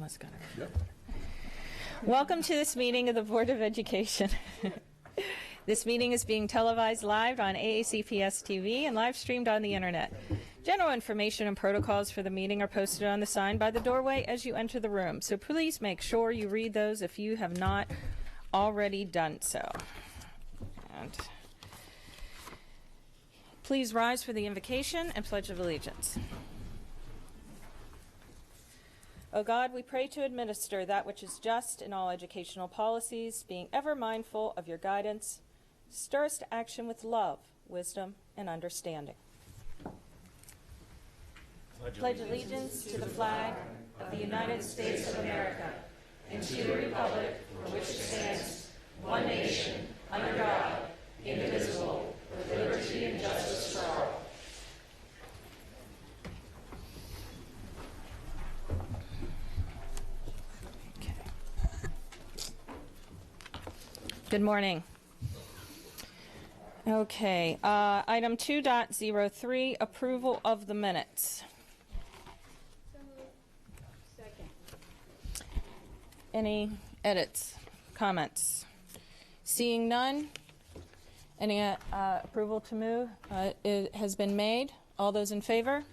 almost got it. Yep. Welcome to this meeting of the Board of Education. This meeting is being televised live on AACPS TV and live streamed on the internet. General information and protocols for the meeting are posted on the sign by the doorway as you enter the room, so please make sure you read those if you have not already done so. And please rise for the invocation and Pledge of Allegiance. O God, we pray to administer that which is just in all educational policies, being ever mindful of your guidance. Stir us to action with love, wisdom, and understanding. Pledge allegiance to the flag of the United States of America and to the republic for which it stands, one nation, under God, indivisible, with liberty and justice for all. Good morning. Okay, item 2.03, approval of the minutes. Second. Any edits, comments? Seeing none, any approval to move? It has been made. All those in favor?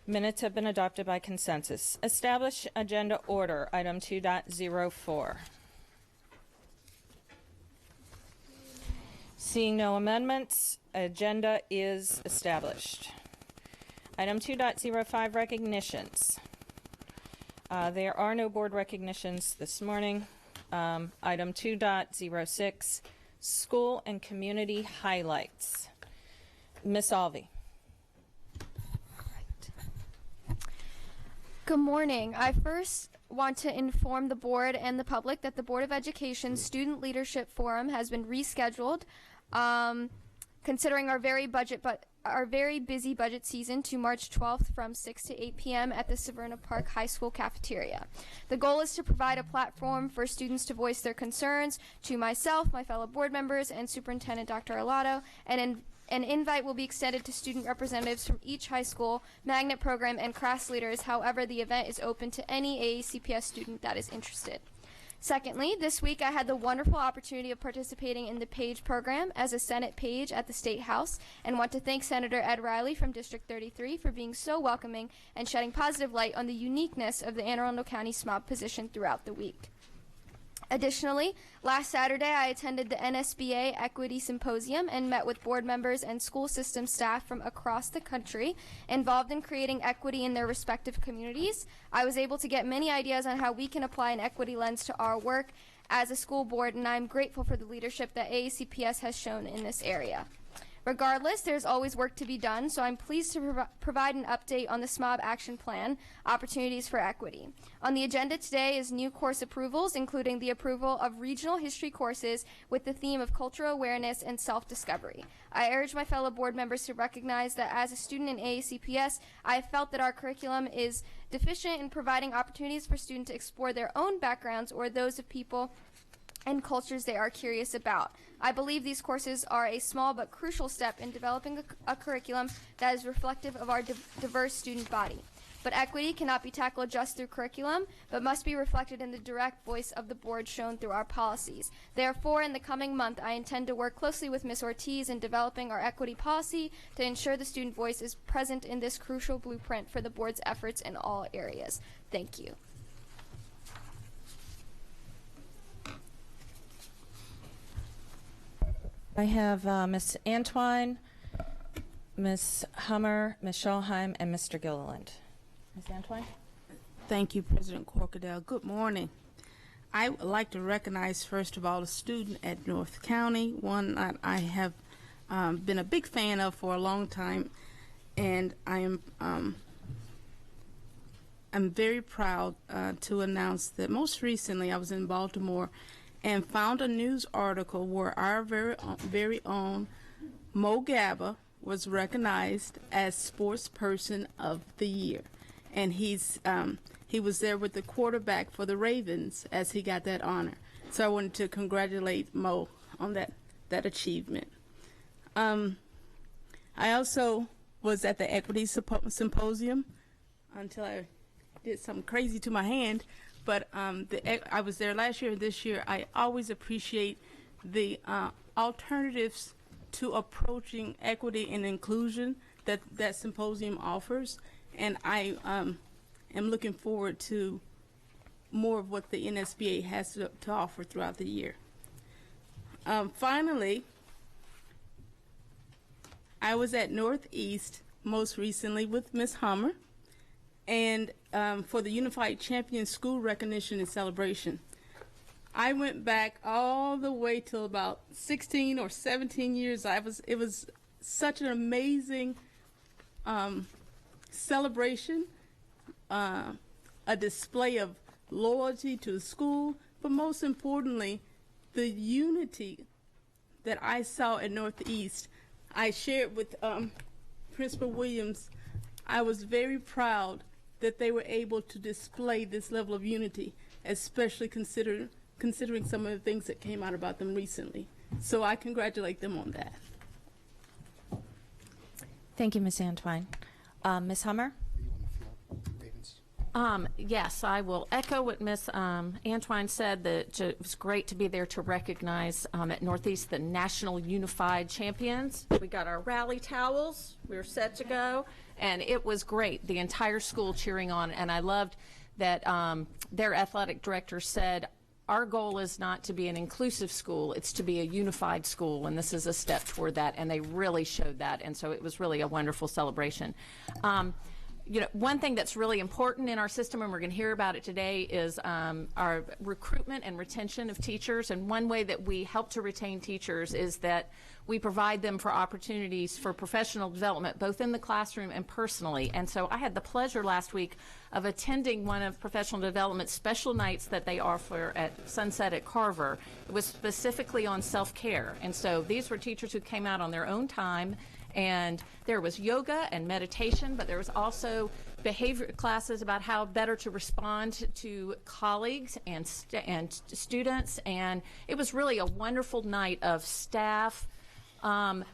Minutes have been adopted by consensus. Establish agenda order, item 2.04. Seeing no amendments, agenda is established. Item 2.05, recognitions. There are no board recognitions this morning. Item 2.06, school and community highlights. Ms. Alvey. Good morning. I first want to inform the board and the public that the Board of Education Student Leadership Forum has been rescheduled, considering our very busy budget season, to March 12th from 6 to 8 p.m. at the Severna Park High School cafeteria. The goal is to provide a platform for students to voice their concerns to myself, my fellow board members, and Superintendent Dr. Arlotto, and an invite will be extended to student representatives from each high school, magnet program, and class leaders. However, the event is open to any AACPS student that is interested. Secondly, this week I had the wonderful opportunity of participating in the PAGE program as a Senate page at the State House, and want to thank Senator Ed Riley from District 33 for being so welcoming and shedding positive light on the uniqueness of the Anne Arundel County SMOB position throughout the week. Additionally, last Saturday I attended the NSBA Equity Symposium and met with board members and school system staff from across the country involved in creating equity in their respective communities. I was able to get many ideas on how we can apply an equity lens to our work as a school board, and I'm grateful for the leadership that AACPS has shown in this area. Regardless, there's always work to be done, so I'm pleased to provide an update on the SMOB Action Plan, Opportunities for Equity. On the agenda today is new course approvals, including the approval of regional history courses with the theme of cultural awareness and self-discovery. I urge my fellow board members to recognize that as a student in AACPS, I have felt that our curriculum is deficient in providing opportunities for students to explore their own backgrounds or those of people and cultures they are curious about. I believe these courses are a small but crucial step in developing a curriculum that is reflective of our diverse student body. But equity cannot be tackled just through curriculum, but must be reflected in the direct voice of the board shown through our policies. Therefore, in the coming month, I intend to work closely with Ms. Ortiz in developing our equity policy to ensure the student voice is present in this crucial blueprint for the board's efforts in all areas. Thank you. I have Ms. Antwine, Ms. Hummer, Ms. Schalheim, and Mr. Gilliland. Ms. Antwine? Thank you, President Corkadell. Good morning. I would like to recognize, first of all, a student at North County, one that I have been a big fan of for a long time, and I am I'm very proud to announce that most recently I was in Baltimore and found a news article where our very own Mo Gaba was recognized as Sports Person of the Year, and he was there with the quarterback for the Ravens as he got that honor. So I wanted to congratulate Mo on that achievement. I also was at the Equity Symposium until I did something crazy to my hand, but I was there last year and this year. I always appreciate the alternatives to approaching equity and inclusion that symposium offers, and I am looking forward to more of what the NSBA has to offer throughout the year. Finally, I was at Northeast most recently with Ms. Hummer, and for the Unified Champion School Recognition and Celebration. I went back all the way till about 16 or 17 years. It was such an amazing celebration, a display of loyalty to the school, but most importantly, the unity that I saw at Northeast. I shared with Principal Williams. I was very proud that they were able to display this level of unity, especially considering some of the things that came out about them recently. So I congratulate them on that. Thank you, Ms. Antwine. Ms. Hummer? Yes, I will echo what Ms. Antwine said, that it was great to be there to recognize at Northeast the National Unified Champions. We got our rally towels. We were set to go, and it was great. The entire school cheering on, and I loved that their athletic director said, our goal is not to be an inclusive school, it's to be a unified school, and this is a step toward that, and they really showed that, and so it was really a wonderful celebration. You know, one thing that's really important in our system, and we're going to hear about it today, is our recruitment and retention of teachers. And one way that we help to retain teachers is that we provide them for opportunities for professional development, both in the classroom and personally. And so I had the pleasure last week of attending one of professional development's special nights that they offer at Sunset at Carver. It was specifically on self-care. And so these were teachers who came out on their own time, and there was yoga and meditation, but there was also behavior classes about how better to respond to colleagues and students, and it was really a wonderful night of staff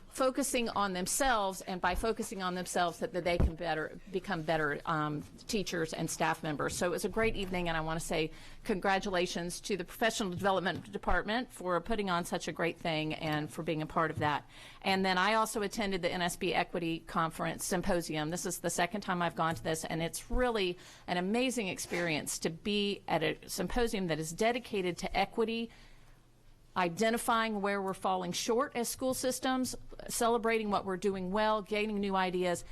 focusing on themselves, and by focusing on themselves that they can become better teachers and staff members. So it was a great evening, and I want to say congratulations to the Professional Development Department for putting on such a great thing and for being a part of that. And then I also attended the NSB Equity Conference Symposium. This is the second time I've gone to this, and it's really an amazing experience to be at a symposium that is dedicated to equity, identifying where we're falling short as school systems, celebrating what we're doing well, gaining new ideas.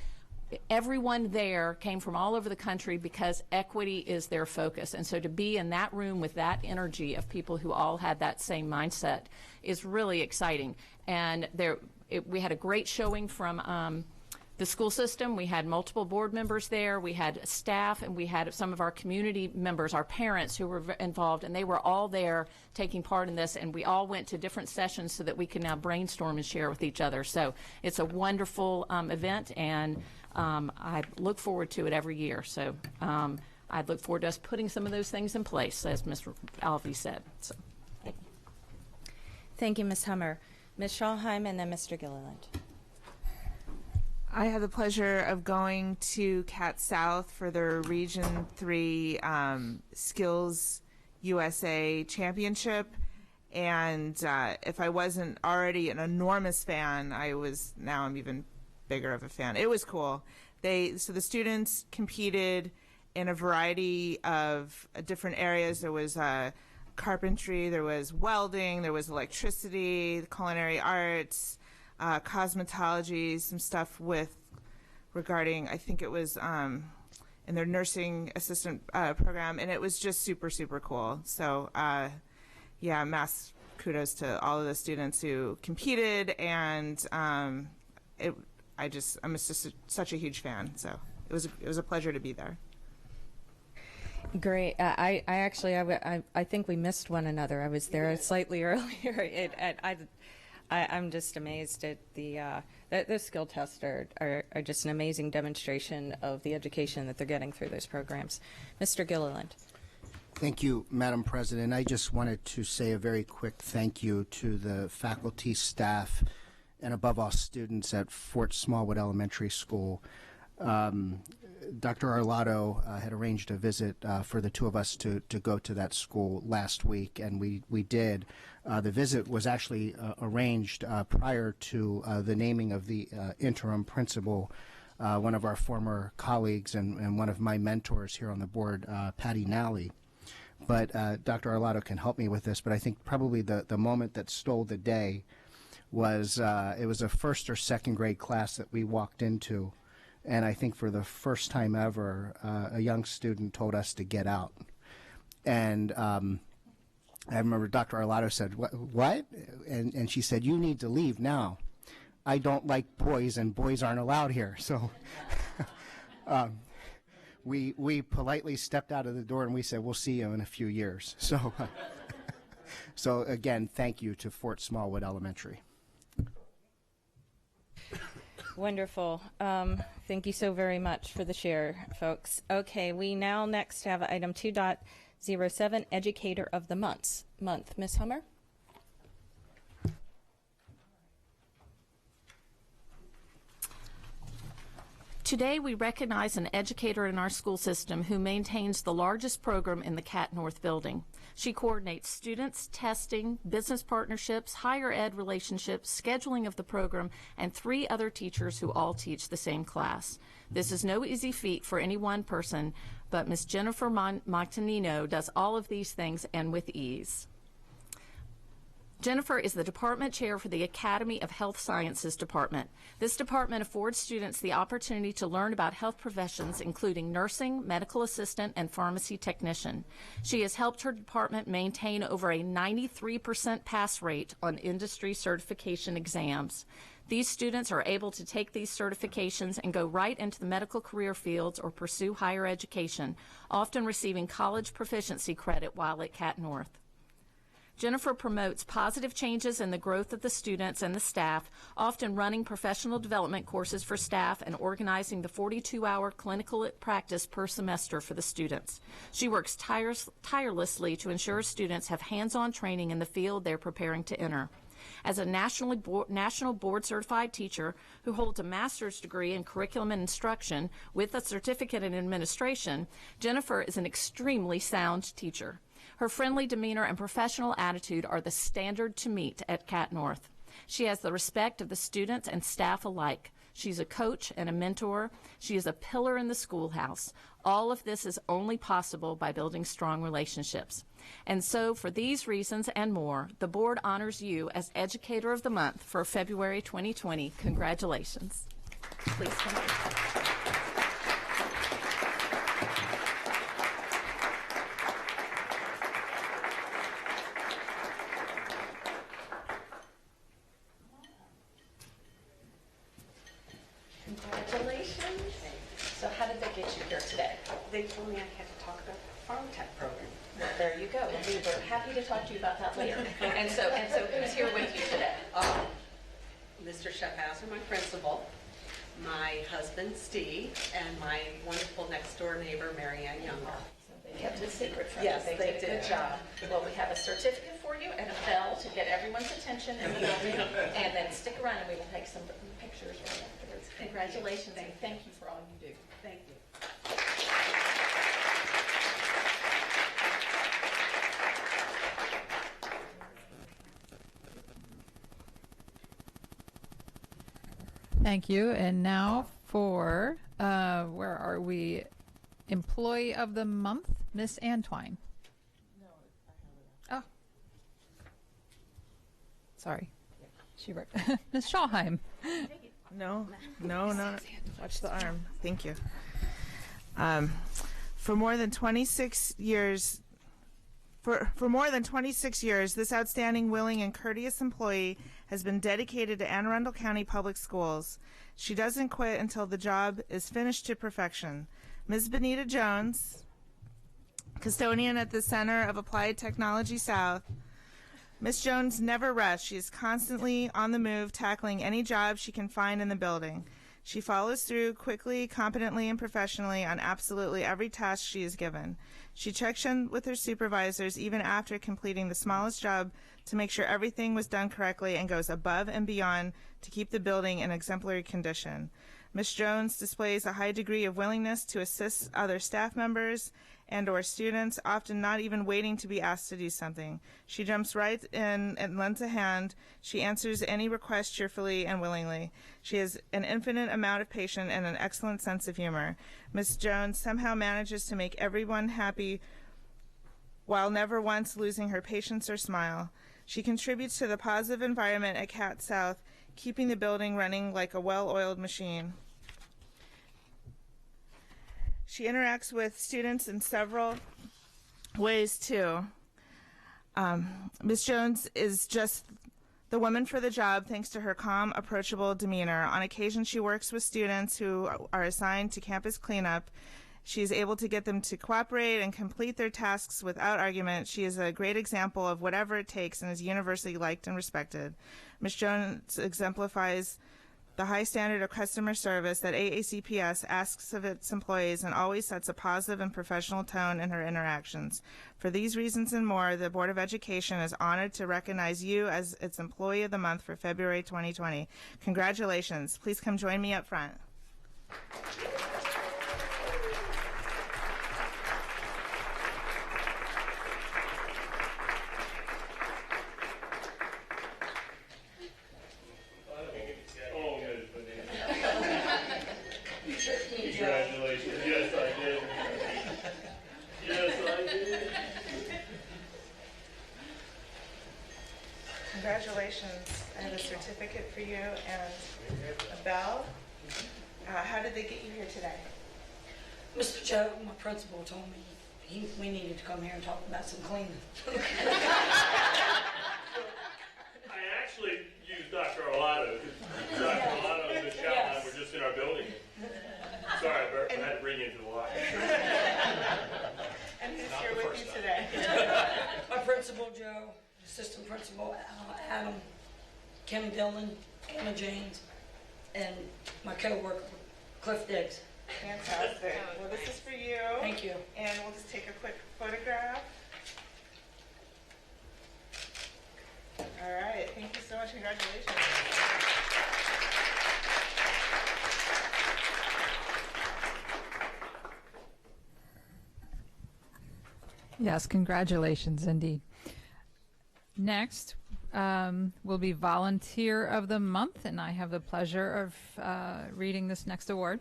Everyone there came from all over the country because equity is their focus. And so to be in that room with that energy of people who all had that same mindset is really exciting. And we had a great showing from the school system. We had multiple board members there, we had staff, and we had some of our community members, our parents who were involved, and they were all there taking part in this, and we all went to different sessions so that we can now brainstorm and share with each other. So it's a wonderful event, and I look forward to it every year. So I look forward to us putting some of those things in place, as Ms. Alvey said. So, Thank you, Ms. Hummer. Ms. Schallheim and then Mr. Gilliland. I had the pleasure of going to Cat South for their Region 3 Skills USA Championship, and if I wasn't already an enormous fan, now I'm even bigger of a fan. It was cool. So the students competed in a variety of different areas. There was carpentry, there was welding, there was electricity, culinary arts, cosmetology, some stuff regarding, I think it was in their nursing assistant program, and it was just super, super cool. So yeah, mass kudos to all of the students who competed, and I'm just such a huge fan. So it was a pleasure to be there. Great. I think we missed one another. I was there slightly earlier. I'm just amazed at the skill tests are just an amazing demonstration of the education that they're getting through those programs. Mr. Gilliland. Thank you, Madam President. I just wanted to say a very quick thank you to the faculty, staff, and above all students at Fort Smallwood Elementary School. Dr. Arlotto had arranged a visit for the two of us to go to that school last week, and we did. The visit was actually arranged prior to the naming of the interim principal, one of our former colleagues and one of my mentors here on the board, Patty Nally. But Dr. Arlotto can help me with this, but I think probably the moment that stole the day was it was a first or second grade class that we walked into. And I think for the first time ever, a young student told us to get out. And I remember Dr. Arlotto said, what? And she said, you need to leave now. I don't like boys, and boys aren't allowed here. So we politely stepped out of the door, and we said, we'll see you in a few years. So, so again, thank you to Fort Smallwood Elementary. Wonderful. Thank you so very much for the share, folks. Okay, we now next have item 2.07, Educator of the Month. Ms. Hummer? Today, we recognize an educator in our school system who maintains the largest program in the Cat North building. She coordinates students, testing, business partnerships, higher ed relationships, scheduling of the program, and 3 other teachers who all teach the same class. This is no easy feat for any one person, but Ms. Jennifer Montanino does all of these things and with ease. Jennifer is the department chair for the Academy of Health Sciences Department. This department affords students the opportunity to learn about health professions, including nursing, medical assistant, and pharmacy technician. She has helped her department maintain over a 93% pass rate on industry certification exams. These students are able to take these certifications and go right into the medical career fields or pursue higher education, often receiving college proficiency credit while at Cat North. Jennifer promotes positive changes in the growth of the students and the staff, often running professional development courses for staff and organizing the 42-hour clinical practice per semester for the students. She works tirelessly to ensure students have hands-on training in the field they're preparing to enter. As a national board-certified teacher who holds a master's degree in curriculum and instruction with a certificate in administration, Jennifer is an extremely sound teacher. Her friendly demeanor and professional attitude are the standard to meet at Cat North. She has the respect of the students and staff alike. She's a coach and a mentor. She is a pillar in the schoolhouse. All of this is only possible by building strong relationships. And so, for these reasons and more, the board honors you as Educator of the Month for February 2020. Congratulations. Please come on. Congratulations. So how did they get you here today? They told me I had to talk about the Farm Tech program. Well, there you go. And we were happy to talk to you about that later. And so who's here with you today? Mr. Schaffhauser, my principal, my husband, Steve, and my wonderful next-door neighbor, Marianne Younger. So they kept it secret from you. Yes, They did a good job. Well, we have a certificate for you and a bell to get everyone's attention in the building. And then stick around and we will take some pictures right afterwards. Congratulations and thank you for all you do. Thank you. Thank you. And now for, where are we? Employee of the Month, Miss Antwine. No, I have it. Oh. Sorry. She wrote. Miss Schauheim. No. Watch the arm. Thank you. For more than 26 years, this outstanding, willing, and courteous employee has been dedicated to Anne Arundel County Public Schools. She doesn't quit until the job is finished to perfection. Ms. Benita Jones, custodian at the Center of Applied Technology South. Ms. Jones never rests. She is constantly on the move, tackling any job she can find in the building. She follows through quickly, competently, and professionally on absolutely every task she is given. She checks in with her supervisors even after completing the smallest job to make sure everything was done correctly and goes above and beyond to keep the building in exemplary condition. Ms. Jones displays a high degree of willingness to assist other staff members and or students, often not even waiting to be asked to do something. She jumps right in and lends a hand. She answers any request cheerfully and willingly. She has an infinite amount of patience and an excellent sense of humor. Ms. Jones somehow manages to make everyone happy while never once losing her patience or smile. She contributes to the positive environment at Cat South, keeping the building running like a well-oiled machine. She interacts with students in several ways, too. Ms. Jones is just the woman for the job thanks to her calm, approachable demeanor. On occasion, she works with students who are assigned to campus cleanup. She is able to get them to cooperate and complete their tasks without argument. She is a great example of whatever it takes and is universally liked and respected. Ms. Jones exemplifies the high standard of customer service that AACPS asks of its employees and always sets a positive and professional tone in her interactions. For these reasons and more, the Board of Education is honored to recognize you as its Employee of the Month for February 2020. Congratulations. Please come join me up front. Congratulations. Yes, I did. Yes, I did. Congratulations. I have a certificate for you and a bell. How did they get you here today? Mr. Joe, my principal, told me we needed to come here and talk about some cleaning. I actually used Dr. Arlotto. Dr. Arlotto and Michelle and I were just in our building. Sorry, Bert, I had to bring you into the light. And who's here with you today? My principal, Joe, assistant principal, Adam, Kim Dillon, Anna James, and my co-worker, Cliff Diggs. Fantastic. Well, this is for you. Thank you. And we'll just take a quick photograph. All right. Thank you so much. Congratulations. Yes, congratulations indeed. Next will be Volunteer of the Month, and I have the pleasure of reading this next award.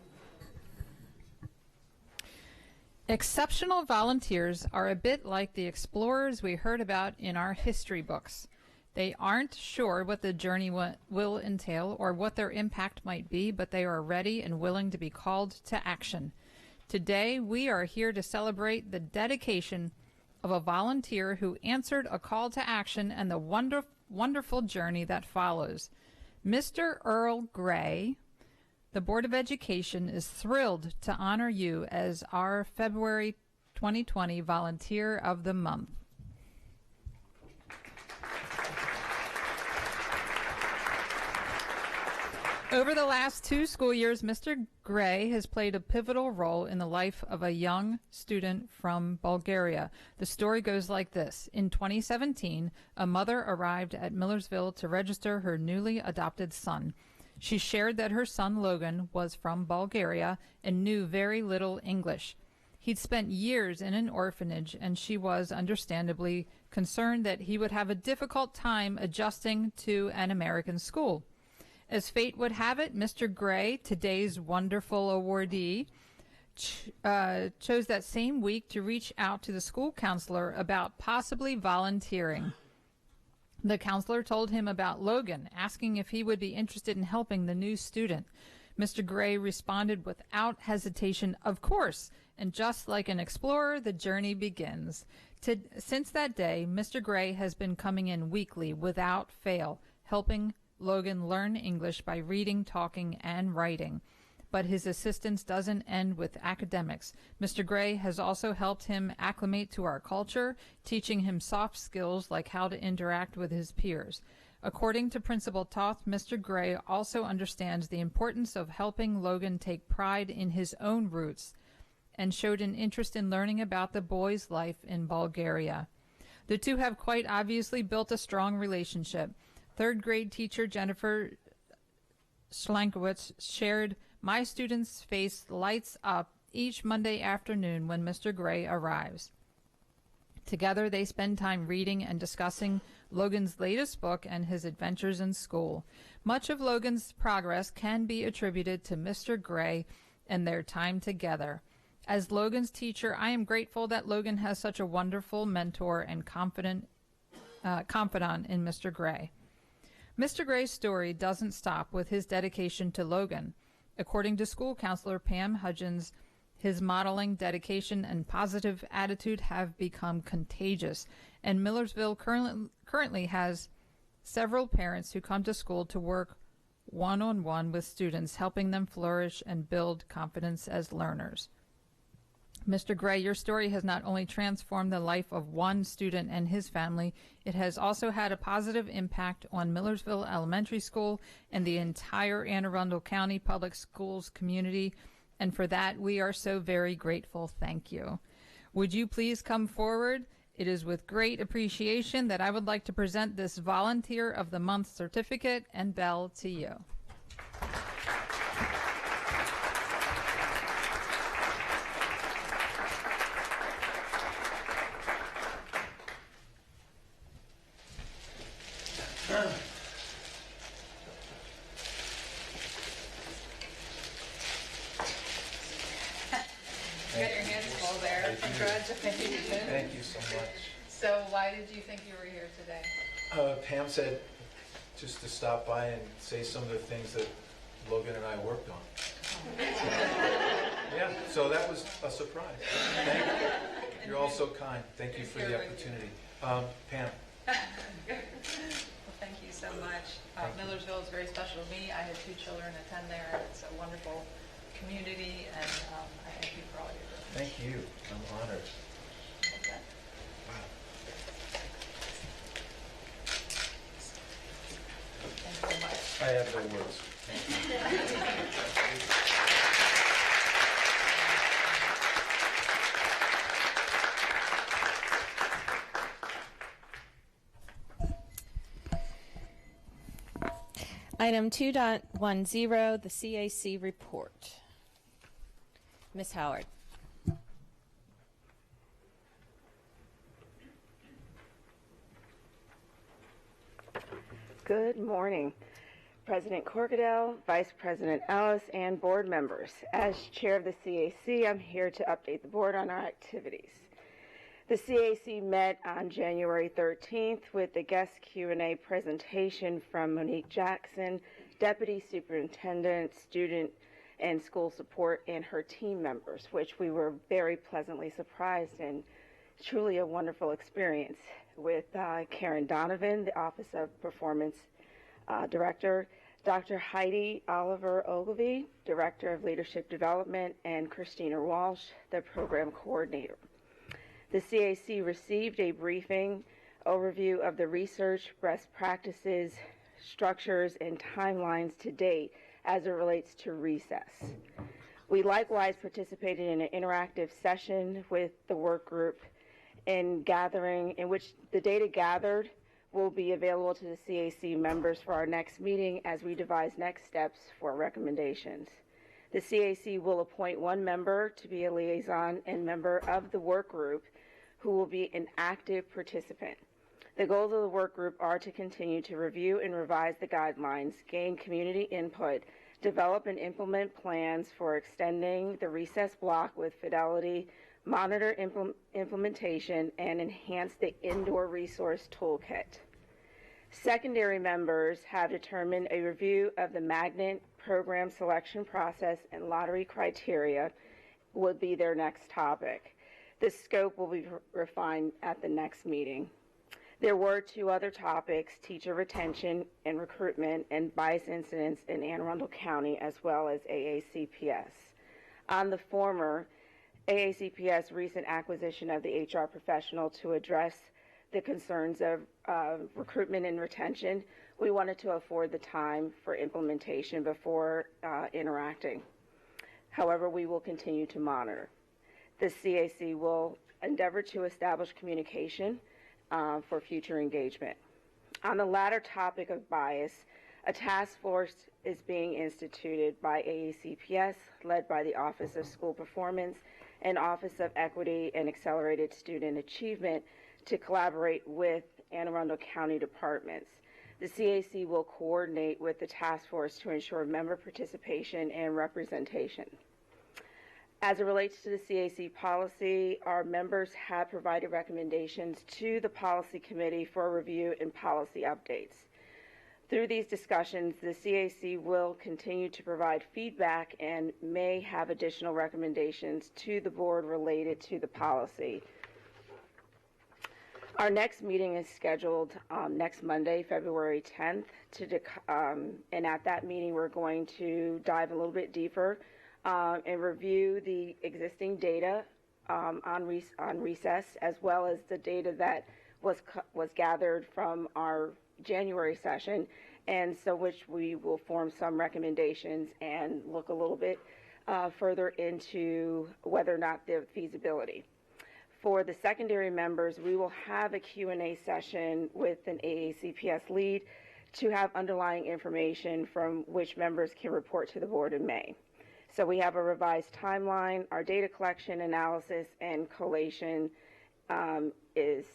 Exceptional volunteers are a bit like the explorers we heard about in our history books. They aren't sure what the journey will entail or what their impact might be, but they are ready and willing to be called to action. Today, we are here to celebrate the dedication of a volunteer who answered a call to action and the wonderful journey that follows. Mr. Earl Gray, the Board of Education is thrilled to honor you as our February 2020 Volunteer of the Month. Over the last 2 school years, Mr. Gray has played a pivotal role in the life of a young student from Bulgaria. The story goes like this. In 2017, a mother arrived at Millersville to register her newly adopted son. She shared that her son Logan was from Bulgaria and knew very little English. He'd spent years in an orphanage, and she was understandably concerned that he would have a difficult time adjusting to an American school. As fate would have it, Mr. Gray, today's wonderful awardee, chose that same week to reach out to the school counselor about possibly volunteering. The counselor told him about Logan, asking if he would be interested in helping the new student. Mr. Gray responded without hesitation, "Of course," and just like an explorer, the journey begins. Since that day, Mr. Gray has been coming in weekly without fail, helping Logan learn English by reading, talking, and writing. But his assistance doesn't end with academics. Mr. Gray has also helped him acclimate to our culture, teaching him soft skills like how to interact with his peers. According to Principal Toth, Mr. Gray also understands the importance of helping Logan take pride in his own roots and showed an interest in learning about the boy's life in Bulgaria. The two have quite obviously built a strong relationship. Third grade teacher Jennifer Schlankiewicz shared My students' face lights up each Monday afternoon when Mr. Gray arrives. Together, they spend time reading and discussing Logan's latest book and his adventures in school. Much of Logan's progress can be attributed to Mr. Gray and their time together. As Logan's teacher, I am grateful that Logan has such a wonderful mentor and confidant in Mr. Gray. Mr. Gray's story doesn't stop with his dedication to Logan. According to school counselor Pam Hudgens, his modeling, dedication, and positive attitude have become contagious, and Millersville currently has several parents who come to school to work one-on-one with students, helping them flourish and build confidence as learners. Mr. Gray, your story has not only transformed the life of one student and his family, it has also had a positive impact on Millersville Elementary School and the entire Anne Arundel County Public Schools community, and for that we are so very grateful. Thank you. Would you please come forward? It is with great appreciation that I would like to present this Volunteer of the Month certificate and bell to you. Thank you so much. So why did you think you were here today? Pam said just to stop by and say some of the things that Logan and I worked on. Yeah, so that was a surprise. Thank you. You're all so kind. Thank you for the opportunity. Pam. Well, thank you so much. Millersville is very special to me. I have 2 children attend there. It's a wonderful community, and I thank you for all your work. Thank you. I'm honored. Thank you so much. I have no words. Item 2.10, the CAC report. Ms. Howard. Good morning, President Corkadell, Vice President Ellis, and board members. As chair of the CAC, I'm here to update the board on our activities. The CAC met on January 13th with the guest Q&A presentation from Monique Jackson, Deputy Superintendent, Student and School Support, and her team members, which we were very pleasantly surprised in. Truly a wonderful experience with Karen Donovan, the Office of Performance Director, Dr. Heidi Oliver Ogilvie, Director of Leadership Development, and Christina Walsh, the Program Coordinator. The CAC received a briefing overview of the research, best practices, structures, and timelines to date as it relates to recess. We likewise participated in an interactive session with the work group in which the data gathered will be available to the CAC members for our next meeting as we devise next steps for recommendations. The CAC will appoint 1 member to be a liaison and member of the work group who will be an active participant. The goals of the work group are to continue to review and revise the guidelines, gain community input, develop and implement plans for extending the recess block with fidelity, monitor implementation, and enhance the indoor resource toolkit. Secondary members have determined a review of the magnet program selection process and lottery criteria will be their next topic. This scope will be refined at the next meeting. There were 2 other topics, teacher retention and recruitment and bias incidents in Anne Arundel County, as well as AACPS. On the former, AACPS recent acquisition of the HR professional to address the concerns of recruitment and retention, we wanted to afford the time for implementation before interacting. However, we will continue to monitor. The CAC will endeavor to establish communication for future engagement. On the latter topic of bias, A task force is being instituted by AACPS, led by the Office of School Performance and Office of Equity and Accelerated Student Achievement to collaborate with Anne Arundel County departments. The CAC will coordinate with the task force to ensure member participation and representation. As it relates to the CAC policy, our members have provided recommendations to the policy committee for review and policy updates. Through these discussions, the CAC will continue to provide feedback and may have additional recommendations to the board related to the policy. Our next meeting is scheduled next Monday, February 10th, and at that meeting we're going to dive a little bit deeper and review the existing data on recess, as well as the data that was gathered from our January session, and so which we will form some recommendations and look a little bit further into whether or not the feasibility. For the secondary members, we will have a Q&A session with an AACPS lead to have underlying information from which members can report to the board in May. So we have a revised timeline. Our data collection, analysis, and collation is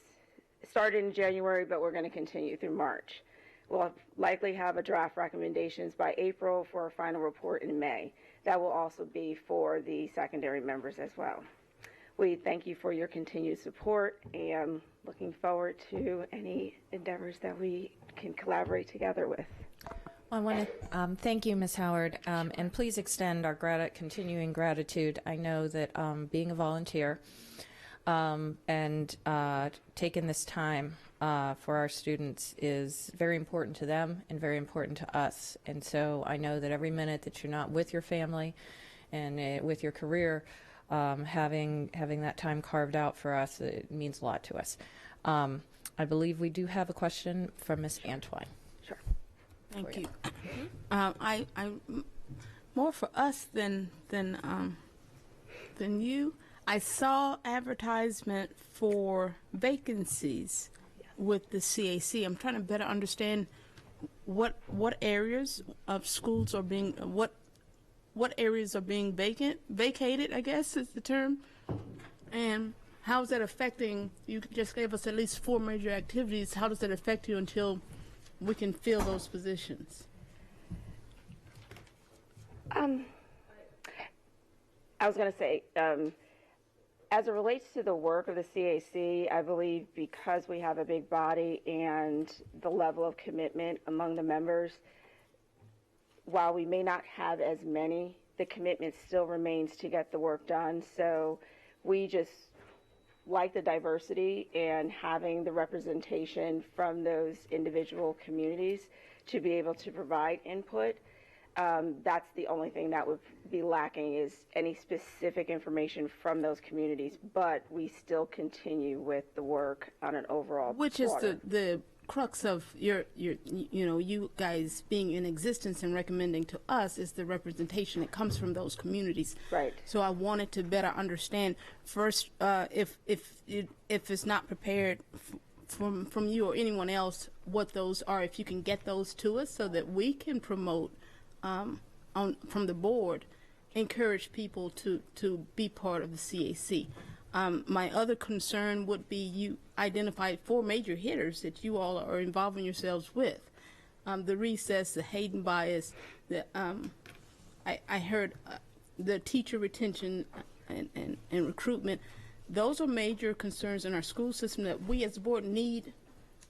started in January, but we're going to continue through March. We'll likely have a draft recommendations by April for a final report in May. That will also be for the secondary members as well. We thank you for your continued support and looking forward to any endeavors that we can collaborate together with. Well, I want to thank you, Ms. Howard, and please extend our continuing gratitude. I know that being a volunteer and taking this time for our students is very important to them and very important to us. And so I know that every minute that you're not with your family and with your career, having that time carved out for us, it means a lot to us. I believe we do have a question from Ms. Antwine. Sure. Thank you. I more for us than you. I saw advertisement for vacancies with the CAC. I'm trying to better understand what areas of schools are being what areas are being vacated, I guess is the term, and how is that affecting? You just gave us at least 4 major activities. How does that affect you until we can fill those positions? I was going to say, as it relates to the work of the CAC, I believe because we have a big body and the level of commitment among the members, while we may not have as many, the commitment still remains to get the work done. So we just like the diversity and having the representation from those individual communities to be able to provide input. That's the only thing that would be lacking is any specific information from those communities, but we still continue with the work on an overall Which is the crux of your you guys being in existence and recommending to us is the representation that comes from those communities. Right. So I wanted to better understand first if it's not prepared from you or anyone else what those are, if you can get those to us so that we can promote from the board, encourage people to be part of the CAC. My other concern would be you identified 4 major hitters that you all are involving yourselves with. The recess, the Hayden bias, I heard the teacher retention and recruitment. Those are major concerns in our school system that we as a board need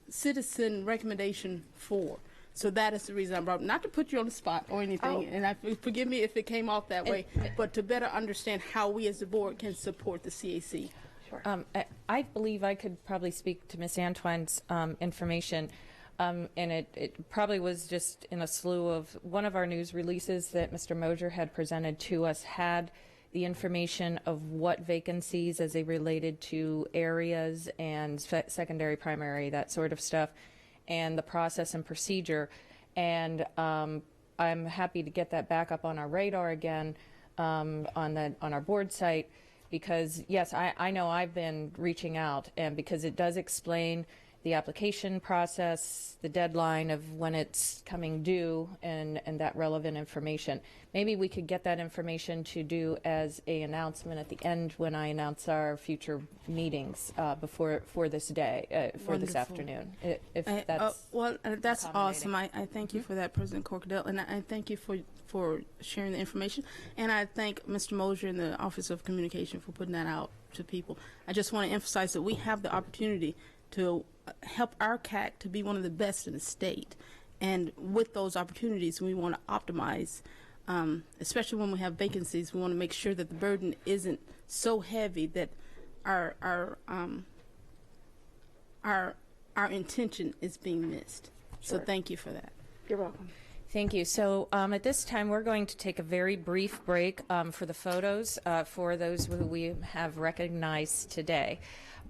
citizen recommendation for. So that is the reason I brought, not to put you on the spot or anything, and forgive me if it came off that way, but to better understand how we as the board can support the CAC. Sure. I believe I could probably speak to Ms. Antwine's information, and it probably was just in a slew of one of our news releases that Mr. Mosier had presented to us had the information of what vacancies as they related to areas and secondary, primary, that sort of stuff, and the process and procedure. And I'm happy to get that back up on our radar again on our board site, because yes, I know I've been reaching out, and because it does explain the application process, the deadline of when it's coming due, and that relevant information. Maybe we could get that information to do as a announcement at the end when I announce our future meetings for this day, for this Wonderful. afternoon. If that's that's awesome. accommodating. I thank you for that, President Corkadell, and I thank you for sharing the information. And I thank Mr. Mosier and the Office of Communication for putting that out to people. I just want to emphasize that we have the opportunity to help our CAC to be one of the best in the state. And with those opportunities, we want to optimize, especially when we have vacancies. We want to make sure that the burden isn't so heavy that our intention is being missed. Sure. So thank you for that. You're welcome. Thank you. So at this time, we're going to take a very brief break for the photos for those who we have recognized today.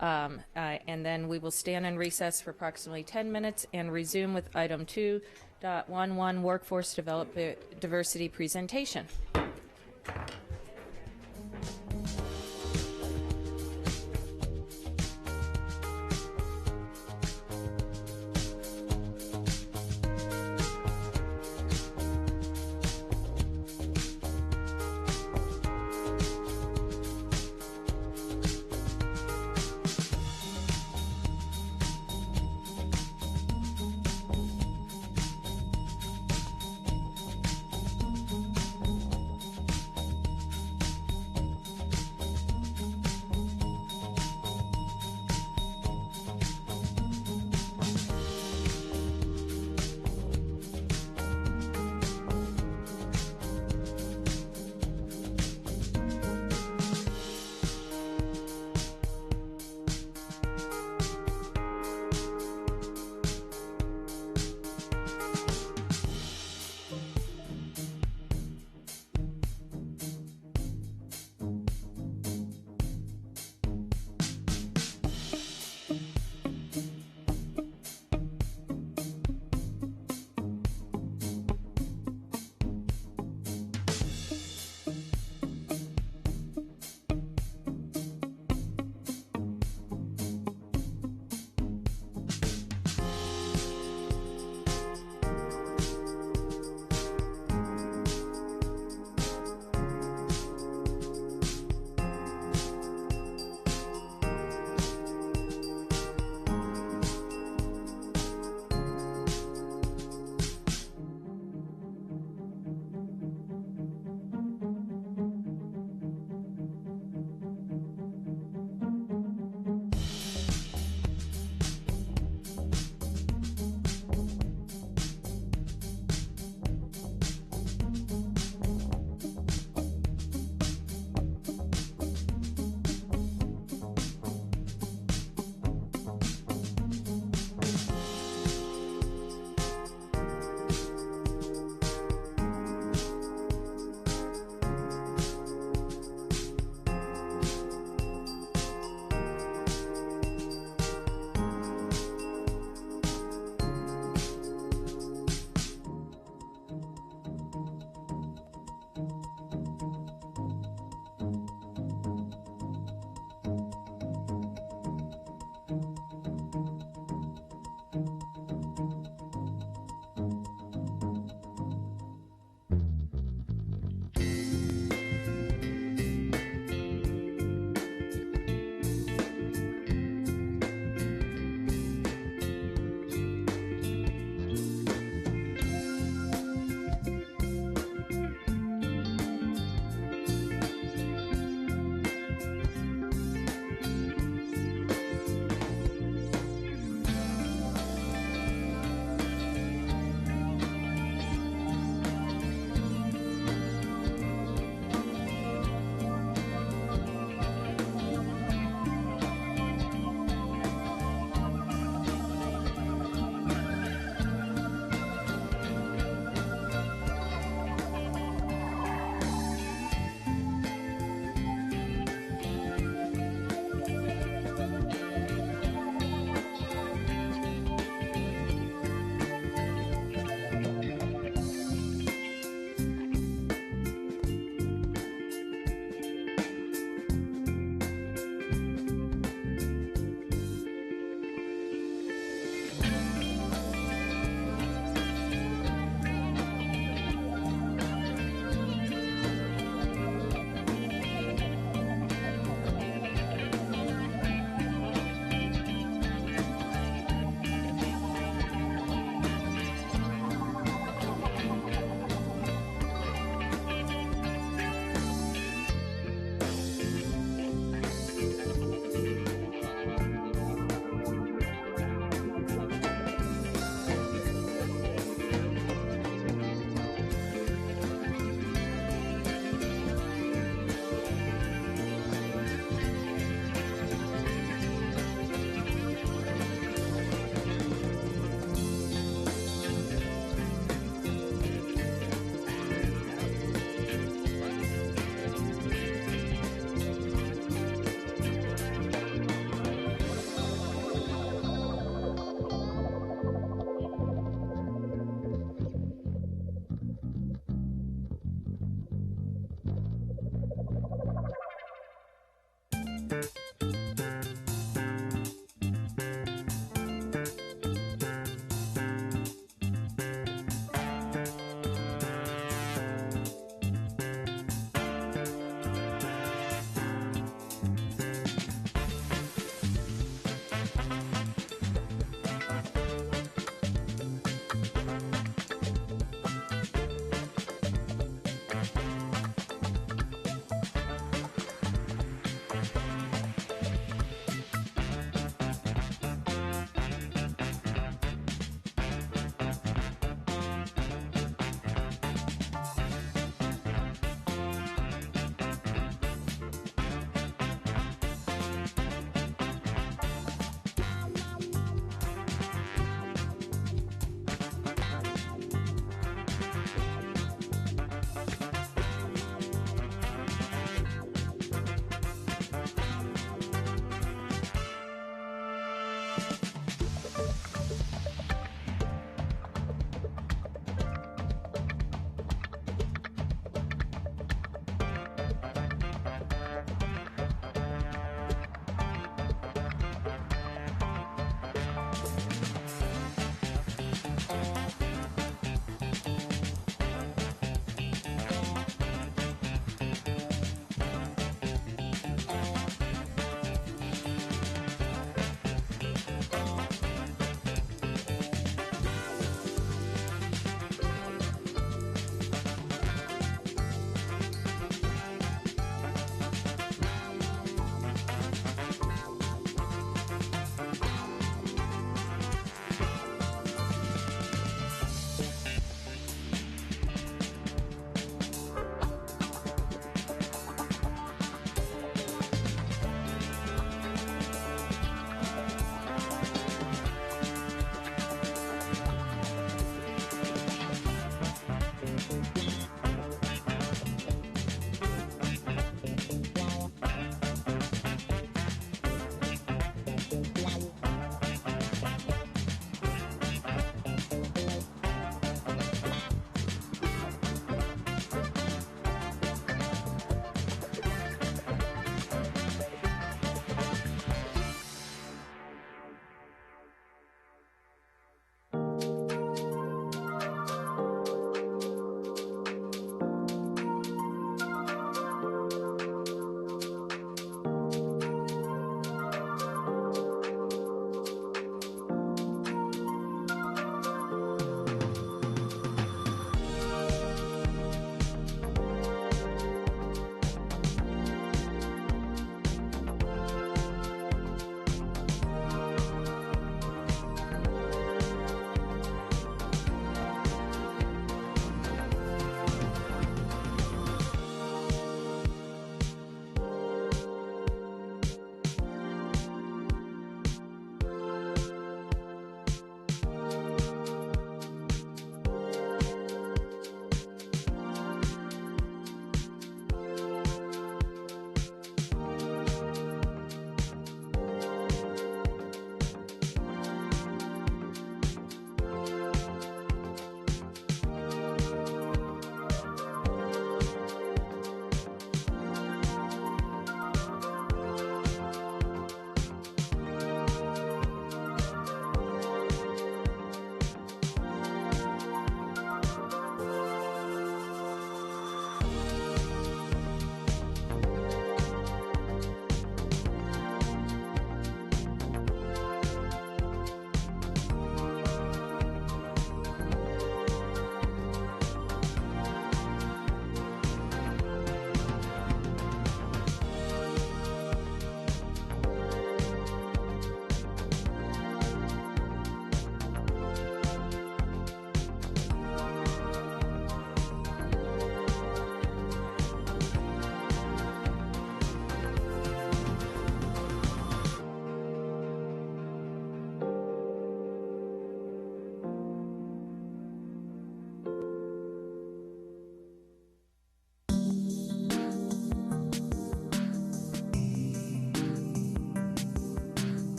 And then we will stand in recess for approximately 10 minutes and resume with item 2.11 workforce development diversity presentation.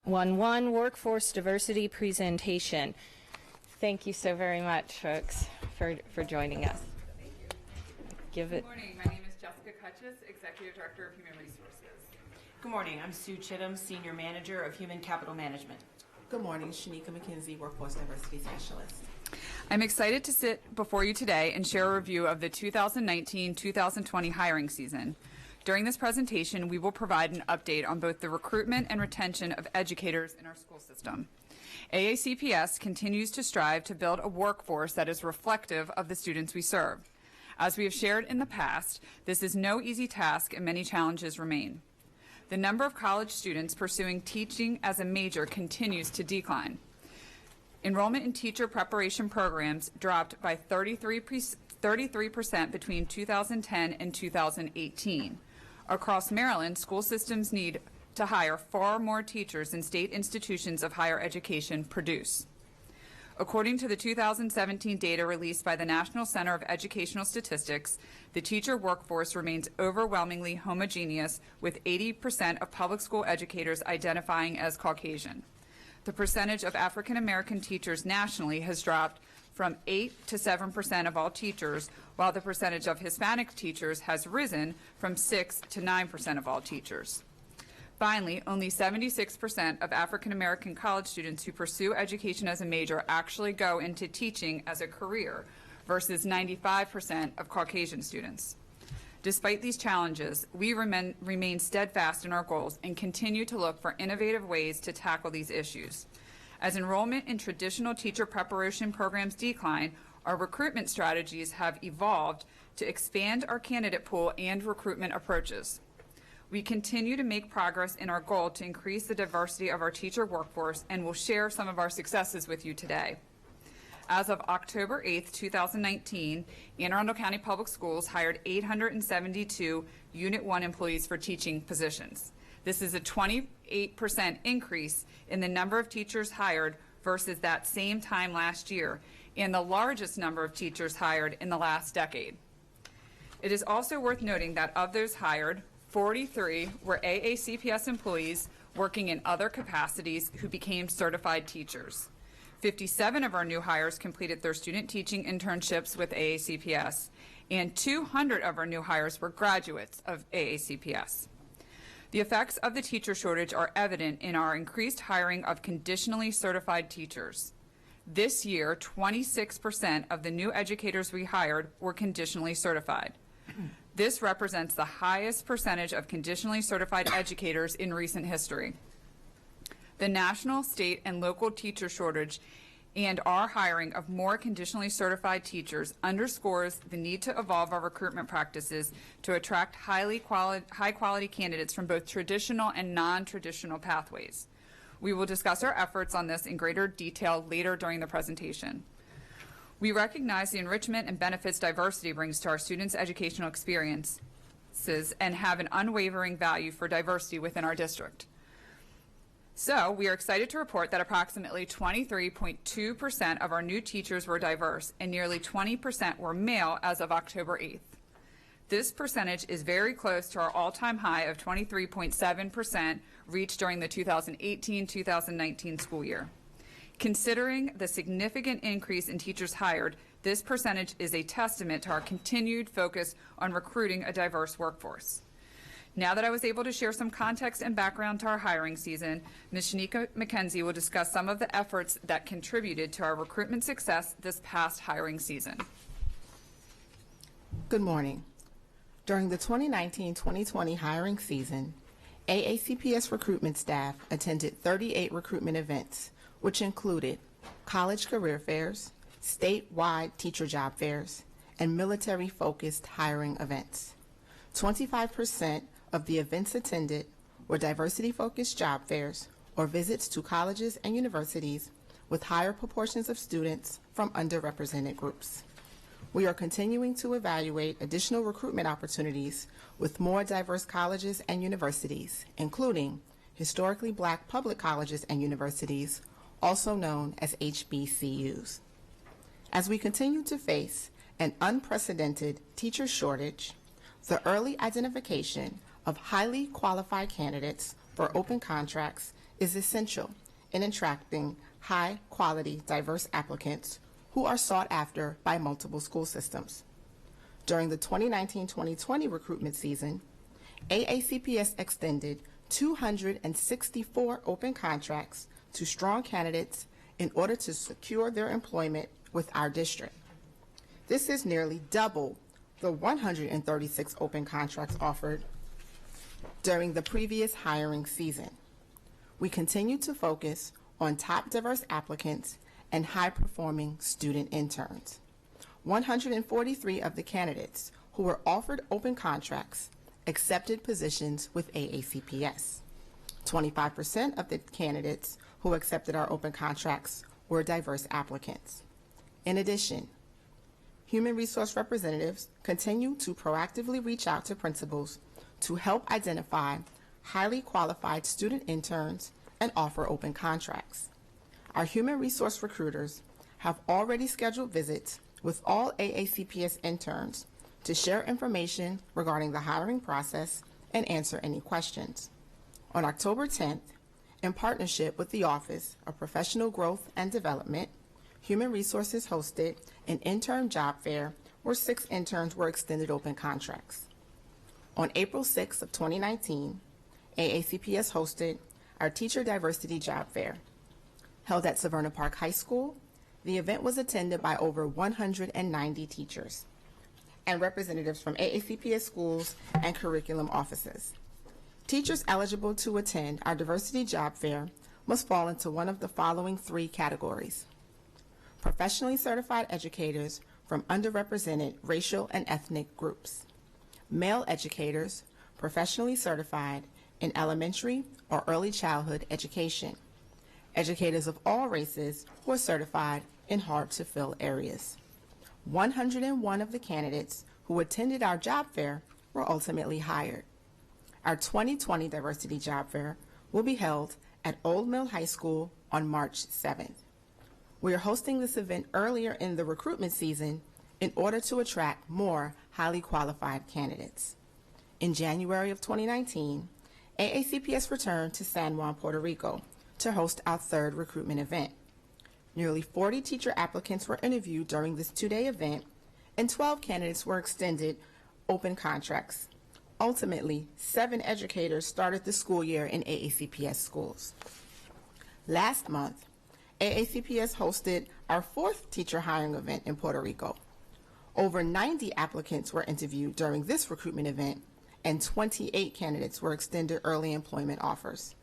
811 Workforce Diversity Presentation. Thank you so very much, folks, for joining us. Give it. Good morning. My name is Jessica Cutchess, Executive Director of Human Resources. Good morning. I'm Sue Chittum, Senior Manager of Human Capital Management. Good morning. Shanika McKenzie, Workforce Diversity Specialist. I'm excited to sit before you today and share a review of the 2019-2020 hiring season. During this presentation, we will provide an update on both the recruitment and retention of educators in our school system. AACPS continues to strive to build a workforce that is reflective of the students we serve. As we have shared in the past, this is no easy task and many challenges remain. The number of college students pursuing teaching as a major continues to decline. Enrollment in teacher preparation programs dropped by 33% between 2010 and 2018. Across Maryland, school systems need to hire far more teachers than state institutions of higher education produce. According to the 2017 data released by the National Center of Educational Statistics, the teacher workforce remains overwhelmingly homogeneous, with 80% of public school educators identifying as Caucasian. The percentage of African American teachers nationally has dropped from 8 to 7% of all teachers, while the percentage of Hispanic teachers has risen from 6 to 9% of all teachers. Finally, only 76% of African American college students who pursue education as a major actually go into teaching as a career, versus 95% of Caucasian students. Despite these challenges, we remain steadfast in our goals and continue to look for innovative ways to tackle these issues. As enrollment in traditional teacher preparation programs decline, our recruitment strategies have evolved to expand our candidate pool and recruitment approaches. We continue to make progress in our goal to increase the diversity of our teacher workforce, and will share some of our successes with you today. As of October 8th, 2019, Anne Arundel County Public Schools hired 872 Unit 1 employees for teaching positions. This is a 28% increase in the number of teachers hired versus that same time last year, and the largest number of teachers hired in the last decade. It is also worth noting that of those hired, 43 were AACPS employees working in other capacities who became certified teachers. 57 of our new hires completed their student teaching internships with AACPS, and 200 of our new hires were graduates of AACPS. The effects of the teacher shortage are evident in our increased hiring of conditionally certified teachers. This year, 26% of the new educators we hired were conditionally certified. This represents the highest percentage of conditionally certified educators in recent history. The national, state, and local teacher shortage and our hiring of more conditionally certified teachers underscores the need to evolve our recruitment practices to attract high-quality candidates from both traditional and non-traditional pathways. We will discuss our efforts on this in greater detail later during the presentation. We recognize the enrichment and benefits diversity brings to our students' educational experiences and have an unwavering value for diversity within our district. So we are excited to report that approximately 23.2% of our new teachers were diverse, and nearly 20% were male as of October 8th. This percentage is very close to our all-time high of 23.7% reached during the 2018-2019 school year. Considering the significant increase in teachers hired, this percentage is a testament to our continued focus on recruiting a diverse workforce. Now that I was able to share some context and background to our hiring season, Ms. Shanika McKenzie will discuss some of the efforts that contributed to our recruitment success this past hiring season. Good morning. During the 2019-2020 hiring season, AACPS recruitment staff attended 38 recruitment events, which included college career fairs, statewide teacher job fairs, and military-focused hiring events. 25% of the events attended were diversity-focused job fairs or visits to colleges and universities with higher proportions of students from underrepresented groups. We are continuing to evaluate additional recruitment opportunities with more diverse colleges and universities, including historically black public colleges and universities, also known as HBCUs. As we continue to face an unprecedented teacher shortage, the early identification of highly qualified candidates for open contracts is essential in attracting high-quality, diverse applicants who are sought after by multiple school systems. During the 2019-2020 recruitment season, AACPS extended 264 open contracts to strong candidates in order to secure their employment with our district. This is nearly double the 136 open contracts offered during the previous hiring season. We continue to focus on top diverse applicants and high-performing student interns. 143 of the candidates who were offered open contracts accepted positions with AACPS. 25% of the candidates who accepted our open contracts were diverse applicants. In addition, human resource representatives continue to proactively reach out to principals to help identify highly qualified student interns and offer open contracts. Our human resource recruiters have already scheduled visits with all AACPS interns to share information regarding the hiring process and answer any questions. On October 10th, in partnership with the Office of Professional Growth and Development, Human Resources hosted an intern job fair where 6 interns were extended open contracts. On April 6th of 2019, AACPS hosted our Teacher Diversity Job Fair. Held at Severna Park High School, the event was attended by over 190 teachers and representatives from AACPS schools and curriculum offices. Teachers eligible to attend our Diversity Job Fair must fall into one of the following 3 categories: professionally certified educators from underrepresented racial and ethnic groups, male educators professionally certified in elementary or early childhood education, educators of all races who are certified in hard-to-fill areas. 101 of the candidates who attended our job fair were ultimately hired. Our 2020 Diversity Job Fair will be held at Old Mill High School on March 7th. We are hosting this event earlier in the recruitment season in order to attract more highly qualified candidates. In January of 2019, AACPS returned to San Juan, Puerto Rico to host our 3rd recruitment event. Nearly 40 teacher applicants were interviewed during this 2-day event, and 12 candidates were extended open contracts. Ultimately, 7 educators started the school year in AACPS schools. Last month, AACPS hosted our 4th teacher hiring event in Puerto Rico. Over 90 applicants were interviewed during this recruitment event, and 28 candidates were extended early employment offers.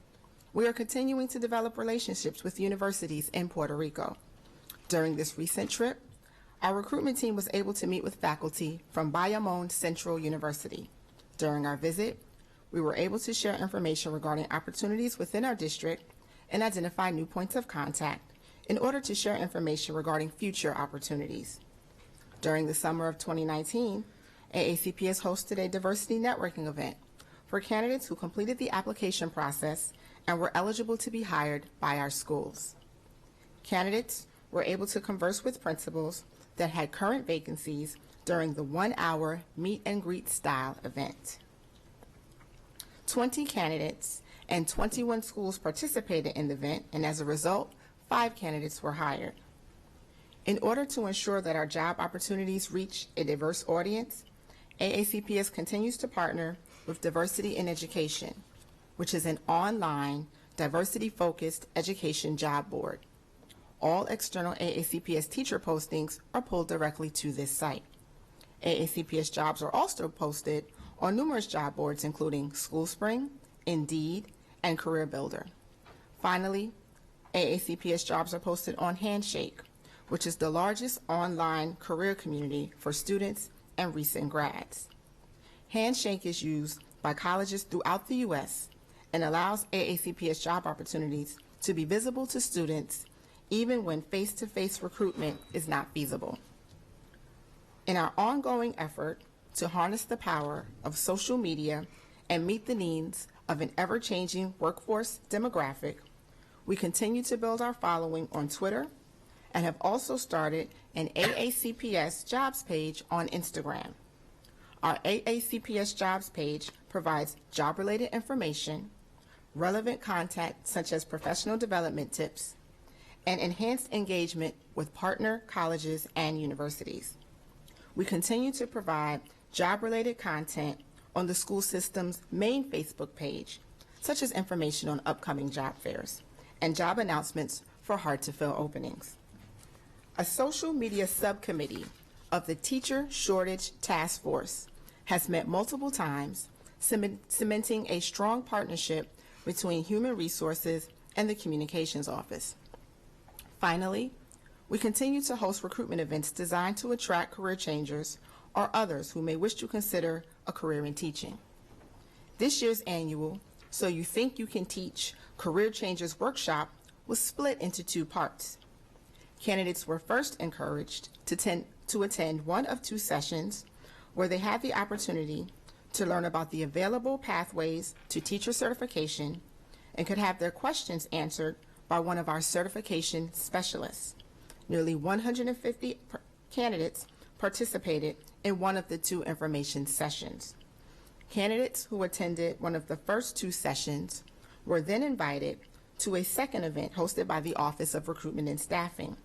We are continuing to develop relationships with universities in Puerto Rico. During this recent trip, our recruitment team was able to meet with faculty from Bayamón Central University. During our visit, we were able to share information regarding opportunities within our district and identify new points of contact in order to share information regarding future opportunities. During the summer of 2019, AACPS hosted a diversity networking event for candidates who completed the application process and were eligible to be hired by our schools. Candidates were able to converse with principals that had current vacancies during the 1-hour meet and greet style event. 20 candidates and 21 schools participated in the event, and as a result, 5 candidates were hired. In order to ensure that our job opportunities reach a diverse audience, AACPS continues to partner with Diversity in Education, which is an online, diversity-focused education job board. All external AACPS teacher postings are pulled directly to this site. AACPS jobs are also posted on numerous job boards, including SchoolSpring, Indeed, and Career Builder. Finally, AACPS jobs are posted on Handshake, which is the largest online career community for students and recent grads. Handshake is used by colleges throughout the U.S. and allows AACPS job opportunities to be visible to students even when face-to-face recruitment is not feasible. In our ongoing effort to harness the power of social media and meet the needs of an ever-changing workforce demographic, we continue to build our following on Twitter and have also started an AACPS jobs page on Instagram. Our AACPS jobs page provides job-related information, relevant content such as professional development tips, and enhanced engagement with partner colleges and universities. We continue to provide job-related content on the school system's main Facebook page, such as information on upcoming job fairs and job announcements for hard-to-fill openings. A social media subcommittee of the Teacher Shortage Task Force has met multiple times, cementing a strong partnership between Human Resources and the Communications Office. Finally, we continue to host recruitment events designed to attract career changers or others who may wish to consider a career in teaching. This year's annual So You Think You Can Teach Career Changers workshop was split into 2 parts. Candidates were first encouraged to attend one of 2 sessions where they had the opportunity to learn about the available pathways to teacher certification and could have their questions answered by one of our certification specialists. Nearly 150 candidates participated in one of the 2 information sessions. Candidates who attended one of the first 2 sessions were then invited to a second event hosted by the Office of Recruitment and Staffing.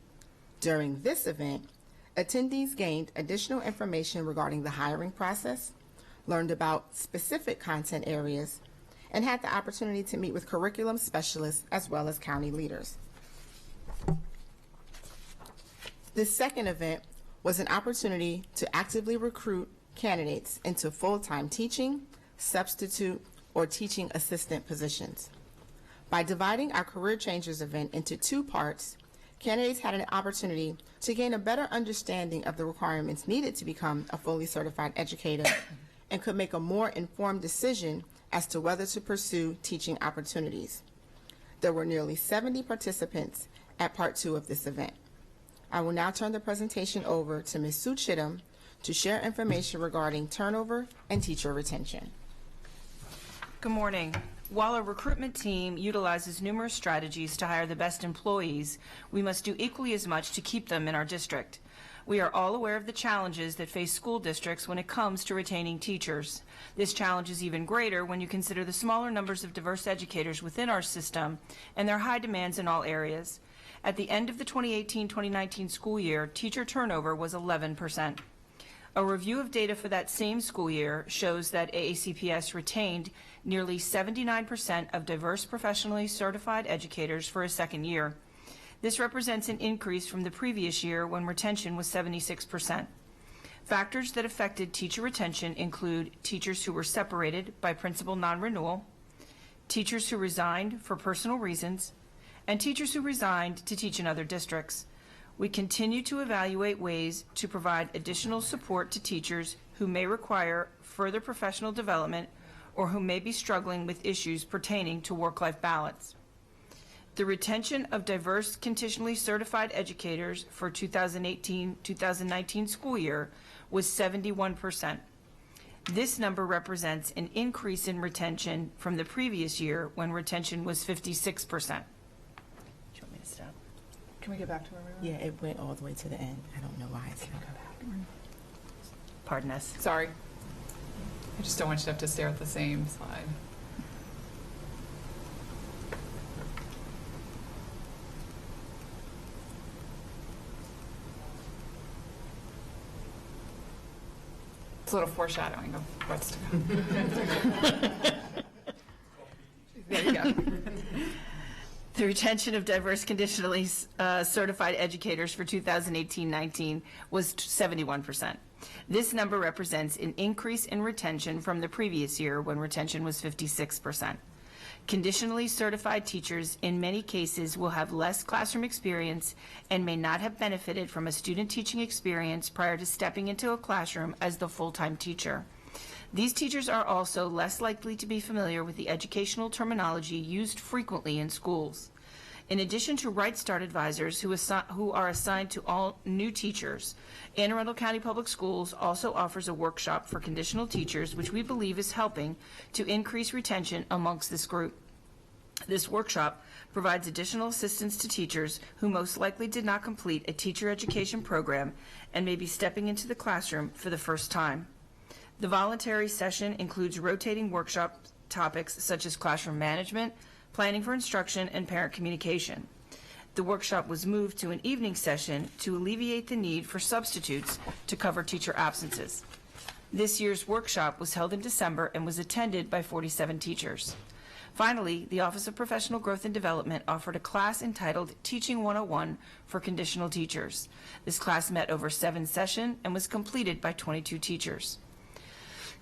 During this event, attendees gained additional information regarding the hiring process, learned about specific content areas, and had the opportunity to meet with curriculum specialists as well as county leaders. This second event was an opportunity to actively recruit candidates into full-time teaching, substitute, or teaching assistant positions. By dividing our Career Changers event into 2 parts, candidates had an opportunity to gain a better understanding of the requirements needed to become a fully certified educator and could make a more informed decision as to whether to pursue teaching opportunities. There were nearly 70 participants at part 2 of this event. I will now turn the presentation over to Ms. Sue Chittum to share information regarding turnover and teacher retention. Good morning. While our recruitment team utilizes numerous strategies to hire the best employees, we must do equally as much to keep them in our district. We are all aware of the challenges that face school districts when it comes to retaining teachers. This challenge is even greater when you consider the smaller numbers of diverse educators within our system and their high demands in all areas. At the end of the 2018-2019 school year, teacher turnover was 11%. A review of data for that same school year shows that AACPS retained nearly 79% of diverse professionally certified educators for a second year. This represents an increase from the previous year when retention was 76%. Factors that affected teacher retention include teachers who were separated by principal non-renewal, teachers who resigned for personal reasons, and teachers who resigned to teach in other districts. We continue to evaluate ways to provide additional support to teachers who may require further professional development or who may be struggling with issues pertaining to work-life balance. The retention of diverse conditionally certified educators for 2018-2019 school year was 71%. This number represents an increase in retention from the previous year when retention was 56%. Can we get back to where we were? Yeah, it went all the way to the end. I don't know why it's going to go back. Pardon us. Sorry. I just don't want you to have to stare at the same slide. It's a little foreshadowing of what's to come. There you go. The retention of diverse conditionally certified educators for 2018-19 was 71%. This number represents an increase in retention from the previous year when retention was 56%. Conditionally certified teachers in many cases will have less classroom experience and may not have benefited from a student teaching experience prior to stepping into a classroom as the full-time teacher. These teachers are also less likely to be familiar with the educational terminology used frequently in schools. In addition to Right Start advisors who are assigned to all new teachers, Anne Arundel County Public Schools also offers a workshop for conditional teachers, which we believe is helping to increase retention amongst this group. This workshop provides additional assistance to teachers who most likely did not complete a teacher education program and may be stepping into the classroom for the first time. The voluntary session includes rotating workshops topics such as classroom management, planning for instruction, and parent communication. The workshop was moved to an evening session to alleviate the need for substitutes to cover teacher absences. This year's workshop was held in December and was attended by 47 teachers. Finally, the Office of Professional Growth and Development offered a class entitled Teaching 101 for conditional teachers. This class met over 7 sessions and was completed by 22 teachers.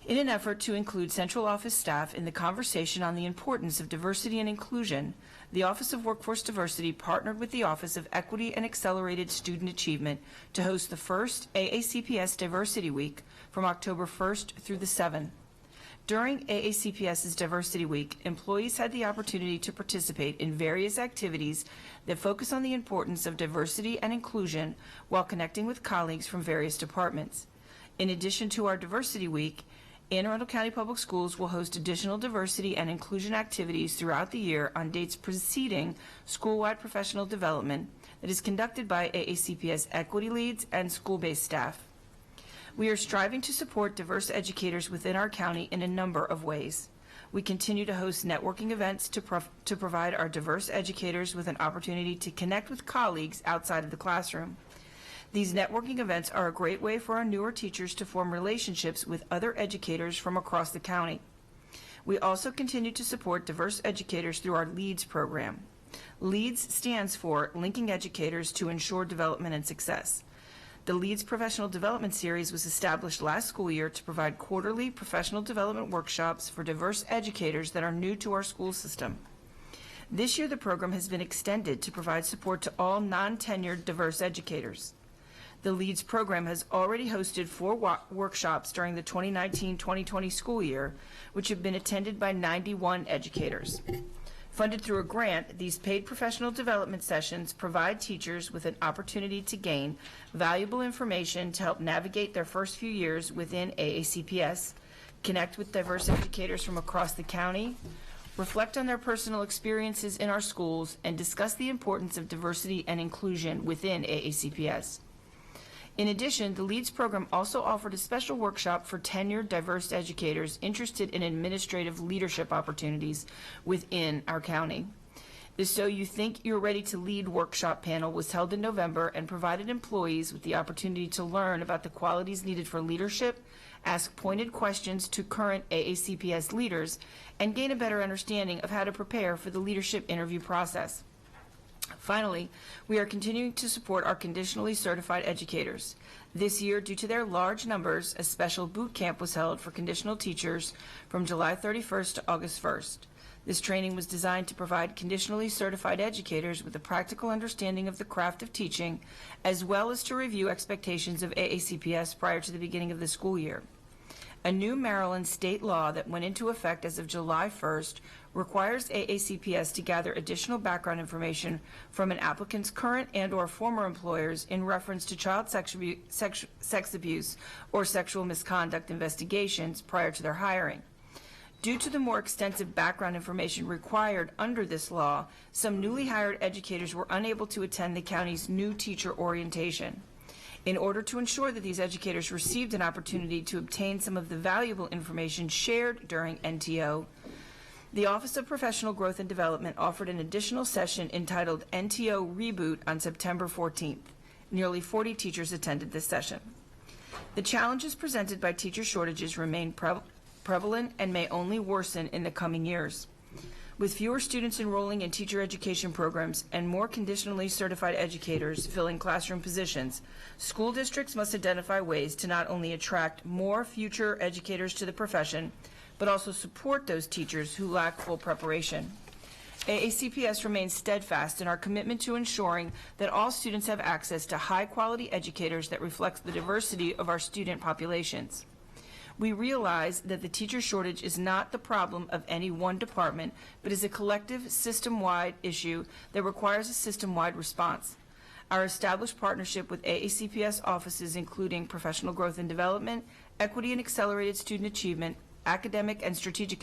In an effort to include central office staff in the conversation on the importance of diversity and inclusion, the Office of Workforce Diversity partnered with the Office of Equity and Accelerated Student Achievement to host the first AACPS Diversity Week from October 1st through the 7th. During AACPS's Diversity Week, employees had the opportunity to participate in various activities that focus on the importance of diversity and inclusion while connecting with colleagues from various departments. In addition to our Diversity Week, Anne Arundel County Public Schools will host additional diversity and inclusion activities throughout the year on dates preceding school-wide professional development that is conducted by AACPS equity leads and school-based staff. We are striving to support diverse educators within our county in a number of ways. We continue to host networking events to provide our diverse educators with an opportunity to connect with colleagues outside of the classroom. These networking events are a great way for our newer teachers to form relationships with other educators from across the county. We also continue to support diverse educators through our LEADS program. LEADS stands for Linking Educators to Ensure Development and Success. The LEADS Professional Development Series was established last school year to provide quarterly professional development workshops for diverse educators that are new to our school system. This year, the program has been extended to provide support to all non-tenured diverse educators. The LEADS program has already hosted 4 workshops during the 2019-2020 school year, which have been attended by 91 educators. Funded through a grant, these paid professional development sessions provide teachers with an opportunity to gain valuable information to help navigate their first few years within AACPS, connect with diverse educators from across the county, reflect on their personal experiences in our schools, and discuss the importance of diversity and inclusion within AACPS. In addition, the LEADS program also offered a special workshop for tenured diverse educators interested in administrative leadership opportunities within our county. The So You Think You're Ready to Lead workshop panel was held in November and provided employees with the opportunity to learn about the qualities needed for leadership, ask pointed questions to current AACPS leaders, and gain a better understanding of how to prepare for the leadership interview process. Finally, we are continuing to support our conditionally certified educators. This year, due to their large numbers, a special boot camp was held for conditional teachers from July 31st to August 1st. This training was designed to provide conditionally certified educators with a practical understanding of the craft of teaching, as well as to review expectations of AACPS prior to the beginning of the school year. A new Maryland state law that went into effect as of July 1st requires AACPS to gather additional background information from an applicant's current and/or former employers in reference to child sex abuse or sexual misconduct investigations prior to their hiring. Due to the more extensive background information required under this law, some newly hired educators were unable to attend the county's new teacher orientation. In order to ensure that these educators received an opportunity to obtain some of the valuable information shared during NTO, the Office of Professional Growth and Development offered an additional session entitled NTO Reboot on September 14th. Nearly 40 teachers attended this session. The challenges presented by teacher shortages remain prevalent and may only worsen in the coming years. With fewer students enrolling in teacher education programs and more conditionally certified educators filling classroom positions, school districts must identify ways to not only attract more future educators to the profession, but also support those teachers who lack full preparation. AACPS remains steadfast in our commitment to ensuring that all students have access to high-quality educators that reflect the diversity of our student populations. We realize that the teacher shortage is not the problem of any one department, but is a collective system-wide issue that requires a system-wide response. Our established partnership with AACPS offices, including Professional Growth and Development, Equity and Accelerated Student Achievement, academic and strategic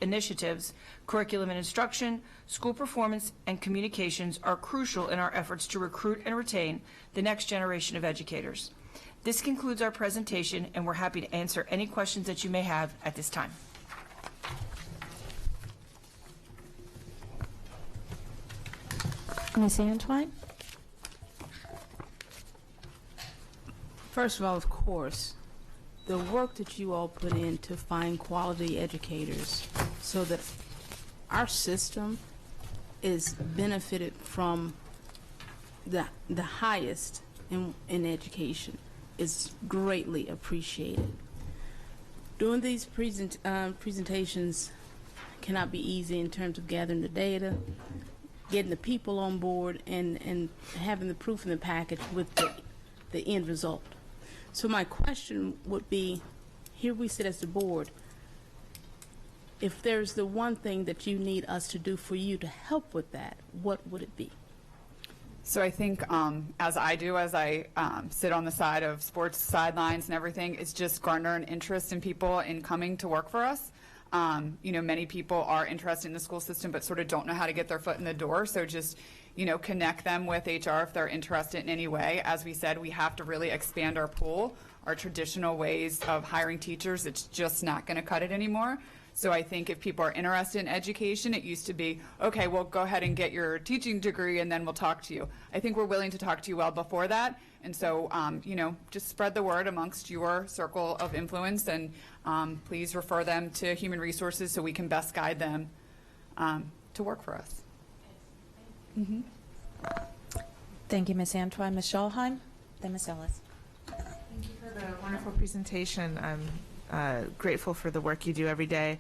initiatives, curriculum and instruction, school performance, and communications are crucial in our efforts to recruit and retain the next generation of educators. This concludes our presentation, and we're happy to answer any questions that you may have at this time. Ms. Antwine? First of all, of course, the work that you all put in to find quality educators so that our system is benefited from the highest in education is greatly appreciated. Doing these presentations cannot be easy in terms of gathering the data, getting the people on board, and having the proof in the package with the end result. So my question would be, here we sit as the board, if there's the one thing that you need us to do for you to help with that, what would it be? So I think, as I do, as I sit on the side of sports sidelines and everything, it's just garner an interest in people in coming to work for us. You know, many people are interested in the school system but sort of don't know how to get their foot in the door. So just, you know, connect them with HR if they're interested in any way. As we said, we have to really expand our pool. Our traditional ways of hiring teachers, it's just not going to cut it anymore. So I think if people are interested in education, it used to be, okay, well, go ahead and get your teaching degree and then we'll talk to you. I think we're willing to talk to you well before that. And so, you know, just spread the word amongst your circle of influence, and please refer them to Human Resources so we can best guide them to work for us. Mm-hmm. Thank you, Ms. Antwine. Ms. Scholheim, then Ms. Ellis. Thank you for the wonderful presentation. I'm grateful for the work you do every day.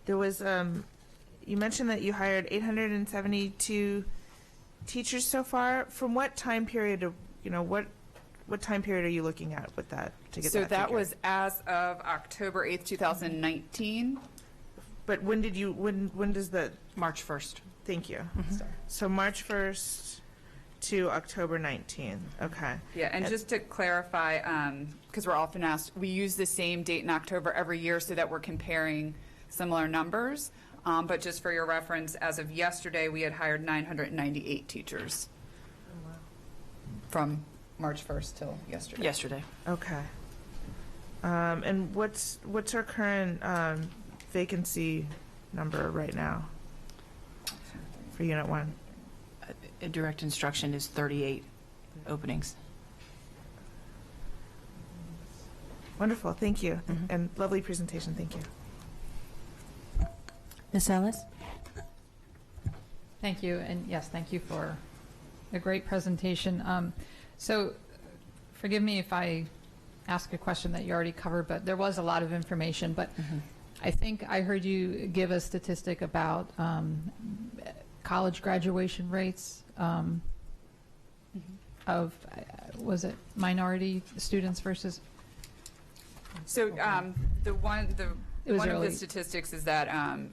There was, you mentioned that you hired 872 teachers so far. From what time period, you know, what time period are you looking at with that to get that So that figure? was as of October 8th, 2019. But when did you, when does the? March 1st. Thank you. So March 1st to October 19th. Okay. Yeah, and just to clarify, because we're often asked, we use the same date in October every year so that we're comparing similar numbers. But just for your reference, as of yesterday, we had hired 998 teachers from March 1st till yesterday. Yesterday. Okay. And what's our current vacancy number right now for Unit 1? Direct instruction is 38 openings. Wonderful. Thank you. And lovely presentation. Thank you. Ms. Ellis? Thank you, and yes, thank you for a great presentation. So forgive me if I ask a question that you already covered, but there was a lot of information. But I think I heard you give a statistic about college graduation rates of, was it minority students versus? So one of early. the statistics is that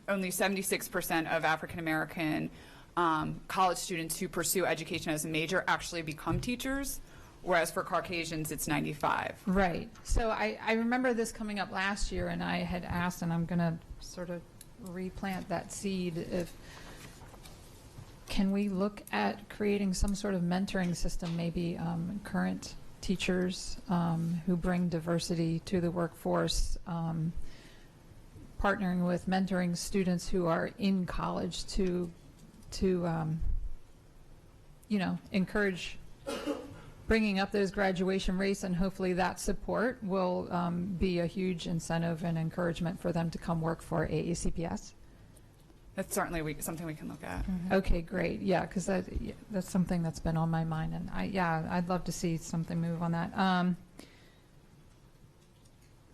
only 76% of African American college students who pursue education as a major actually become teachers, whereas for Caucasians it's 95. Right. So I remember this coming up last year, and I had asked, and I'm going to sort of replant that seed, if can we look at creating some sort of mentoring system, maybe current teachers who bring diversity to the workforce, partnering with mentoring students who are in college to you know, encourage bringing up those graduation rates, and hopefully that support will be a huge incentive and encouragement for them to come work for AACPS. That's certainly something we can look at. Okay, great. Yeah, because that's something that's been on my mind, and I'd love to see something move on that.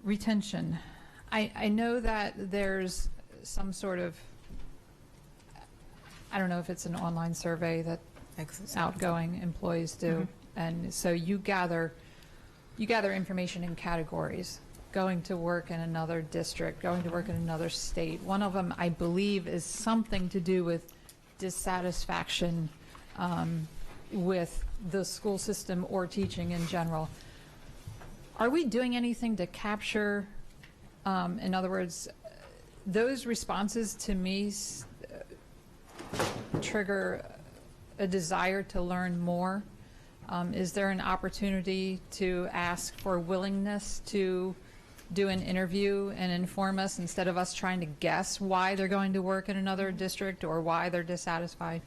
Retention. I know that there's some sort of, I don't know if it's an online survey that outgoing employees do, and so you gather information in categories. Going to work in another district, going to work in another state. One of them, I believe, is something to do with dissatisfaction with the school system or teaching in general. Are we doing anything to capture, in other words, those responses to me trigger a desire to learn more? Is there an opportunity to ask for willingness to do an interview and inform us instead of us trying to guess why they're going to work in another district or why they're dissatisfied?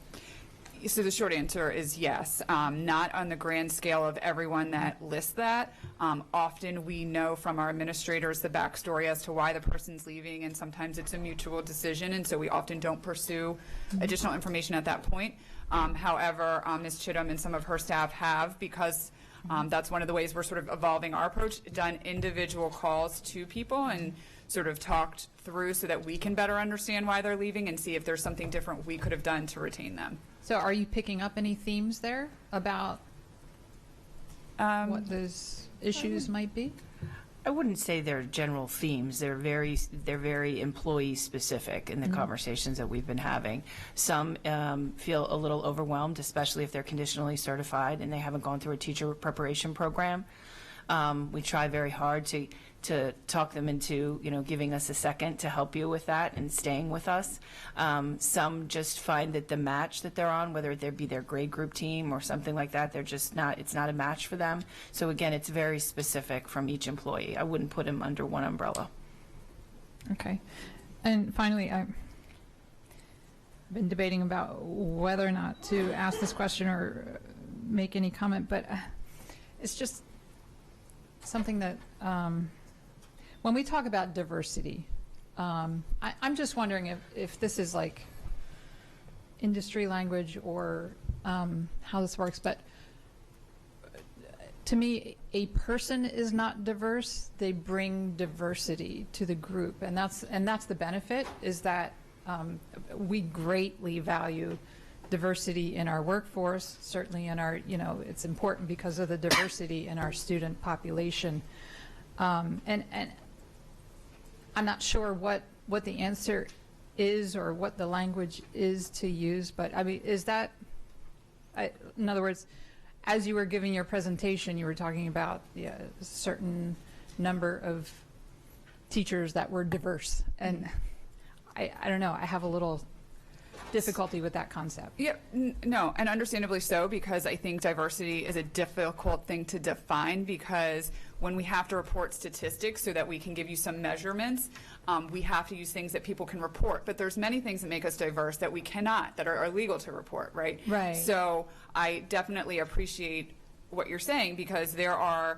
So the short answer is yes. Not on the grand scale of everyone that lists that. Often we know from our administrators the backstory as to why the person's leaving, and sometimes it's a mutual decision, and so we often don't pursue additional information at that point. However, Ms. Chittum and some of her staff have, because that's one of the ways we're sort of evolving our approach, done individual calls to people and sort of talked through so that we can better understand why they're leaving and see if there's something different we could have done to retain them. So are you picking up any themes there about what those issues might be? I wouldn't say they're general themes. They're very employee specific in the conversations that we've been having. Some feel a little overwhelmed, especially if they're conditionally certified and they haven't gone through a teacher preparation program. We try very hard to talk them into, giving us a second to help you with that and staying with us. Some just find that the match that they're on, whether it be their grade group team or something like that, it's not a match for them. So again, it's very specific from each employee. I wouldn't put them under one umbrella. Okay. And finally, I've been debating about whether or not to ask this question or make any comment, but it's just something that when we talk about diversity, I'm just wondering if this is like industry language or how this works, but to me, a person is not diverse. They bring diversity to the group, and that's the benefit, is that we greatly value diversity in our workforce, certainly in our, it's important because of the diversity in our student population. And I'm not sure what the answer is or what the language is to use, but I mean, is that, in other words, as you were giving your presentation, you were talking about a certain number of teachers that were diverse, and I don't know, I have a little difficulty with that concept. Yeah, no, and understandably so, because I think diversity is a difficult thing to define, because when we have to report statistics so that we can give you some measurements, we have to use things that people can report. But there's many things that make us diverse that we cannot, that are illegal to report, right? Right. So I definitely appreciate what you're saying, because there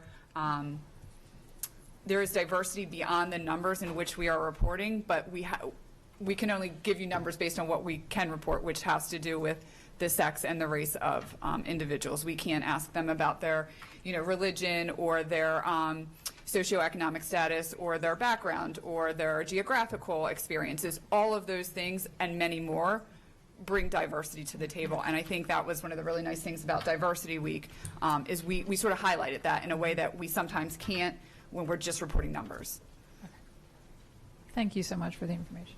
is diversity beyond the numbers in which we are reporting, but we can only give you numbers based on what we can report, which has to do with the sex and the race of individuals. We can't ask them about their, religion or their socioeconomic status or their background or their geographical experiences. All of those things and many more bring diversity to the table. And I think that was one of the really nice things about Diversity Week, is we sort of highlighted that in a way that we sometimes can't when we're just reporting numbers. Okay. Thank you so much for the information.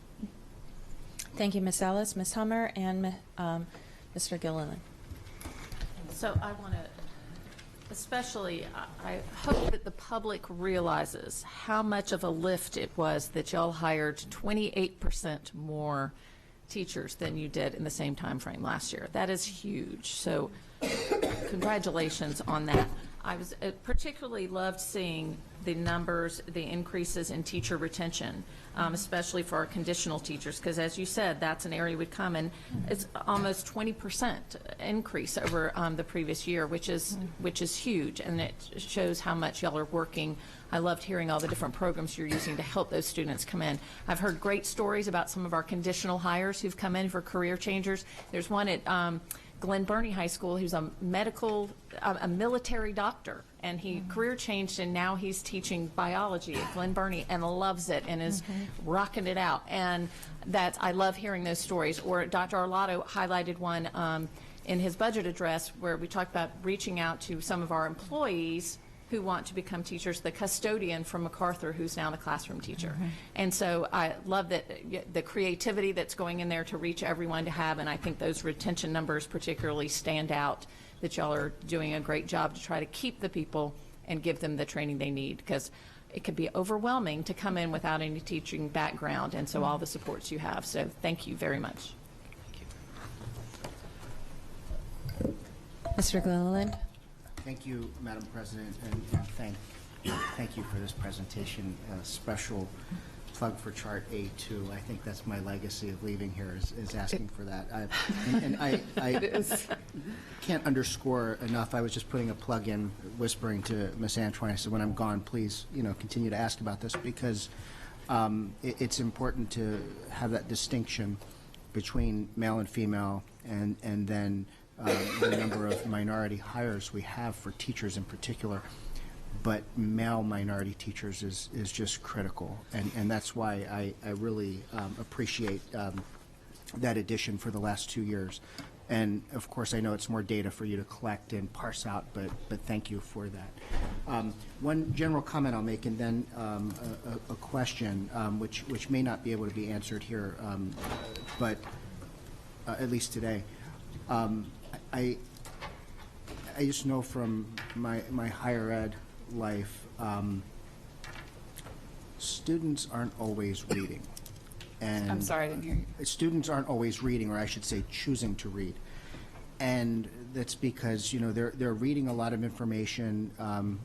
Thank you, Ms. Ellis, Ms. Hummer, and Mr. Gilliland. So I want to, especially, I hope that the public realizes how much of a lift it was that y'all hired 28% more teachers than you did in the same time frame last year. That is huge. So congratulations on that. I was particularly loved seeing the numbers, the increases in teacher retention, especially for our conditional teachers, because as you said, that's an area would come, and it's almost 20% increase over the previous year, which is huge, and it shows how much y'all are working. I loved hearing all the different programs you're using to help those students come in. I've heard great stories about some of our conditional hires who've come in for career changers. There's one at Glen Burnie High School who's a military doctor, and he career changed, and now he's teaching biology at Glen Burnie and loves it and is rocking it out. And I love hearing those stories. Or Dr. Arlotto highlighted one in his budget address where we talked about reaching out to some of our employees who want to become teachers, the custodian from MacArthur who's now the classroom teacher. And so I love that the creativity that's going in there to reach everyone to have, and I think those retention numbers particularly stand out, that y'all are doing a great job to try to keep the people and give them the training they need, because it could be overwhelming to come in without any teaching background, and so all the supports you have. So thank you very much. Mr. Gilliland. Thank you, Madam President, and thank you for this presentation. Special plug for chart A2. I think that's my legacy of leaving here is asking for that. I can't underscore enough. I was just putting a plug in, whispering to Ms. Antoine. I said, when I'm gone, please, continue to ask about this, because it's important to have that distinction between male and female, and then the number of minority hires we have for teachers in particular. But male minority teachers is just critical, and that's why I really appreciate that addition for the last 2 years. And of course, I know it's more data for you to collect and parse out, but thank you for that. One general comment I'll make, and then a question which may not be able to be answered here, but at least today. I just know from my higher ed life, students aren't always reading. And I'm sorry, I didn't hear you. Students aren't always reading, or I should say choosing to read. And that's because, they're reading a lot of information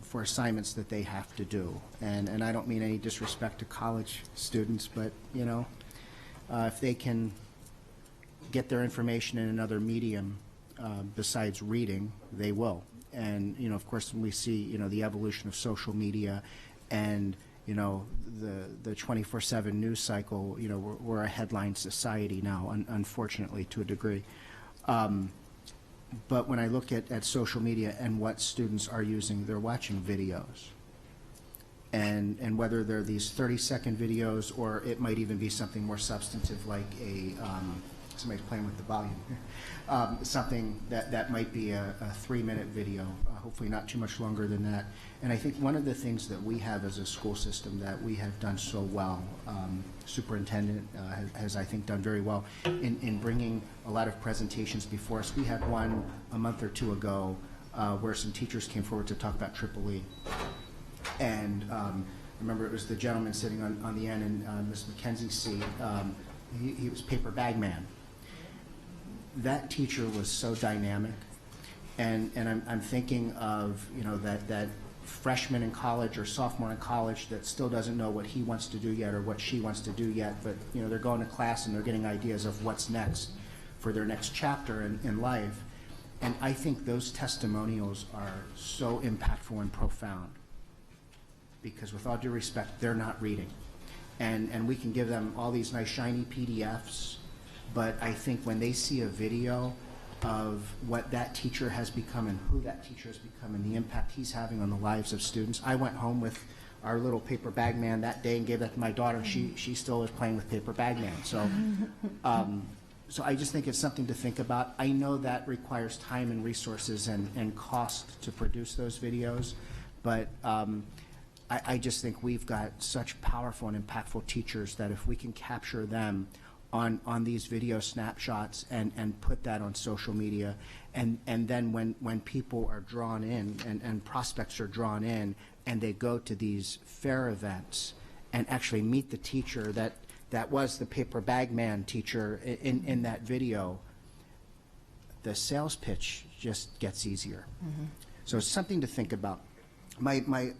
for assignments that they have to do. And I don't mean any disrespect to college students, but, if they can get their information in another medium besides reading, they will. And, of course, when we see, the evolution of social media and, the 24/7 news cycle, we're a headline society now, unfortunately, to a degree. But when I look at social media and what students are using, they're watching videos. And whether they're these 30-second videos, or it might even be something more substantive like somebody's playing with the volume here. Something that might be a 3-minute video, hopefully not too much longer than that. And I think one of the things that we have as a school system that we have done so well, superintendent has, I think, done very well in bringing a lot of presentations before us. We had one a month or two ago where some teachers came forward to talk about EEE. And remember, it was the gentleman sitting on the end in Ms. McKenzie's seat. He was paper bag man. That teacher was so dynamic, and I'm thinking of that freshman in college or sophomore in college that still doesn't know what he wants to do yet or what she wants to do yet, but they're going to class and they're getting ideas of what's next for their next chapter in life. And I think those testimonials are so impactful and profound, because with all due respect, they're not reading. And we can give them all these nice shiny PDFs, but I think when they see a video of what that teacher has become and who that teacher has become and the impact he's having on the lives of students. I went home with our little paper bag man that day and gave that to my daughter. She still is playing with paper bag man. So, so I just think it's something to think about. I know that requires time and resources and cost to produce those videos, but I just think we've got such powerful and impactful teachers that if we can capture them on these video snapshots and put that on social media, and then when people are drawn in and prospects are drawn in and they go to these fair events and actually meet the teacher that was the paper bag man teacher in that video, the sales pitch just gets easier. Mm-hmm. So it's something to think about. My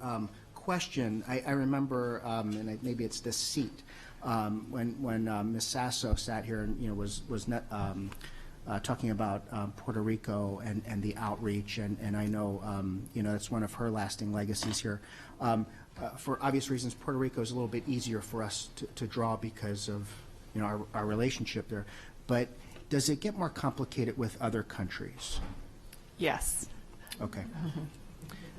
question, I remember, and maybe it's this seat, when Ms. Sasso sat here and was talking about Puerto Rico and the outreach, and I know that's one of her lasting legacies here. For obvious reasons, Puerto Rico is a little bit easier for us to draw because of our relationship there. But does it get more complicated with other countries? Yes. Okay.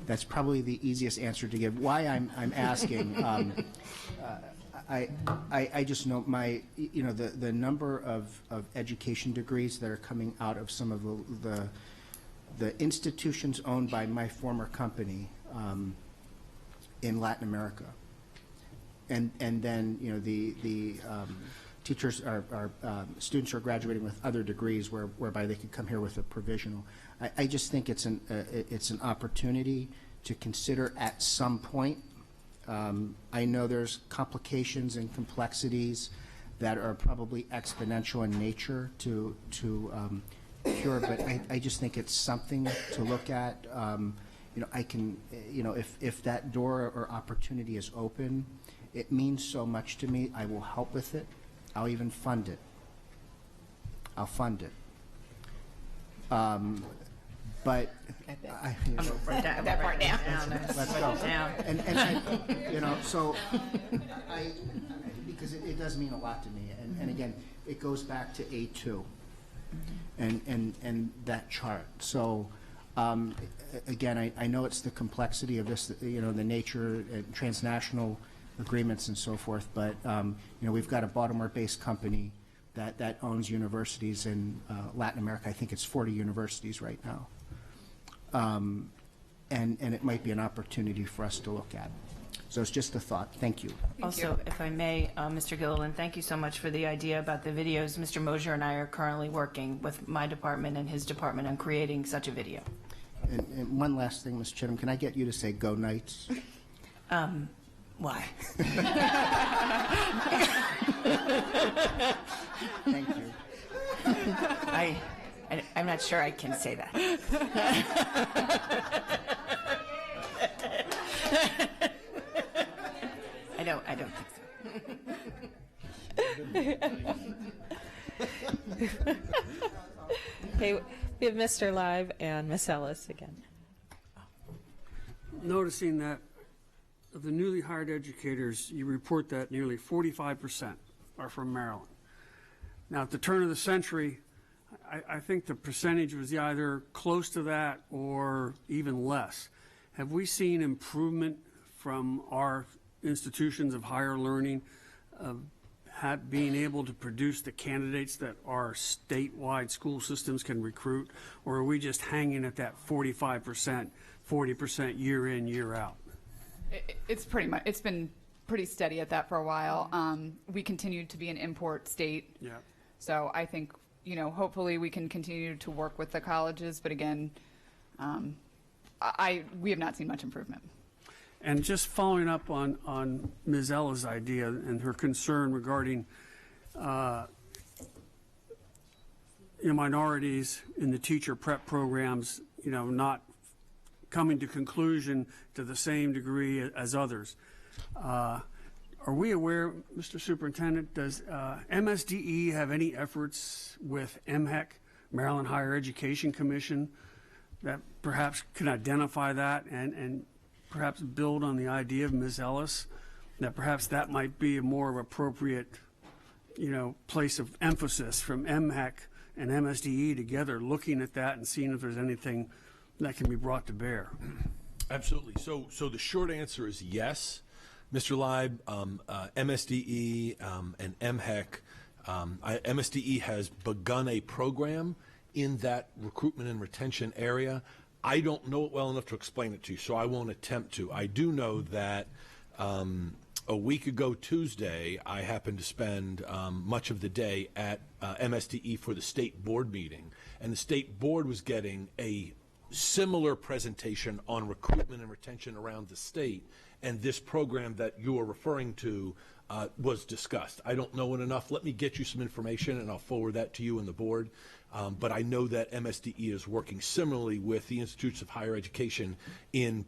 That's probably the easiest answer to give. Why I'm asking, I just know the number of education degrees that are coming out of some of the institutions owned by my former company in Latin America, and then the teachers are students are graduating with other degrees whereby they could come here with a provisional. I just think it's an opportunity to consider at some point. I know there's complications and complexities that are probably exponential in nature to cure, but I just think it's something to look at. I can, if that door or opportunity is open, It means so much to me. I will help with it. I'll even fund it. I'll fund it. But that part down. Let's go. And so because it does mean a lot to me. And again, it goes back to A2 and that chart. So again, I know it's the complexity of this, the nature and transnational agreements and so forth, but we've got a Baltimore-based company that owns universities in Latin America. I think it's 40 universities right now. And it might be an opportunity for us to look at. So it's just a thought. Thank you. Also, if I may, Mr. Gilliland, thank you so much for the idea about the videos. Mr. Mosier and I are currently working with my department and his department on creating such a video. And one last thing, Ms. Chittum, can I get you to say "Go Knights"? Why? Thank you. I'm not sure I can say that. I don't think so. Okay, we have Mr. Live and Miss Ellis again. Noticing that of the newly hired educators, you report that nearly 45% are from Maryland. Now, at the turn of the century, I think the percentage was either close to that or even less. Have we seen improvement from our institutions of higher learning of being able to produce the candidates that our statewide school systems can recruit, or are we just hanging at that 45%, 40% year in, year out? It's been pretty steady at that for a while. We continue to be an import state. Yeah. So I think, hopefully we can continue to work with the colleges, but again, we have not seen much improvement. And just following up on Ms. Ella's idea and her concern regarding minorities in the teacher prep programs, not coming to conclusion to the same degree as others. Are we aware, Mr. Superintendent, does MSDE have any efforts with MHEC, Maryland Higher Education Commission, that perhaps can identify that and perhaps build on the idea of Ms. Ellis, that perhaps that might be a more appropriate, place of emphasis from MHEC and MSDE together, looking at that and seeing if there's anything that can be brought to bear? Absolutely. So the short answer is yes. Mr. Leib, MSDE and MHEC, MSDE has begun a program in that recruitment and retention area. I don't know it well enough to explain it to you, so I won't attempt to. I do know that a week ago Tuesday, I happened to spend much of the day at MSDE for the state board meeting, and the state board was getting a similar presentation on recruitment and retention around the state, and this program that you are referring to was discussed. I don't know it enough. Let me get you some information, and I'll forward that to you and the board. But I know that MSDE is working similarly with the Institutes of Higher Education in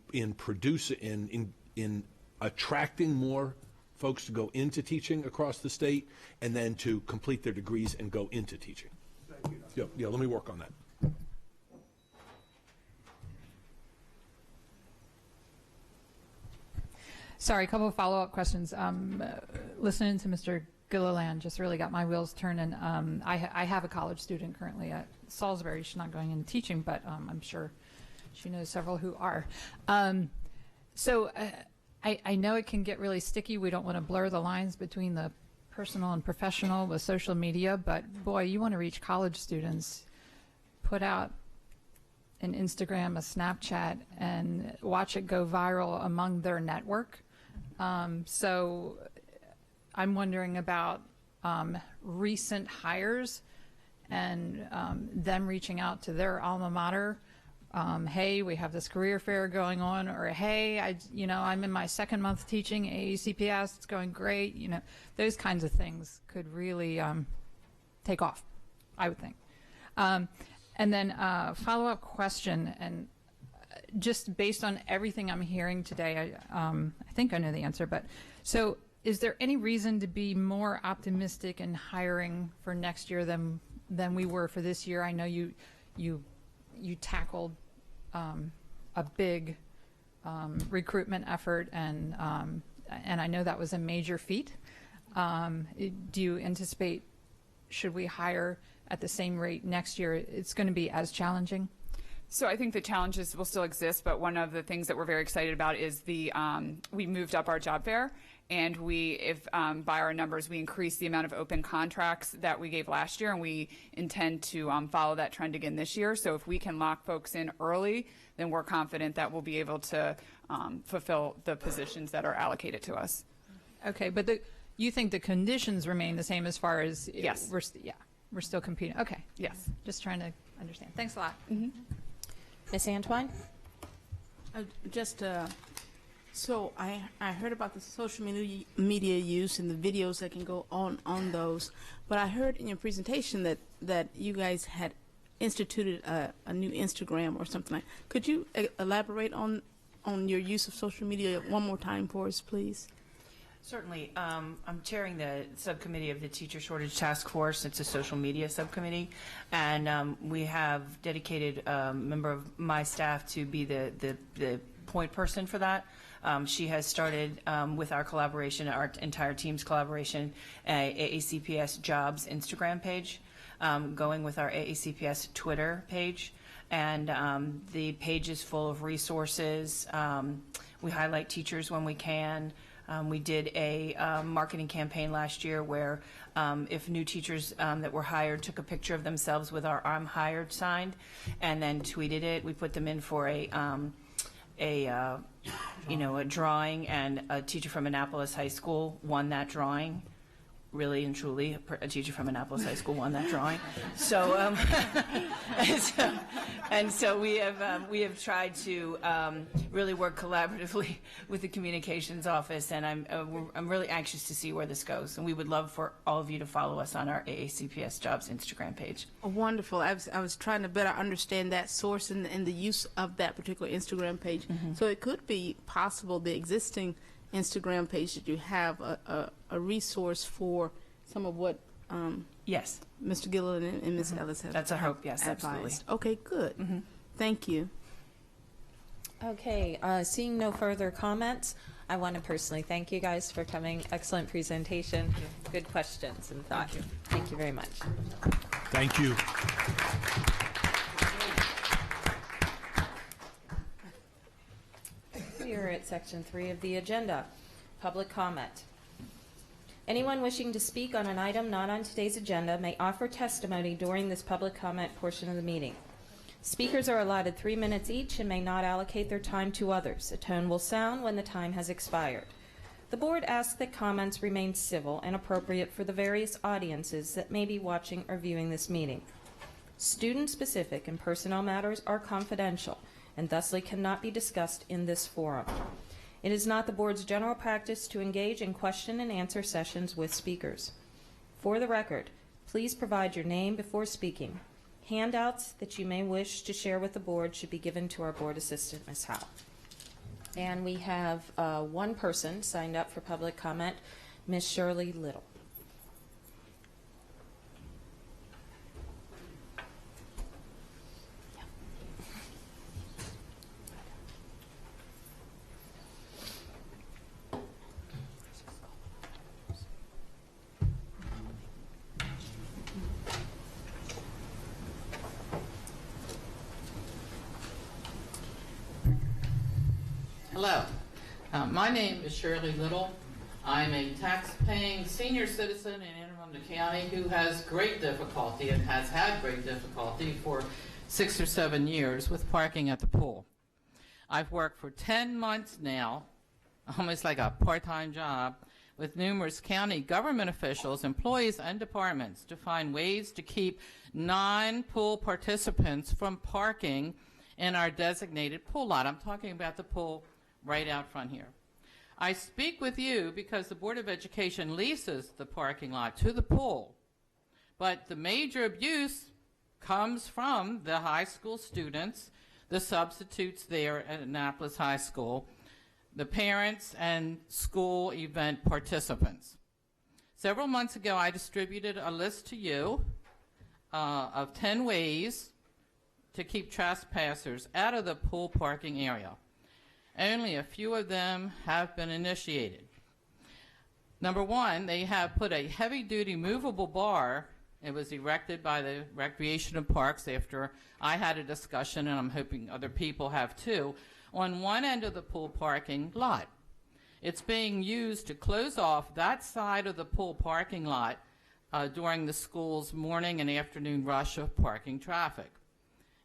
attracting more folks to go into teaching across the state, and then to complete their degrees and go into teaching. Thank you. Yeah, let me work on that. Sorry, a couple of follow-up questions. Listening to Mr. Gilliland just really got my wheels turning. I have a college student currently at Salisbury. She's not going into teaching, but I'm sure she knows several who are. So I know it can get really sticky. We don't want to blur the lines between the personal and professional with social media, but boy, you want to reach college students. Put out an Instagram, a Snapchat, and watch it go viral among their network. So I'm wondering about recent hires and them reaching out to their alma mater. Hey, we have this career fair going on, or hey, I'm in my second month teaching AECPS. It's going great. Those kinds of things could really take off, I would think. And then follow-up question, and just based on everything I'm hearing today, I think I know the answer, but so is there any reason to be more optimistic in hiring for next year than we were for this year? I know you tackled a big recruitment effort, and I know that was a major feat. Do you anticipate, should we hire at the same rate next year, it's going to be as challenging? So I think the challenges will still exist, but one of the things that we're very excited about is we moved up our job fair, and by our numbers, we increased the amount of open contracts that we gave last year, and we intend to follow that trend again this year. So if we can lock folks in early, then we're confident that we'll be able to fulfill the positions that are allocated to us. Okay, but you think the conditions remain the same as far as yes, we're still competing. Okay, yes, just trying to understand. Thanks a lot. Ms. Antwine? So I heard about the social media use and the videos that can go on those, but I heard in your presentation that you guys had instituted a new Instagram or something like. Could you elaborate on your use of social media one more time for us, please? Certainly. I'm chairing the subcommittee of the Teacher Shortage Task Force. It's a social media subcommittee, and we have dedicated a member of my staff to be the point person for that. She has started with our collaboration, our entire team's collaboration, AACPS Jobs Instagram page, going with our AACPS Twitter page. And the page is full of resources. We highlight teachers when we can. We did a marketing campaign last year where if new teachers that were hired took a picture of themselves with our I'm hired sign and then tweeted it, we put them in for a drawing, and a teacher from Annapolis High School won that drawing. Really and truly, a teacher from Annapolis High School won that drawing. So, so we have tried to really work collaboratively with the communications office, and I'm really anxious to see where this goes. And we would love for all of you to follow us on our AACPS Jobs Instagram page. Oh, wonderful. I was trying to better understand that source and the use of that particular Instagram page. So it could be possible the existing Instagram page that you have a resource for some of what yes, Mr. Gilliland and Ms. Ellis have. That's a hope. Yes, advised. absolutely. Okay, good. Thank you. Okay, seeing no further comments, I want to personally thank you guys for coming. Excellent presentation, good questions and thought. Thank you very much. Thank you. We are at section 3 of the agenda, public comment. Anyone wishing to speak on an item not on today's agenda may offer testimony during this public comment portion of the meeting. Speakers are allotted 3 minutes each and may not allocate their time to others. A tone will sound when the time has expired. The board asks that comments remain civil and appropriate for the various audiences that may be watching or viewing this meeting. Student-specific and personnel matters are confidential and thusly cannot be discussed in this forum. It is not the board's general practice to engage in question and answer sessions with speakers. For the record, please provide your name before speaking. Handouts that you may wish to share with the board should be given to our board assistant, Ms. Howe. And we have one person signed up for public comment, Ms. Shirley Little. Hello, my name is Shirley Little. I'm a tax-paying senior citizen in Anne Arundel County who has great difficulty and has had great difficulty for 6 or 7 years with parking at the pool. I've worked for 10 months now, almost like a part-time job, with numerous county government officials, employees, and departments to find ways to keep non-pool participants from parking in our designated pool lot. I'm talking about the pool right out front here. I speak with you because the Board of Education leases the parking lot to the pool, but the major abuse comes from the high school students, the substitutes there at Annapolis High School, the parents, and school event participants. Several months ago, I distributed a list to you of 10 ways to keep trespassers out of the pool parking area. Only a few of them have been initiated. Number one, they have put a heavy-duty movable bar. It was erected by the Recreation and Parks after I had a discussion, and I'm hoping other people have too, on one end of the pool parking lot. It's being used to close off that side of the pool parking lot during the school's morning and afternoon rush of parking traffic.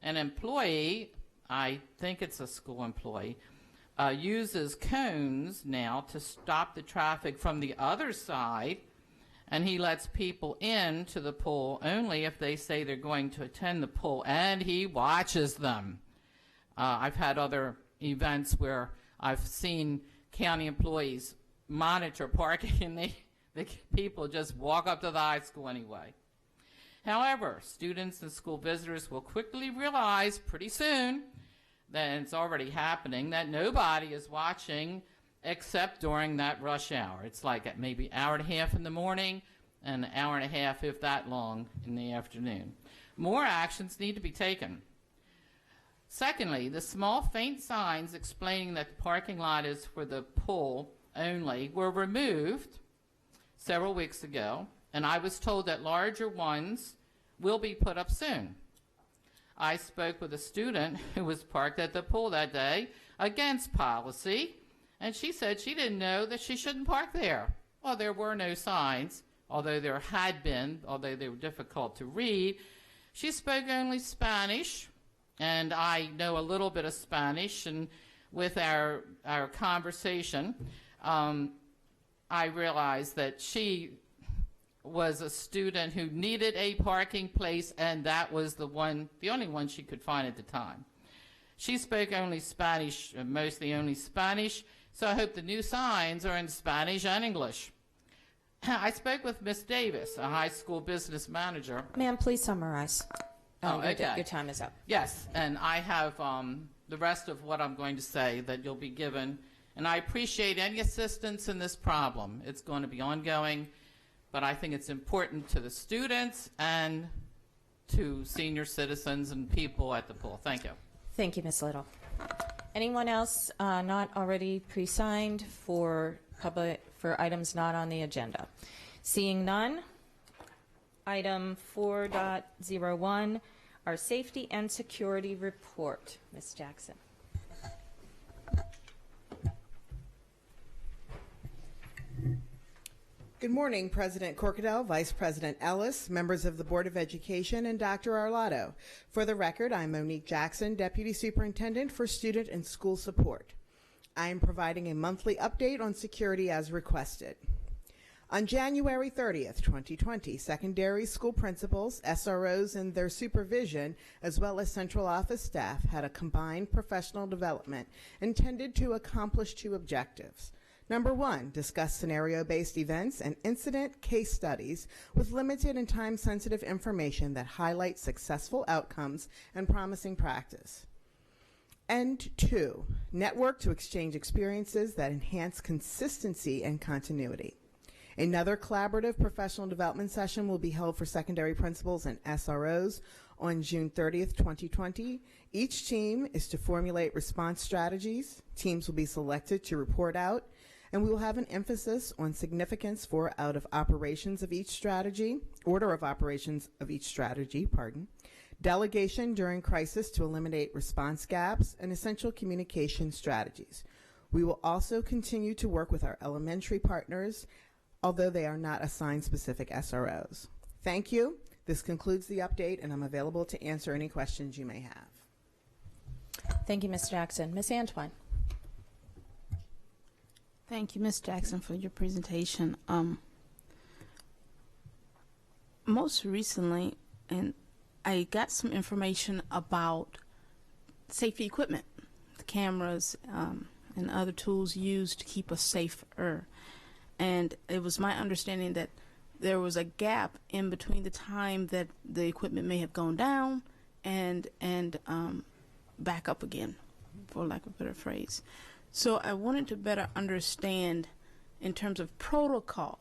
An employee, I think it's a school employee, uses cones now to stop the traffic from the other side, and he lets people into the pool only if they say they're going to attend the pool, and he watches them. I've had other events where I've seen county employees monitor parking, and the people just walk up to the high school anyway. However, students and school visitors will quickly realize pretty soon, that it's already happening, that nobody is watching except during that rush hour. It's like at maybe an hour and a half in the morning and an hour and a half, if that long, in the afternoon. More actions need to be taken. Secondly, the small faint signs explaining that the parking lot is for the pool only were removed several weeks ago, and I was told that larger ones will be put up soon. I spoke with a student who was parked at the pool that day against policy, and she said she didn't know that she shouldn't park there. Well, there were no signs, although there had been, although they were difficult to read. She spoke only Spanish, and I know a little bit of Spanish, and with our conversation, I realized that she was a student who needed a parking place, and that was the only one she could find at the time. She spoke only Spanish, mostly only Spanish, so I hope the new signs are in Spanish and English. I spoke with Miss Davis, a high school business manager. Ma'am, please summarize. Okay. Your time is up. Yes, and I have the rest of what I'm going to say that you'll be given, and I appreciate any assistance in this problem. It's going to be ongoing, but I think it's important to the students and to senior citizens and people at the pool. Thank you. Thank you, Ms. Little. Anyone else not already pre-signed for items not on the agenda? Seeing none, item 4.01, our safety and security report. Ms. Jackson. Good morning, President Corkadell, Vice President Ellis, members of the Board of Education, and Dr. Arlotto. For the record, I'm Monique Jackson, Deputy Superintendent for Student and School Support. I am providing a monthly update on security as requested. On January 30th, 2020, secondary school principals, SROs, and their supervision, as well as central office staff, had a combined professional development intended to accomplish two objectives. Number one, discuss scenario-based events and incident case studies with limited and time-sensitive information that highlight successful outcomes and promising practice. And two, network to exchange experiences that enhance consistency and continuity. Another collaborative professional development session will be held for secondary principals and SROs on June 30th, 2020. Each team is to formulate response strategies. Teams will be selected to report out, and we will have an emphasis on significance for order of operations of each strategy, delegation during crisis to eliminate response gaps, and essential communication strategies. We will also continue to work with our elementary partners, although they are not assigned specific SROs. Thank you. This concludes the update, and I'm available to answer any questions you may have. Thank you, Ms. Jackson. Ms. Antwine. Thank you, Ms. Jackson, for your presentation. Most recently, and I got some information about safety equipment, the cameras and other tools used to keep us safer. And it was my understanding that there was a gap in between the time that the equipment may have gone down and back up again, for lack of a better phrase. So I wanted to better understand in terms of protocol,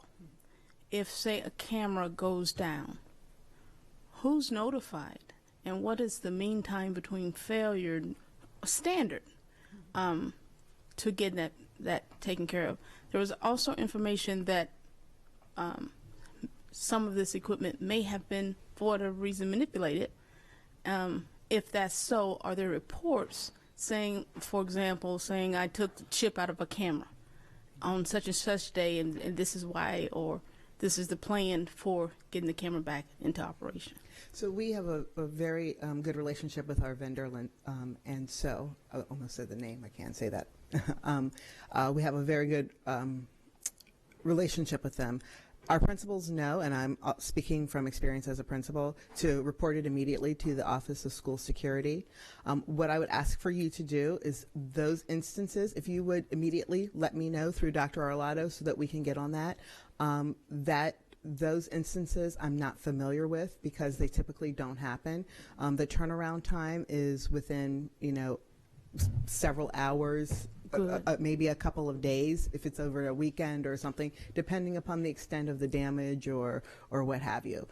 if, say, a camera goes down, who's notified? And what is the mean time between failure standard to get that taken care of? There was also information that some of this equipment may have been, for whatever reason, manipulated. If that's so, are there reports saying, for example, saying I took the chip out of a camera on such and such day, and this is why, or this is the plan for getting the camera back into operation? So we have a very good relationship with our vendor, and so I almost said the name. I can't say that. We have a very good relationship with them. Our principals know, and I'm speaking from experience as a principal, to report it immediately to the Office of School Security. What I would ask for you to do is those instances, if you would immediately let me know through Dr. Arlotto so that we can get on that, those instances I'm not familiar with because they typically don't happen. The turnaround time is within, several hours, maybe a couple of days if it's over a weekend or something, depending upon the extent of the damage or what have you.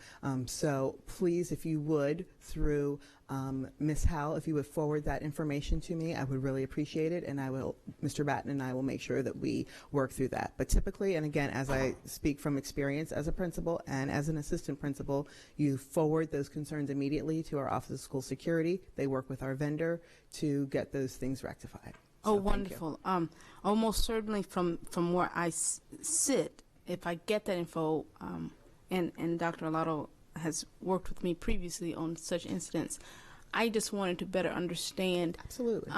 So please, if you would, through Ms. Howell, if you would forward that information to me, I would really appreciate it, and Mr. Batten and I will make sure that we work through that. But typically, and again, as I speak from experience as a principal and as an assistant principal, you forward those concerns immediately to our Office of School Security. They work with our vendor to get those things rectified. Oh, wonderful. Almost certainly from where I sit, if I get that info, and Dr. Arlotto has worked with me previously on such incidents, I just wanted to better understand absolutely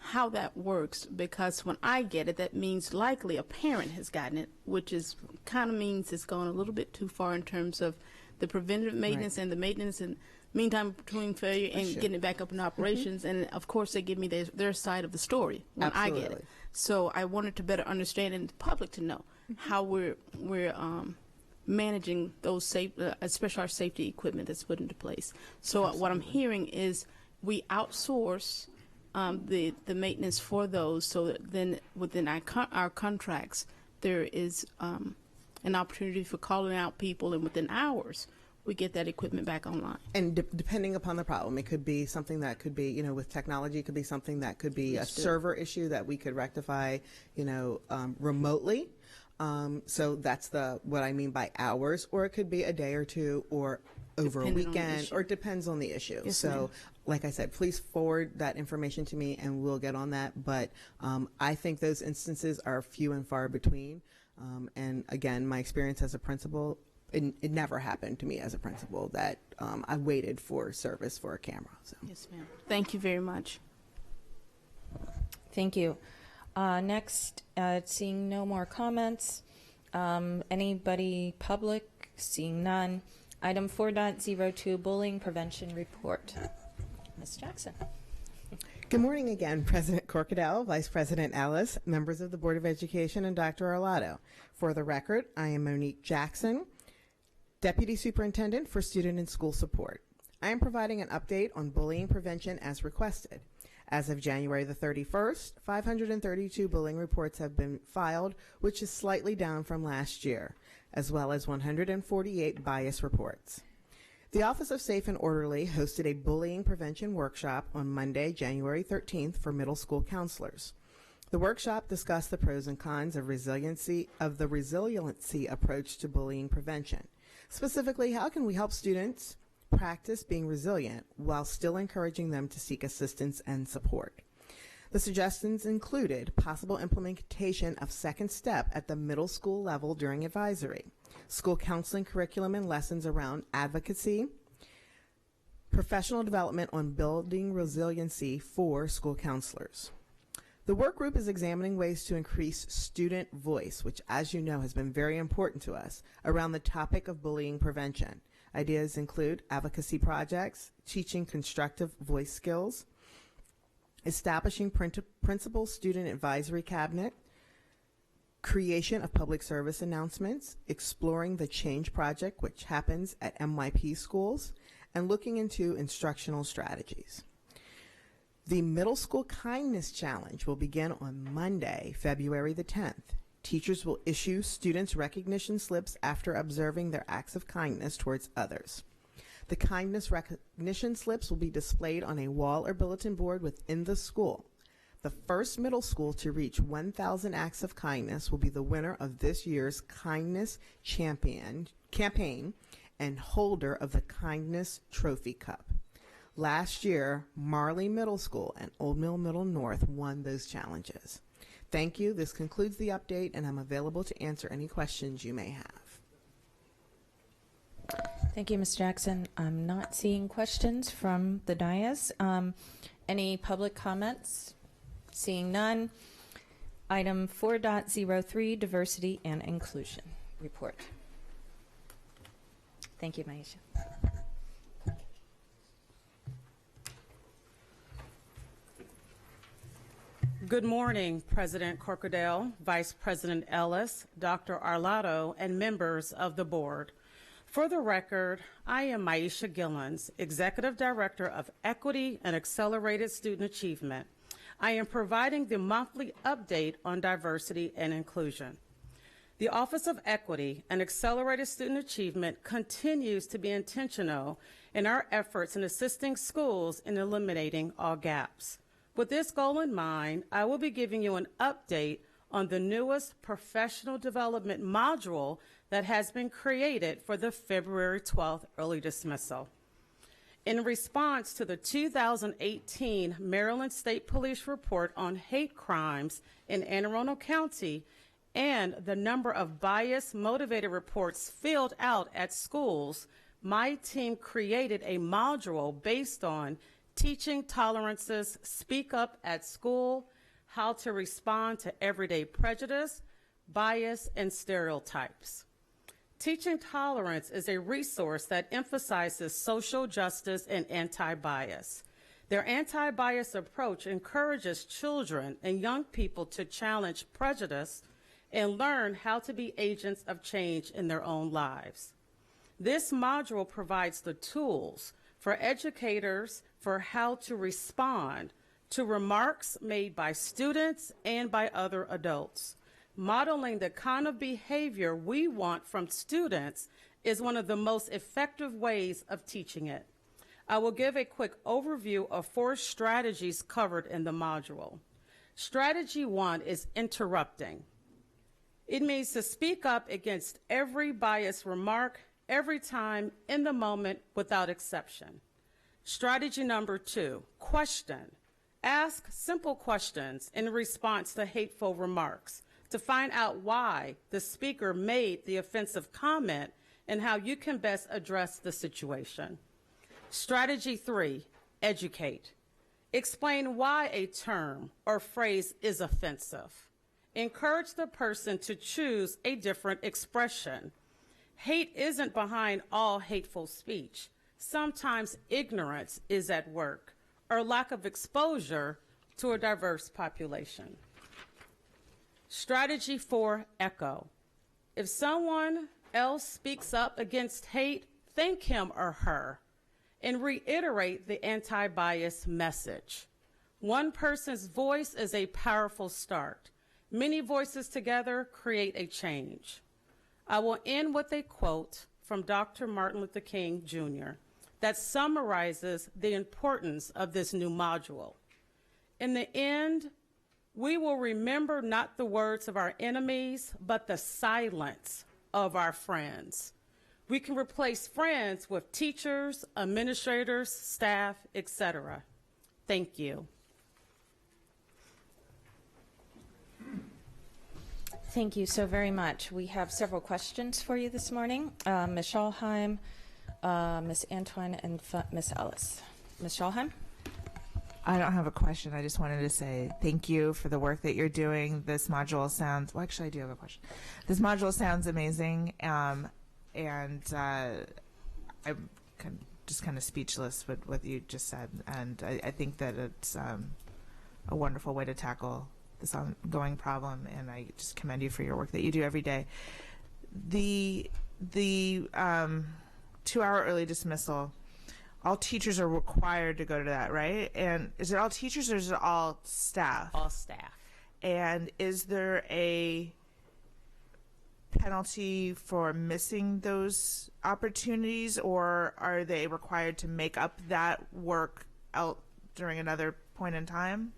how that works, because when I get it, that means likely a parent has gotten it, which is kind of means it's gone a little bit too far in terms of the preventative maintenance and the maintenance and meantime between failure and getting it back up in operations. And of course they give me their side of the story when I get it. So I wanted to better understand, and the public to know how we're managing those especially our safety equipment that's put into place. So what I'm hearing is we outsource the maintenance for those, so that then within our contracts there is an opportunity for calling out people, and within hours we get that equipment back online. And depending upon the problem, it could be something that could be, with technology, it could be something that could be a server issue that we could rectify, remotely. So that's what I mean by hours, or it could be a day or two, or over a weekend, or it depends on the issue. Yes, so, like I said, please forward that information to me, and we'll get on that. But I think those instances are few and far between. And again, my experience as a principal, it never happened to me as a principal that I waited for service for a camera. So. Yes, ma'am. Thank you very much. Thank you. Next, seeing no more comments, anybody public? Seeing none. Item 4.02, Bullying Prevention Report. Ms. Jackson. Good morning again, President Corkadell, Vice President Ellis, members of the Board of Education, and Dr. Arlotto. For the record, I am Monique Jackson, Deputy Superintendent for Student and School Support. I am providing an update on bullying prevention as requested. As of January the 31st, 532 bullying reports have been filed, which is slightly down from last year, as well as 148 bias reports. The Office of Safe and Orderly hosted a bullying prevention workshop on Monday, January 13th for middle school counselors. The workshop discussed the pros and cons of the resiliency approach to bullying prevention. Specifically, how can we help students practice being resilient while still encouraging them to seek assistance and support? The suggestions included possible implementation of second step at the middle school level during advisory, school counseling curriculum and lessons around advocacy, professional development on building resiliency for school counselors. The work group is examining ways to increase student voice, which, as you know, has been very important to us, around the topic of bullying prevention. Ideas include advocacy projects, teaching constructive voice skills, establishing principal-student advisory cabinet, creation of public service announcements, exploring the Change Project, which happens at MYP schools, and looking into instructional strategies. The Middle School Kindness Challenge will begin on Monday, February the 10th. Teachers will issue students recognition slips after observing their acts of kindness towards others. The kindness recognition slips will be displayed on a wall or bulletin board within the school. The first middle school to reach 1,000 acts of kindness will be the winner of this year's Kindness campaign and holder of the Kindness Trophy Cup. Last year, Marley Middle School and Old Mill Middle North won those challenges. Thank you. This concludes the update, and I'm available to answer any questions you may have. Thank you, Ms. Jackson. I'm not seeing questions from the dais. Any public comments? Seeing none. Item 4.03, Diversity and Inclusion Report. Thank you, Maisha. Good morning, President Corkadale, Vice President Ellis, Dr. Arlotto, and members of the board. For the record, I am Maisha Gillens, Executive Director of Equity and Accelerated Student Achievement. I am providing the monthly update on diversity and inclusion. The Office of Equity and Accelerated Student Achievement continues to be intentional in our efforts in assisting schools in eliminating all gaps. With this goal in mind, I will be giving you an update on the newest professional development module that has been created for the February 12th early dismissal. In response to the 2018 Maryland State Police report on hate crimes in Anne Arundel County and the number of bias-motivated reports filled out at schools, my team created a module based on teaching tolerances, speak up at school, how to respond to everyday prejudice, bias, and stereotypes. Teaching Tolerance is a resource that emphasizes social justice and anti-bias. Their anti-bias approach encourages children and young people to challenge prejudice and learn how to be agents of change in their own lives. This module provides the tools for educators for how to respond to remarks made by students and by other adults. Modeling the kind of behavior we want from students is one of the most effective ways of teaching it. I will give a quick overview of 4 strategies covered in the module. Strategy 1 is interrupting. It means to speak up against every biased remark, every time, in the moment, without exception. Strategy number 2, question. Ask simple questions in response to hateful remarks to find out why the speaker made the offensive comment and how you can best address the situation. Strategy 3, educate. Explain why a term or phrase is offensive. Encourage the person to choose a different expression. Hate isn't behind all hateful speech. Sometimes ignorance is at work, or lack of exposure to a diverse population. Strategy 4, echo. If someone else speaks up against hate, thank him or her and reiterate the anti-bias message. One person's voice is a powerful start. Many voices together create a change. I will end with a quote from Dr. Martin Luther King Jr. that summarizes the importance of this new module. In the end, we will remember not the words of our enemies, but the silence of our friends. We can replace friends with teachers, administrators, staff, etc. Thank you. Thank you so very much. We have several questions for you this morning. Ms. Schalheim, Ms. Antoine, and Ms. Ellis. Ms. Schalheim? I don't have a question. I just wanted to say thank you for the work that you're doing. This module sounds, well, actually, I do have a question. This module sounds amazing, and I'm just kind of speechless with what you just said. And I think that it's a wonderful way to tackle this ongoing problem, and I just commend you for your work that you do every day. The 2-hour early dismissal, all teachers are required to go to that, right? And is it all teachers or is it all staff? All staff. And is there a penalty for missing those opportunities, or are they required to make up that work out during another point in time?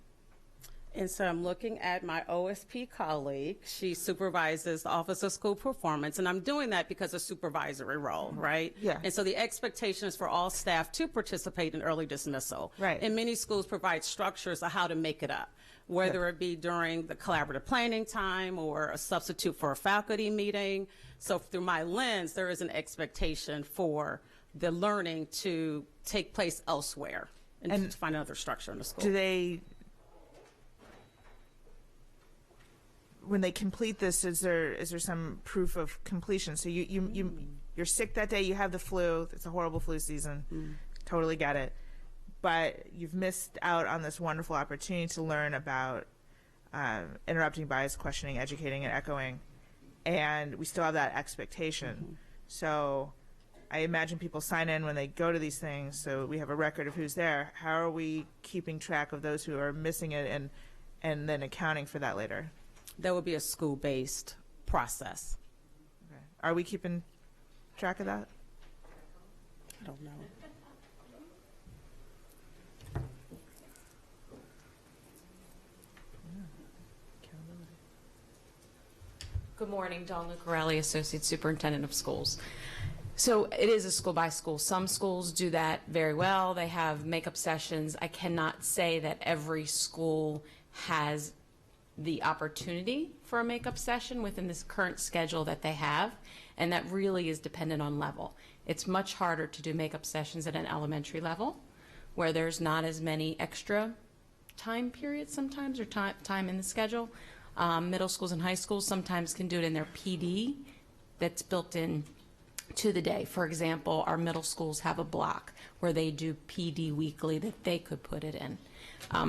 And so I'm looking at my OSP colleague. She supervises the Office of School Performance, and I'm doing that because of supervisory role, right? Yeah. And so the expectation is for all staff to participate in early dismissal. Right. And many schools provide structures of how to make it up, whether it be during the collaborative planning time or a substitute for a faculty meeting. So through my lens, there is an expectation for the learning to take place elsewhere and to find another structure in the school. Do they, when they complete this, is there some proof of completion? So you're sick that day, you have the flu, it's a horrible flu season, totally get it. But you've missed out on this wonderful opportunity to learn about interrupting, bias, questioning, educating, and echoing. And we still have that expectation. So I imagine people sign in when they go to these things, so we have a record of who's there. How are we keeping track of those who are missing it and then accounting for that later? That would be a school-based process. Okay. Are we keeping track of that? I don't know. Good morning, Dawn Lucarelli, Associate Superintendent of Schools. So it is a school by school. Some schools do that very well. They have makeup sessions. I cannot say that every school has the opportunity for a makeup session within this current schedule that they have, and that really is dependent on level. It's much harder to do makeup sessions at an elementary level where there's not as many extra time periods sometimes or time in the schedule. Middle schools and high schools sometimes can do it in their PD that's built in to the day. For example, our middle schools have a block where they do PD weekly that they could put it in.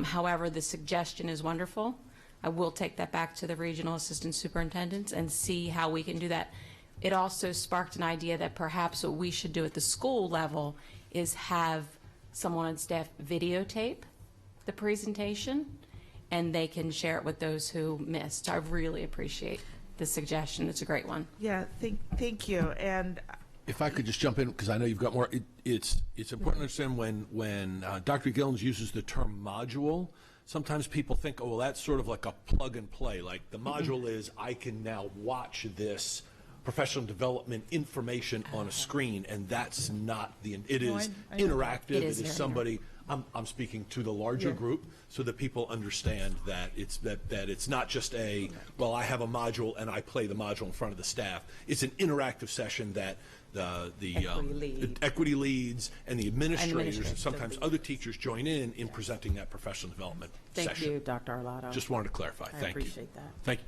However, the suggestion is wonderful. I will take that back to the regional assistant superintendents and see how we can do that. It also sparked an idea that perhaps what we should do at the school level is have someone on staff videotape the presentation, and they can share it with those who missed. I really appreciate the suggestion. It's a great one. Yeah, thank you. And if I could just jump in, because I know you've got more. It's important to understand when Dr. Gillens uses the term module, sometimes people think, oh, well, that's sort of like a plug and play. Like the module is I can now watch this professional development information on a screen, and that's not the. It is interactive. It is somebody. I'm speaking to the larger group so that people understand that it's not just a, well, I have a module and I play the module in front of the staff. It's an interactive session that the equity leads and the administrators and sometimes other teachers join in presenting that professional development session. Thank you, Dr. Arlotto. Just wanted to clarify. I Thank you. appreciate that. Thank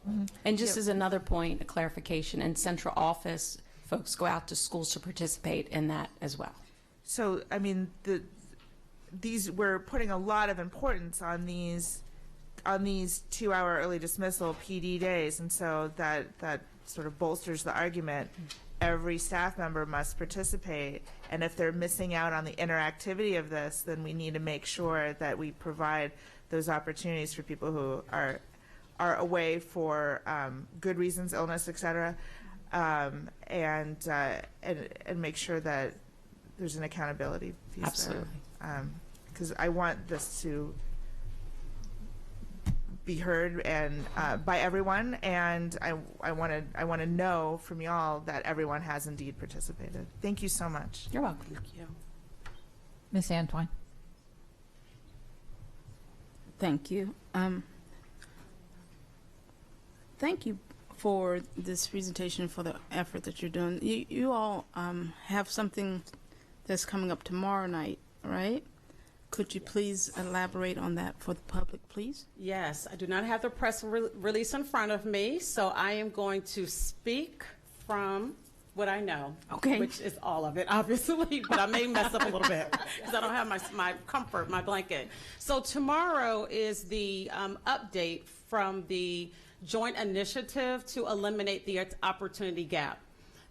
you. And just as another point, a clarification, and central office folks go out to schools to participate in that as well. So, I mean, we're putting a lot of importance on these 2-hour early dismissal PD days, and so that sort of bolsters the argument. Every staff member must participate, and if they're missing out on the interactivity of this, then we need to make sure that we provide those opportunities for people who are away for good reasons, illness, etc., and make sure that there's an accountability piece. Absolutely. Because I want this to be heard and by everyone, and I want to know from y'all that everyone has indeed participated. Thank you so much. You're welcome. Thank you. Ms. Antwine. Thank you. Thank you for this presentation, for the effort that you're doing. You all have something that's coming up tomorrow night, right? Could you please elaborate on that for the public, please? Yes, I do not have the press release in front of me, so I am going to speak from what I know, which is all of it, obviously, but I may mess up a little bit because I don't have my comfort, my blanket. So tomorrow is the update from the joint initiative to eliminate the opportunity gap.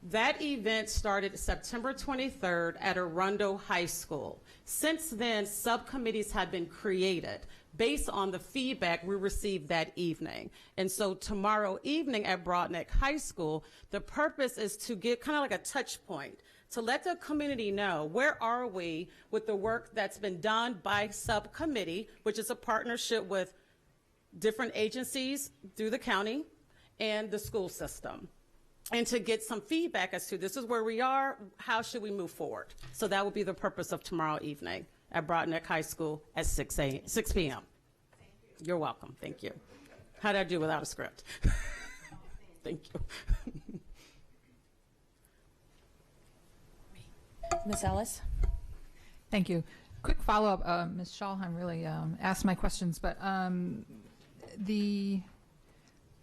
That event started September 23rd at Arundel High School. Since then, subcommittees have been created based on the feedback we received that evening. And so tomorrow evening at Broadneck High School, the purpose is to get kind of like a touch point to let the community know where are we with the work that's been done by subcommittee, which is a partnership with different agencies through the county and the school system, and to get some feedback as to this is where we are, how should we move forward. So that will be the purpose of tomorrow evening at Broadneck High School at 6 p.m. You're welcome. Thank you. How did I do without a script? Thank you. Ms. Ellis? Thank you. Quick follow-up. Ms. Schalheim really asked my questions, but the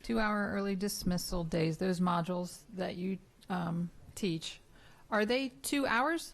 2-hour early dismissal days, those modules that you teach, are they 2 hours?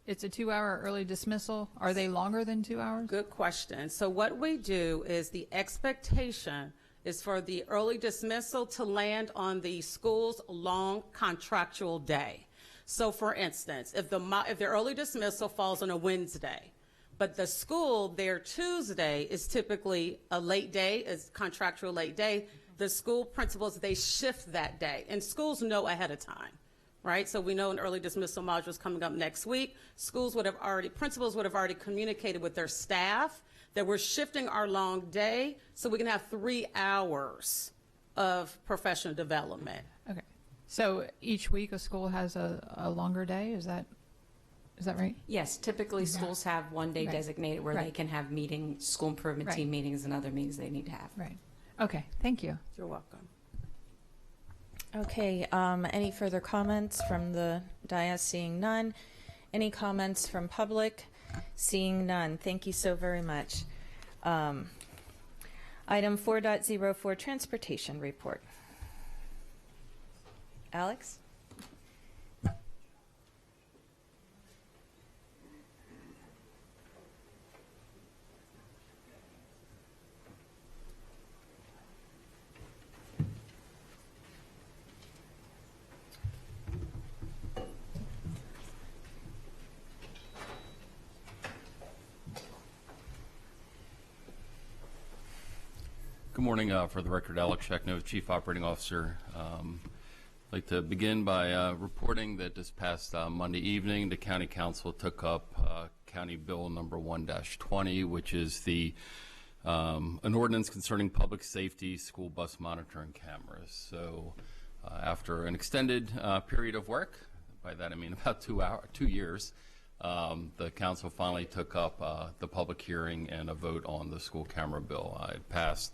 It's a 2-hour early dismissal. Are they longer than 2 hours? Good question. So what we do is the expectation is for the early dismissal to land on the school's long contractual day. So for instance, if the early dismissal falls on a Wednesday, but the school, their Tuesday is typically a late day, is contractual late day, the school principals, they shift that day, and schools know ahead of time, right? So we know an early dismissal module is coming up next week. Principals would have already communicated with their staff that we're shifting our long day so we can have 3 hours of professional development. Okay. So each week a school has a longer day, is that right? Yes, typically schools have one day Right. designated where Right. they can have meetings, school improvement Right. team meetings, and other meetings they need to have. Right. Okay, thank you. You're welcome. Okay, any further comments from the dais? Seeing none. Any comments from public? Seeing none. Thank you so very much. Item 4.04, Transportation Report. Alex? Good morning. For the record, Alex Shekno, Chief Operating Officer. I'd like to begin by reporting that this past Monday evening, the County Council took up County Bill number 1-20, which is an ordinance concerning public safety school bus monitoring cameras. So after an extended period of work, by that I mean about 2 years, the council finally took up the public hearing and a vote on the school camera bill. It passed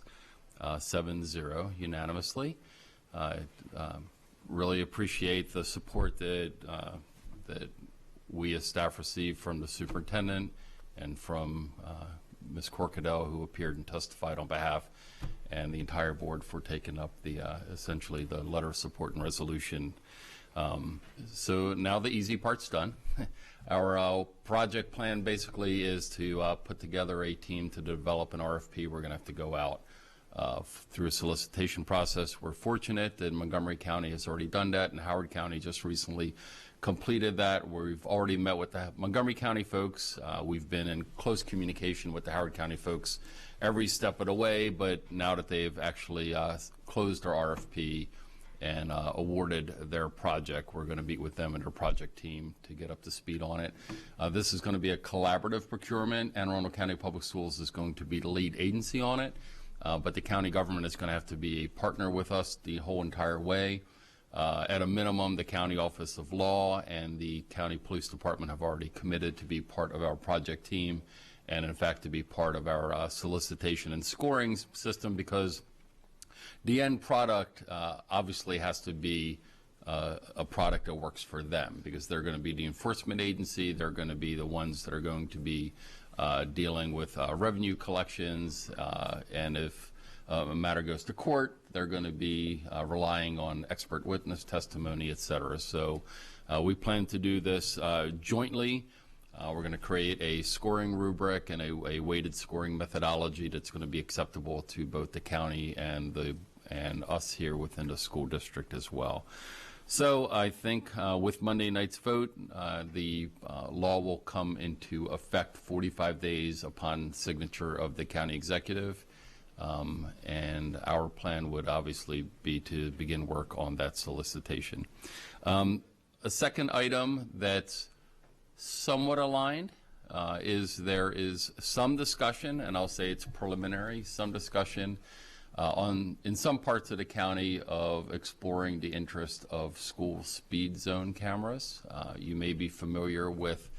7-0 unanimously. Really appreciate the support that we as staff received from the superintendent and from Ms. Corkadell, who appeared and testified on behalf, and the entire board for taking up essentially the letter of support and resolution. So now the easy part's done. Our project plan basically is to put together a team to develop an RFP. We're going to have to go out through a solicitation process. We're fortunate that Montgomery County has already done that, and Howard County just recently completed that. We've already met with the Montgomery County folks. We've been in close communication with the Howard County folks every step of the way, but now that they've actually closed their RFP and awarded their project, we're going to meet with them and their project team to get up to speed on it. This is going to be a collaborative procurement, and Arundel County Public Schools is going to be the lead agency on it. But the county government is going to have to be a partner with us the whole entire way. At a minimum, the County Office of Law and the County Police Department have already committed to be part of our project team and, in fact, to be part of our solicitation and scoring system, because the end product obviously has to be a product that works for them, because they're going to be the enforcement agency. They're going to be the ones that are going to be dealing with revenue collections, and if a matter goes to court, they're going to be relying on expert witness testimony, et cetera. So we plan to do this jointly. We're going to create a scoring rubric and a weighted scoring methodology that's going to be acceptable to both the county and us here within the school district as well. So I think with Monday night's vote, the law will come into effect 45 days upon signature of the county executive. And our plan would obviously be to begin work on that solicitation. A second item that's somewhat aligned is there is some discussion, and I'll say it's preliminary, some discussion in some parts of the county of exploring the interest of school speed zone cameras. You may be familiar with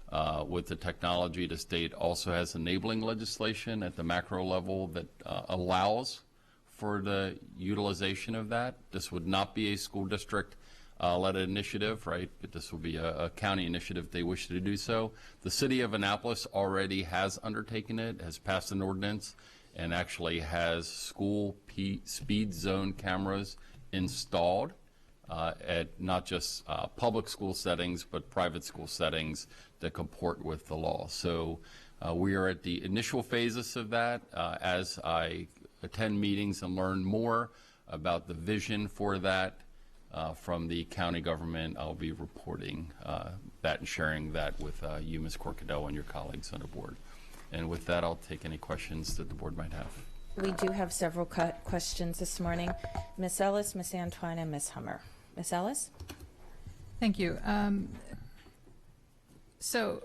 the technology. The state also has enabling legislation at the macro level that allows for the utilization of that. This would not be a school district led initiative, right? But this will be a county initiative if they wish to do so. The city of Annapolis already has undertaken it, has passed an ordinance, and actually has school speed zone cameras installed at not just public school settings, but private school settings that comport with the law. So we are at the initial phases of that. As I attend meetings and learn more about the vision for that from the county government, I'll be reporting that and sharing that with you, Ms. Corcadell, and your colleagues on the board. And with that, I'll take any questions that the board might have. We do have several questions this morning. Ms. Ellis, Ms. Antoine, and Ms. Hummer. Ms. Ellis? Thank you. So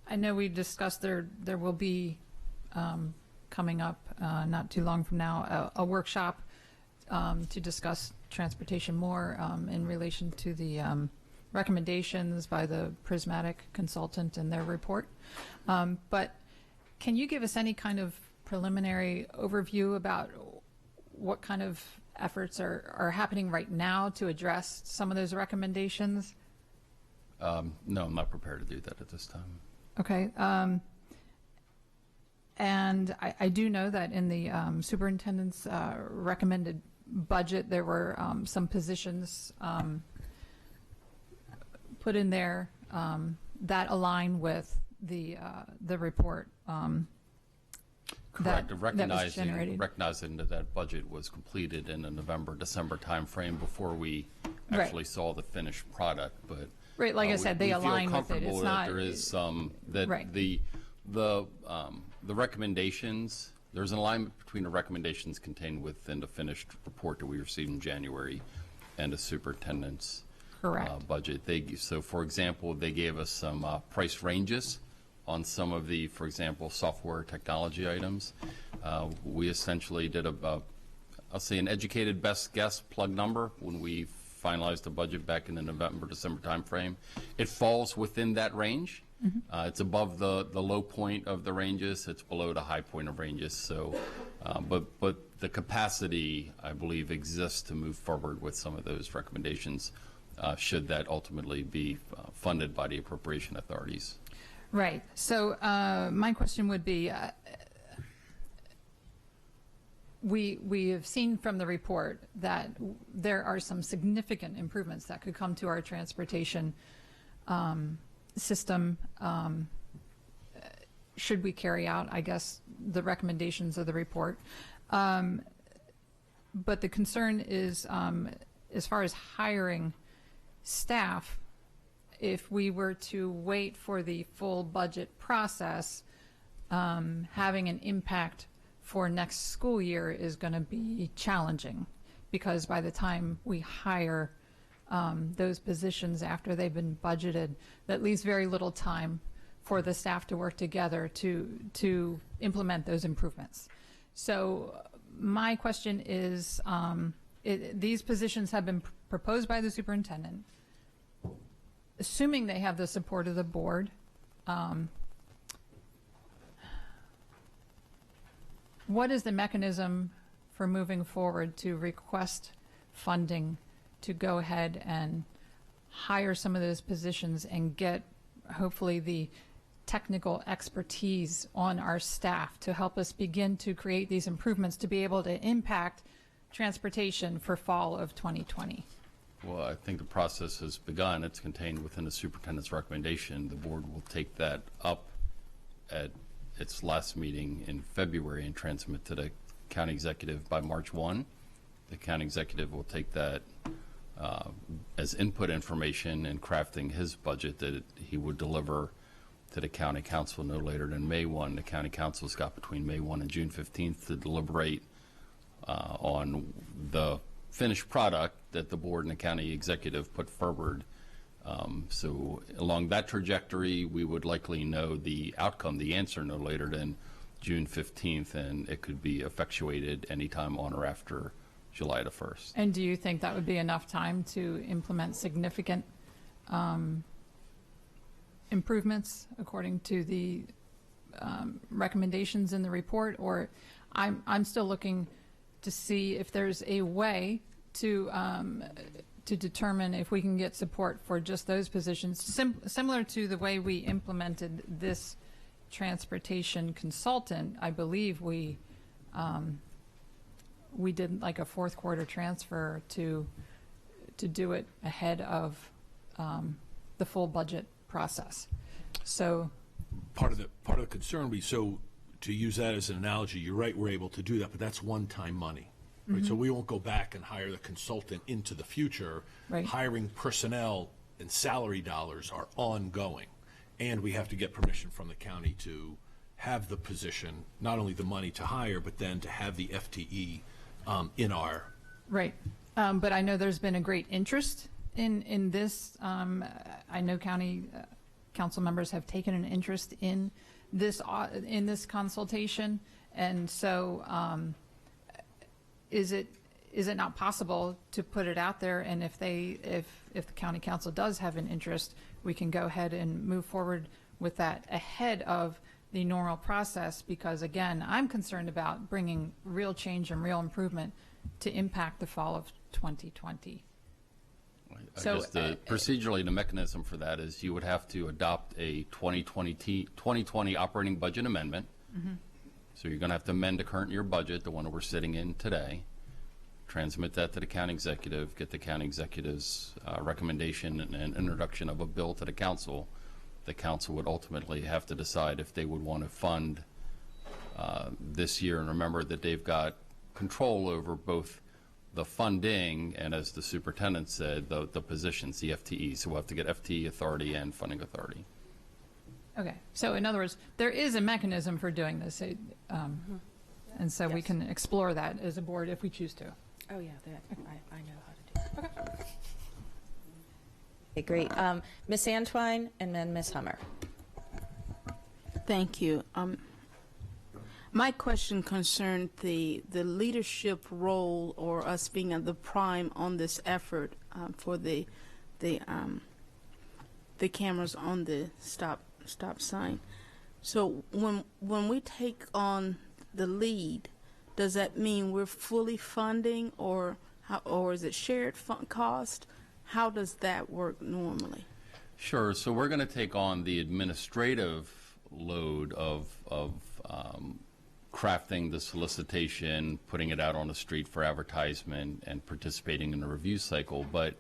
I know we discussed there will be coming up not too long from now a workshop to discuss transportation more in relation to the recommendations by the Prismatic consultant in their report. But can you give us any kind of preliminary overview about what kind of efforts are happening right now to address some of those recommendations? No, I'm not prepared to do that at this time. Okay. And I do know that in the superintendent's recommended budget, there were some positions put in there that align with the report. Correct. That was generated. Recognizing that budget was completed in the November-December timeframe before we actually saw the finished product, but right, like I said, they align with it. It's not. There is some that right. the recommendations. There's an alignment between the recommendations contained within the finished report that we received in January and the superintendent's budget. So, for example, they gave us some price ranges on some of the, for example, software technology items. We essentially did I'll say an educated best guess plug number when we finalized the budget back in the November-December timeframe. It falls within that range. Mm-hmm. It's above the low point of the ranges. It's below the high point of ranges. So, but the capacity, I believe, exists to move forward with some of those recommendations, should that ultimately be funded by the appropriation authorities. Right. So my question would be, we have seen from the report that there are some significant improvements that could come to our transportation system should we carry out, I guess, the recommendations of the report. But the concern is, as far as hiring staff, if we were to wait for the full budget process, having an impact for next school year is going to be challenging, because by the time we hire those positions after they've been budgeted, that leaves very little time for the staff to work together to implement those improvements. So my question is, these positions have been proposed by the superintendent. Assuming they have the support of the board, what is the mechanism for moving forward to request funding to go ahead and hire some of those positions and get hopefully the technical expertise on our staff to help us begin to create these improvements to be able to impact transportation for fall of 2020? Well, I think the process has begun. It's contained within the superintendent's recommendation. The board will take that up at its last meeting in February and transmit to the county executive by March 1. The county executive will take that as input information in crafting his budget that he would deliver to the county council no later than May 1. The county council's got between May 1 and June 15th to deliberate on the finished product that the board and the county executive put forward. So along that trajectory, we would likely know the outcome, the answer, no later than June 15th, and it could be effectuated anytime on or after July the 1st. And do you think that would be enough time to implement significant improvements according to the recommendations in the report? Or I'm still looking to see if there's a way to determine if we can get support for just those positions, similar to the way we implemented this transportation consultant. I believe we did like a fourth quarter transfer to do it ahead of the full budget process. So part of the concern would be, so to use that as an analogy, you're right, we're able to do that, but that's one-time money. Right? So we won't go back and hire the consultant into the future. Right. Hiring personnel and salary dollars are ongoing, and we have to get permission from the county to have the position, not only the money to hire, but then to have the FTE in our. Right. But I know there's been a great interest in this. I know county council members have taken an interest in this consultation, and so is it not possible to put it out there? And if the county council does have an interest, we can go ahead and move forward with that ahead of the normal process, because again, I'm concerned about bringing real change and real improvement to impact the fall of 2020. I guess procedurally, the mechanism for that is you would have to adopt a 2020 operating budget amendment. Mm-hmm. So you're going to have to amend the current year budget, the one that we're sitting in today, transmit that to the county executive, get the county executive's recommendation and introduction of a bill to the council. The council would ultimately have to decide if they would want to fund this year. And remember that they've got control over both the funding and, as the superintendent said, the positions, the FTE. So we'll have to get FTE authority and funding authority. Okay. So in other words, there is a mechanism for doing this. And so we can explore that as a board if we choose to. Oh, yeah, I know how to do it. Okay. Okay, great. Ms. Antwine and then Ms. Hummer. Thank you. My question concerned the leadership role, or us being at the prime on this effort for the cameras on the stop sign. So when we take on the lead, does that mean we're fully funding, or is it shared cost? How does that work normally? Sure. So we're going to take on the administrative load of crafting the solicitation, putting it out on the street for advertisement, and participating in the review cycle. But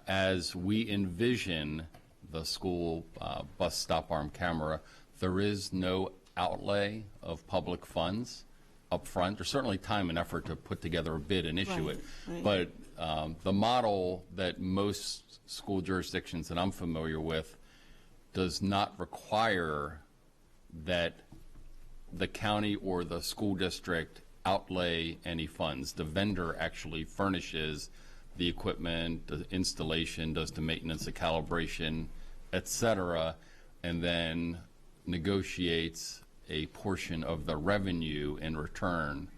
as we envision the school bus stop arm camera, there is no outlay of public funds up front. There's certainly time and effort to put together a bid and issue it. Right. But the model that most school jurisdictions that I'm familiar with does not require that the county or the school district outlay any funds. The vendor actually furnishes the equipment, the installation, does the maintenance, the calibration, etc., and then negotiates a portion of the revenue in return.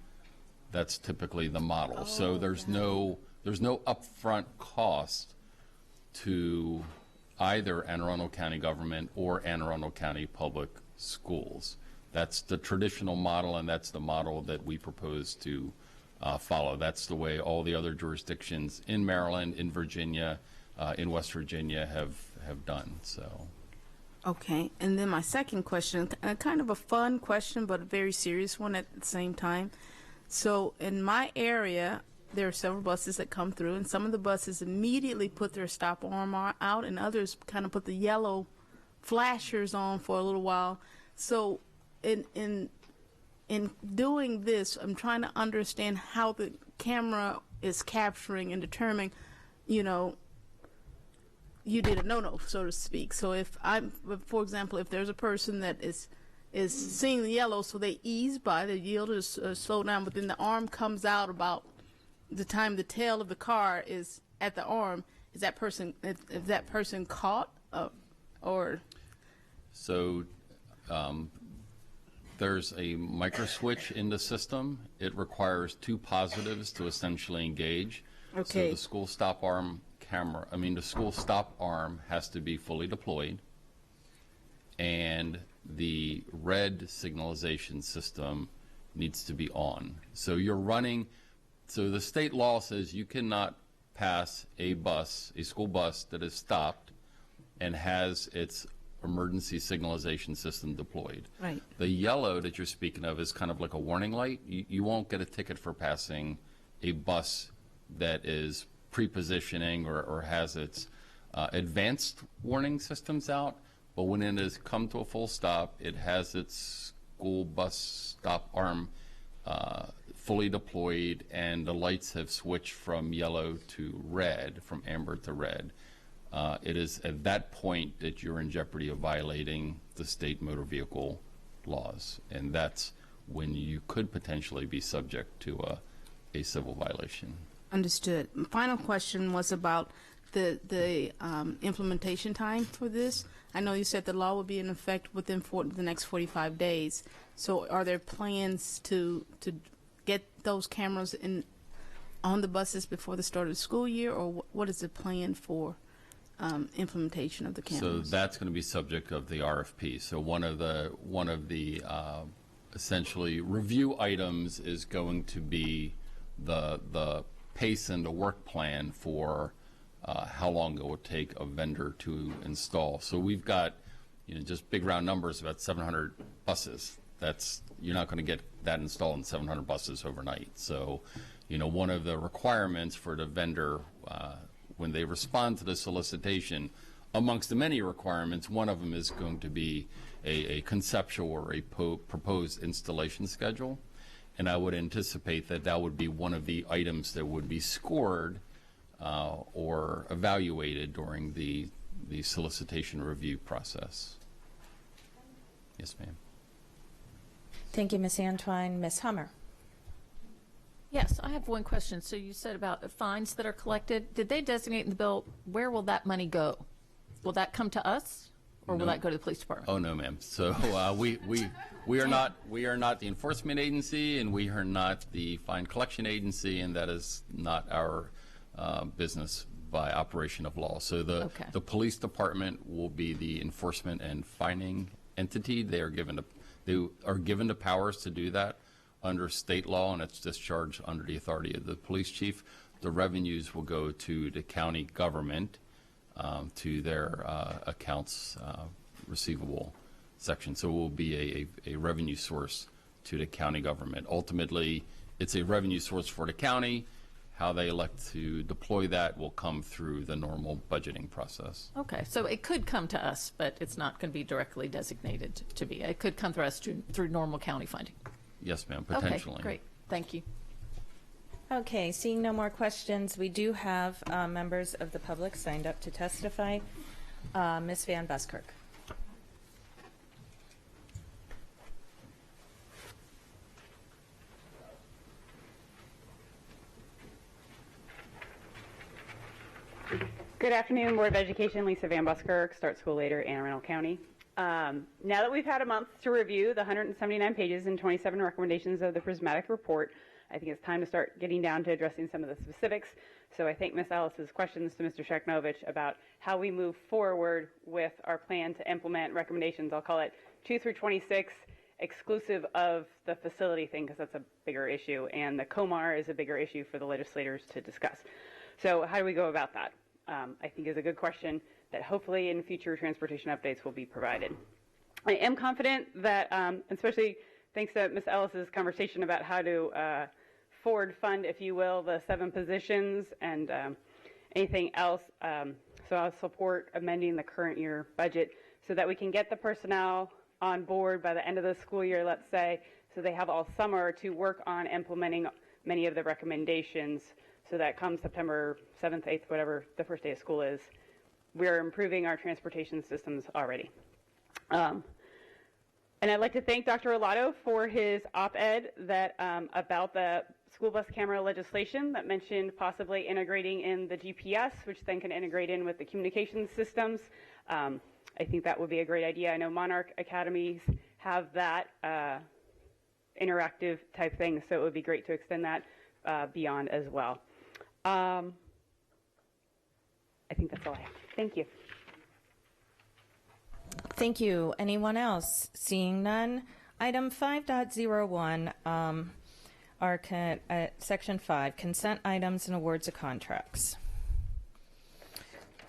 That's typically the model. So there's no upfront cost to either Anne Arundel County government or Anne Arundel County public schools. That's the traditional model, and that's the model that we propose to follow. That's the way all the other jurisdictions in Maryland, in Virginia, in West Virginia have done. So. Okay, and then my second question, kind of a fun question, but a very serious one at the same time. So in my area, there are several buses that come through, and some of the buses immediately put their stop arm out, and others kind of put the yellow flashers on for a little while. So in doing this, I'm trying to understand how the camera is capturing and determining you know, you did a no-no, so to speak. So for example, if there's a person that is seeing the yellow, so they ease by, the yield is slow down, but then the arm comes out about the time the tail of the car is at the arm, is that person caught or? So there's a micro switch in the system. It requires two positives to essentially engage. Okay. So the school stop arm the school stop arm has to be fully deployed, and the red signalization system needs to be on. So so the state law says you cannot pass a school bus that is stopped and has its emergency signalization system deployed. Right. The yellow that you're speaking of is kind of like a warning light. You won't get a ticket for passing a bus that is pre-positioning or has its advanced warning systems out, but when it has come to a full stop, it has its school bus stop arm fully deployed, and the lights have switched from yellow to red, from amber to red. It is at that point that you're in jeopardy of violating the state motor vehicle laws, and that's when you could potentially be subject to a civil violation. Understood. Final question was about the implementation time for this. I know you said the law will be in effect within the next 45 days. So are there plans to get those cameras on the buses before the start of the school year, or what is the plan for implementation of the cameras? So that's going to be subject of the RFP. So one of the essentially review items is going to be the pace and the work plan for how long it will take a vendor to install. So we've got, just big round numbers, about 700 buses. You're not going to get that installed in 700 buses overnight. So, one of the requirements for the vendor when they respond to the solicitation, amongst the many requirements, one of them is going to be a conceptual or a proposed installation schedule. And I would anticipate that would be one of the items that would be scored or evaluated during the solicitation review process. Yes, ma'am. Thank you, Ms. Antwine. Ms. Hummer. Yes, I have one question. So you said about the fines that are collected. Did they designate in the bill where will that money go? Will that come to us, or will that go to the police department? Oh no, ma'am. So we are not the enforcement agency, and we are not the fine collection agency, and that is not our business by operation of law. So the police department will be the enforcement and fining entity. They are given the powers to do that under state law, and it's discharged under the authority of the police chief. The revenues will go to the county government, to their accounts receivable section. So it will be a revenue source to the county government. Ultimately, it's a revenue source for the county. How they elect to deploy that will come through the normal budgeting process. Okay, so it could come to us, but it's not going to be directly designated to be. It could come through us through normal county funding. Yes, ma'am, potentially. Okay, great. Thank you. Okay, seeing no more questions, we do have members of the public signed up to testify. Ms. Van Buskirk. Good afternoon, Board of Education. Lisa Van Buskirk, Start School Later, Anne Arundel County. Now that we've had a month to review the 179 pages and 27 recommendations of the Prismatic Report, I think it's time to start getting down to addressing some of the specifics. So I think Ms. Ellis's questions to Mr. Sheknovich about how we move forward with our plan to implement recommendations, I'll call it 2 through 26, exclusive of the facility thing, because that's a bigger issue, and the COMAR is a bigger issue for the legislators to discuss. So how do we go about that? I think is a good question that hopefully in future transportation updates will be provided. I am confident that, especially thanks to Ms. Ellis's conversation about how to forward fund, if you will, the 7 positions and anything else. So I'll support amending the current year budget so that we can get the personnel on board by the end of the school year, let's say, so they have all summer to work on implementing many of the recommendations so that come September 7th, 8th, whatever the first day of school is, we're improving our transportation systems already. And I'd like to thank Dr. Arlotto for his op-ed that about the school bus camera legislation that mentioned possibly integrating in the GPS, which then can integrate in with the communication systems. I think that would be a great idea. I know Monarch Academies have that interactive type thing, so it would be great to extend that beyond as well. I think that's all I have. Thank you. Thank you. Anyone else? Seeing none. Item 5.01, Section 5, consent items and awards of contracts.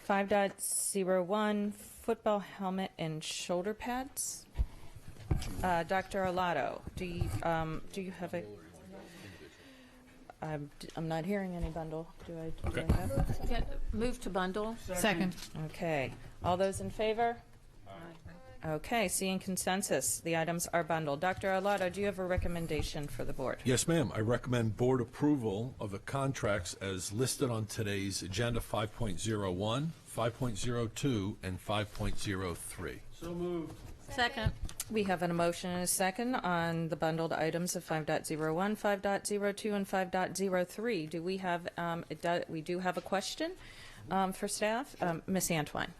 5.01, football helmet and shoulder pads. Dr. Arlotto, do you have a... I'm not hearing any bundle. Do I have it? Yeah, move to bundle. Second. Okay. All those in favor? Okay, seeing consensus, the items are bundled. Dr. Arlotto, do you have a recommendation for the board? Yes, ma'am. I recommend board approval of the contracts as listed on today's agenda 5.01, 5.02, and 5.03. So moved. Second. We have an motion and a second on the bundled items of 5.01, 5.02, and 5.03. Do we have, we do have a question for staff? Ms. Antwine.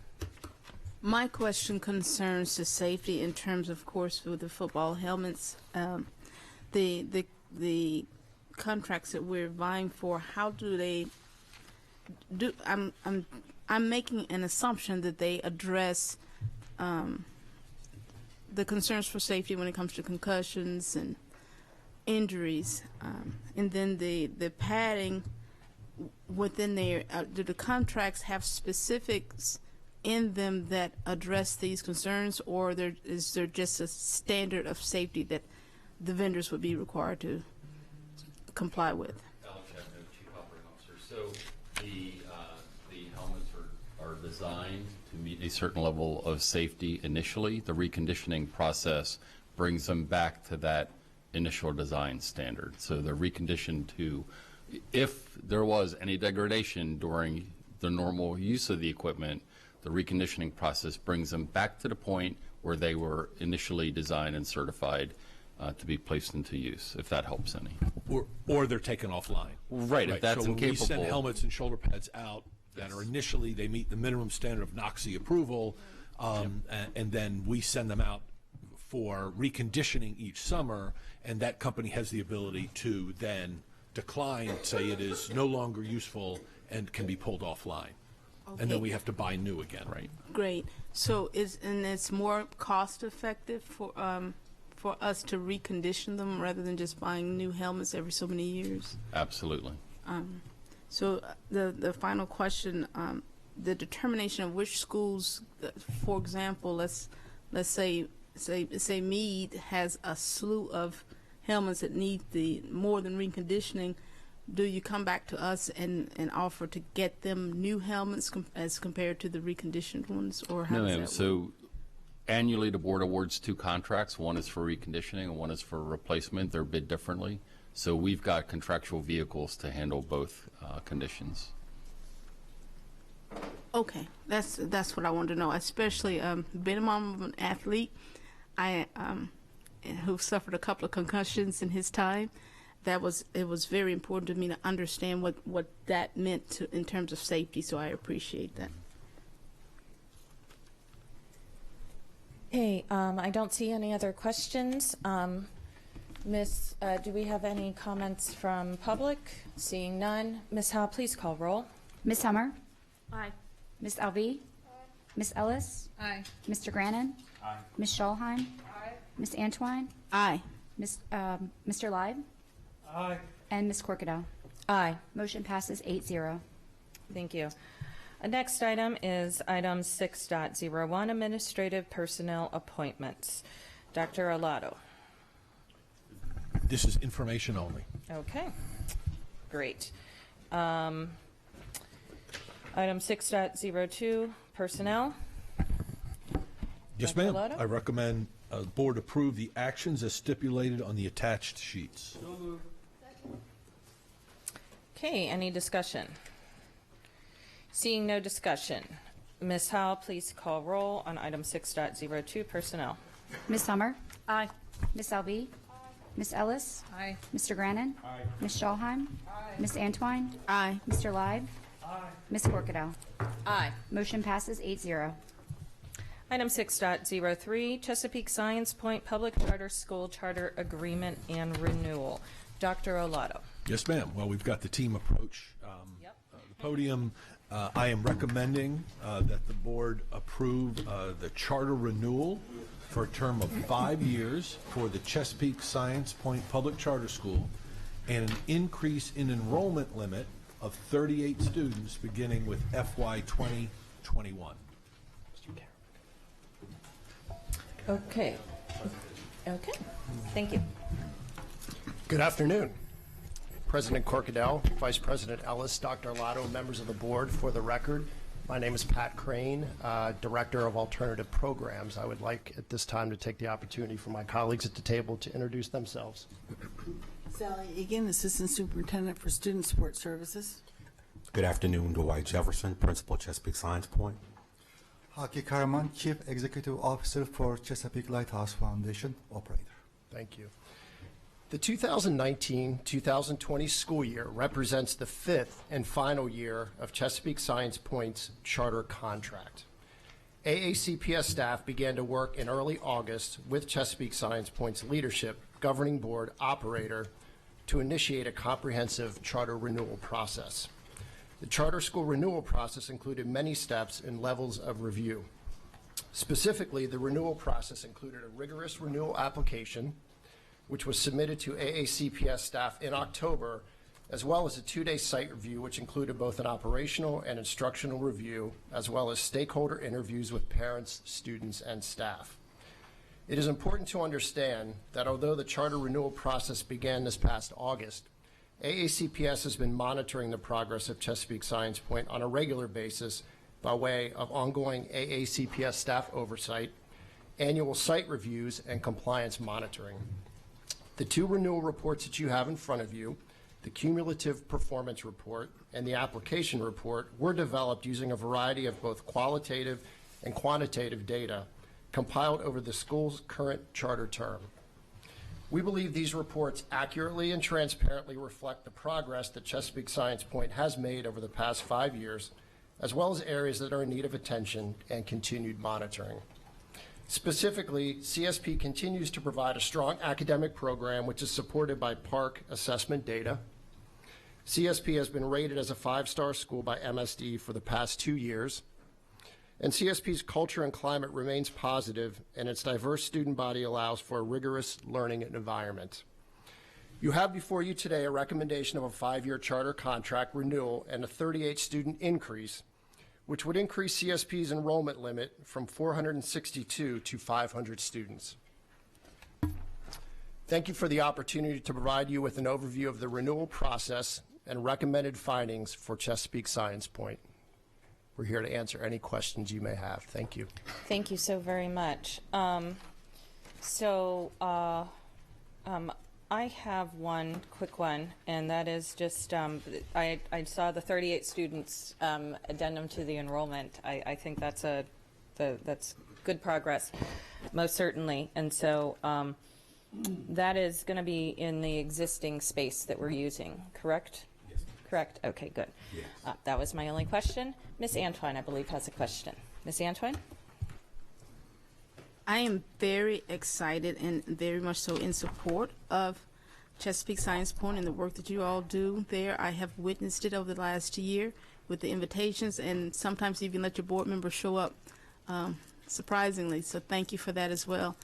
My question concerns the safety in terms, of course, with the football helmets. The contracts that we're vying for, how do they do? I'm making an assumption that they address the concerns for safety when it comes to concussions and injuries, and then the padding within there. Do the contracts have specifics in them that address these concerns, or is there just a standard of safety that the vendors would be required to comply with? Alex Chapman, Chief Operating Officer. So the helmets are designed to meet a certain level of safety initially. The reconditioning process brings them back to that initial design standard. So they're reconditioned to, if there was any degradation during the normal use of the equipment, the reconditioning process brings them back to the point where they were initially designed and certified to be placed into use, if that helps any. Or they're taken offline. Right, if that's so when incapable. we send helmets and shoulder pads out that are initially, they meet the minimum standard of NOC approval, and then we send them out for reconditioning each summer, and that company has the ability to then decline, say it is no longer useful and can be pulled offline. Okay. And then we have to buy new again. Right. Great. So it's more cost effective for us to recondition them rather than just buying new helmets every so many years. Absolutely. So the final question, the determination of which schools, for example, let's say Meade has a slew of helmets that need the more than reconditioning. Do you come back to us and offer to get them new helmets as compared to the reconditioned ones, or how No, does ma'am. that So work? annually, the board awards 2 contracts. One is for reconditioning and one is for replacement. They're bid differently. So we've got contractual vehicles to handle both conditions. Okay, that's what I wanted to know. Especially being a mom of an athlete, who suffered a couple of concussions in his time. It was very important to me to understand what that meant in terms of safety. So I appreciate that. Hey, I don't see any other questions. Miss, do we have any comments from public? Seeing none. Ms. Howe, please call roll. Ms. Hummer? Aye. Ms. Alvey? Ms. Ellis? Aye. Mr. Grannon? Aye. Ms. Schallheim? Aye. Ms. Antwine? Aye. Mr. Live? Aye. And Ms. Corkadell? Aye. Motion passes 8-0. Thank you. Next item is item 6.01, administrative personnel appointments. Dr. Arlotto. This is information only. Okay, great. Item 6.02, personnel. Yes, Dr. ma'am. Arlotto? I recommend board approve the actions as stipulated on the attached sheets. So moved. Okay, any discussion? Seeing no discussion, Ms. Howell, please call roll on item 6.02, personnel. Ms. Summer? Aye. Ms. Albi? Ms. Ellis? Aye. Mr. Grannon? Aye. Ms. Schallheim? Ms. Antwine? Aye. Mr. Live? Ms. Corkadow? Aye. Motion passes 8-0. Item 6.03, Chesapeake Science Point Public Charter School Charter Agreement and Renewal. Dr. Olato. Yes, ma'am. Well, we've got the team approach the podium. I am recommending that the board approve the charter renewal for a term of 5 years for the Chesapeake Science Point Public Charter School and an increase in enrollment limit of 38 students beginning with FY 2021. Okay. Okay. Thank you. Good afternoon. President Corkadell, Vice President Ellis, Dr. Arlato, members of the board. For the record, my name is Pat Crane, Director of Alternative Programs. I would like at this time to take the opportunity for my colleagues at the table to introduce themselves. Sally Egan, Assistant Superintendent for Student Support Services. Good afternoon, Dwight Jefferson, Principal, Chesapeake Science Point. Haki Karaman, Chief Executive Officer for Chesapeake Lighthouse Foundation, Operator. Thank you. The 2019-2020 school year represents the 5th and final year of Chesapeake Science Point's charter contract. AACPS staff began to work in early August with Chesapeake Science Point's leadership, governing board, operator to initiate a comprehensive charter renewal process. The charter school renewal process included many steps and levels of review. Specifically, the renewal process included a rigorous renewal application, which was submitted to AACPS staff in October, as well as a 2-day site review, which included both an operational and instructional review, as well as stakeholder interviews with parents, students, and staff. It is important to understand that although the charter renewal process began this past August, AACPS has been monitoring the progress of Chesapeake Science Point on a regular basis by way of ongoing AACPS staff oversight, annual site reviews, and compliance monitoring. The 2 renewal reports that you have in front of you, the cumulative performance report and the application report, were developed using a variety of both qualitative and quantitative data compiled over the school's current charter term. We believe these reports accurately and transparently reflect the progress that Chesapeake Science Point has made over the past 5 years, as well as areas that are in need of attention and continued monitoring. Specifically, CSP continues to provide a strong academic program which is supported by PARC assessment data. CSP has been rated as a 5-star school by MSD for the past 2 years. And CSP's culture and climate remains positive, and its diverse student body allows for a rigorous learning environment. You have before you today a recommendation of a 5-year charter contract renewal and a 38 student increase, which would increase CSP's enrollment limit from 462 to 500 students. Thank you for the opportunity to provide you with an overview of the renewal process and recommended findings for Chesapeake Science Point. We're here to answer any questions you may have. Thank you. Thank you so very much. I have one quick one, and that is just I saw the 38 students addendum to the enrollment. I think that's that's good progress, most certainly. And so that is going to be in the existing space that we're using, correct? Yes. Correct. Okay, good. Yes. That was my only question. Ms. Antwine, I believe, has a question. Ms. Antwine? I am very excited and very much so in support of Chesapeake Science Point and the work that you all do there. I have witnessed it over the last year with the invitations, and sometimes even let your board members show up, surprisingly. So thank you for that as well.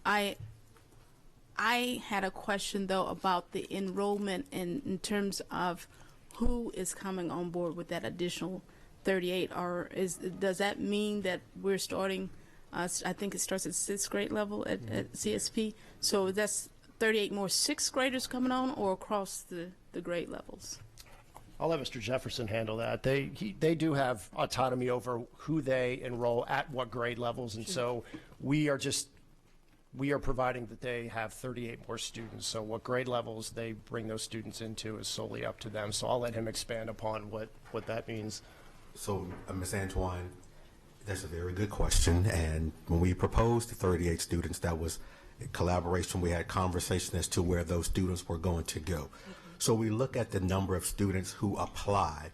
I had a question, though, about the enrollment in terms of who is coming on board with that additional 38, or does that mean that we're starting? I think it starts at 6th grade level at CSP. So that's 38 more 6th graders coming on, or across the grade levels? I'll let Mr. Jefferson handle that. They do have autonomy over who they enroll at what grade levels, and so we are just we are providing that they have 38 more students. So what grade levels they bring those students into is solely up to them. So I'll let him expand upon what that means. So, Ms. Antoine, that's a very good question. And when we proposed the 38 students, that was a collaboration. We had conversation as to where those students were going to go. So we look at the number of students who applied,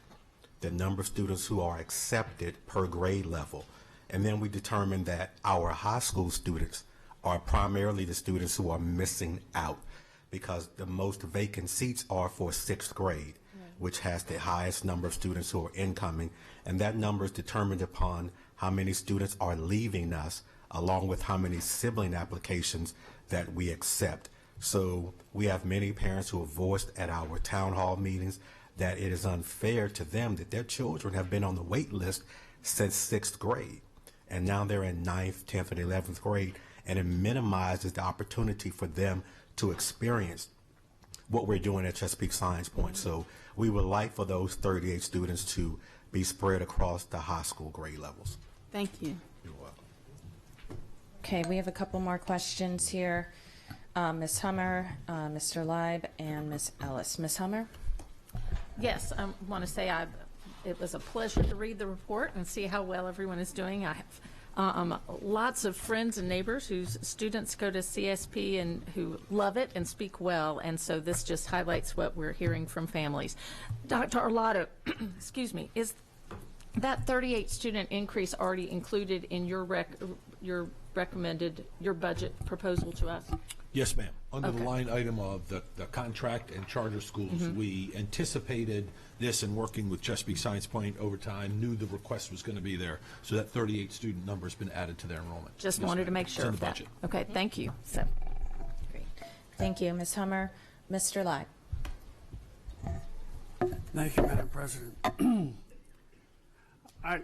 the number of students who are accepted per grade level, and then we determine that our high school students are primarily the students who are missing out, because the most vacant seats are for 6th grade, which has the highest number of students who are incoming, and that number is determined upon how many students are leaving us, along with how many sibling applications that we accept. So we have many parents who have voiced at our town hall meetings that it is unfair to them that their children have been on the wait list since 6th grade, and now they're in 9th, 10th, and 11th grade, and it minimizes the opportunity for them to experience what we're doing at Chesapeake Science Point. So we would like for those 38 students to be spread across the high school grade levels. Thank you. You're welcome. Okay, we have a couple more questions here. Ms. Hummer, Mr. Leib, and Ms. Ellis. Ms. Hummer? Yes, I want to say it was a pleasure to read the report and see how well everyone is doing. I have lots of friends and neighbors whose students go to CSP and who love it and speak well, and so this just highlights what we're hearing from families. Dr. Arlotto, excuse me, is that 38 student increase already included in your budget proposal to us? Yes, ma'am. Under Okay. the line item of the contract and charter schools, we anticipated this and working with Chesapeake Science Point over time, knew the request was going to be there. So that 38 student number has been added to their enrollment. Just Yes, wanted ma'am. to make It's sure in of the that. budget. Okay, thank you. So, great. Thank you, Ms. Hummer. Mr. Leib. Thank you, Madam President. A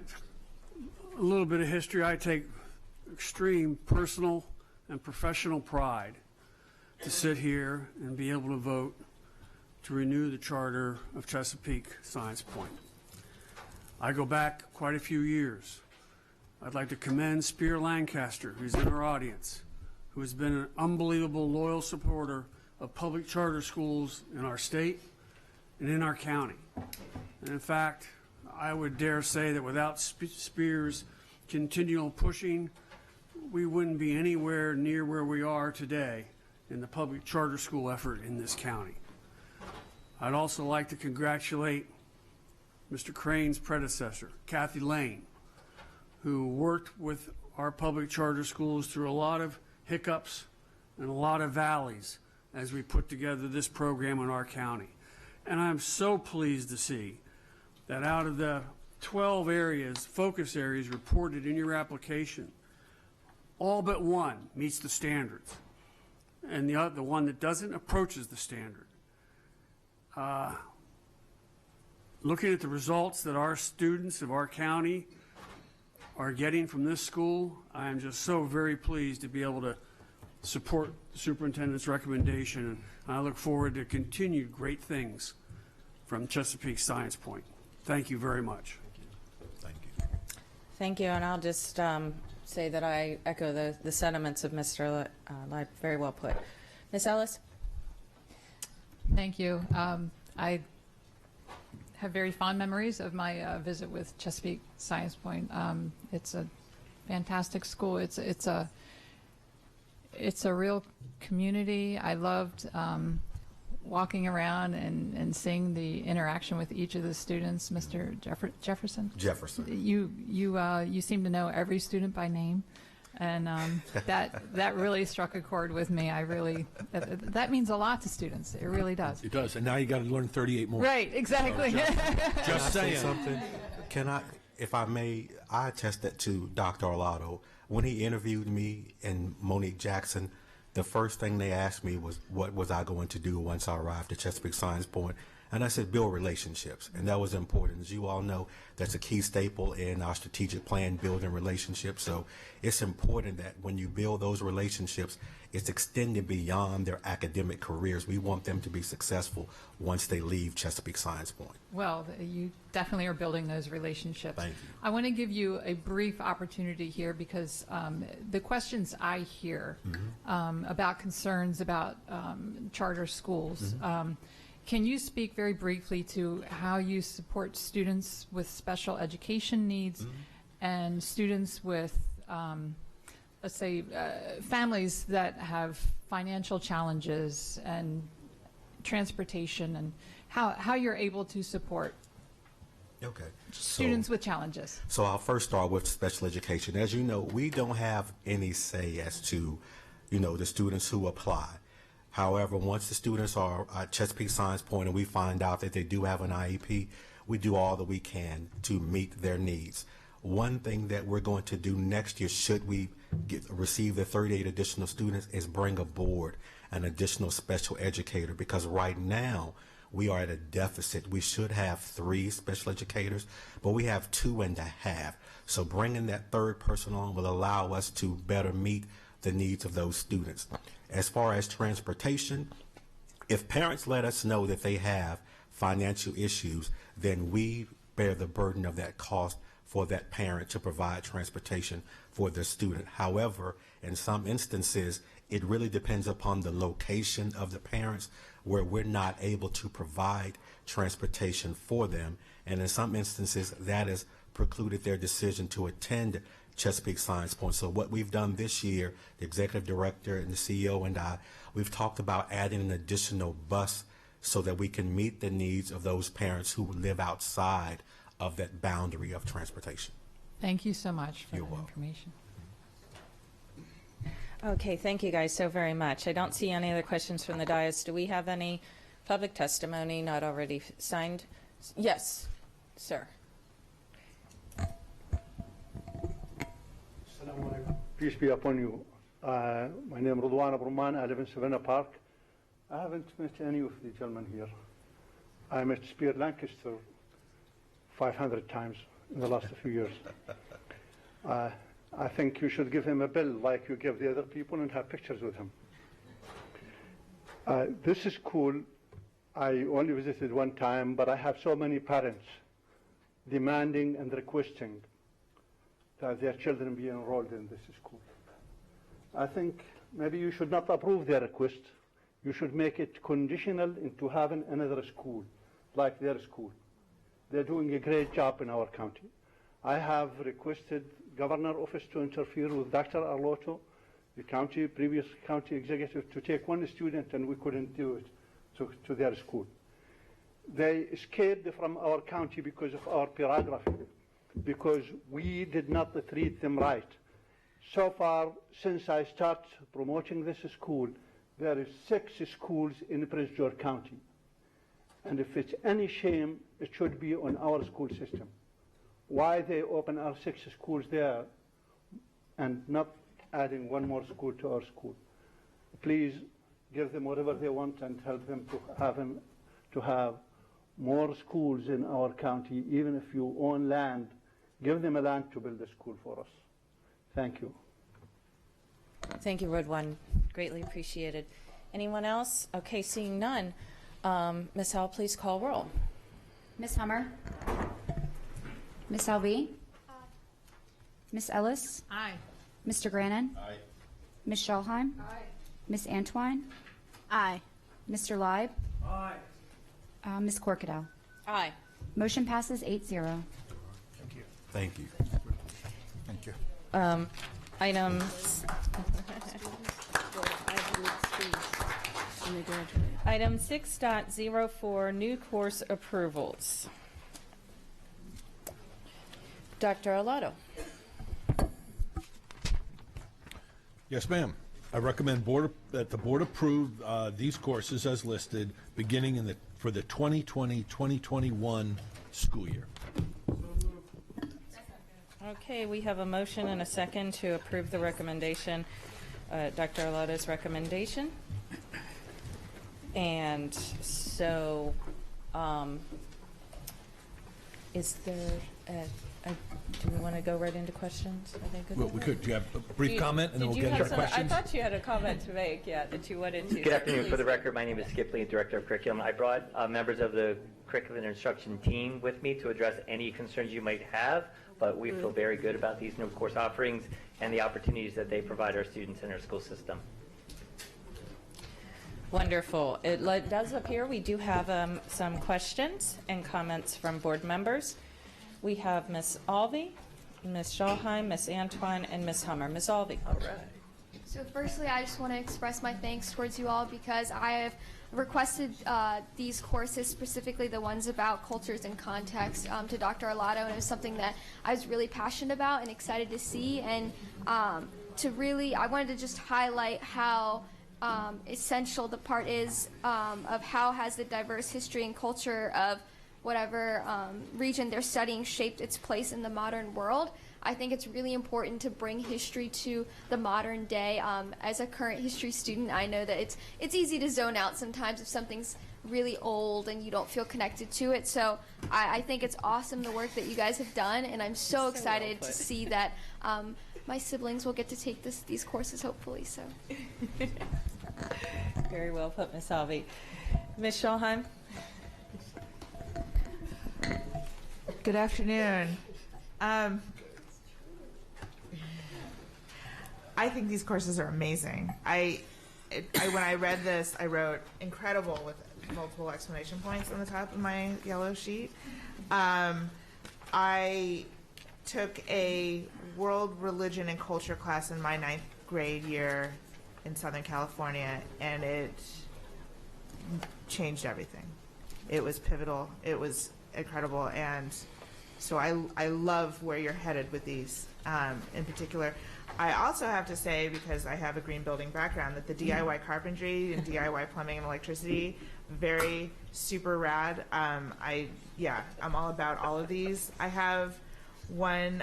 little bit of history. I take extreme personal and professional pride to sit here and be able to vote to renew the charter of Chesapeake Science Point. I go back quite a few years. I'd like to commend Spear Lancaster, who's in our audience, who has been an unbelievable loyal supporter of public charter schools in our state and in our county. And in fact, I would dare say that without Spear's continual pushing, we wouldn't be anywhere near where we are today in the public charter school effort in this county. I'd also like to congratulate Mr. Crane's predecessor, Kathy Lane, who worked with our public charter schools through a lot of hiccups and a lot of valleys as we put together this program in our county. And I'm so pleased to see that out of the 12 areas, focus areas reported in your application, all but one meets the standards, and the one that doesn't approaches the standard. Looking at the results that our students of our county are getting from this school, I am just so very pleased to be able to support the superintendent's recommendation, and I look forward to continued great things from Chesapeake Science Point. Thank you very much. Thank you. Thank you, and I'll just say that I echo the sentiments of Mr. Leib. Very well put. Ms. Ellis? Thank you. I have very fond memories of my visit with Chesapeake Science Point. It's a fantastic school. It's a real community. I loved walking around and seeing the interaction with each of the students. Mr. Jefferson? Jefferson. You seem to know every student by name. And that really struck a chord with me. That means a lot to students. It really does. It does, and now you got to learn 38 more. Right, exactly. Just saying. Something. Can I, if I may, I attest that to Dr. Arlotto. When he interviewed me and Monique Jackson, the first thing they asked me was what was I going to do once I arrived at Chesapeake Science Point. And I said build relationships, and that was important. As you all know, that's a key staple in our strategic plan, building relationships. So it's important that when you build those relationships, it's extended beyond their academic careers. We want them to be successful once they leave Chesapeake Science Point. Well, you definitely are building those relationships. Thank you. I want to give you a brief opportunity here because the questions I hear about concerns about charter schools, can you speak very briefly to how you support students with special education needs and students with, let's say, families that have financial challenges and transportation, and how you're able to support students with challenges? So I'll first start with special education. As you know, we don't have any say as to, the students who apply. However, once the students are at Chesapeake Science Point and we find out that they do have an IEP, we do all that we can to meet their needs. One thing that we're going to do next year, should we receive the 38 additional students, is bring aboard an additional special educator, because right now we are at a deficit. We should have 3 special educators, but we have 2.5. So bringing that third person on will allow us to better meet the needs of those students. As far as transportation, if parents let us know that they have financial issues, then we bear the burden of that cost for that parent to provide transportation for their student. However, in some instances, it really depends upon the location of the parents, where we're not able to provide transportation for them. And in some instances, that has precluded their decision to attend Chesapeake Science Point. So what we've done this year, the executive director and the CEO and I, we've talked about adding an additional bus so that we can meet the needs of those parents who live outside of that boundary of transportation. Thank you so much for that information. Okay, thank you guys so very much. I don't see any other questions from the dais. Do we have any public testimony not already signed? Yes, sir. Peace be upon you. My name is Rudwan Abruman. I live in Savannah Park. I haven't met any of the gentlemen here. I met Spear Lancaster 500 times in the last few years. I think you should give him a bill like you give the other people and have pictures with him. This is cool. I only visited one time, but I have so many parents demanding and requesting that their children be enrolled in this school. I think maybe you should not approve their request. You should make it conditional into having another school, like their school. They're doing a great job in our county. I have requested Governor Office to interfere with Dr. Arlotto, the previous county executive, to take one student, and we couldn't do it to their school. They escaped from our county because of our bureaucracy, because we did not treat them right. So far, since I start promoting this school, there is 6 schools in Prince George County. And if it's any shame, it should be on our school system. Why they open our 6 schools there and not adding one more school to our school? Please give them whatever they want and help them to have more schools in our county. Even if you own land, give them a land to build a school for us. Thank you. Thank you, Rudwan. Greatly appreciated. Anyone else? Okay, seeing none. Ms. Howell, please call roll. Ms. Hummer? Ms. Alvey? Ms. Ellis? Aye. Mr. Grannon? Aye. Ms. Schallheim? Aye. Ms. Antwine? Aye. Mr. Leib? Aye. Ms. Corkadell? Aye. Motion passes 8-0. Thank you. Thank you. Thank you. Item 6.04, new course approvals. Dr. Arlotto. Yes, ma'am. I recommend that the board approve these courses as listed, beginning for the 2020-2021 school year. Okay, we have a motion and a second to approve the recommendation, Dr. Arlotto's recommendation. And so Is there do we want to go right into questions? Are they good? Well, we could. Do you have a brief comment, and then we'll get into questions? I thought you had a comment to make, yeah, that you wanted to. Good afternoon. For the record, my name is Skip Lee, Director of Curriculum. I brought members of the Curriculum and Instruction team with me to address any concerns you might have, but we feel very good about these new course offerings and the opportunities that they provide our students in our school system. Wonderful. It does appear we do have some questions and comments from board members. We have Ms. Alvey, Ms. Schallheim, Ms. Antoine, and Ms. Hummer. Ms. Alvey. All right. So firstly, I just want to express my thanks towards you all because I have requested these courses, specifically the ones about cultures and context, to Dr. Arlotto, and it was something that I was really passionate about and excited to see. And I wanted to just highlight how essential the part is of how has the diverse history and culture of whatever region they're studying shaped its place in the modern world. I think it's really important to bring history to the modern day. As a current history student, I know that it's easy to zone out sometimes if something's really old and you don't feel connected to it. So I think it's awesome the work that you guys have done, and I'm so excited to see that my siblings will get to take these courses hopefully. So. Very well put, Ms. Alvey. Ms. Schallheim. Good afternoon. I think these courses are amazing. When I read this, I wrote incredible with multiple exclamation points on the top of my yellow sheet. I took a world religion and culture class in my 9th grade year in Southern California, and it changed everything. It was pivotal. It was incredible, and so I love where you're headed with these in particular. I also have to say, because I have a green building background, that the DIY carpentry and DIY plumbing and electricity, very super rad. I'm all about all of these. I have one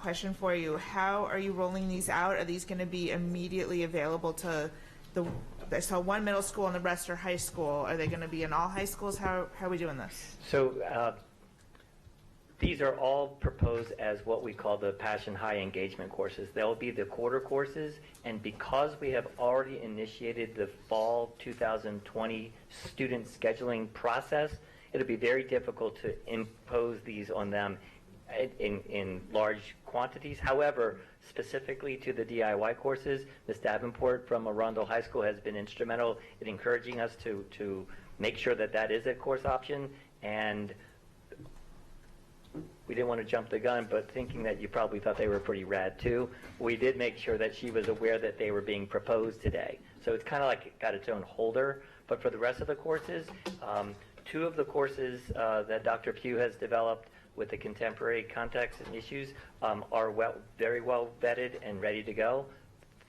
question for you. How are you rolling these out? Are these going to be immediately available to I saw one middle school and the rest are high school. Are they going to be in all high schools? How are we doing this? So these are all proposed as what we call the Passion High engagement courses. They'll be the quarter courses, and because we have already initiated the fall 2020 student scheduling process, it'll be very difficult to impose these on them in large quantities. However, specifically to the DIY courses, Ms. Davenport from Arundel High School has been instrumental in encouraging us to make sure that that is a course option, and we didn't want to jump the gun, but thinking that you probably thought they were pretty rad too, we did make sure that she was aware that they were being proposed today. So it's kind of like it got its own holder, but for the rest of the courses, 2 of the courses that Dr. Pugh has developed with the contemporary context and issues are very well vetted and ready to go.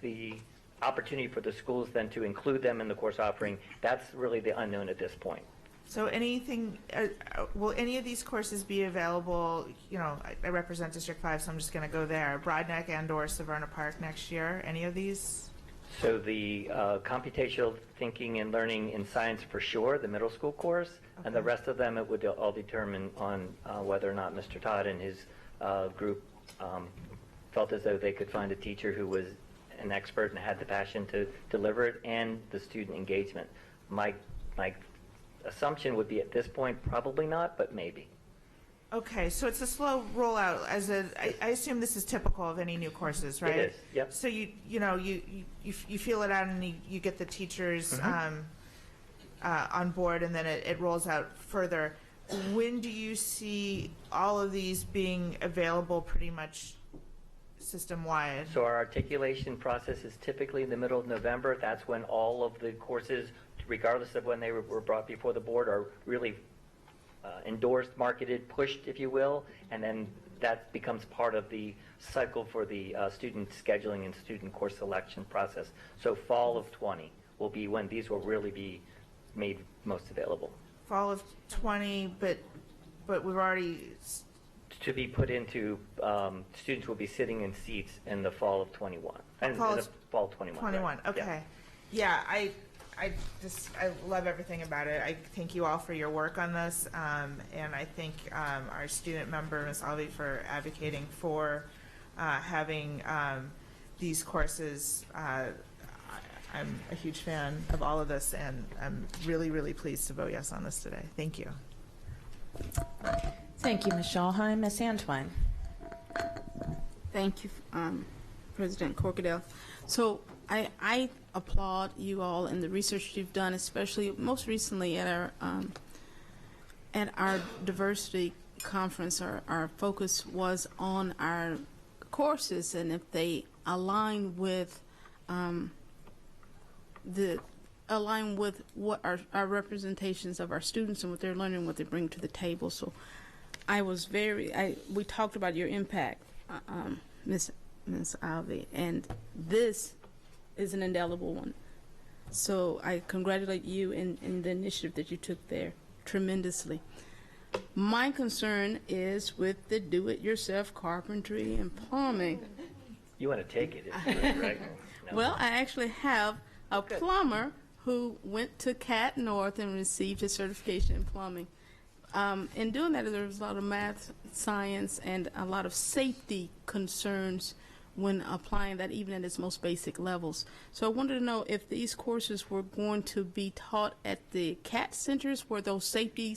The opportunity for the schools then to include them in the course offering, that's really the unknown at this point. So will any of these courses be available? You know, I represent District 5, so I'm just going to go there. Broadneck and/or Severna Park next year. Any of these? So the computational thinking and learning in science for sure, the middle school course, okay. And the rest of them it would all determine on whether or not Mr. Todd and his group felt as though they could find a teacher who was an expert and had the passion to deliver it, and the student engagement. My assumption would be at this point probably not, but maybe. Okay, so it's a slow rollout. I assume this is typical of any new courses, right? It is. Yep. So you feel it out and you get the teachers on board, and then it rolls out further. When do you see all of these being available pretty much system-wide? So our articulation process is typically in the middle of November. That's when all of the courses, regardless of when they were brought before the board, are really endorsed, marketed, pushed, if you will, and then that becomes part of the cycle for the student scheduling and student course selection process. So fall of 20 will be when these will really be made most available. Fall of 20, but we've already... To be put into, students will be sitting in seats in the fall of 21. And fall of 21. 21, right. okay. Yeah, I love everything about it. I thank you all for your work on this, and I thank our student member, Ms. Alvey, for advocating for having these courses. I'm a huge fan of all of this, and I'm really, really pleased to vote yes on this today. Thank you. Thank you, Ms. Schallheim. Ms. Antwine. Thank you, President Corkadell. So I applaud you all and the research you've done, especially most recently at our diversity conference. Our focus was on our courses and if they align with what our representations of our students and what they're learning, what they bring to the table. So we talked about your impact, Ms. Alvey, and this is an indelible one. So I congratulate you in the initiative that you took there tremendously. My concern is with the do-it-yourself carpentry and plumbing. You want to take it, right? No. Well, I actually have a plumber who went to CAT North and received his certification in plumbing. In doing that, there was a lot of math, science, and a lot of safety concerns when applying that, even at its most basic levels. So I wanted to know if these courses were going to be taught at the CAT centers where those safety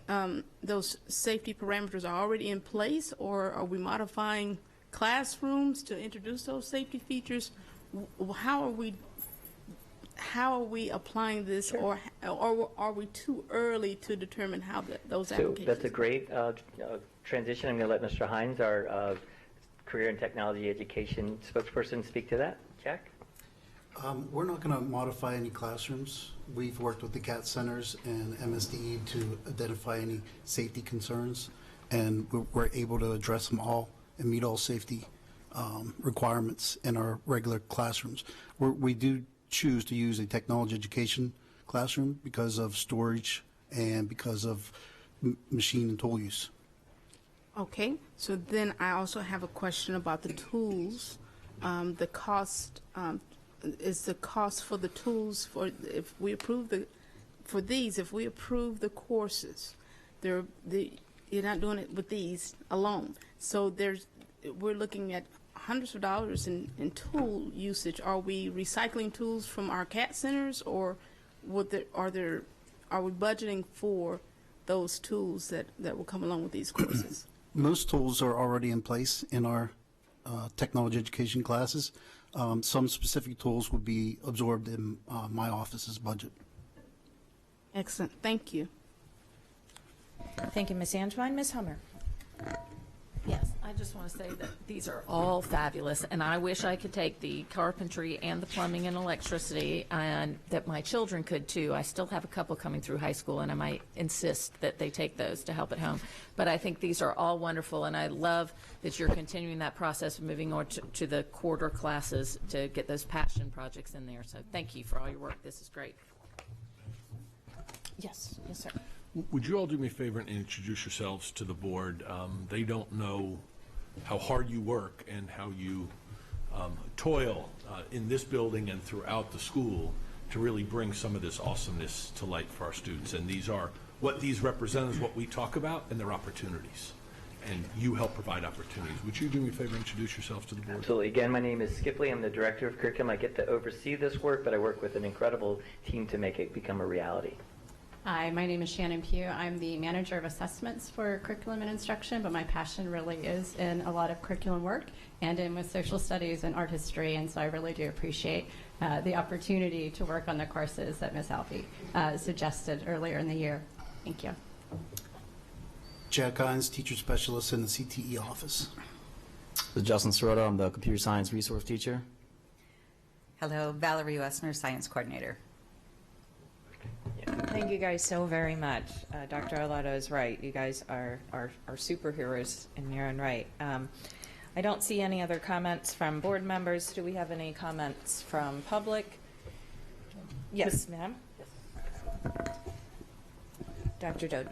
parameters are already in place, or are we modifying classrooms to introduce those safety features? How are we applying this, Sure. or are we too early to determine how those applications? So that's a great transition. I'm going to let Mr. Hines, our Career and Technology Education spokesperson, speak to that. Jack? We're not going to modify any classrooms. We've worked with the CAT centers and MSDE to identify any safety concerns, and we're able to address them all and meet all safety requirements in our regular classrooms. We do choose to use a technology education classroom because of storage and because of machine and tool use. Okay, so then I also have a question about the tools. The cost is the cost for the tools if we approve the courses, you're not doing it with these alone. So we're looking at hundreds of dollars in tool usage. Are we recycling tools from our CAT centers, or are we budgeting for those tools that will come along with these courses? Most tools are already in place in our technology education classes. Some specific tools would be absorbed in my office's budget. Excellent. Thank you. Thank you, Ms. Antwine. Ms. Hummer. Yes, I just want to say that these are all fabulous, and I wish I could take the carpentry and the plumbing and electricity, and that my children could too. I still have a couple coming through high school, and I might insist that they take those to help at home. But I think these are all wonderful, and I love that you're continuing that process of moving on to the quarter classes to get those passion projects in there. So thank you for all your work. This is great. Yes, sir. Would you all do me a favor and introduce yourselves to the board? They don't know how hard you work and how you toil in this building and throughout the school to really bring some of this awesomeness to light for our students. And what these represent is what we talk about, and their opportunities. And you help provide opportunities. Would you do me a favor and introduce yourself to the board? Absolutely. Again, my name is Skipley. I'm the Director of Curriculum. I get to oversee this work, but I work with an incredible team to make it become a reality. Hi, my name is Shannon Pugh. I'm the Manager of Assessments for Curriculum and Instruction, but my passion really is in a lot of curriculum work and in with social studies and art history, and so I really do appreciate the opportunity to work on the courses that Ms. Alfie suggested earlier in the year. Thank you. Jack Hines, Teacher Specialist in the CTE office. This is Justin Sirota. I'm the Computer Science Resource Teacher. Hello, Valerie Wessner, Science Coordinator. Thank you guys so very much. Dr. Arlotto is right. You guys are superheroes in your own right. I don't see any other comments from board members. Do we have any comments from public? Yes, ma'am. Dr. Doden.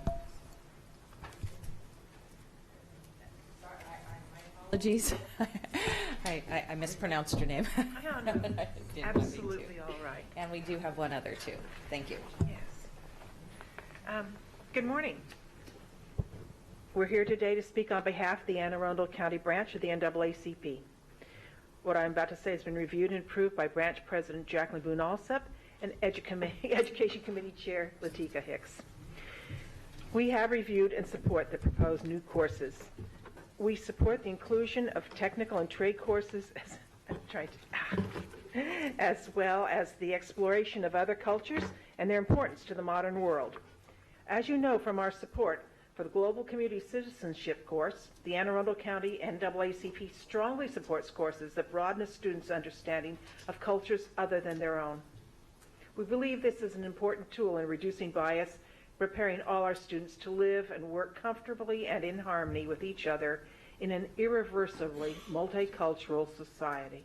Apologies. I mispronounced your name. No, no. Didn't mean to. Absolutely all right. And we do have one other, too. Thank you. Yes. Good morning. We're here today to speak on behalf of the Anne Arundel County branch of the NAACP. What I'm about to say has been reviewed and approved by Branch President Jacqueline Boone Alsop and Education Committee Chair Latika Hicks. We have reviewed and support the proposed new courses. We support the inclusion of technical and trade courses as well as the exploration of other cultures and their importance to the modern world. As you know from our support for the Global Community Citizenship course, the Anne Arundel County NAACP strongly supports courses that broaden a student's understanding of cultures other than their own. We believe this is an important tool in reducing bias, preparing all our students to live and work comfortably and in harmony with each other in an irreversibly multicultural society.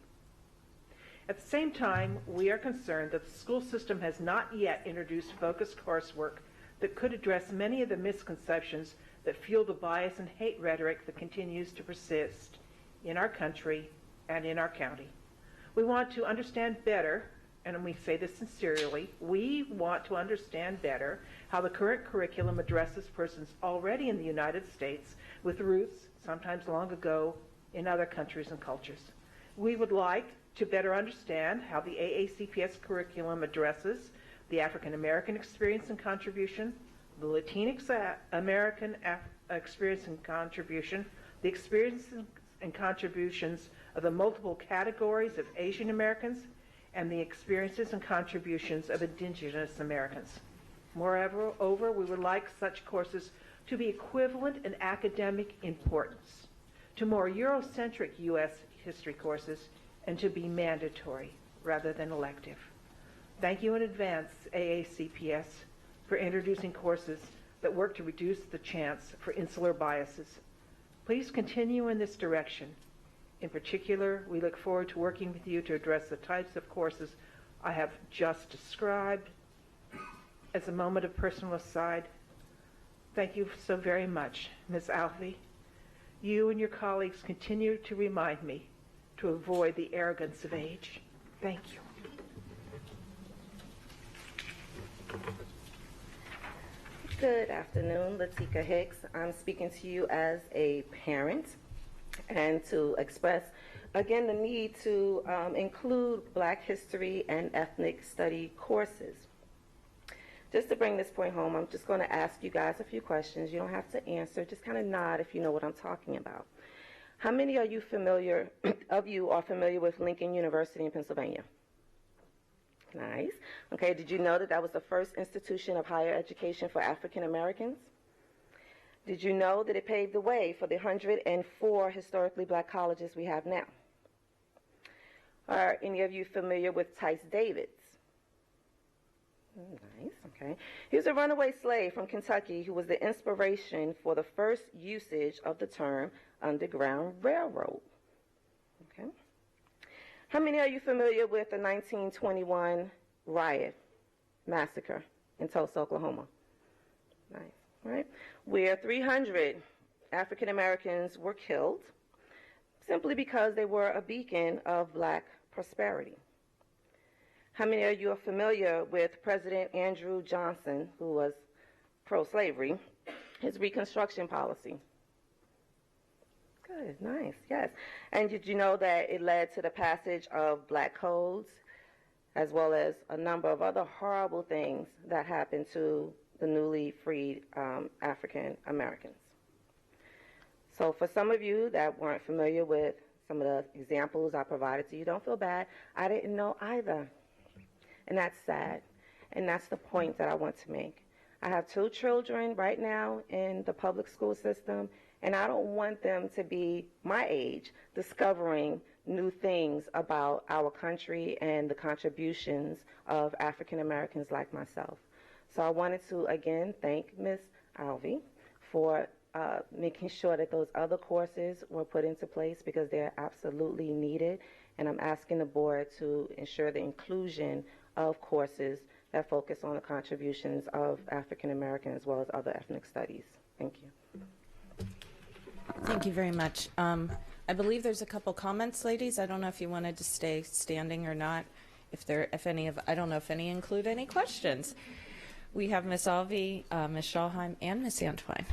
At the same time, we are concerned that the school system has not yet introduced focused coursework that could address many of the misconceptions that fuel the bias and hate rhetoric that continues to persist in our country and in our county. We want to understand better, and we say this sincerely, we want to understand better how the current curriculum addresses persons already in the United States with roots, sometimes long ago, in other countries and cultures. We would like to better understand how the AACPS curriculum addresses the African American experience and contribution, the Latinx American experience and contribution, the experiences and contributions of the multiple categories of Asian Americans, and the experiences and contributions of Indigenous Americans. Moreover, we would like such courses to be equivalent in academic importance to more Eurocentric U.S. history courses and to be mandatory rather than elective. Thank you in advance, AACPS, for introducing courses that work to reduce the chance for insular biases. Please continue in this direction. In particular, we look forward to working with you to address the types of courses I have just described. As a moment of personal aside, thank you so very much, Ms. Alvey. You and your colleagues continue to remind me to avoid the arrogance of age. Thank you. Good afternoon, Latika Hicks. I'm speaking to you as a parent and to express, again, the need to include Black history and ethnic study courses. Just to bring this point home, I'm just going to ask you guys a few questions. You don't have to answer, just kind of nod if you know what I'm talking about. How many are you familiar, of you are familiar with Lincoln University in Pennsylvania? Nice. Okay, did you know that that was the first institution of higher education for African Americans? Did you know that it paved the way for the 104 historically Black colleges we have now? Are any of you familiar with Tice Davids? Nice, okay. He was a runaway slave from Kentucky who was the inspiration for the first usage of the term Underground Railroad. Okay. How many are you familiar with the 1921 riot massacre in Tulsa, Oklahoma? Nice, right? Where 300 African Americans were killed simply because they were a beacon of Black prosperity. How many of you are familiar with President Andrew Johnson, who was pro-slavery, his Reconstruction policy? Good, nice, yes. And did you know that it led to the passage of Black codes, as well as a number of other horrible things that happened to the newly freed African Americans? So for some of you that weren't familiar with some of the examples I provided to you, don't feel bad. I didn't know either. And that's sad. And that's the point that I want to make. I have 2 children right now in the public school system, and I don't want them to be my age discovering new things about our country and the contributions of African Americans like myself. So I wanted to, again, thank Ms. Alvey for making sure that those other courses were put into place because they're absolutely needed. And I'm asking the board to ensure the inclusion of courses that focus on the contributions of African American as well as other ethnic studies. Thank you. Thank you very much. I believe there's a couple comments, ladies. I don't know if you wanted to stay standing or not. I don't know if any include any questions. We have Ms. Alvey, Ms. Schallheim, and Ms. Antwine.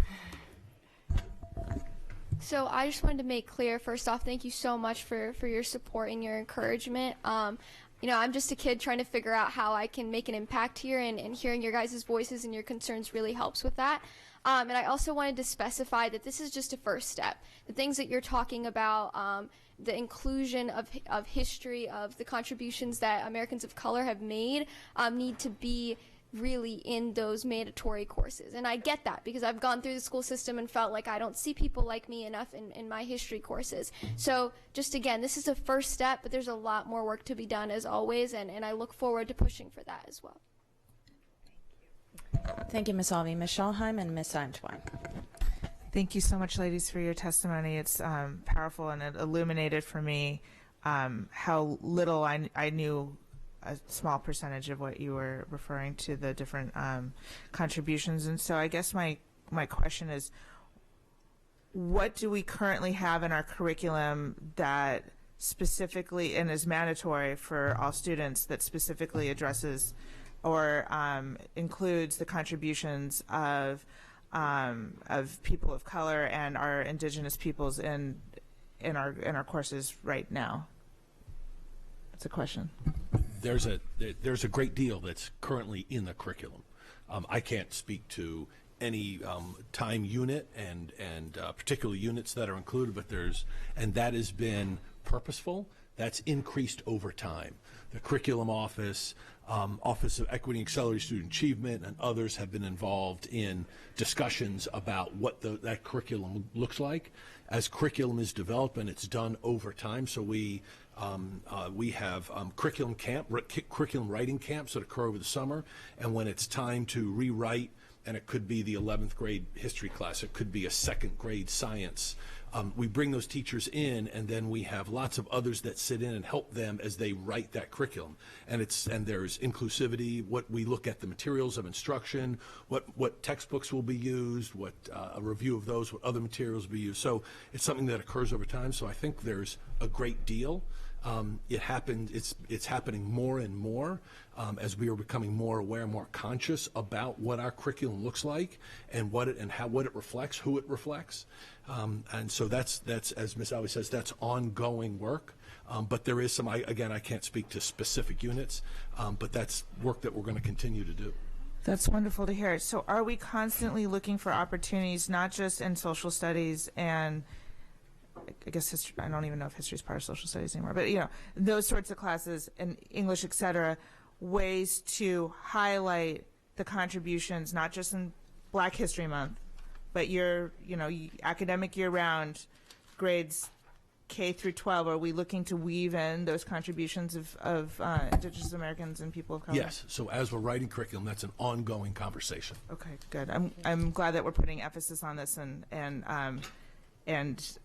So I just wanted to make clear, first off, thank you so much for your support and your encouragement. You know, I'm just a kid trying to figure out how I can make an impact here, and hearing your guys' voices and your concerns really helps with that. And I also wanted to specify that this is just a first step. The things that you're talking about, the inclusion of history, of the contributions that Americans of color have made, need to be really in those mandatory courses. And I get that because I've gone through the school system and felt like I don't see people like me enough in my history courses. So just again, this is a first step, but there's a lot more work to be done as always, and I look forward to pushing for that as well. Thank you, Ms. Alvey. Ms. Schallheim and Ms. Antwine. Thank you so much, ladies, for your testimony. It's powerful, and it illuminated for me how little I knew, a small percentage of what you were referring to, the different contributions. And so I guess my question is, what do we currently have in our curriculum that specifically and is mandatory for all students, that specifically addresses or includes the contributions of people of color and our indigenous peoples in our courses right now? That's a question. There's a great deal that's currently in the curriculum. I can't speak to any time unit and particular units that are included, but and that has been purposeful. That's increased over time. The curriculum office, Office of Equity and Accelerated Student Achievement, and others have been involved in discussions about what that curriculum looks like. As curriculum is developed, and it's done over time, so we have curriculum writing camps that occur over the summer, and when it's time to rewrite, and it could be the 11th grade history class, it could be a 2nd grade science, we bring those teachers in, and then we have lots of others that sit in and help them as they write that curriculum. And there's inclusivity. What we look at the materials of instruction, what textbooks will be used, what a review of those, what other materials will be used. So it's something that occurs over time. So I think there's a great deal. It's happening more and more as we are becoming more aware, more conscious about what our curriculum looks like and what it reflects, who it reflects. And so that's as Ms. Alvey says, that's ongoing work. But there is some, I can't speak to specific units, but that's work that we're going to continue to do. That's wonderful to hear. So are we constantly looking for opportunities, not just in social studies and I guess history, I don't even know if history is part of social studies anymore, but those sorts of classes in English, etc., ways to highlight the contributions, not just in Black History Month, but academic year-round, grades K through 12. Are we looking to weave in those contributions of Indigenous Americans and people of color? Yes. So as we're writing curriculum, that's an ongoing conversation. Okay, good. I'm glad that we're putting emphasis on this, and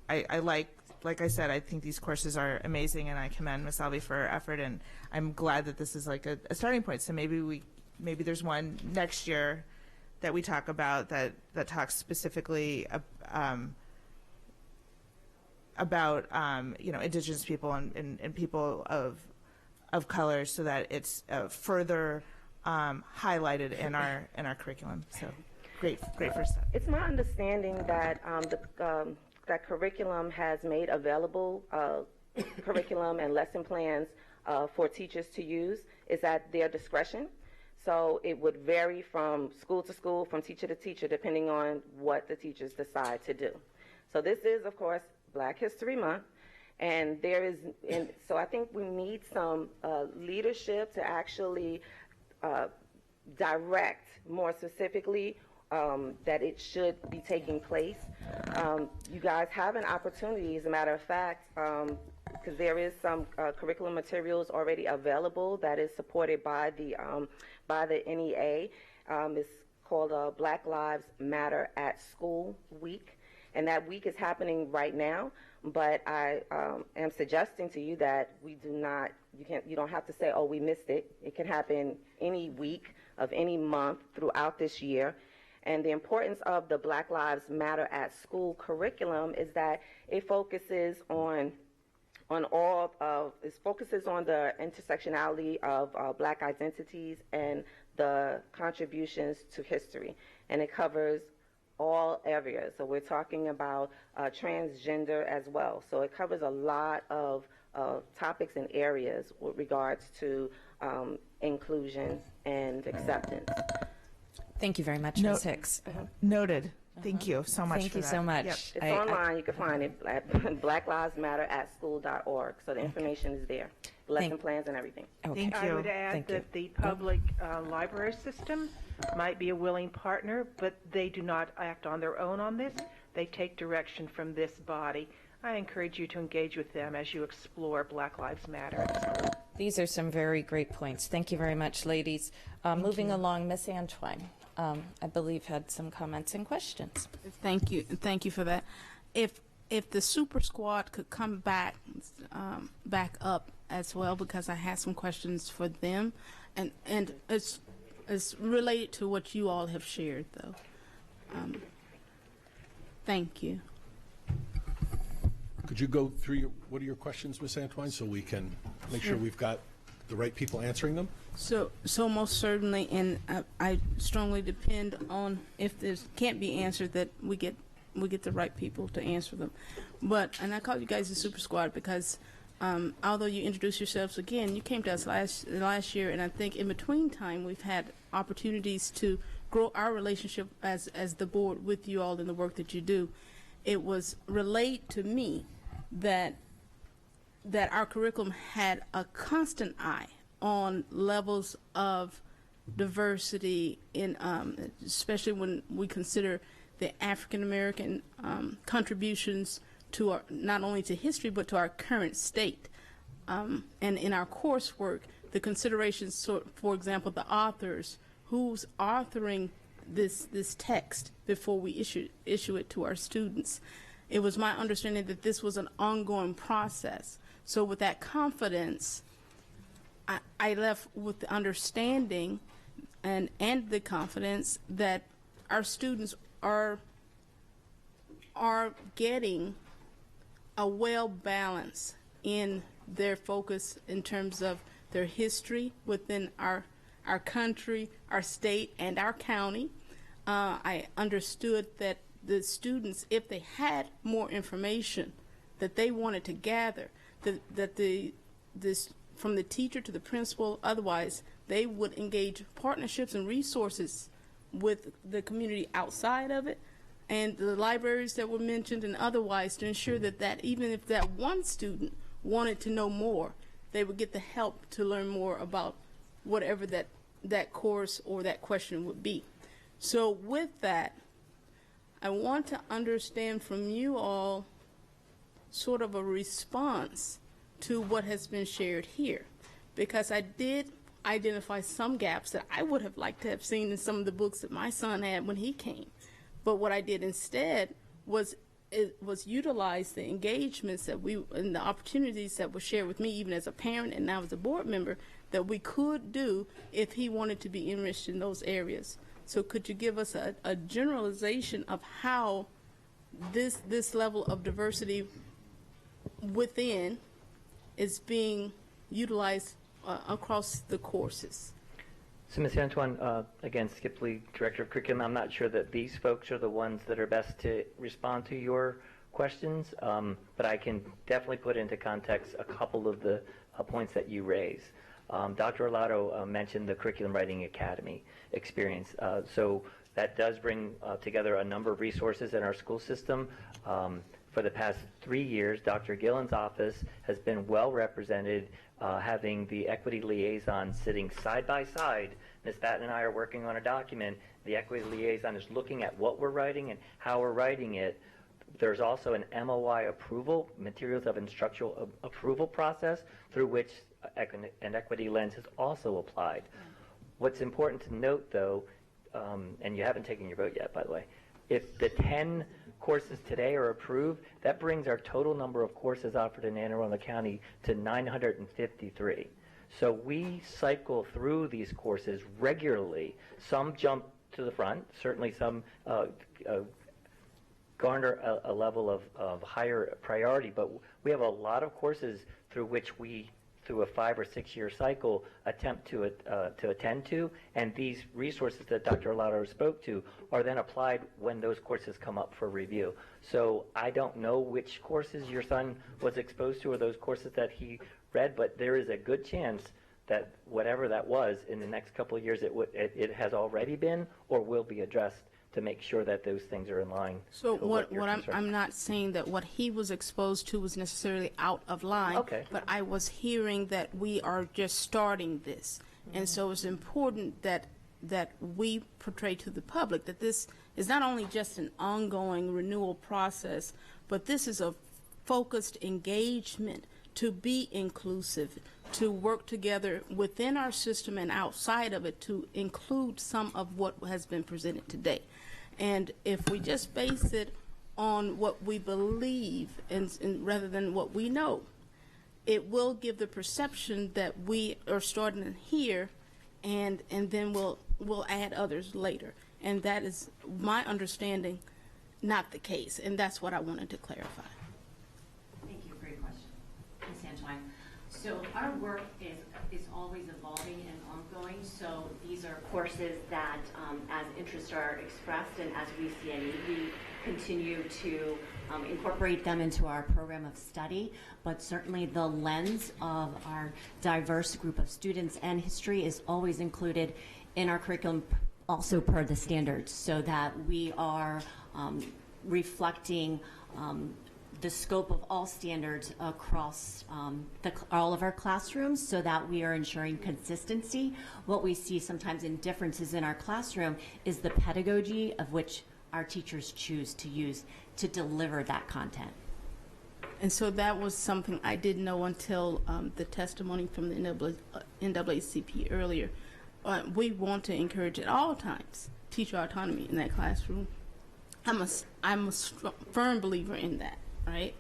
I like I said, I think these courses are amazing, and I commend Ms. Alvey for her effort, and I'm glad that this is like a starting point. So maybe there's one next year that we talk about that talks specifically about Indigenous people and people of color, so that it's further highlighted in our curriculum. So great first step. It's my understanding that that curriculum has made available curriculum and lesson plans for teachers to use is at their discretion. So it would vary from school to school, from teacher to teacher, depending on what the teachers decide to do. So this is, of course, Black History Month, and so I think we need some leadership to actually direct more specifically that it should be taking place. You guys have an opportunity, as a matter of fact, because there is some curriculum materials already available that is supported by the NEA. It's called Black Lives Matter at School Week, and that week is happening right now. But I am suggesting to you that you don't have to say, oh, we missed it. It can happen any week of any month throughout this year. And the importance of the Black Lives Matter at School curriculum is that it focuses on the intersectionality of Black identities and the contributions to history, and it covers all areas. So we're talking about transgender as well. So it covers a lot of topics and areas with regards to inclusion and acceptance. Thank you very much, Ms. Hicks. Noted. Thank you so much. Thank for you that. so much. Yep. It's online. You can find it at blacklivesmatteratschool.org. So the information is there, lesson plans and everything. Thank I you. would add that the public library system might be a willing partner, but they do not act on their own on this. They take direction from this body. I encourage you to engage with them as you explore Black Lives Matter at school. These are some very great points. Thank you very much, ladies. Moving along, Ms. Antoine, I believe had some comments and questions. Thank you for that. If the super squad could come back up as well, because I had some questions for them, and it's related to what you all have shared, though. Thank you. Could you go through what are your questions, Ms. Antoine, so we can make sure we've got the right people answering them? So most certainly, and I strongly depend on, if this can't be answered, that we get the right people to answer them. And I call you guys the Super Squad because although you introduced yourselves again, you came to us last year, and I think in between time we've had opportunities to grow our relationship as the board with you all in the work that you do. It was relayed to me that our curriculum had a constant eye on levels of diversity in, especially when we consider the African American contributions to our, not only to history but to our current state. And in our coursework, the considerations, for example, the authors, who's authoring this text before we issue it to our students. It was my understanding that this was an ongoing process. So with that confidence, I left with the understanding and the confidence that our students are getting a well balance in their focus in terms of their history within our country, our state, and our county. I understood that the students, if they had more information that they wanted to gather, from the teacher to the principal, otherwise, they would engage partnerships and resources with the community outside of it, and the libraries that were mentioned, and otherwise, to ensure that even if that one student wanted to know more, they would get the help to learn more about whatever that course or that question would be. So with that, I want to understand from you all sort of a response to what has been shared here, because I did identify some gaps that I would have liked to have seen in some of the books that my son had when he came. But what I did instead was utilize the engagements that and the opportunities that were shared with me, even as a parent and now as a board member, that we could do if he wanted to be enriched in those areas. So could you give us a generalization of how this level of diversity within is being utilized across the courses? So, Ms. Antoine, again, Skip Lee, Director of Curriculum, I'm not sure that these folks are the ones that are best to respond to your questions, but I can definitely put into context a couple of the points that you raise. Dr. Arlotto mentioned the Curriculum Writing Academy experience. So that does bring together a number of resources in our school system. For the past 3 years, Dr. Gillen's office has been well represented, having the equity liaison sitting side by side. Ms. Batten and I are working on a document. The equity liaison is looking at what we're writing and how we're writing it. There's also an MOI approval, materials of instructional approval process, through which an equity lens is also applied. What's important to note, though, and you haven't taken your vote yet, by the way, if the 10 courses today are approved, that brings our total number of courses offered in Anne Arundel County to 953. So we cycle through these courses regularly. Some jump to the front. Certainly some garner a level of higher priority, but we have a lot of courses through which we, through a 5 or 6 year cycle, attempt to attend to, and these resources that Dr. Arlotto spoke to are then applied when those courses come up for review. So I don't know which courses your son was exposed to or those courses that he read, but there is a good chance that whatever that was in the next couple of years, it has already been or will be addressed to make sure that those things are in line. So I'm not saying that what he was exposed to was necessarily out of line, but I was hearing that we are just starting this. And so it's important that we portray to the public that this is not only just an ongoing renewal process, but this is a focused engagement to be inclusive, to work together within our system and outside of it to include some of what has been presented today. And if we just base it on what we believe and rather than what we know, it will give the perception that we are starting here and then we'll add others later. And that is my understanding, not the case. And that's what I wanted to clarify. Thank you. Great question. Ms. Antoine. So our work is always evolving and ongoing. So these are courses that, as interests are expressed and as we see a need, we continue to incorporate them into our program of study. But certainly the lens of our diverse group of students and history is always included in our curriculum, also per the standards, so that we are reflecting the scope of all standards across all of our classrooms, so that we are ensuring consistency. What we see sometimes in differences in our classroom is the pedagogy of which our teachers choose to use to deliver that content. And so that was something I didn't know until the testimony from the NAACP earlier. We want to encourage at all times teacher autonomy in that classroom. I'm a firm believer in that. Right?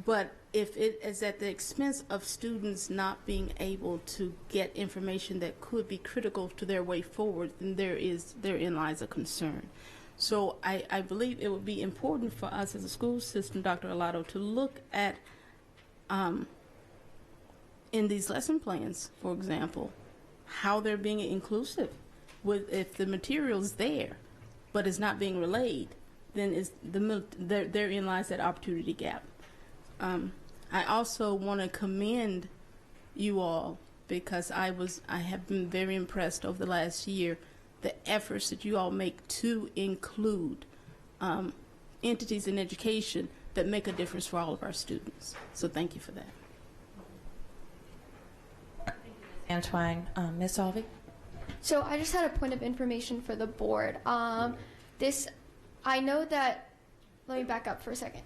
But if it is at the expense of students not being able to get information that could be critical to their way forward, then therein lies a concern. So I believe it would be important for us as a school system, Dr. Arlotto, to look at in these lesson plans, for example, how they're being inclusive. If the material's there, but it's not being relayed, then therein lies that opportunity gap. I also want to commend you all because I have been very impressed over the last year the efforts that you all make to include entities in education that make a difference for all of our students. So thank you for that. Antoine, Ms. Alvey? So I just had a point of information for the board. I know that, let me back up for a second.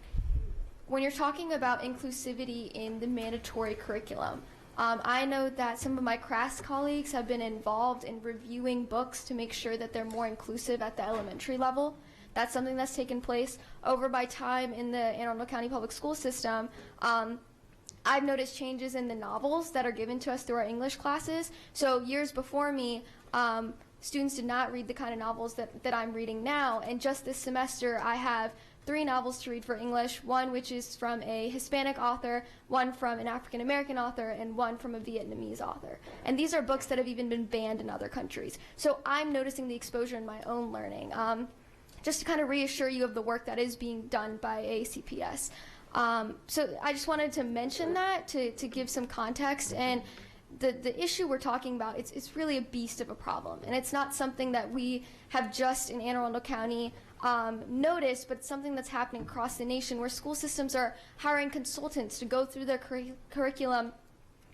When you're talking about inclusivity in the mandatory curriculum, I know that some of my CRAS colleagues have been involved in reviewing books to make sure that they're more inclusive at the elementary level. That's something that's taken place over my time in the Anne Arundel County Public School System. I've noticed changes in the novels that are given to us through our English classes. So years before me, students did not read the kind of novels that I'm reading now. And just this semester, I have 3 novels to read for English, one which is from a Hispanic author, one from an African American author, and one from a Vietnamese author. And these are books that have even been banned in other countries. So I'm noticing the exposure in my own learning. Just to kind of reassure you of the work that is being done by AACPS. So I just wanted to mention that to give some context. And the issue we're talking about, it's really a beast of a problem. And it's not something that we have just in Anne Arundel County noticed, but it's something that's happening across the nation where school systems are hiring consultants to go through their curriculum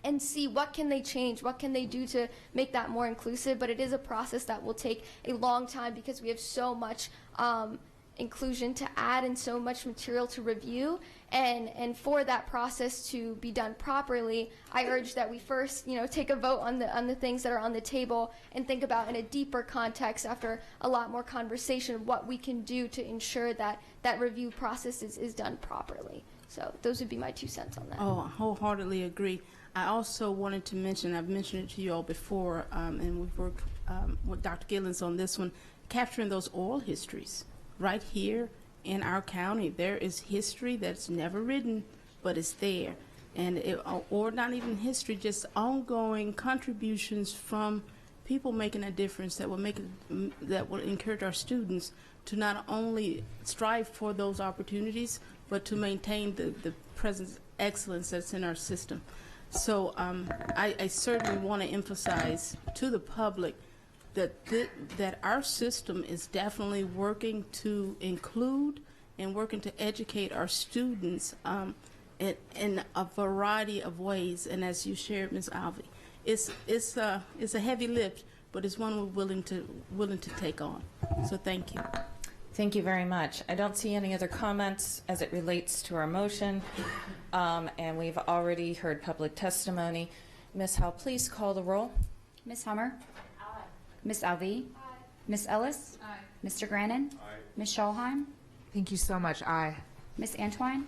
and see what can they change, what can they do to make that more inclusive. But it is a process that will take a long time because we have so much inclusion to add and so much material to review. And for that process to be done properly, I urge that we first, take a vote on the things that are on the table and think about in a deeper context after a lot more conversation what we can do to ensure that that review process is done properly. So those would be my 2 cents on that. Oh, I wholeheartedly agree. I also wanted to mention, I've mentioned it to you all before, and we've worked with Dr. Gillens on this one, capturing those oral histories right here in our county. There is history that's never written, but it's there. And or not even history, just ongoing contributions from people making a difference that will encourage our students to not only strive for those opportunities, but to maintain the present excellence that's in our system. So I certainly want to emphasize to the public that our system is definitely working to include and working to educate our students in a variety of ways. And as you shared, Ms. Alvey, it's a heavy lift, but it's one we're willing to take on. So thank you. Thank you very much. I don't see any other comments as it relates to our motion, and we've already heard public testimony. Ms. Howe, please call the roll. Ms. Hummer? Aye. Ms. Alvey? Aye. Ms. Ellis? Aye. Mr. Grannon? Aye. Ms. Schalheim? Thank you so much. Aye. Ms. Antwine?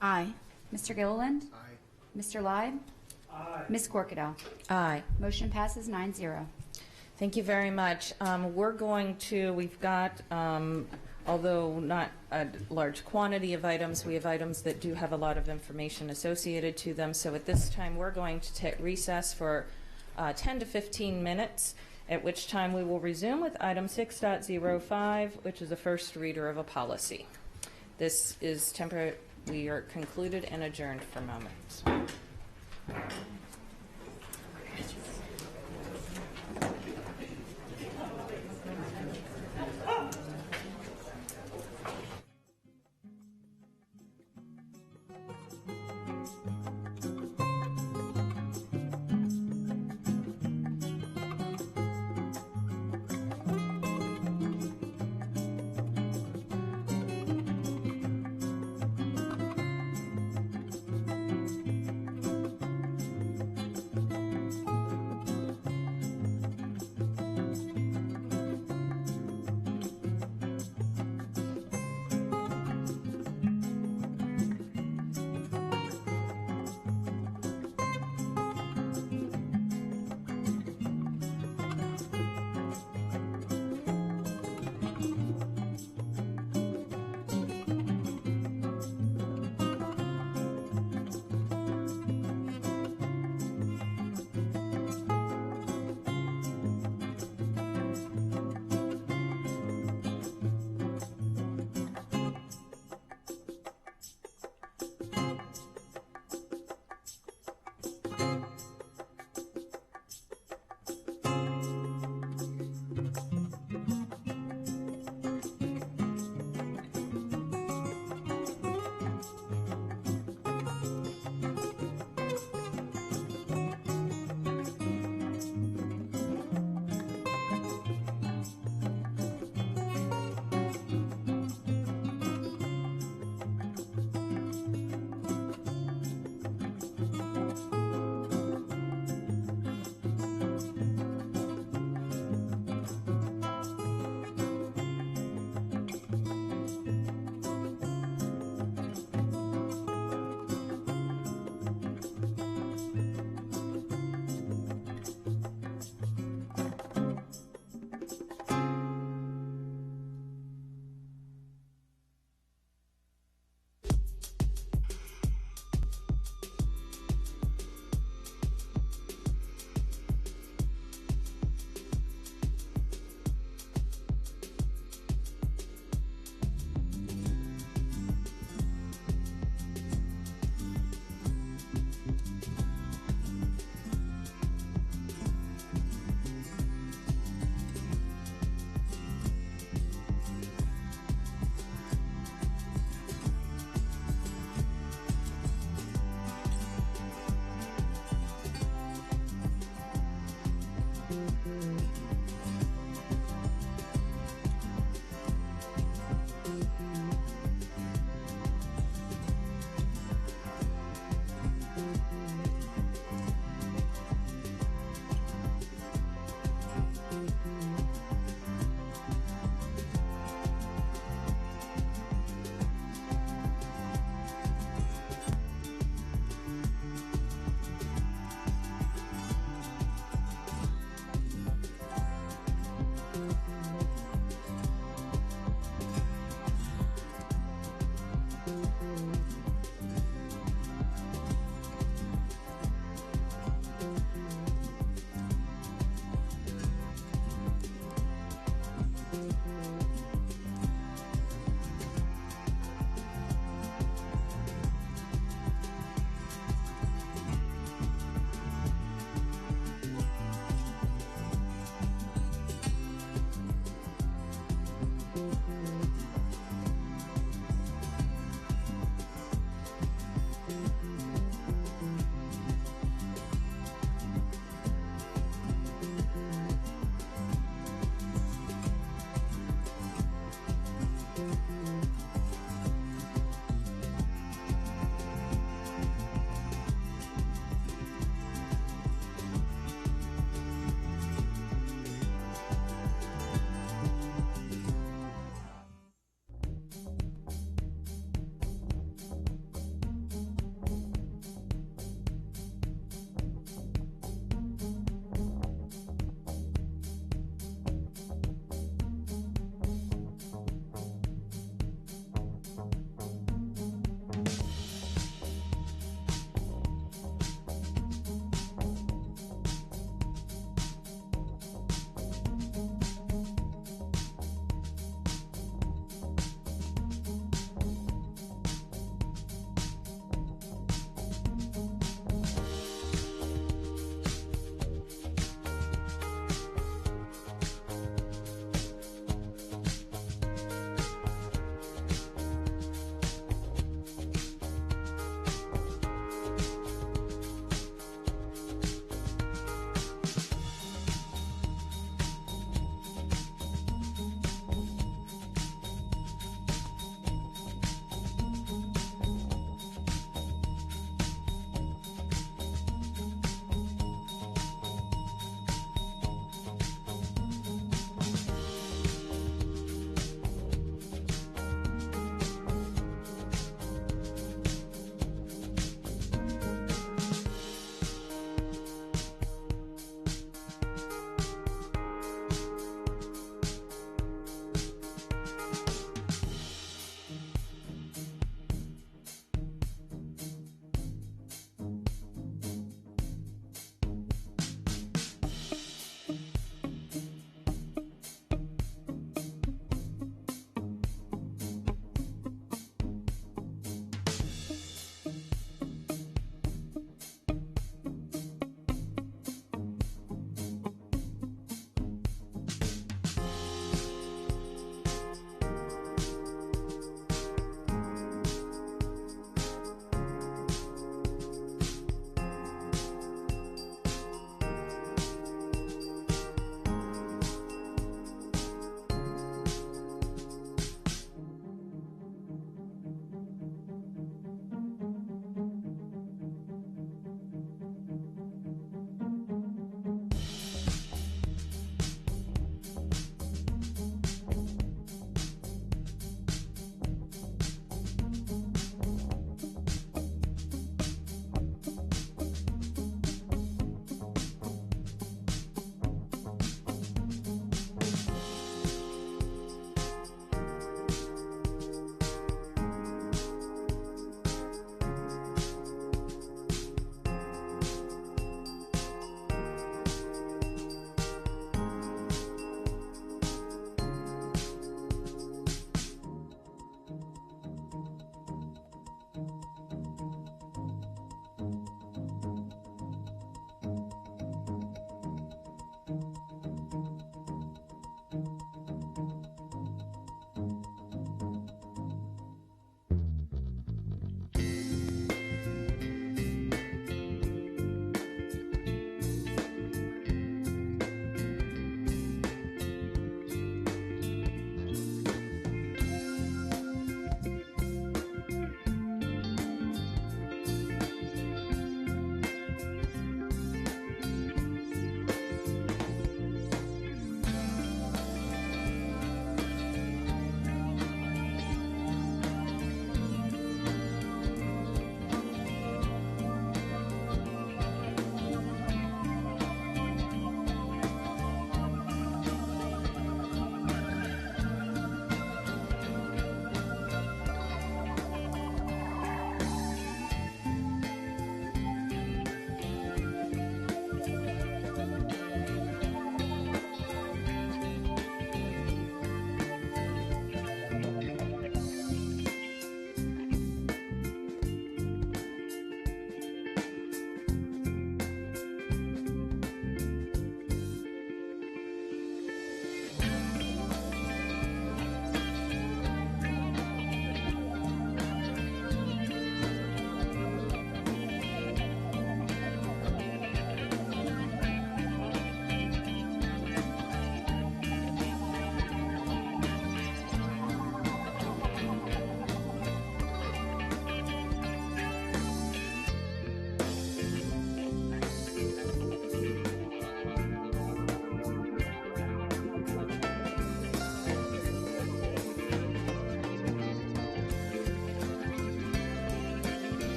Aye. Mr. Gilliland? Aye. Mr. Leib? Aye. Ms. Corkadell? Aye. Motion passes 9-0. Thank you very much. We've got, although not a large quantity of items, we have items that do have a lot of information associated to them. So at this time, we're going to take recess for 10 to 15 minutes, at which time we will resume with item 6.05, which is a first reader of a policy. This is temporary. We are concluded and adjourned for moments.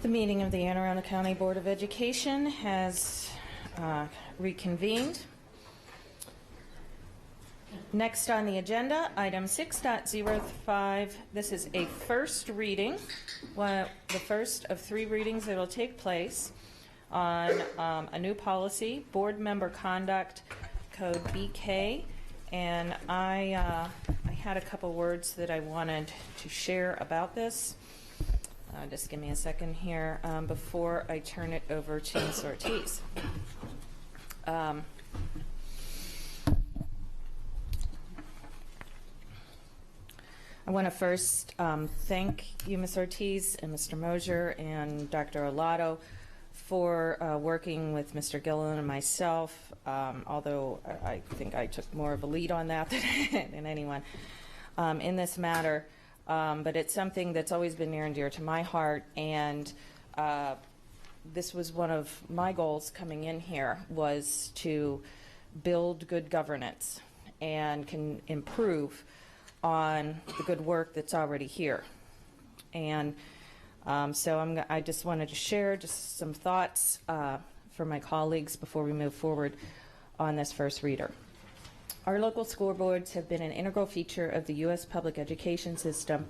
The meeting of the Anne Arundel County Board of Education has reconvened. Next on the agenda, item 6.05. This is a first reading, the first of 3 readings that will take place on a new policy, Board Member Conduct Code BK. And I had a couple words that I wanted to share about this. Just give me a second here before I turn it over to Ms. Ortiz. I want to first thank you, Ms. Ortiz, and Mr. Mosier, and Dr. Olato for working with Mr. Gillen and myself, although I think I took more of a lead on that than anyone in this matter. But it's something that's always been near and dear to my heart, and this was one of my goals coming in here, was to build good governance and can improve on the good work that's already here. And so I just wanted to share just some thoughts for my colleagues before we move forward on this first reader. Our local school boards have been an integral feature of the U.S. public education system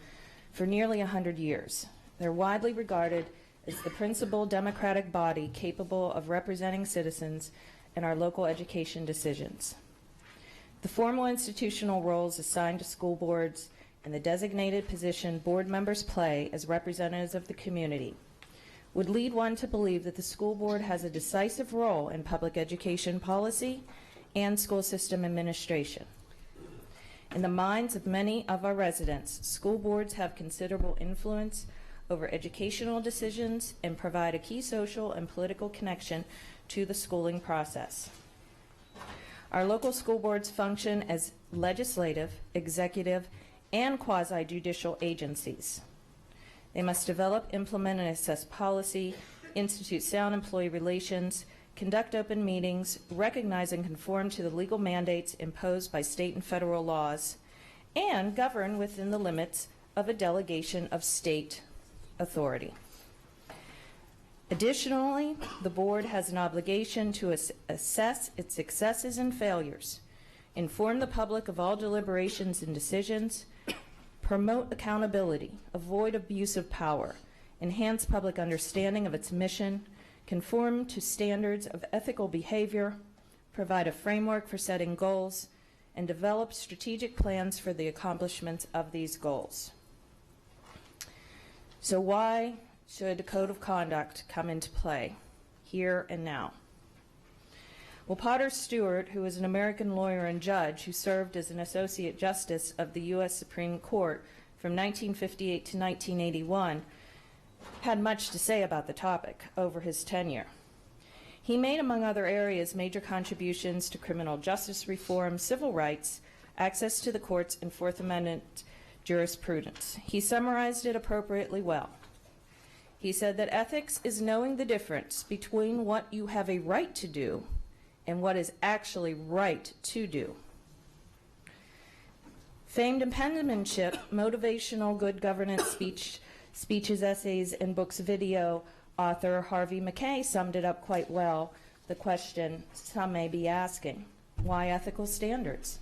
for nearly 100 years. They're widely regarded as the principal democratic body capable of representing citizens in our local education decisions. The formal institutional roles assigned to school boards and the designated position board members play as representatives of the community would lead one to believe that the school board has a decisive role in public education policy and school system administration. In the minds of many of our residents, school boards have considerable influence over educational decisions and provide a key social and political connection to the schooling process. Our local school boards function as legislative, executive, and quasi-judicial agencies. They must develop, implement, and assess policy, institute sound employee relations, conduct open meetings, recognize and conform to the legal mandates imposed by state and federal laws, and govern within the limits of a delegation of state authority. Additionally, the board has an obligation to assess its successes and failures, inform the public of all deliberations and decisions, promote accountability, avoid abuse of power, enhance public understanding of its mission, conform to standards of ethical behavior, provide a framework for setting goals, and develop strategic plans for the accomplishment of these goals. So why should a code of conduct come into play here and now? Well, Potter Stewart, who is an American lawyer and judge who served as an Associate Justice of the U.S. Supreme Court from 1958 to 1981, had much to say about the topic over his tenure. He made, among other areas, major contributions to criminal justice reform, civil rights, access to the courts, and Fourth Amendment jurisprudence. He summarized it appropriately well. He said that ethics is knowing the difference between what you have a right to do and what is actually right to do. Famed penmanship, motivational good governance speeches, essays, and books video author Harvey Mackay summed it up quite well, the question some may be asking: why ethical standards?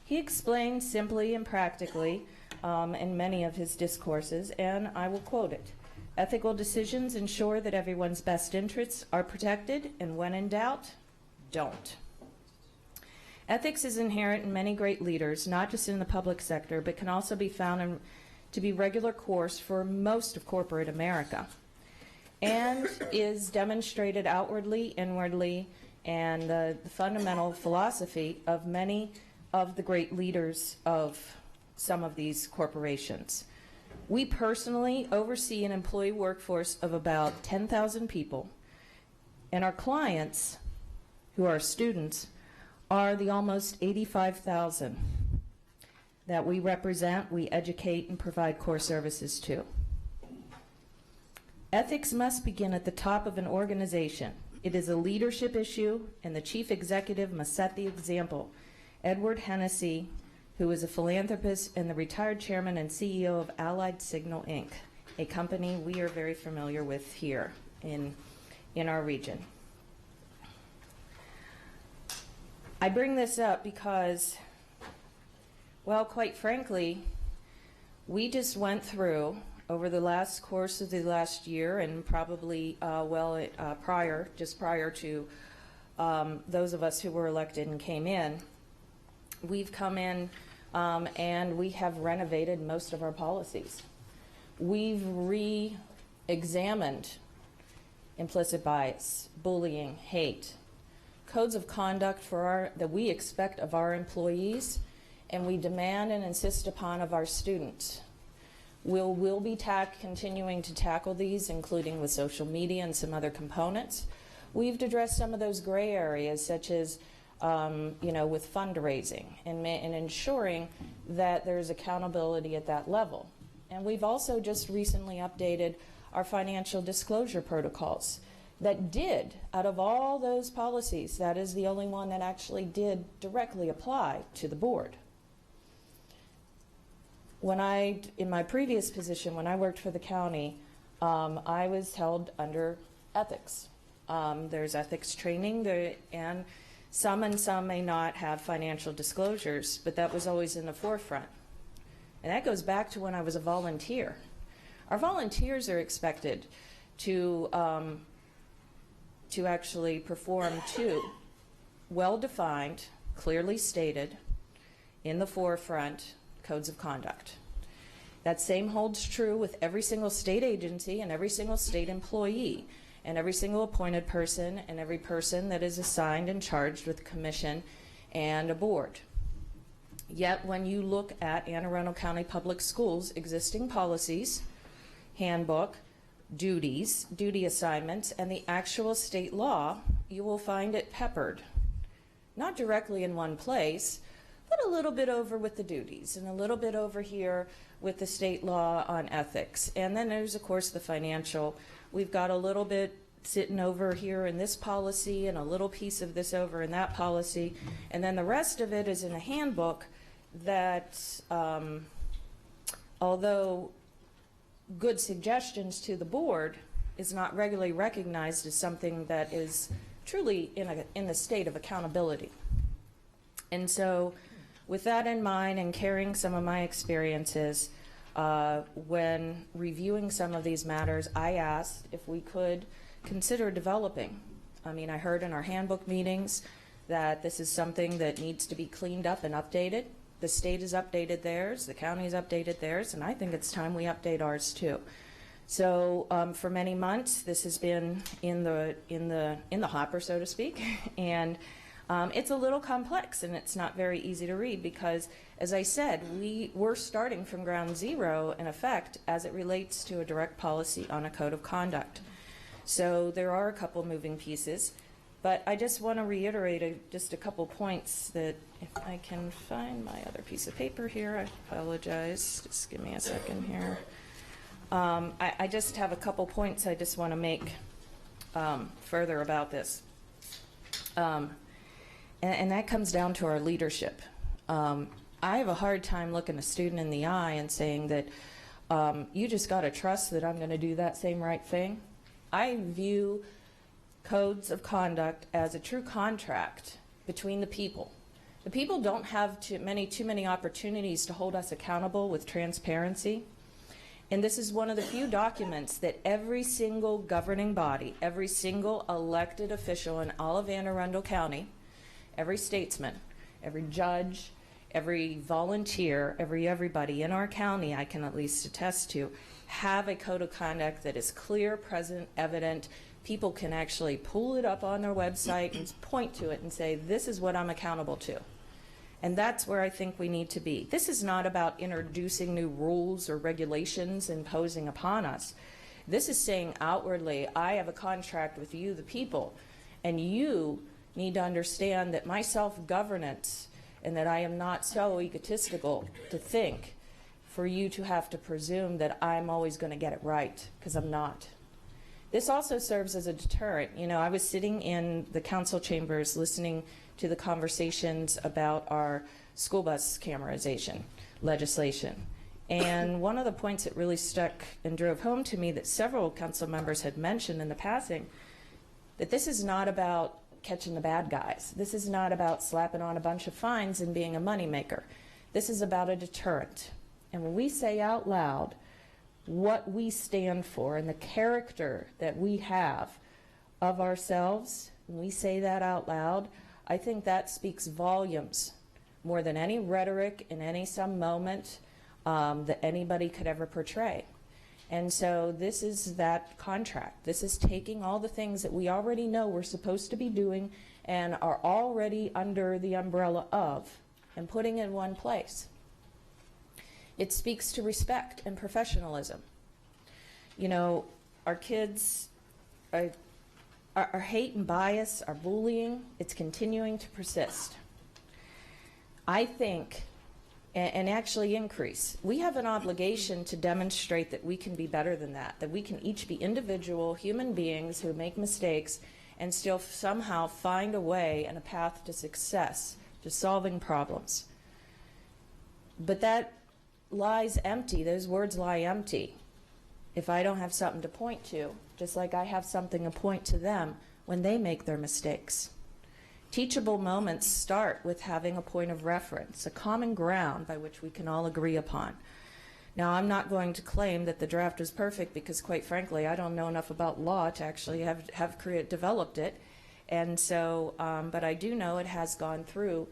He explained simply and practically in many of his discourses, and I will quote it: ethical decisions ensure that everyone's best interests are protected, and when in doubt, don't. Ethics is inherent in many great leaders, not just in the public sector, but can also be found to be regular course for most of corporate America, and is demonstrated outwardly, inwardly, and the fundamental philosophy of many of the great leaders of some of these corporations. We personally oversee an employee workforce of about 10,000 people, and our clients, who are students, are the almost 85,000 that we represent, we educate, and provide core services to. Ethics must begin at the top of an organization. It is a leadership issue, and the chief executive must set the example. Edward Hennessy, who is a philanthropist and the retired chairman and CEO of Allied Signal, Inc., a company we are very familiar with here in our region. I bring this up because, well, quite frankly, we just went through, over the last course of the last year, and probably prior to those of us who were elected and came in, we've come in and we have renovated most of our policies. We've re-examined implicit bias, bullying, hate, codes of conduct that we expect of our employees, and we demand and insist upon of our students. We'll be continuing to tackle these, including with social media and some other components. We've addressed some of those gray areas, such as with fundraising and ensuring that there's accountability at that level. And we've also just recently updated our financial disclosure protocols that did, out of all those policies, that is the only one that actually did directly apply to the board. In my previous position, when I worked for the county, I was held under ethics. There's ethics training and some may not have financial disclosures, but that was always in the forefront. And that goes back to when I was a volunteer. Our volunteers are expected to actually perform two well-defined, clearly stated, in the forefront codes of conduct. That same holds true with every single state agency and every single state employee and every single appointed person and every person that is assigned and charged with a commission and a board. Yet when you look at Anne Arundel County Public Schools' existing policies, handbook, duties, duty assignments, and the actual state law, you will find it peppered, not directly in one place, but a little bit over with the duties and a little bit over here with the state law on ethics. And then there's, of course, the financial. We've got a little bit sitting over here in this policy and a little piece of this over in that policy. And then the rest of it is in a handbook that, although good suggestions to the board, is not regularly recognized as something that is truly in the state of accountability. And so with that in mind and carrying some of my experiences, when reviewing some of these matters, I asked if we could consider developing. I mean, I heard in our handbook meetings that this is something that needs to be cleaned up and updated. The state has updated theirs, the county has updated theirs, and I think it's time we update ours too. So for many months, this has been in the hopper, so to speak, and it's a little complex and it's not very easy to read because, as I said, we're starting from ground zero in effect as it relates to a direct policy on a code of conduct. So there are a couple moving pieces, but I just want to reiterate just a couple points that, if I can find my other piece of paper here, I apologize, just give me a second here. I just have a couple points I just want to make further about this. And that comes down to our leadership. I have a hard time looking a student in the eye and saying that you just got to trust that I'm going to do that same right thing. I view codes of conduct as a true contract between the people. The people don't have too many opportunities to hold us accountable with transparency. And this is one of the few documents that every single governing body, every single elected official in all of Anne Arundel County, every statesman, every judge, every volunteer, everybody in our county, I can at least attest to, have a code of conduct that is clear, present, evident. People can actually pull it up on their website and point to it and say, this is what I'm accountable to. And that's where I think we need to be. This is not about introducing new rules or regulations imposing upon us. This is saying outwardly, I have a contract with you, the people, and you need to understand that my self-governance and that I am not so egotistical to think for you to have to presume that I'm always going to get it right, because I'm not. This also serves as a deterrent. You know, I was sitting in the council chambers listening to the conversations about our school bus camerization legislation. And one of the points that really stuck and drove home to me that several council members had mentioned in the passing, that this is not about catching the bad guys. This is not about slapping on a bunch of fines and being a moneymaker. This is about a deterrent. And when we say out loud what we stand for and the character that we have of ourselves, when we say that out loud, I think that speaks volumes more than any rhetoric in any some moment that anybody could ever portray. And so this is that contract. This is taking all the things that we already know we're supposed to be doing and are already under the umbrella of and putting in one place. It speaks to respect and professionalism. You know, our kids, our hate and bias, our bullying, it's continuing to persist. I think, and actually increase, we have an obligation to demonstrate that we can be better than that we can each be individual human beings who make mistakes and still somehow find a way and a path to success, to solving problems. But that lies empty, those words lie empty, if I don't have something to point to, just like I have something to point to them when they make their mistakes. Teachable moments start with having a point of reference, a common ground by which we can all agree upon. Now, I'm not going to claim that the draft is perfect because, quite frankly, I don't know enough about law to actually have developed it. And so, but I do know it has gone through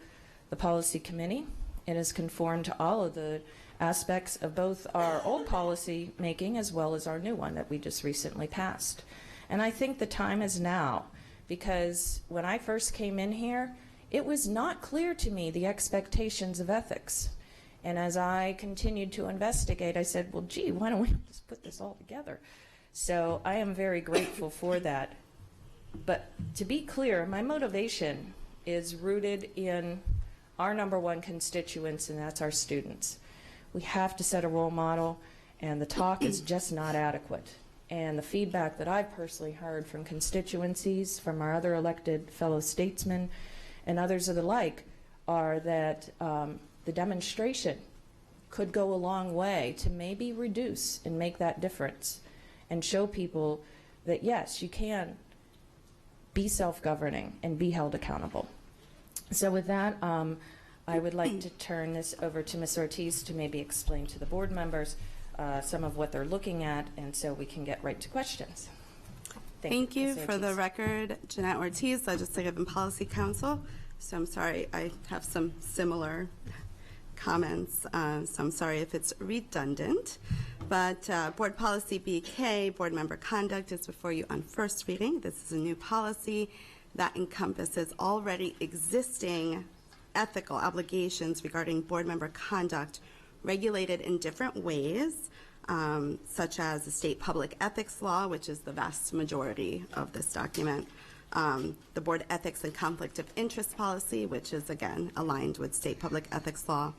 the policy committee. It has conformed to all of the aspects of both our old policy making as well as our new one that we just recently passed. And I think the time is now, because when I first came in here, it was not clear to me the expectations of ethics. And as I continued to investigate, I said, well, gee, why don't we just put this all together? So I am very grateful for that. But to be clear, my motivation is rooted in our number one constituents, and that's our students. We have to set a role model, and the talk is just not adequate. And the feedback that I've personally heard from constituencies, from our other elected fellow statesmen, and others of the like, are that the demonstration could go a long way to maybe reduce and make that difference and show people that, yes, you can be self-governing and be held accountable. So with that, I would like to turn this over to Ms. Ortiz to maybe explain to the board members some of what they're looking at, and so we can get right to questions. Thank you. Ms. For the Ortiz. record, Jeanette Ortiz, Legislative and Policy Council. So I'm sorry, I have some similar comments, so I'm sorry if it's redundant. But Board Policy BK, Board Member Conduct, is before you on first reading. This is a new policy that encompasses already existing ethical obligations regarding board member conduct regulated in different ways, such as the state public ethics law, which is the vast majority of this document, the board ethics and conflict of interest policy, which is, again, aligned with state public ethics law,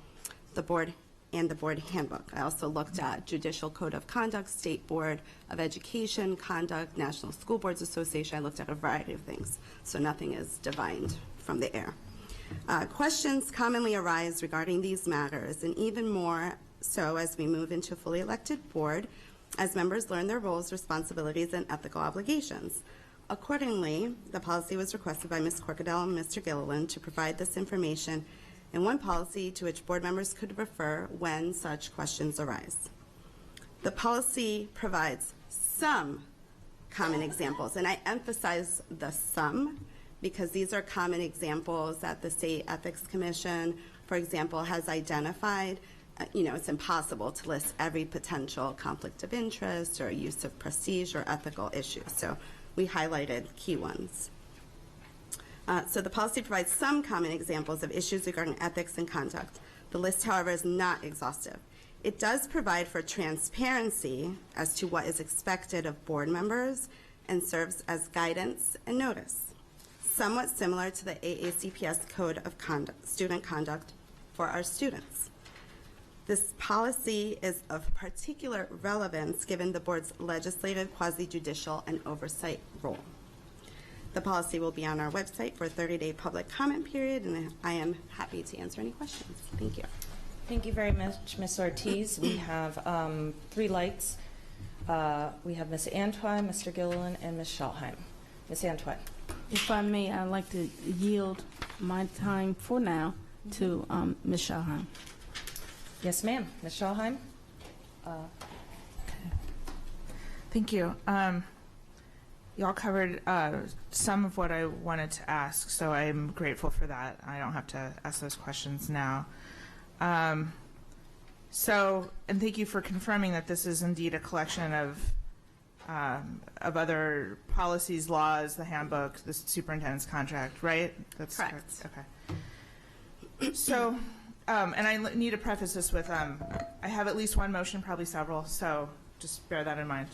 the board and the board handbook. I also looked at Judicial Code of Conduct, State Board of Education Conduct, National School Boards Association. I looked at a variety of things, so nothing is divined from the air. Questions commonly arise regarding these matters, and even more so as we move into a fully elected board, as members learn their roles, responsibilities, and ethical obligations. Accordingly, the policy was requested by Ms. Corkadell and Mr. Gilliland to provide this information in one policy to which board members could refer when such questions arise. The policy provides some common examples, and I emphasize the some because these are common examples that the State Ethics Commission, for example, has identified. It's impossible to list every potential conflict of interest or use of prestige or ethical issues, so we highlighted key ones. So the policy provides some common examples of issues regarding ethics and conduct. The list, however, is not exhaustive. It does provide for transparency as to what is expected of board members and serves as guidance and notice, somewhat similar to the AACPS Code of Conduct, Student Conduct for our students. This policy is of particular relevance given the board's legislative, quasi-judicial, and oversight role. The policy will be on our website for a 30-day public comment period, and I am happy to answer any questions. Thank you. Thank you very much, Ms. Ortiz. We have 3 lights. We have Ms. Antoine, Mr. Gilliland, and Ms. Schalheim. Ms. Antoine. If I may, I'd like to yield my time for now to Ms. Schalheim. Yes, ma'am. Ms. Schalheim. Thank you. Y'all covered some of what I wanted to ask, so I'm grateful for that. I don't have to ask those questions now. And thank you for confirming that this is indeed a collection of other policies, laws, the handbook, the superintendent's contract, right? That's Correct. Okay. So, and I need to preface this with, I have at least one motion, probably several, so just bear that in mind.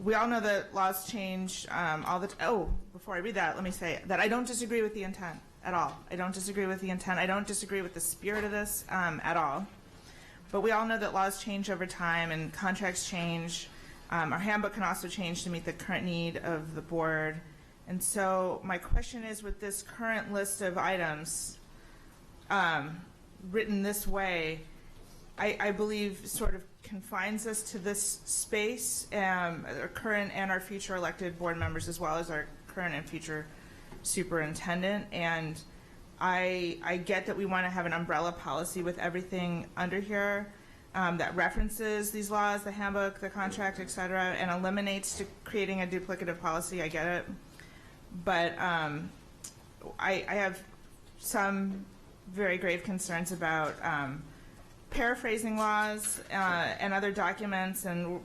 We all know that laws change all the before I read that, let me say that I don't disagree with the intent at all. I don't disagree with the intent. I don't disagree with the spirit of this at all. But we all know that laws change over time and contracts change. Our handbook can also change to meet the current need of the board. And so my question is, with this current list of items written this way, I believe sort of confines us to this space, our current and our future elected board members, as well as our current and future superintendent. And I get that we want to have an umbrella policy with everything under here that references these laws, the handbook, the contract, et cetera, and eliminates creating a duplicative policy. I get it. But I have some very grave concerns about paraphrasing laws and other documents, and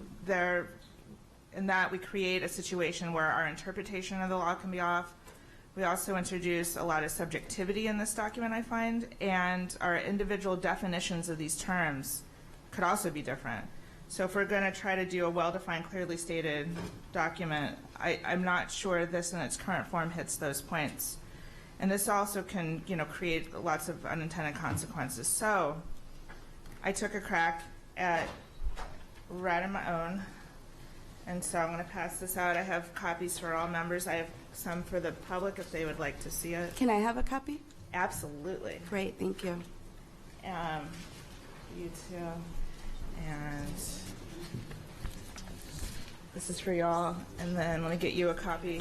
in that we create a situation where our interpretation of the law can be off. We also introduce a lot of subjectivity in this document, I find, and our individual definitions of these terms could also be different. So if we're going to try to do a well-defined, clearly stated document, I'm not sure this in its current form hits those points. And this also can, create lots of unintended consequences. So I took a crack at writing my own, and so I'm going to pass this out. I have copies for all members. I have some for the public if they would like to see it. Can I have a copy? Absolutely. Great, thank you. You too. And this is for y'all. And then let me get you a copy.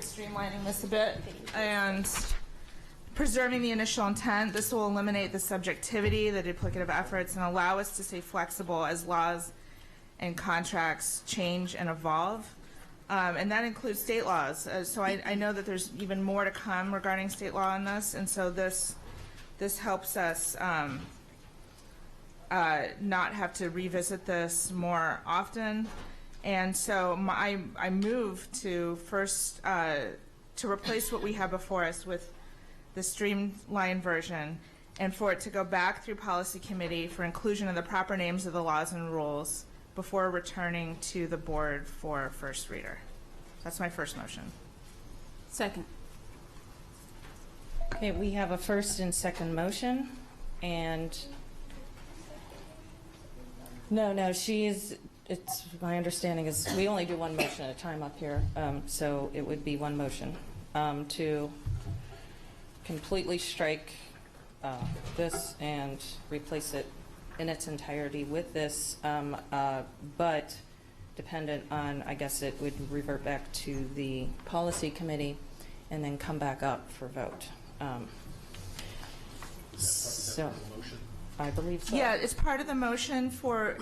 Streamlining this a bit and preserving the initial intent. This will eliminate the subjectivity, the duplicative efforts, and allow us to stay flexible as laws and contracts change and evolve. And that includes state laws. So I know that there's even more to come regarding state law on this, and so this helps us not have to revisit this more often. And so I moved to first to replace what we have before us with the streamlined version, and for it to go back through policy committee for inclusion of the proper names of the laws and rules before returning to the board for first reader. That's my first motion. Second. Okay, we have a first and second motion, and no, it's my understanding is we only do one motion at a time up here, so it would be one motion to completely strike this and replace it in its entirety with this, but dependent on, I guess it would revert back to the policy committee and then come back up for vote. So. I believe so. Yeah, it's part of the motion for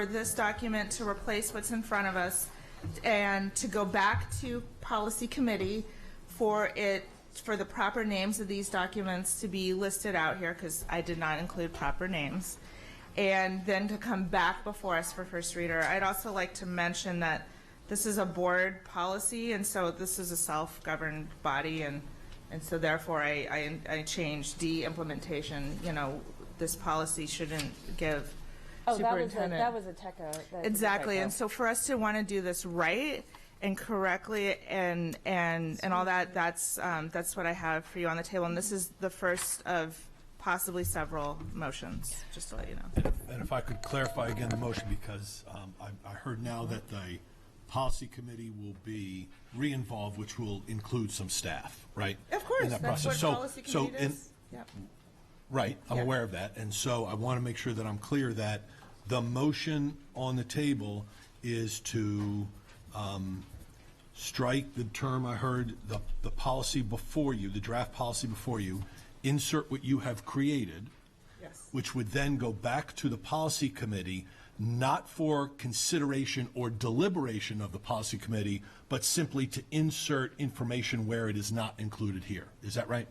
this document to replace what's in front of us and to go back to policy committee for the proper names of these documents to be listed out here, because I did not include proper names, and then to come back before us for first reader. I'd also like to mention that this is a board policy, and so this is a self-governed body, and so therefore I changed D implementation. This policy shouldn't give superintendent. That was a TECA. Exactly, and so for us to want to do this right and correctly and all that, that's what I have for you on the table. And this is the first of possibly several motions, just to let you know. And if I could clarify again the motion, because I heard now that the policy committee will be re-involved, which will include some staff, right? Of course, in that that's process. what policy committee is. Yep. Right, I'm Yeah. aware of that. And so I want to make sure that I'm clear that the motion on the table is to strike the term I heard, the policy before you, the draft policy before you, insert what you have created, Yes. which would then go back to the policy committee, not for consideration or deliberation of the policy committee, but simply to insert information where it is not included here. Is that right?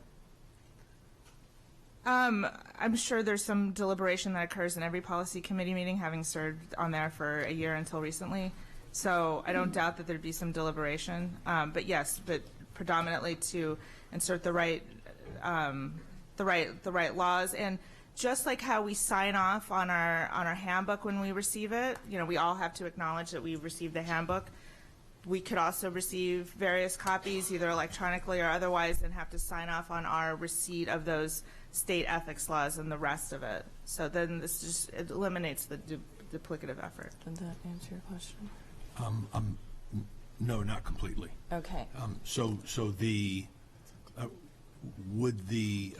I'm sure there's some deliberation that occurs in every policy committee meeting, having served on there for a year until recently. So I don't doubt that there'd be some deliberation. But yes, but predominantly to insert the right laws. And just like how we sign off on our handbook when we receive it, you know, we all have to acknowledge that we've received the handbook. We could also receive various copies, either electronically or otherwise, and have to sign off on our receipt of those state ethics laws and the rest of it. So then this just it eliminates the duplicative effort. Did that answer your question? No, not completely. Okay. So the would the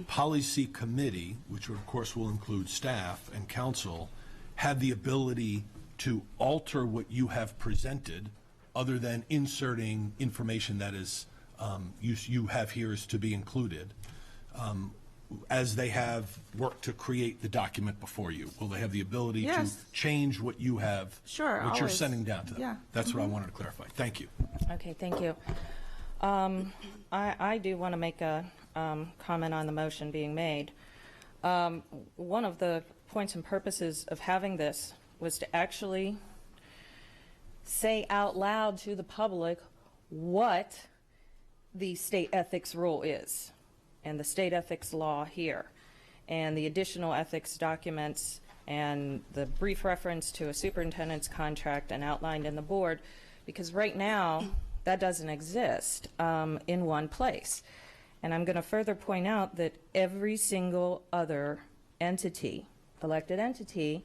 policy committee, which of course will include staff and council, have the ability to alter what you have presented, other than inserting information that is you have here is to be included, as they have worked to create the document before you? Will they have the ability Yes. to change what you have, Sure, what you're always. sending down to them? Yeah. That's what I wanted to clarify. Thank you. Okay, thank you. I do want to make a comment on the motion being made. One of the points and purposes of having this was to actually say out loud to the public what the state ethics rule is and the state ethics law here and the additional ethics documents and the brief reference to a superintendent's contract and outlined in the board, because right now that doesn't exist in one place. And I'm going to further point out that every single other entity, elected entity,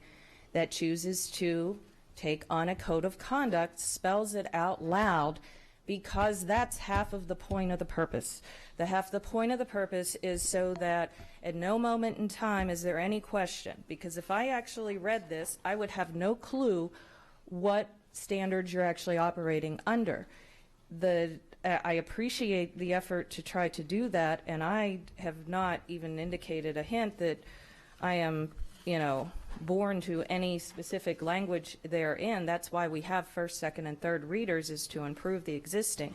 that chooses to take on a code of conduct spells it out loud, because that's half of the point of the purpose. The point of the purpose is so that at no moment in time is there any question, because if I actually read this, I would have no clue what standards you're actually operating under. I appreciate the effort to try to do that, and I have not even indicated a hint that I am, born to any specific language therein. That's why we have first, second, and third readers, is to improve the existing.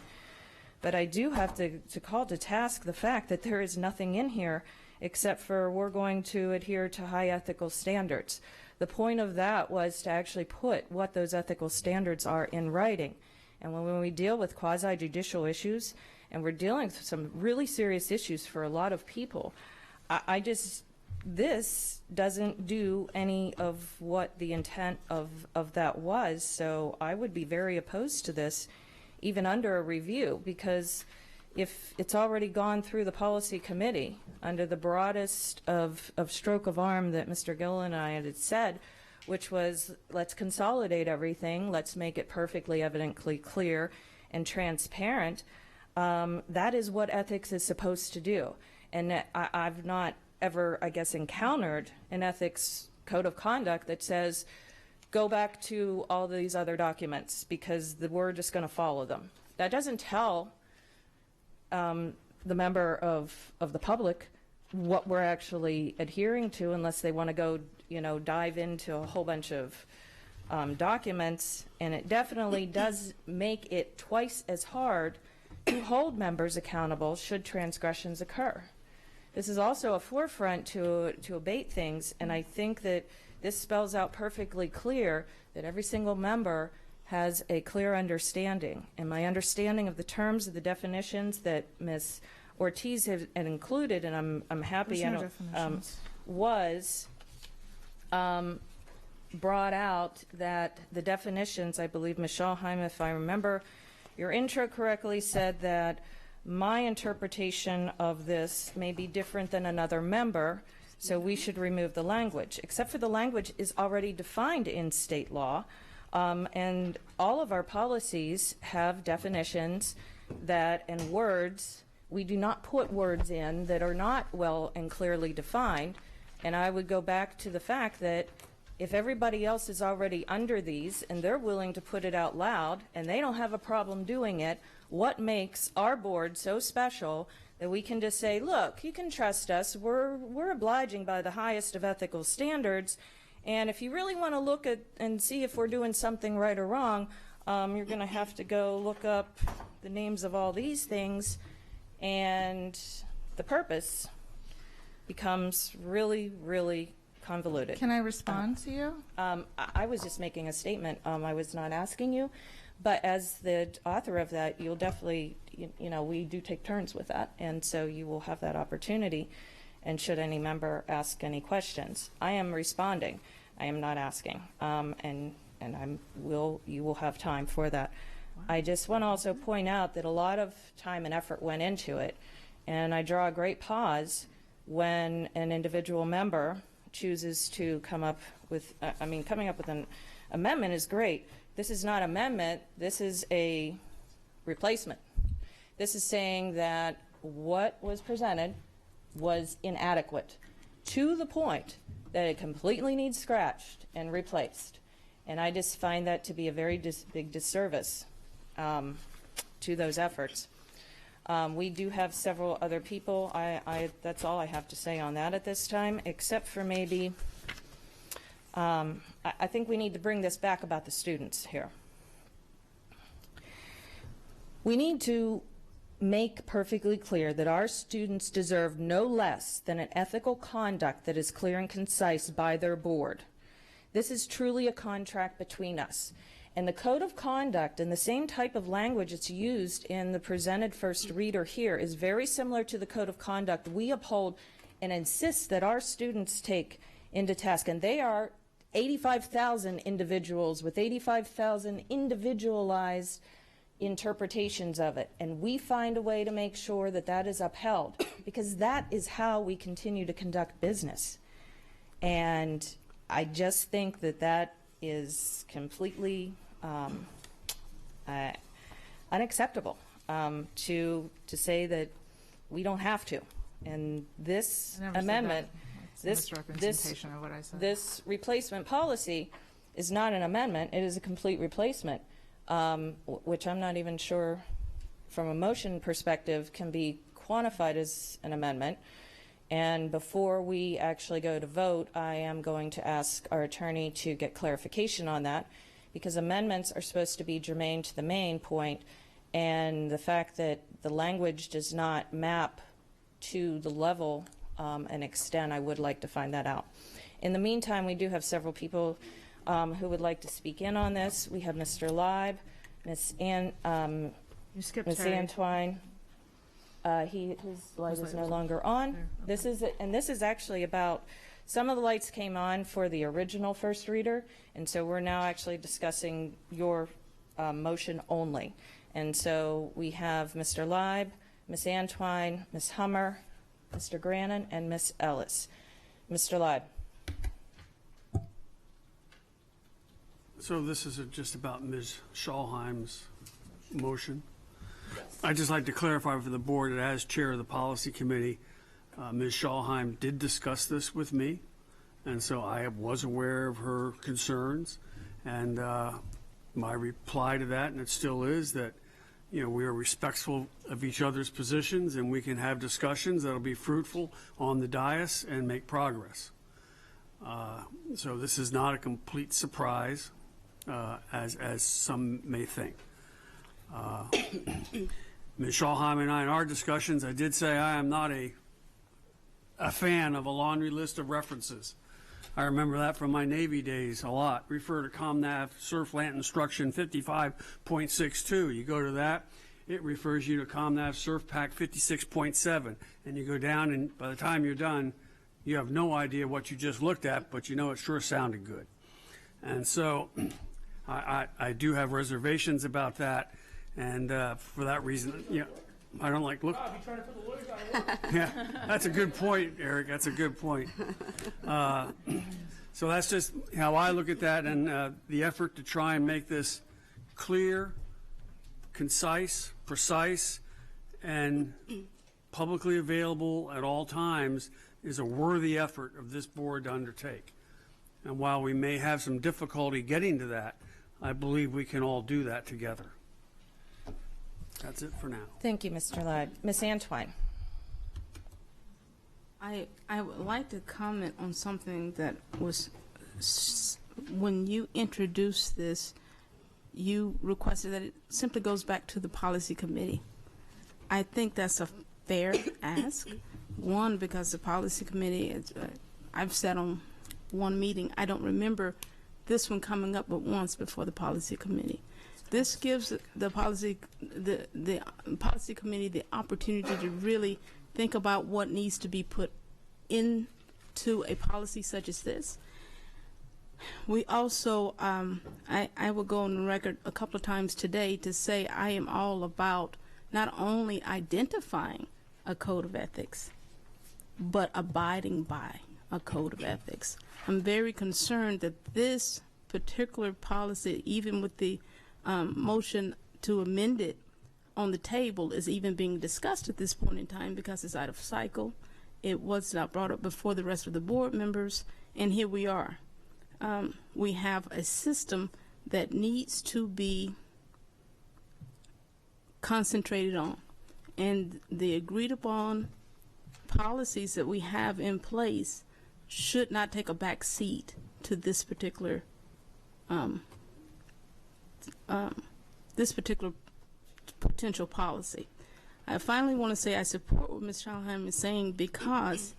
But I do have to call to task the fact that there is nothing in here except for we're going to adhere to high ethical standards. The point of that was to actually put what those ethical standards are in writing. And when we deal with quasi-judicial issues, and we're dealing with some really serious issues for a lot of people, this doesn't do any of what the intent of that was. So I would be very opposed to this, even under a review, because if it's already gone through the policy committee under the broadest of stroke of arm that Mr. Gill and I had said, which was, let's consolidate everything, let's make it perfectly evidently clear and transparent, that is what ethics is supposed to do. And I've not ever, I guess, encountered an ethics code of conduct that says, go back to all these other documents because we're just going to follow them. That doesn't tell the member of the public what we're actually adhering to, unless they want to go, dive into a whole bunch of documents. And it definitely does make it twice as hard to hold members accountable should transgressions occur. This is also a forefront to abate things, and I think that this spells out perfectly clear that every single member has a clear understanding. And my understanding of the terms of the definitions that Ms. Ortiz had included, and I'm happy was brought out that the definitions, I believe Ms. Schalheim, if I remember your intro correctly, said that my interpretation of this may be different than another member, so we should remove the language, except for the language is already defined in state law, and all of our policies have definitions that, and words, we do not put words in that are not well and clearly defined, and I would go back to the fact that if everybody else is already under these and they're willing to put it out loud and they don't have a problem doing it, what makes our board so special that we can just say, look, you can trust us, we're obliging by the highest of ethical standards, and if you really want to look at and see if we're doing something right or wrong, you're going to have to go look up the names of all these things, and the purpose becomes really, really convoluted. Can I respond to you? I was just making a statement. I was not asking you, but as the author of that, you'll definitely, you know, we do take turns with that, and so you will have that opportunity, and should any member ask any questions. I am responding. I am not asking, and you will have time for that. I just want to also point out that a lot of time and effort went into it, and I draw a great pause when an individual member chooses to come up with, coming up with an amendment is great. This is not amendment, this is a replacement. This is saying that what was presented was inadequate to the point that it completely needs scratched and replaced. And I just find that to be a very big disservice to those efforts. We do have several other people. That's all I have to say on that at this time, except for maybe, I think we need to bring this back about the students here. We need to make perfectly clear that our students deserve no less than an ethical conduct that is clear and concise by their board. This is truly a contract between us. And the code of conduct and the same type of language that's used in the presented first reader here is very similar to the code of conduct we uphold and insist that our students take into task. And they are 85,000 individuals with 85,000 individualized interpretations of it. And we find a way to make sure that that is upheld, because that is how we continue to conduct business. And I just think that that is completely unacceptable to say that we don't have to. And this amendment, this replacement policy is not an amendment, it is a complete replacement, which I'm not even sure from a motion perspective can be quantified as an amendment. And before we actually go to vote, I am going to ask our attorney to get clarification on that, because amendments are supposed to be germane to the main point, and the fact that the language does not map to the level and extent, I would like to find that out. In the meantime, we do have several people who would like to speak in on this. We have Mr. Leib, Ms. Antwine. His light is no longer on. This is actually about, some of the lights came on for the original first reader, and so we're now actually discussing your motion only. And so we have Mr. Leib, Ms. Antwine, Ms. Hummer, Mr. Grannon, and Ms. Ellis. Mr. Leib. So this is just about Ms. Schalheim's motion. I'd just like to clarify for the board that as chair of the policy committee, Ms. Schalheim did discuss this with me, and so I was aware of her concerns, and my reply to that, and it still is, that we are respectful of each other's positions, and we can have discussions that'll be fruitful on the dais and make progress. So this is not a complete surprise, as some may think. Ms. Schalheim and I, in our discussions, I did say I am not a fan of a laundry list of references. I remember that from my Navy days a lot. Refer to ComNav Surflant Instruction 55.62. You go to that, it refers you to ComNav Surf Pack 56.7. And you go down, and by the time you're done, you have no idea what you just looked at, but you know it sure sounded good. And so I do have reservations about that. And for that reason, I don't like look. Yeah, that's a good point, Eric. That's a good point. So that's just how I look at that, and the effort to try and make this clear, concise, precise, and publicly available at all times is a worthy effort of this board to undertake. And while we may have some difficulty getting to that, I believe we can all do that together. That's it for now. Thank you, Mr. Ladd. Ms. Antwine. I would like to comment on something that was, when you introduced this, you requested that it simply goes back to the policy committee. I think that's a fair ask. One, because the policy committee, I've sat on one meeting. I don't remember this one coming up but once before the policy committee. This gives the policy committee the opportunity to really think about what needs to be put into a policy such as this. We also, I will go on the record a couple of times today to say I am all about not only identifying a code of ethics, but abiding by a code of ethics. I'm very concerned that this particular policy, even with the motion to amend it on the table, is even being discussed at this point in time because it's out of cycle. It was not brought up before the rest of the board members, and here we are. We have a system that needs to be concentrated on, and the agreed upon policies that we have in place should not take a back seat to this particular potential policy. I finally want to say I support what Ms. Schalheim is saying because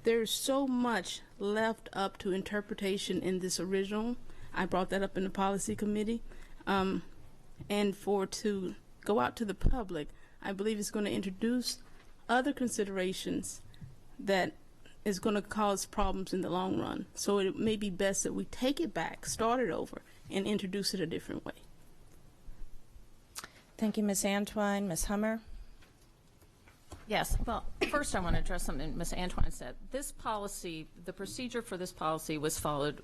there's so much left up to interpretation in this original. I brought that up in the policy committee. And to go out to the public, I believe it's going to introduce other considerations that is going to cause problems in the long run. So it may be best that we take it back, start it over, and introduce it a different way. Thank you, Ms. Antwine. Ms. Hummer? Yes. Well, first I want to address something Ms. Antwine said. This policy, the procedure for this policy was followed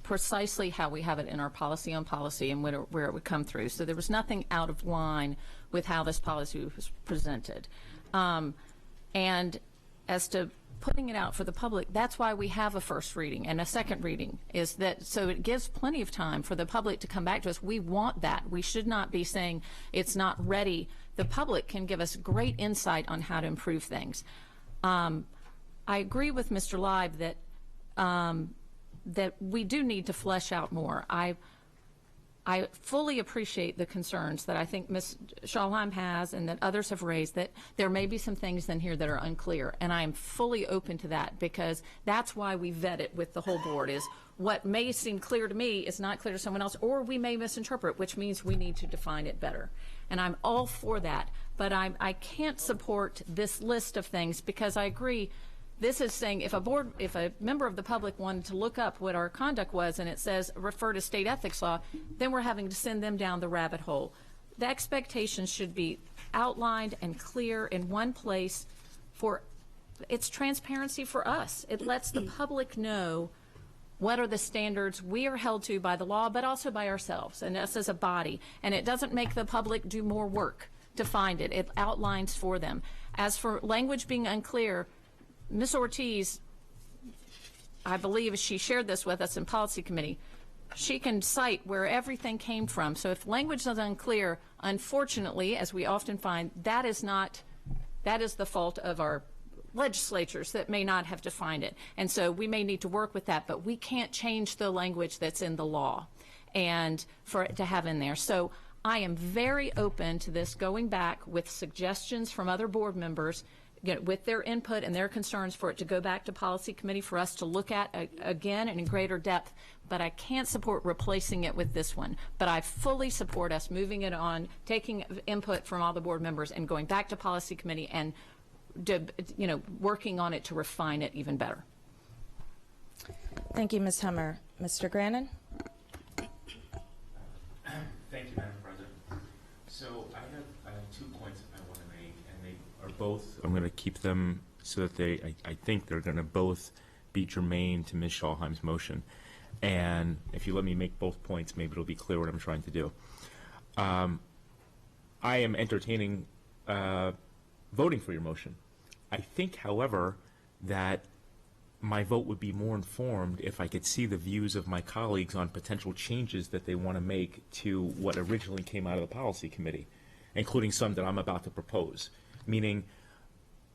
precisely how we have it in our policy on policy and where it would come through. So there was nothing out of line with how this policy was presented. And as to putting it out for the public, that's why we have a first reading and a second reading, is that so it gives plenty of time for the public to come back to us. We want that. We should not be saying it's not ready. The public can give us great insight on how to improve things. I agree with Mr. Leib that that we do need to flesh out more. I fully appreciate the concerns that I think Ms. Schalheim has and that others have raised, that there may be some things in here that are unclear, and I am fully open to that because that's why we vet it with the whole board, is what may seem clear to me is not clear to someone else, or we may misinterpret, which means we need to define it better. And I'm all for that, but I can't support this list of things because I agree. This is saying if a member of the public wanted to look up what our conduct was and it says refer to state ethics law, then we're having to send them down the rabbit hole. The expectations should be outlined and clear in one place. For it's transparency for us. It lets the public know what are the standards we are held to by the law, but also by ourselves and us as a body. And it doesn't make the public do more work to find it. It outlines for them. As for language being unclear, Ms. Ortiz, I believe she shared this with us in policy committee, she can cite where everything came from. So if language is unclear, unfortunately, as we often find, that is the fault of our legislatures that may not have defined it. And so we may need to work with that, but we can't change the language that's in the law and for it to have in there. So I am very open to this going back with suggestions from other board members, with their input and their concerns, for it to go back to policy committee for us to look at again and in greater depth. But I can't support replacing it with this one. But I fully support us moving it on, taking input from all the board members and going back to policy committee and working on it to refine it even better. Thank you, Ms. Hummer. Mr. Grannon? Thank you, Madam President. So I have 2 points I want to make. both, I'm going to keep them so that I think they're going to both be germane to Ms. Schalheim's motion. And if you let me make both points, maybe it'll be clear what I'm trying to do. I am entertaining voting for your motion. I think, however, that my vote would be more informed if I could see the views of my colleagues on potential changes that they want to make to what originally came out of the policy committee, including some that I'm about to propose. Meaning,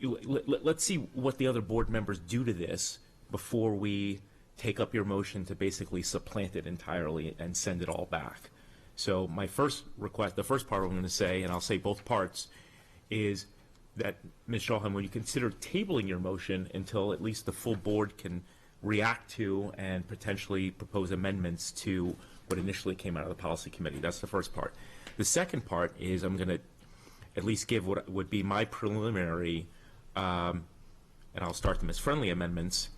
let's see what the other board members do to this before we take up your motion to basically supplant it entirely and send it all back. So my first request, the first part I'm going to say, and I'll say both parts, is that, Ms. Schalheim, when you consider tabling your motion until at least the full board can react to and potentially propose amendments to what initially came out of the policy committee. That's the first part. The second part is I'm going to at least give what would be my preliminary, and I'll start them as friendly amendments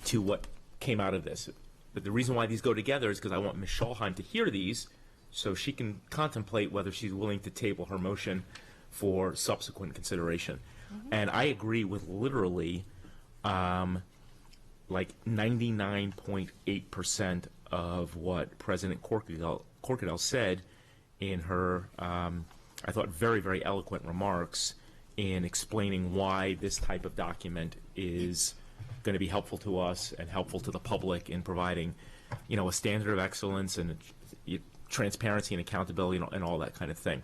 to what came out of this. But the reason why these go together is because I want Ms. Schalheim to hear these so she can contemplate whether she's willing to table her motion for subsequent consideration. And I agree with literally like 99.8% of what President Corkadell said in her, I thought, very, very eloquent remarks in explaining why this type of document is going to be helpful to us and helpful to the public in providing, you know, a standard of excellence and transparency and accountability and all that kind of thing.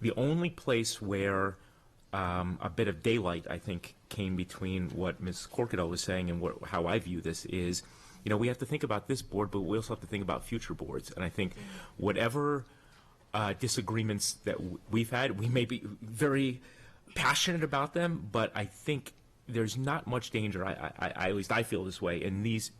The only place where a bit of daylight, I think, came between what Ms. Corkadell was saying and how I view this is, you know, we have to think about this board, but we also have to think about future boards. And I think whatever disagreements that we've had, we may be very passionate about them, but I think there's not much danger, at least I feel this way, in these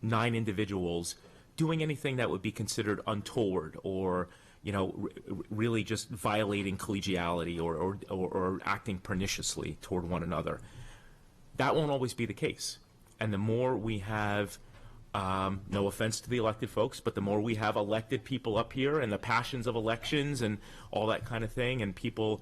9 individuals doing anything that would be considered untoward or, you know, really just violating collegiality or acting perniciously toward one another. That won't always be the case. And the more we have, no offense to the elected folks, but the more we have elected people up here and the passions of elections and all that kind of thing, and people,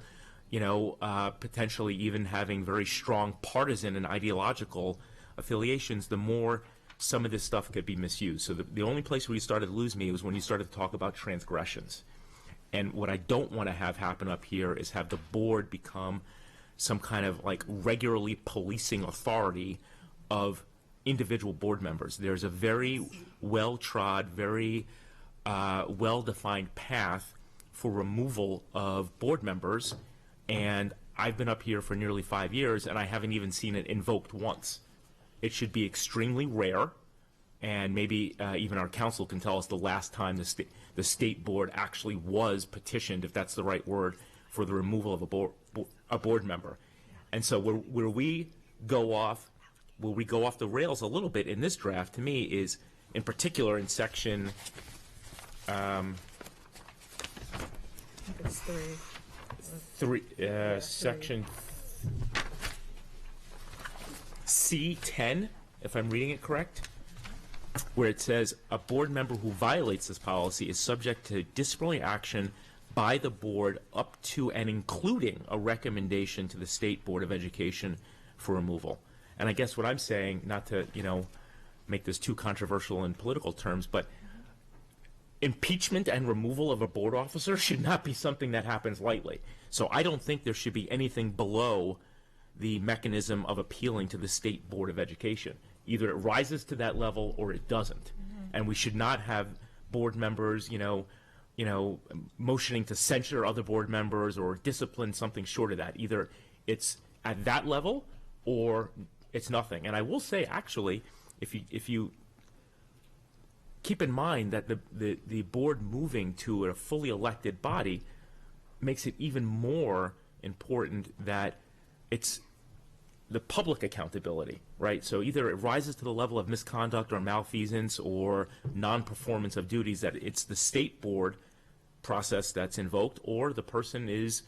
you know, potentially even having very strong partisan and ideological affiliations, the more some of this stuff could be misused. So the only place where you started to lose me was when you started to talk about transgressions. And what I don't want to have happen up here is have the board become some kind of like regularly policing authority of individual board members. There's a very well-trod, very well-defined path for removal of board members, and I've been up here for nearly 5 years, and I haven't even seen it invoked once. It should be extremely rare, and maybe even our council can tell us the last time the state board actually was petitioned, if that's the right word, for the removal of a board member. And so where we go off the rails a little bit in this draft, to me, is in particular in section section C10, if I'm reading it correct, where it says a board member who violates this policy is subject to disciplinary action by the board up to and including a recommendation to the State Board of Education for removal. And I guess what I'm saying, not to, you know, make this too controversial in political terms, but impeachment and removal of a board officer should not be something that happens lightly. So I don't think there should be anything below the mechanism of appealing to the State Board of Education. Either it rises to that level or it doesn't. And we should not have board members, you know, motioning to censure other board members or discipline something short of that. Either it's at that level or it's nothing. And I will say, actually, if you keep in mind that the board moving to a fully elected body makes it even more important that it's the public accountability, right? So either it rises to the level of misconduct or malfeasance or non-performance of duties, that it's the state board process that's invoked, or the person is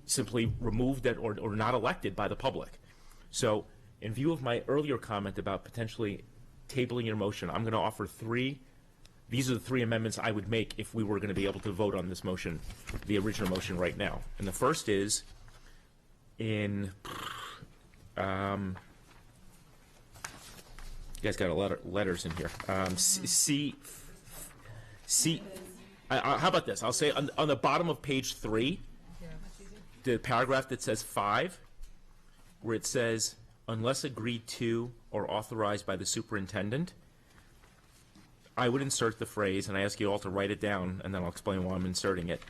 simply removed or not elected by the public. So in view of my earlier comment about potentially tabling your motion, I'm going to offer 3. These are the 3 amendments I would make if we were going to be able to vote on this motion, the original motion right now. And the first is, in, you guys got a lot of letters in here. How about this? I'll say on the bottom of page 3, the paragraph that says 5, where it says, unless agreed to or authorized by the superintendent, I would insert the phrase, and I ask you all to write it down, and then I'll explain why I'm inserting it,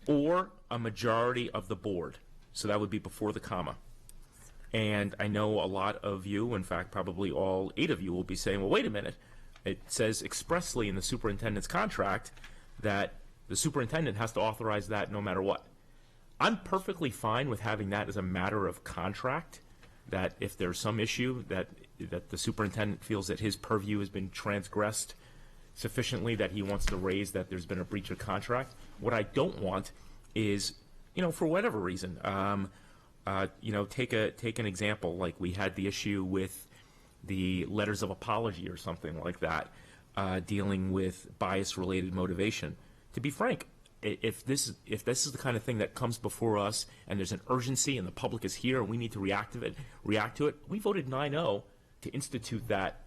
or a majority of the board. So that would be before the comma. And I know a lot of you, in fact, probably all 8 of you will be saying, well, wait a minute. It says expressly in the superintendent's contract that the superintendent has to authorize that no matter what. I'm perfectly fine with having that as a matter of contract, that if there's some issue that the superintendent feels that his purview has been transgressed sufficiently that he wants to raise that there's been a breach of contract. What I don't want is, for whatever reason, take an example, like we had the issue with the letters of apology or something like that, dealing with bias-related motivation. To be frank, if this is the kind of thing that comes before us and there's an urgency and the public is here and we need to react to it, we voted 9-0 to institute that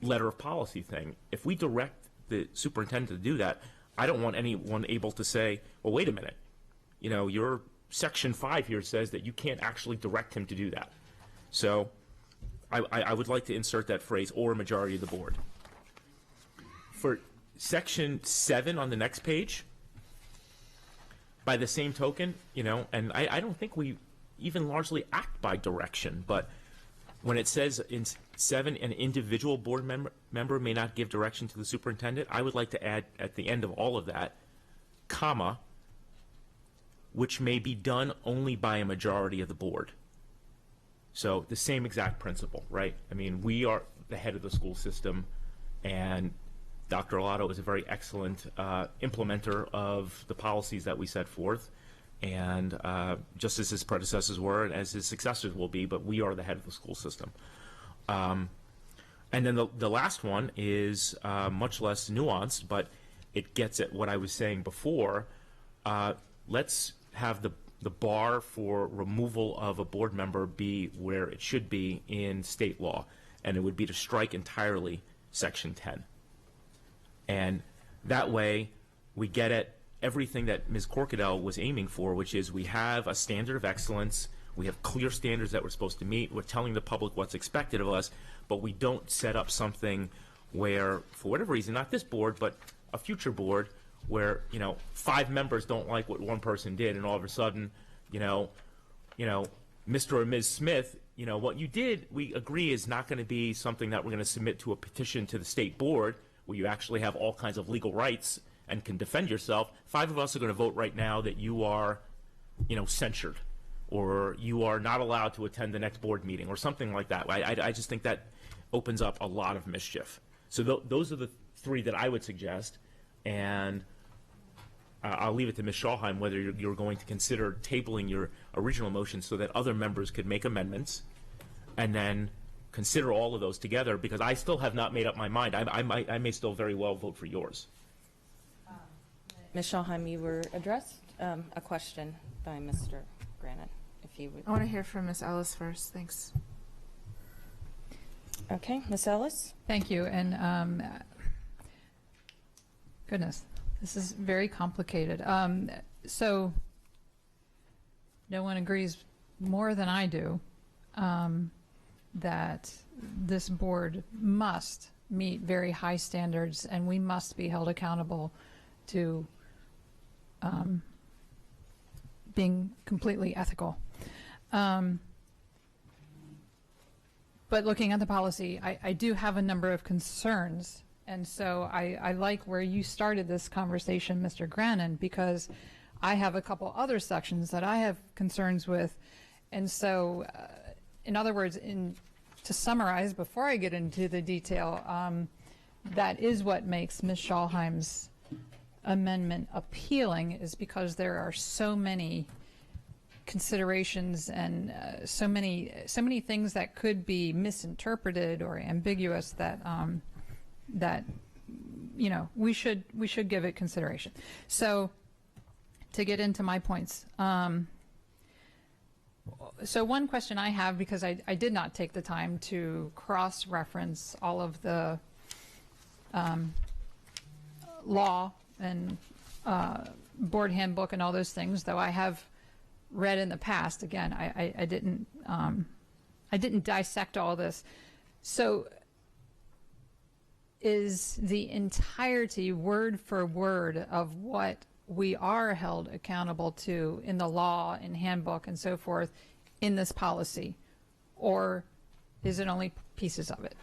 letter of policy thing. If we direct the superintendent to do that, I don't want anyone able to say, well, wait a minute, your section 5 here says that you can't actually direct him to do that. So I would like to insert that phrase, or a majority of the board. For section 7 on the next page, by the same token, and I don't think we even largely act by direction, but when it says in 7, an individual board member may not give direction to the superintendent, I would like to add at the end of all of that, comma, which may be done only by a majority of the board. So the same exact principle, right? I mean, we are the head of the school system, and Dr. Arlotto is a very excellent implementer of the policies that we set forth, and just as his predecessors were, and as his successors will be, but we are the head of the school system. And then the last one is much less nuanced, but it gets at what I was saying before. Let's have the bar for removal of a board member be where it should be in state law, and it would be to strike entirely Section 10. And that way, we get at everything that Ms. Corkadell was aiming for, which is we have a standard of excellence, we have clear standards that we're supposed to meet, we're telling the public what's expected of us, but we don't set up something where, for whatever reason, not this board, but a future board, where 5 members don't like what one person did, and all of a sudden, Mr. or Ms. Smith, what you did, we agree, is not going to be something that we're going to submit to a petition to the state board, where you actually have all kinds of legal rights and can defend yourself. 5 of us are going to vote right now that you are, censured, or you are not allowed to attend the next board meeting, or something like that. I just think that opens up a lot of mischief. So those are the 3 that I would suggest, and I'll leave it to Ms. Schallheim whether you're going to consider tabling your original motion so that other members could make amendments, and then consider all of those together, because I still have not made up my mind. I may still very well vote for yours. Ms. Schallheim, you were addressed a question by Mr. Grannon, if you would. I want to hear from Ms. Ellis first. Thanks. Okay, Ms. Ellis. Thank you. And goodness, this is very complicated. So no one agrees more than I do that this board must meet very high standards, and we must be held accountable to being completely ethical. But looking at the policy, I do have a number of concerns, and so I like where you started this conversation, Mr. Grannon, because I have a couple other sections that I have concerns with, and so in other words, to summarize, before I get into the detail, that is what makes Ms. Schallheim's amendment appealing, is because there are so many considerations and so many things that could be misinterpreted or ambiguous that we should give it consideration. So to get into my points, So one question I have, because I did not take the time to cross-reference all of the law and board handbook and all those things, though I have read in the past. Again, I didn't dissect all this. So is the entirety, word for word, of what we are held accountable to in the law and handbook and so forth in this policy, or is it only pieces of it?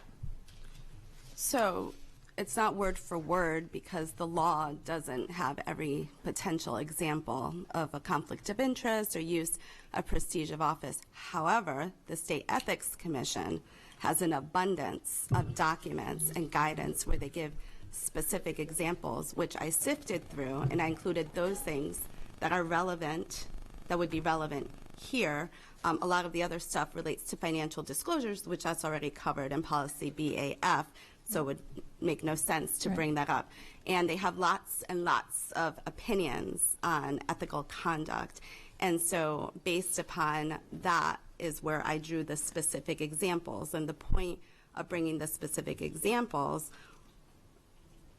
So it's not word for word because the law doesn't have every potential example of a conflict of interest or use of prestige of office. However, the State Ethics Commission has an abundance of documents and guidance where they give specific examples, which I sifted through, and I included those things that are relevant, that would be relevant here. A lot of the other stuff relates to financial disclosures, which that's already covered in policy BAF, so it would make no sense to bring that up. And they have lots and lots of opinions on ethical conduct. And so based upon that is where I drew the specific examples. And the point of bringing the specific examples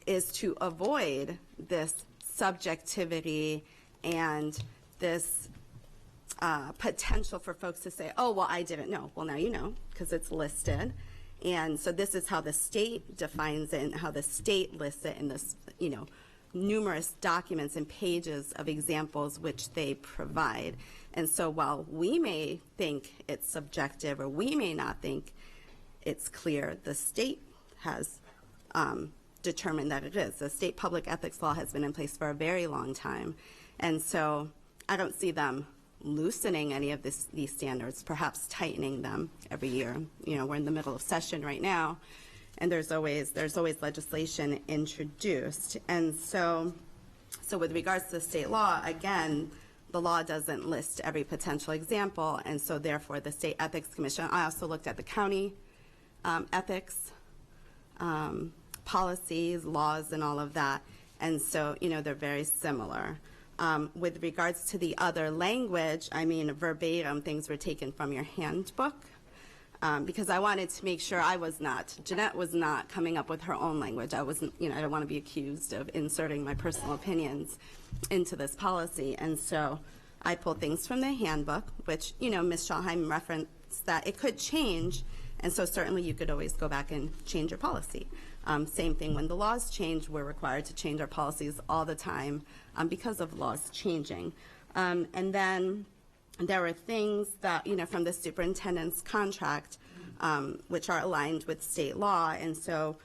is to avoid this subjectivity and this potential for folks to say, oh, well, I didn't know. Well, now you know, because it's listed. And so this is how the state defines it and how the state lists it in this, numerous documents and pages of examples which they provide. And so while we may think it's subjective or we may not think it's clear, the state has determined that it is. The state public ethics law has been in place for a very long time. And so I don't see them loosening any of these standards, perhaps tightening them every year. We're in the middle of session right now, and there's always legislation introduced. And so with regards to the state law, again, the law doesn't list every potential example, and so therefore the State Ethics Commission, I also looked at the county ethics policies, laws, and all of that, and so, they're very similar. With regards to the other language, verbatim things were taken from your handbook because I wanted to make sure Jeanette was not coming up with her own language. I wasn't, I don't want to be accused of inserting my personal opinions into this policy. And so I pulled things from the handbook, which, Ms. Schallheim referenced that it could change. And so certainly you could always go back and change your policy. Same thing when the laws change, we're required to change our policies all the time because of laws changing. And then there are things that, from the superintendent's contract, which are aligned with state law. And so,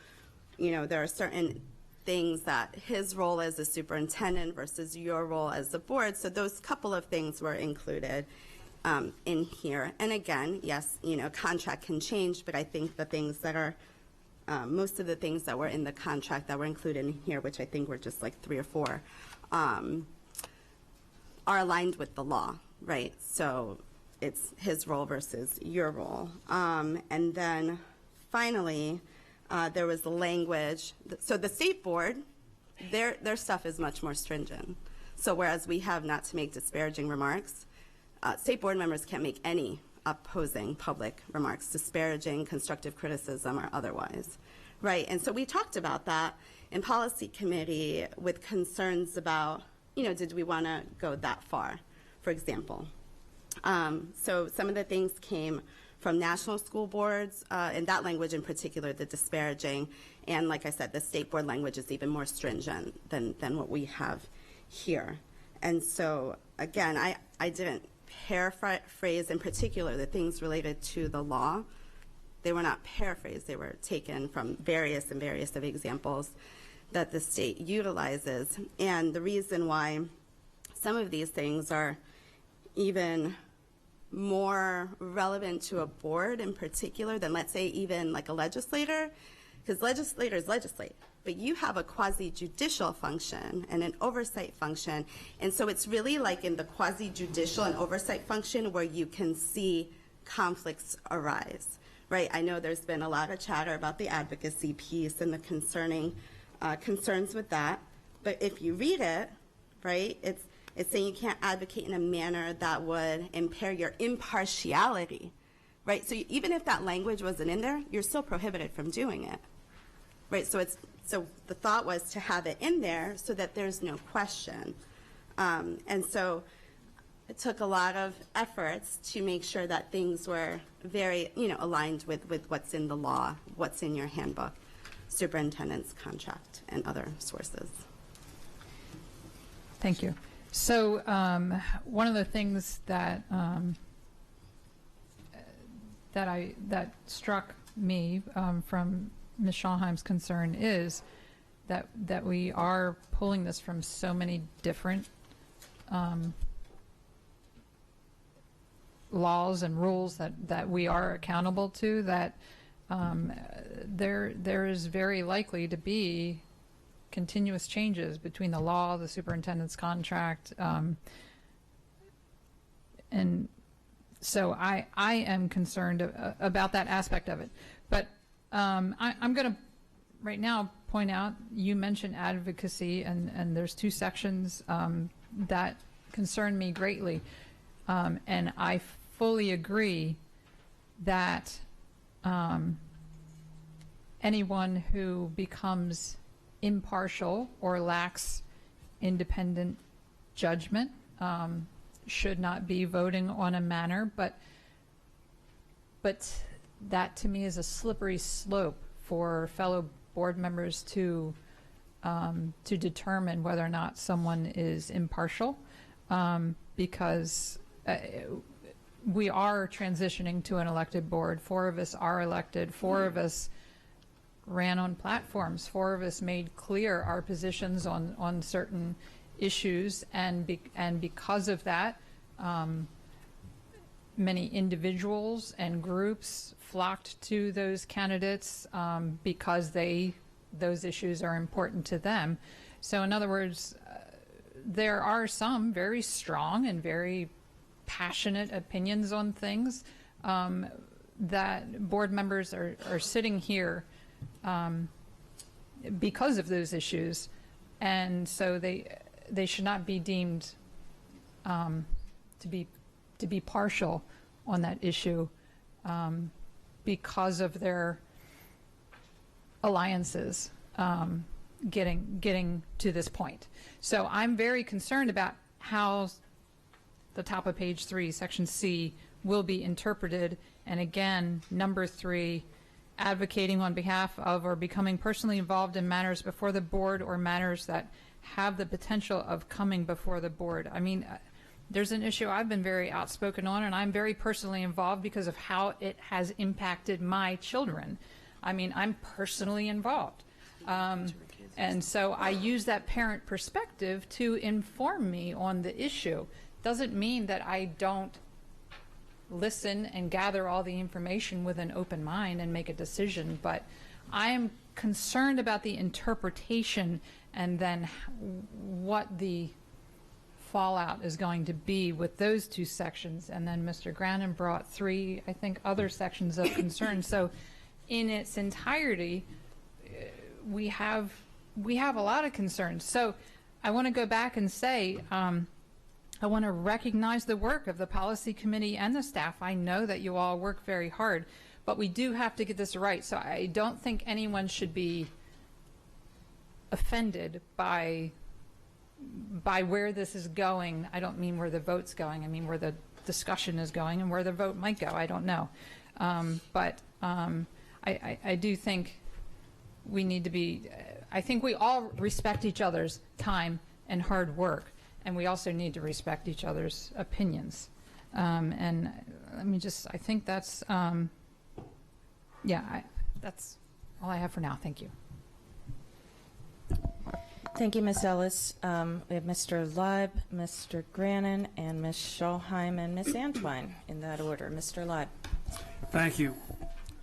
there are certain things that his role as a superintendent versus your role as the board. So those couple of things were included in here. And again, yes, contract can change, but I think the things that are most of the things that were in the contract that were included in here, which I think were just like 3 or 4, are aligned with the law, right? So it's his role versus your role. And then finally, there was the language. So the state board, their stuff is much more stringent. So whereas we have not to make disparaging remarks, state board members can't make any opposing public remarks, disparaging, constructive criticism, or otherwise, right? And so we talked about that in policy committee with concerns about, did we want to go that far, for example? So some of the things came from national school boards, and that language in particular, the disparaging, and like I said, the state board language is even more stringent than what we have here. And so, again, I didn't paraphrase in particular the things related to the law. They were not paraphrased. They were taken from various of examples that the state utilizes. And the reason why some of these things are even more relevant to a board in particular than, let's say, even like a legislator, because legislators legislate, but you have a quasi-judicial function and an oversight function. And so it's really like in the quasi-judicial and oversight function where you can see conflicts arise, right? I know there's been a lot of chatter about the advocacy piece and the concerns with that, but if you read it, right, It's saying you can't advocate in a manner that would impair your impartiality, right? So even if that language wasn't in there, you're still prohibited from doing it, right? So the thought was to have it in there so that there's no question. And so it took a lot of efforts to make sure that things were very, aligned with what's in the law, what's in your handbook, superintendent's contract, and other sources. Thank you. So one of the things that that struck me from Ms. Schallheim's concern is that we are pulling this from so many different laws and rules that we are accountable to, that there is very likely to be continuous changes between the law, the superintendent's contract, and so I am concerned about that aspect of it. But I'm going to right now point out, you mentioned advocacy, and there's two sections that concern me greatly. And I fully agree that anyone who becomes impartial or lacks independent judgment should not be voting on a matter, but that to me is a slippery slope for fellow board members to determine whether or not someone is impartial, because we are transitioning to an elected board. 4 of us are elected. 4 of us ran on platforms. 4 of us made clear our positions on certain issues, and because of that, many individuals and groups flocked to those candidates because those issues are important to them. So in other words, there are some very strong and very passionate opinions on things that board members are sitting here because of those issues, and so they should not be deemed to be partial on that issue because of their alliances getting to this point. So I'm very concerned about how the top of page 3, section C, will be interpreted. And again, number 3, advocating on behalf of or becoming personally involved in matters before the board or matters that have the potential of coming before the board. I mean, there's an issue I've been very outspoken on, and I'm very personally involved because of how it has impacted my children. I mean, I'm personally involved. And so I use that parent perspective to inform me on the issue. Doesn't mean that I don't listen and gather all the information with an open mind and make a decision, but I am concerned about the interpretation and then what the fallout is going to be with those 2 sections. And then Mr. Grannon brought 3, I think, other sections of concern. So in its entirety, we have a lot of concerns. So I want to go back and say, I want to recognize the work of the policy committee and the staff. I know that you all work very hard, but we do have to get this right. So I don't think anyone should be offended by where this is going. I don't mean where the vote's going. I mean where the discussion is going, and where the vote might go. I don't know. But I do think we need to be, I think we all respect each other's time and hard work, and we also need to respect each other's opinions. And let me just, I think that's, that's all I have for now. Thank you. Thank you, Ms. Ellis. We have Mr. Leib, Mr. Grannon, and Ms. Schallheim, and Ms. Antwine in that order. Mr. Leib. Thank you.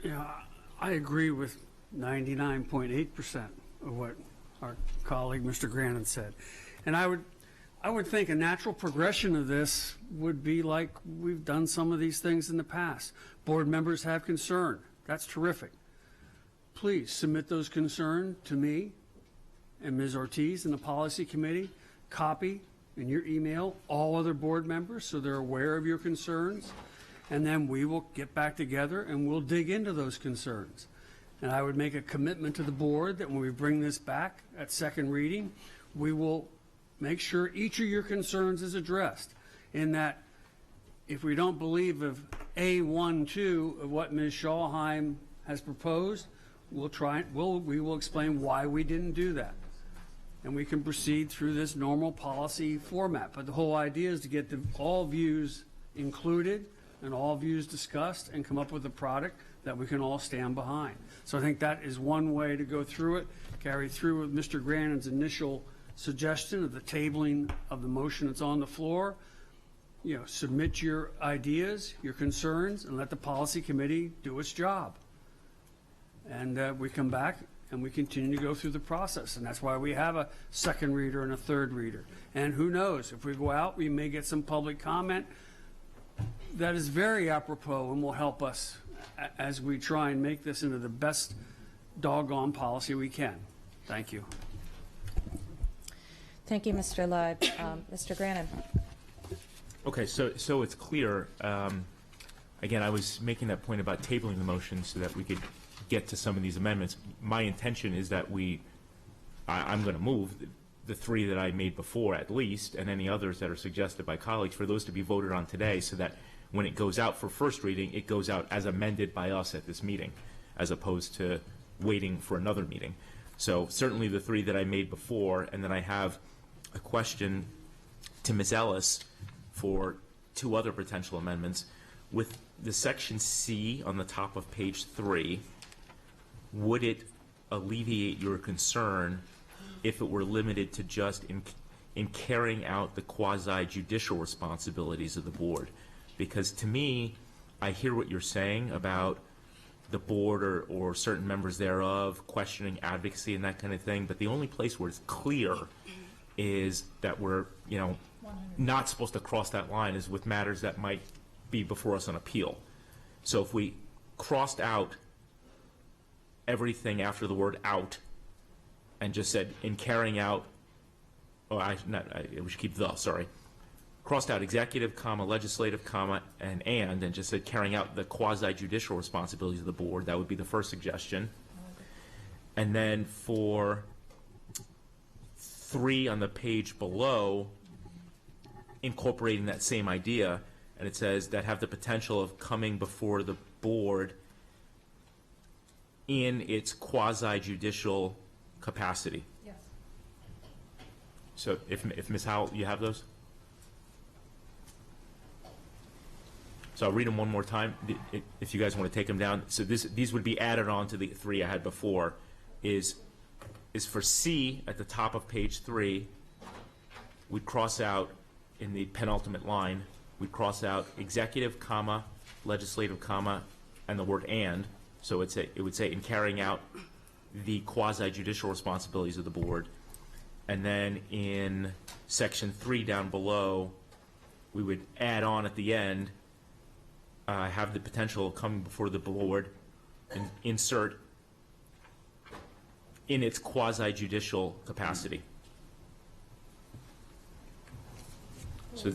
Yeah, I agree with 99.8% of what our colleague Mr. Grannon said. And I would think a natural progression of this would be like we've done some of these things in the past. Board members have concern. That's terrific. Please submit those concerns to me and Ms. Ortiz and the policy committee. Copy in your email all other board members so they're aware of your concerns, and then we will get back together and we'll dig into those concerns. And I would make a commitment to the board that when we bring this back at second reading, we will make sure each of your concerns is addressed, in that if we don't believe of A12 of what Ms. Schallheim has proposed, we will explain why we didn't do that. And we can proceed through this normal policy format. But the whole idea is to get all views included and all views discussed and come up with a product that we can all stand behind. So I think that is one way to go through it, carry through with Mr. Grannon's initial suggestion of the tabling of the motion that's on the floor. You know, submit your ideas, your concerns, and let the policy committee do its job. And we come back and we continue to go through the process. And that's why we have a second reader and a third reader. And who knows, if we go out, we may get some public comment that is very apropos and will help us as we try and make this into the best doggone policy we can. Thank you. Thank you, Mr. Leib. Mr. Grannon. Okay, so it's clear. Again, I was making that point about tabling the motion so that we could get to some of these amendments. My intention is that I'm going to move the three that I made before at least, and any others that are suggested by colleagues, for those to be voted on today, so that when it goes out for first reading, it goes out as amended by us at this meeting, as opposed to waiting for another meeting. So certainly the three that I made before, and then I have a question to Ms. Ellis for two other potential amendments. With the section C on the top of page 3, would it alleviate your concern if it were limited to just in carrying out the quasi-judicial responsibilities of the board? Because to me, I hear what you're saying about the board or certain members thereof questioning advocacy and that kind of thing, but the only place where it's clear is that we're, not supposed to cross that line is with matters that might be before us on appeal. So if we crossed out everything after the word out and just said in carrying out, we should keep the, sorry, crossed out executive, comma, legislative, comma, and just said carrying out the quasi-judicial responsibilities of the board, that would be the first suggestion. And then for 3 on the page below, incorporating that same idea, and it says that have the potential of coming before the board in its quasi-judicial capacity. Yes. So if Ms. Howell, you have those? So I'll read them one more time if you guys want to take them down. So these would be added on to the 3 I had before. Is for C at the top of page 3, we'd cross out in the penultimate line, we'd cross out executive, comma, legislative, comma, and the word and. So it would say in carrying out the quasi-judicial responsibilities of the board. And then in section 3 down below, we would add on at the end, have the potential of coming before the board and insert in its quasi-judicial capacity. So,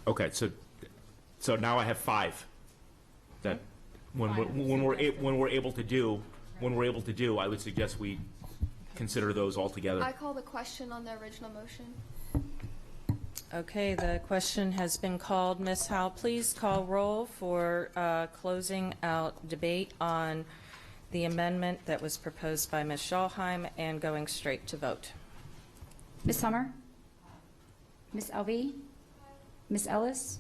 okay, so now I have 5 that when we're able to do, I would suggest we consider those all together. I call the question on the original motion. Okay, the question has been called. Ms. Howell, please call roll for closing out debate on the amendment that was proposed by Ms. Schallheim and going straight to vote. Ms. Summer? Ms. Alvey? Ms. Ellis?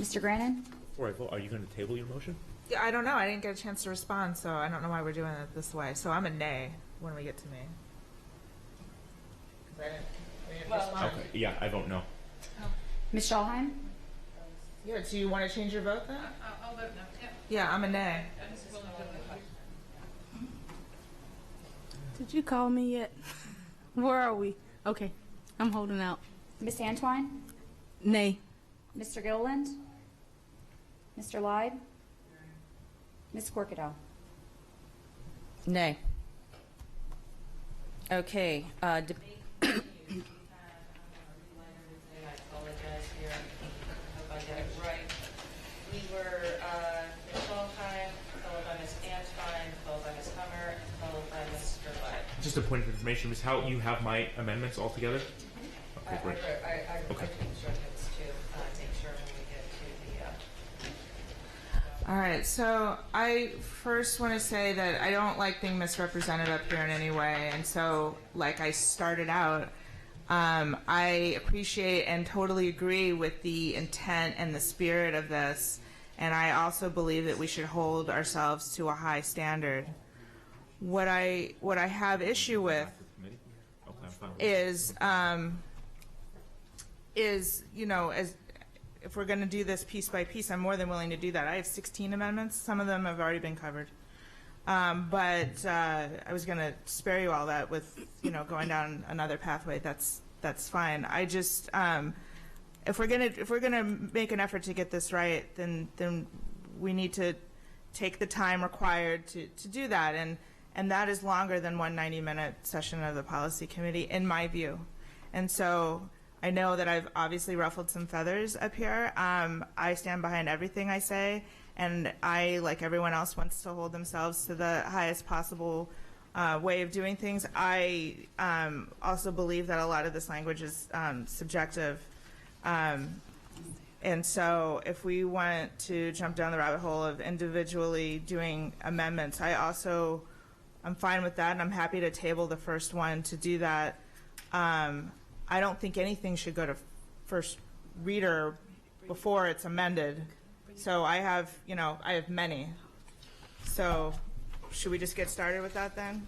Mr. Grannon? Before I vote, are you going to table your motion? Yeah, I don't know. I didn't get a chance to respond, so I don't know why we're doing it this way. So I'm a nay when we get to me. Okay, yeah, I vote no. Ms. Schallheim? Yeah, do you want to change your vote then? I'll vote no. Yeah, I'm a nay. Did you call me yet? Where are we? Okay, I'm holding out. Ms. Antwine? Nay. Mr. Gilliland? Mr. Leib? Ms. Corkadell? Nay. Okay, debate. I apologize here. I hope I get it right. We were Ms. Schulheim, followed by Ms. Antwine, followed by Ms. Hummer, and followed by Mr. Light. Just a point of information, Ms. Howe, you have my amendments all together? Okay, great. I Okay. took instructions to make sure when we get to the. All right, so I first want to say that I don't like being misrepresented up here in any way, and so, like I started out, I appreciate and totally agree with the intent and the spirit of this, and I also believe that we should hold ourselves to a high standard. What I have issue with is you know, as if we're going to do this piece by piece, I'm more than willing to do that. I have 16 amendments. Some of them have already been covered. But I was going to spare you all that with, you know, going down another pathway. That's fine. I just if we're gonna make an effort to get this right, then we need to take the time required to do that, and that is longer than one 90-minute session of the policy committee, in my view. And so I know that I've obviously ruffled some feathers up here. I stand behind everything I say, and I, like everyone else, wants to hold themselves to the highest possible way of doing things. I also believe that a lot of this language is subjective. And so if we want to jump down the rabbit hole of individually doing amendments, I'm fine with that, and I'm happy to table the first one to do that. I don't think anything should go to first reader before it's amended. So I have many. So should we just get started with that then?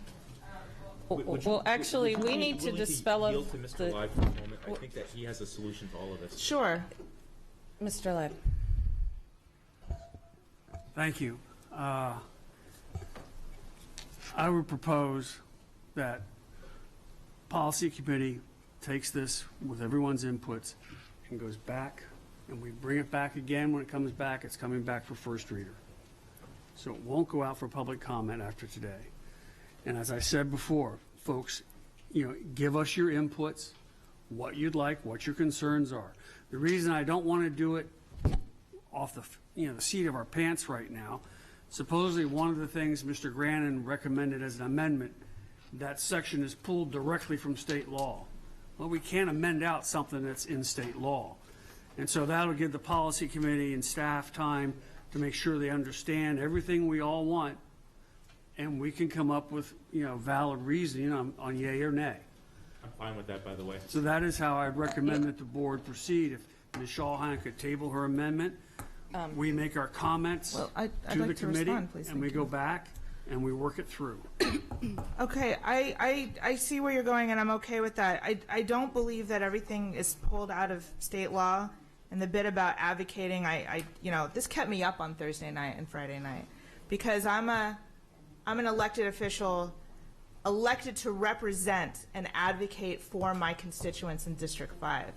Well, actually, we need to dispel of yield to Mr. Live for a moment? I think that he has a solution to all of this. Sure. Mr. Live. Thank you. I would propose that policy committee takes this with everyone's inputs and goes back, and we bring it back again. When it comes back, it's coming back for first reader. So it won't go out for public comment after today. And as I said before, folks, give us your inputs, what you'd like, what your concerns are. The reason I don't want to do it off the seat of our pants right now, supposedly one of the things Mr. Grannon recommended as an amendment, that section is pulled directly from state law. Well, we can't amend out something that's in state law. And so that'll give the policy committee and staff time to make sure they understand everything we all want, and we can come up with valid reasoning on yay or nay. I'm fine with that, by the way. So that is how I'd recommend that the board proceed. If Ms. Schulheim could table her amendment, we make our comments I'd to like the to committee, respond, please. and we go back and we work it through. Okay, I see where you're going, and I'm okay with that. I don't believe that everything is pulled out of state law. And the bit about advocating, this kept me up on Thursday night and Friday night, because I'm an elected official, elected to represent and advocate for my constituents in District 5,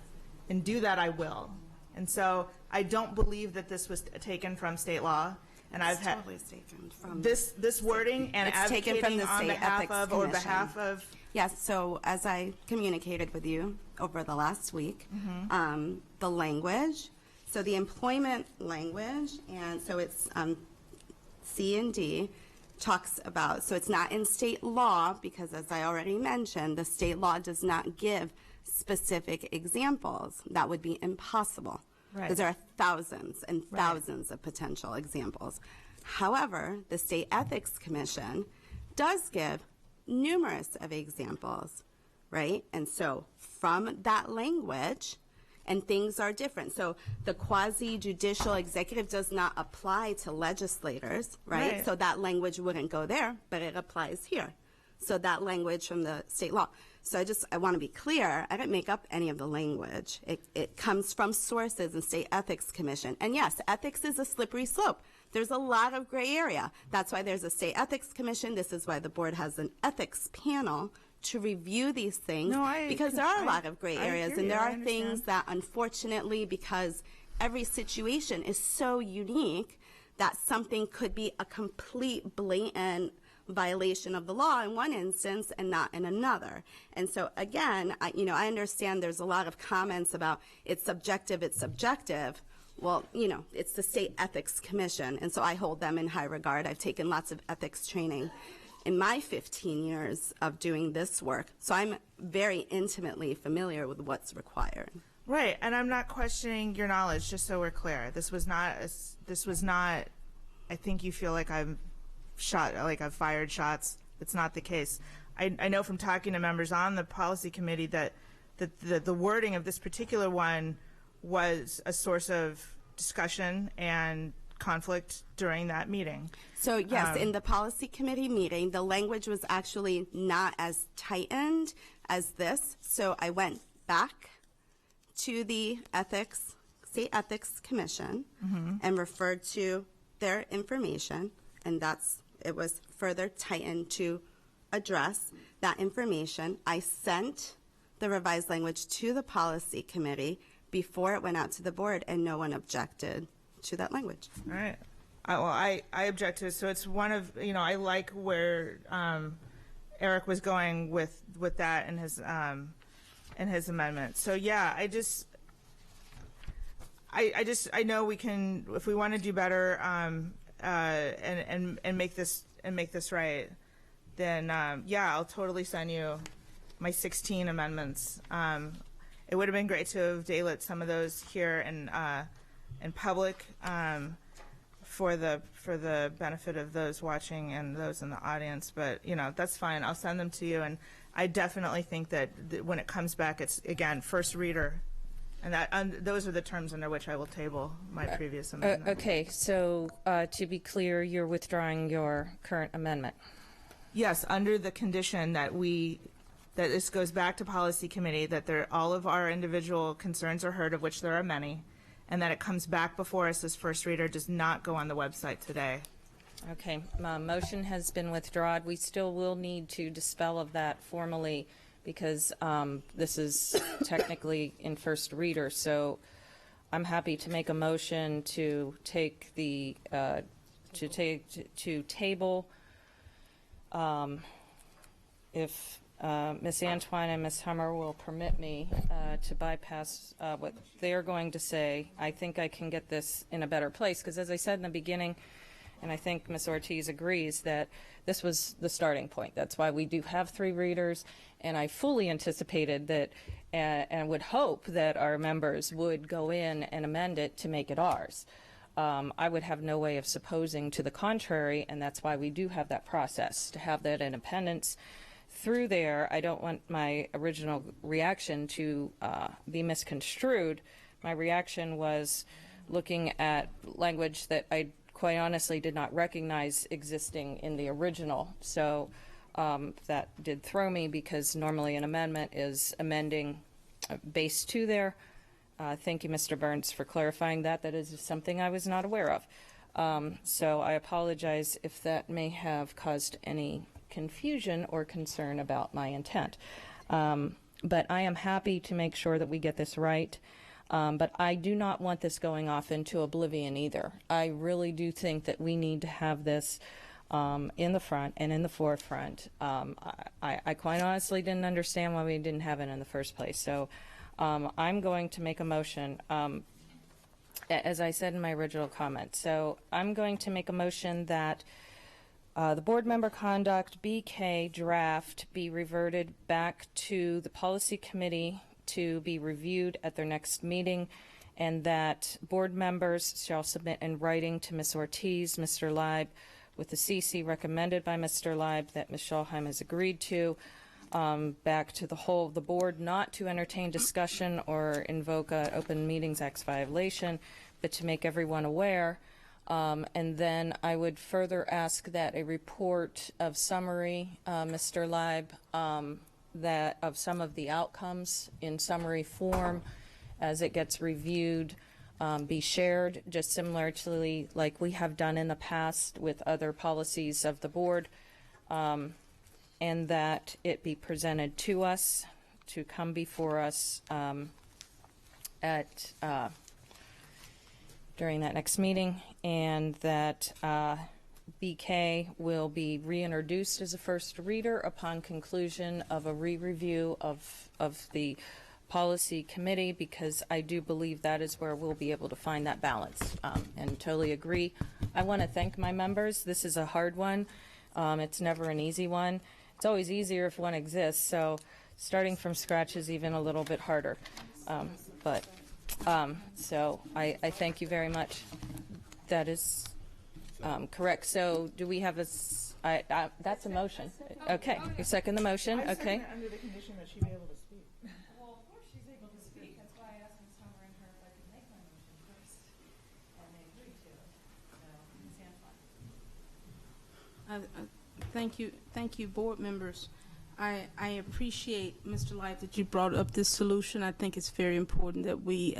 and do that I will. And so I don't believe that this was taken from state law. And I've had totally taken from this wording and it's advocating taken from the on State behalf Ethics of or Commission. behalf of. Yes, so as I communicated with you over the last week, the language, so the employment language, and so it's C and D, talks about, so it's not in state law, because as I already mentioned, the state law does not give specific examples. That would be impossible. Right. Because there are thousands and thousands of potential examples. However, the State Ethics Commission does give numerous of examples, right? And so from that language, and things are different. So the quasi-judicial executive does not apply to legislators, right? So that language wouldn't go there, but it applies here. So that language from the state law. So I want to be clear, I didn't make up any of the language. It comes from sources in State Ethics Commission. And yes, ethics is a slippery slope. There's a lot of gray area. That's why there's a State Ethics Commission. This is why the board has an ethics panel to review these things, because there are a lot of gray areas, and there are things that, unfortunately, because every situation is so unique, that something could be a complete blatant violation of the law in one instance and not in another. And so again, I understand there's a lot of comments about it's subjective. Well, it's the State Ethics Commission, and so I hold them in high regard. I've taken lots of ethics training in my 15 years of doing this work, so I'm very intimately familiar with what's required. Right, and I'm not questioning your knowledge, just so we're clear. This was not, I think you feel like I've fired shots. That's not the case. I know from talking to members on the policy committee that the wording of this particular one was a source of discussion and conflict during that meeting. So yes, in the policy committee meeting, the language was actually not as tightened as this. So I went back to the State Ethics Commission and referred to their information, and it was further tightened to address that information. I sent the revised language to the policy committee before it went out to the board, and no one objected to that language. All right. I object to it. So it's one of, I like where Eric was going with that in his amendment. So yeah, I know we can, if we want to do better and make this right, then yeah, I'll totally send you my 16 amendments. It would have been great to have daylit some of those here in public for the benefit of those watching and those in the audience. But that's fine. I'll send them to you. And I definitely think that when it comes back, it's again first reader, and those are the terms under which I will table my previous amendment. Okay. So to be clear, you're withdrawing your current amendment. Yes, under the condition that this goes back to policy committee, that all of our individual concerns are heard, of which there are many, and that it comes back before us as first reader, does not go on the website today. Okay, motion has been withdrawn. We still will need to dispel of that formally because this is technically in first reader. So I'm happy to make a motion to take the to table. If Ms. Antoine and Ms. Hummer will permit me to bypass what they're going to say, I think I can get this in a better place. Because as I said in the beginning, and I think Ms. Ortiz agrees, that this was the starting point. That's why we do have 3 readers. And I fully anticipated that and would hope that our members would go in and amend it to make it ours. I would have no way of supposing to the contrary, and that's why we do have that process, to have that independence. Through there, I don't want my original reaction to be misconstrued. My reaction was looking at language that I quite honestly did not recognize existing in the original. So that did throw me, because normally an amendment is amending base 2 there. Thank you, Mr. Burns, for clarifying that. That is something I was not aware of. So I apologize if that may have caused any confusion or concern about my intent. But I am happy to make sure that we get this right. But I do not want this going off into oblivion either. I really do think that we need to have this in the front and in the forefront. I quite honestly didn't understand why we didn't have it in the first place. So I'm going to make a motion, as I said in my original comment. So I'm going to make a motion that the board member conduct BK draft be reverted back to the policy committee to be reviewed at their next meeting, and that board members shall submit in writing to Ms. Ortiz, Mr. Leib, with the CC recommended by Mr. Leib that Ms. Schalheim has agreed to, back to the whole of the board, not to entertain discussion or invoke an Open Meetings Act violation, but to make everyone aware. And then I would further ask that a report of summary, Mr. Leib, that of some of the outcomes in summary form as it gets reviewed, be shared, just similarly like we have done in the past with other policies of the board, and that it be presented to us, to come before us during that next meeting, and that BK will be reintroduced as a first reader upon conclusion of a re-review of the policy committee, because I do believe that is where we'll be able to find that balance, and totally agree. I want to thank my members. This is a hard one. It's never an easy one. It's always easier if one exists, so starting from scratch is even a little bit harder. So I thank you very much. That is correct. So do we have that's a motion. Okay, you second the motion, okay. Under the condition that she be able to speak. Well, of course she's able to speak. That's why I asked Ms. Hummer and her if I could make my motion first. And they agreed to it. So, Ms. Antoine. Thank you, board members. I appreciate, Mr. Light, that you brought up this solution. I think it's very important that we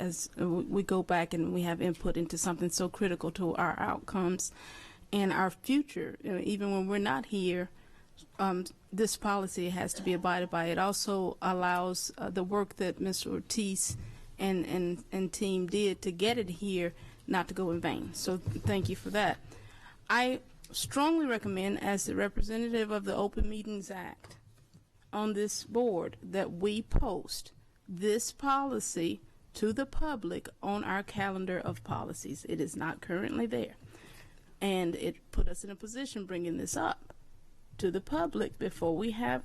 go back and we have input into something so critical to our outcomes and our future. Even when we're not here, this policy has to be abided by. It also allows the work that Mr. Ortiz and team did to get it here not to go in vain. So thank you for that. I strongly recommend, as the representative of the Open Meetings Act on this board, that we post this policy to the public on our calendar of policies. It is not currently there. And it put us in a position bringing this up to the public before we have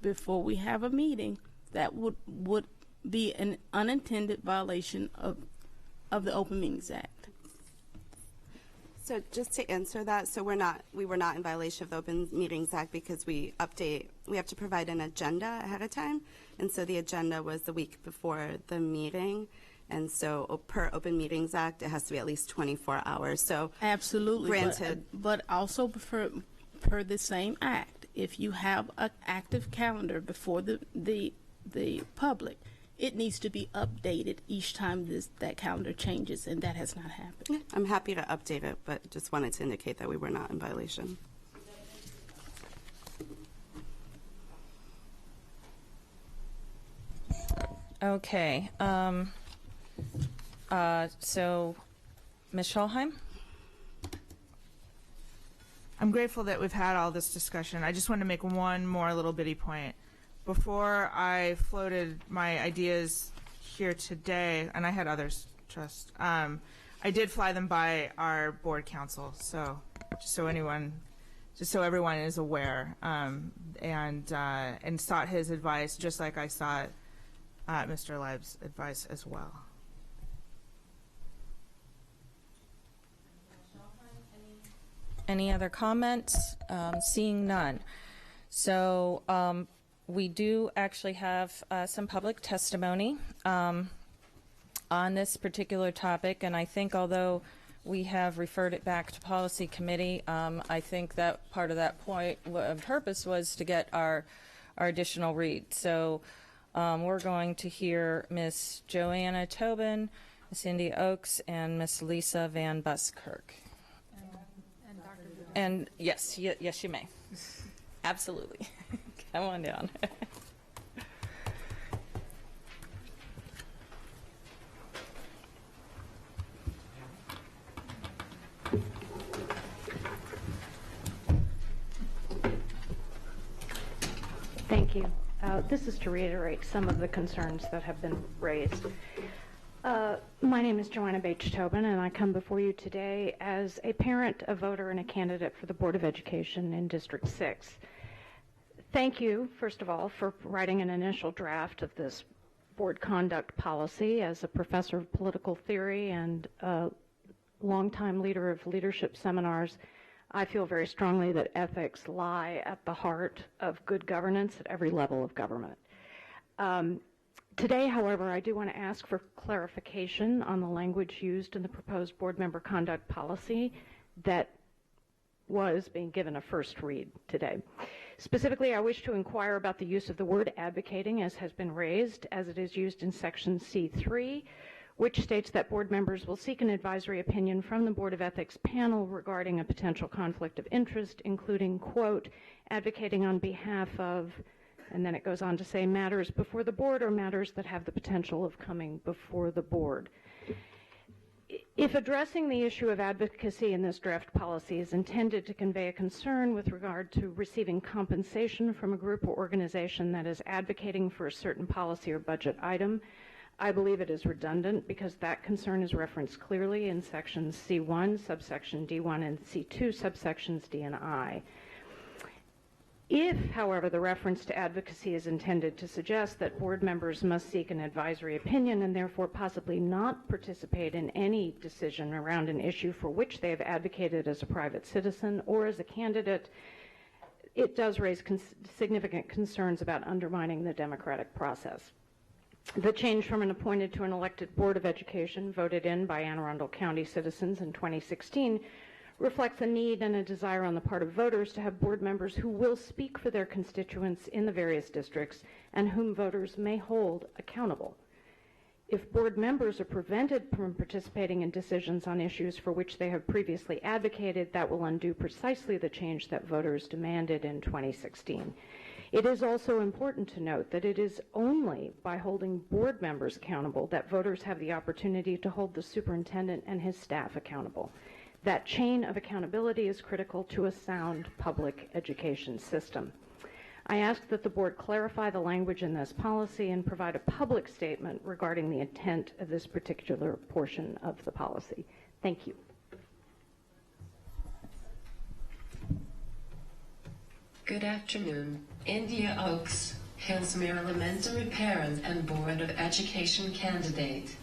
a meeting that would be an unintended violation of the Open Meetings Act. So just to answer that, so we were not in violation of the Open Meetings Act because we have to provide an agenda ahead of time, and so the agenda was the week before the meeting, and so per Open Meetings Act, it has to be at least 24 hours. So absolutely, granted, but also per the same act, if you have an active calendar before the public, it needs to be updated each time that calendar changes, and that has not happened. Yeah, I'm happy to update it, but just wanted to indicate that we were not in violation. Okay. So, Ms. Schalheim? I'm grateful that we've had all this discussion. I just want to make one more little bitty point. Before I floated my ideas here today, and I had others, trust, I did fly them by our board counsel, so just so everyone is aware, and sought his advice, just like I sought Mr. Leib's advice as well. Any other comments? Seeing none. So we do actually have some public testimony on this particular topic, and I think although we have referred it back to policy committee, I think that part of that point of purpose was to get our additional read. So we're going to hear Miss Joanna Tobin, Miss Cindy Oakes, and Miss Lisa Van Buskirk. And yes, you may. Absolutely. Come on down. Thank you. This is to reiterate some of the concerns that have been raised. My name is Joanna Bates Tobin, and I come before you today as a parent, a voter, and a candidate for the Board of Education in District 6. Thank you, first of all, for writing an initial draft of this board conduct policy. As a professor of political theory and a longtime leader of leadership seminars, I feel very strongly that ethics lie at the heart of good governance at every level of government. Today, however, I do want to ask for clarification on the language used in the proposed board member conduct policy that was being given a first read today. Specifically, I wish to inquire about the use of the word advocating, as has been raised, as it is used in section C3, which states that board members will seek an advisory opinion from the Board of Ethics panel regarding a potential conflict of interest, including, quote, advocating on behalf of, and then it goes on to say matters before the board or matters that have the potential of coming before the board. If addressing the issue of advocacy in this draft policy is intended to convey a concern with regard to receiving compensation from a group or organization that is advocating for a certain policy or budget item, I believe it is redundant because that concern is referenced clearly in sections C1, subsection D1, and C2, subsections D and I. If, however, the reference to advocacy is intended to suggest that board members must seek an advisory opinion and therefore possibly not participate in any decision around an issue for which they have advocated as a private citizen or as a candidate, it does raise significant concerns about undermining the democratic process. The change from an appointed to an elected Board of Education voted in by Anne Arundel County citizens in 2016 reflects a need and a desire on the part of voters to have board members who will speak for their constituents in the various districts and whom voters may hold accountable. If board members are prevented from participating in decisions on issues for which they have previously advocated, that will undo precisely the change that voters demanded in 2016. It is also important to note that it is only by holding board members accountable that voters have the opportunity to hold the superintendent and his staff accountable. That chain of accountability is critical to a sound public education system. I ask that the board clarify the language in this policy and provide a public statement regarding the intent of this particular portion of the policy. Thank you. Good afternoon. India Oaks, Hillsmere Elementary parent and Board of Education candidate.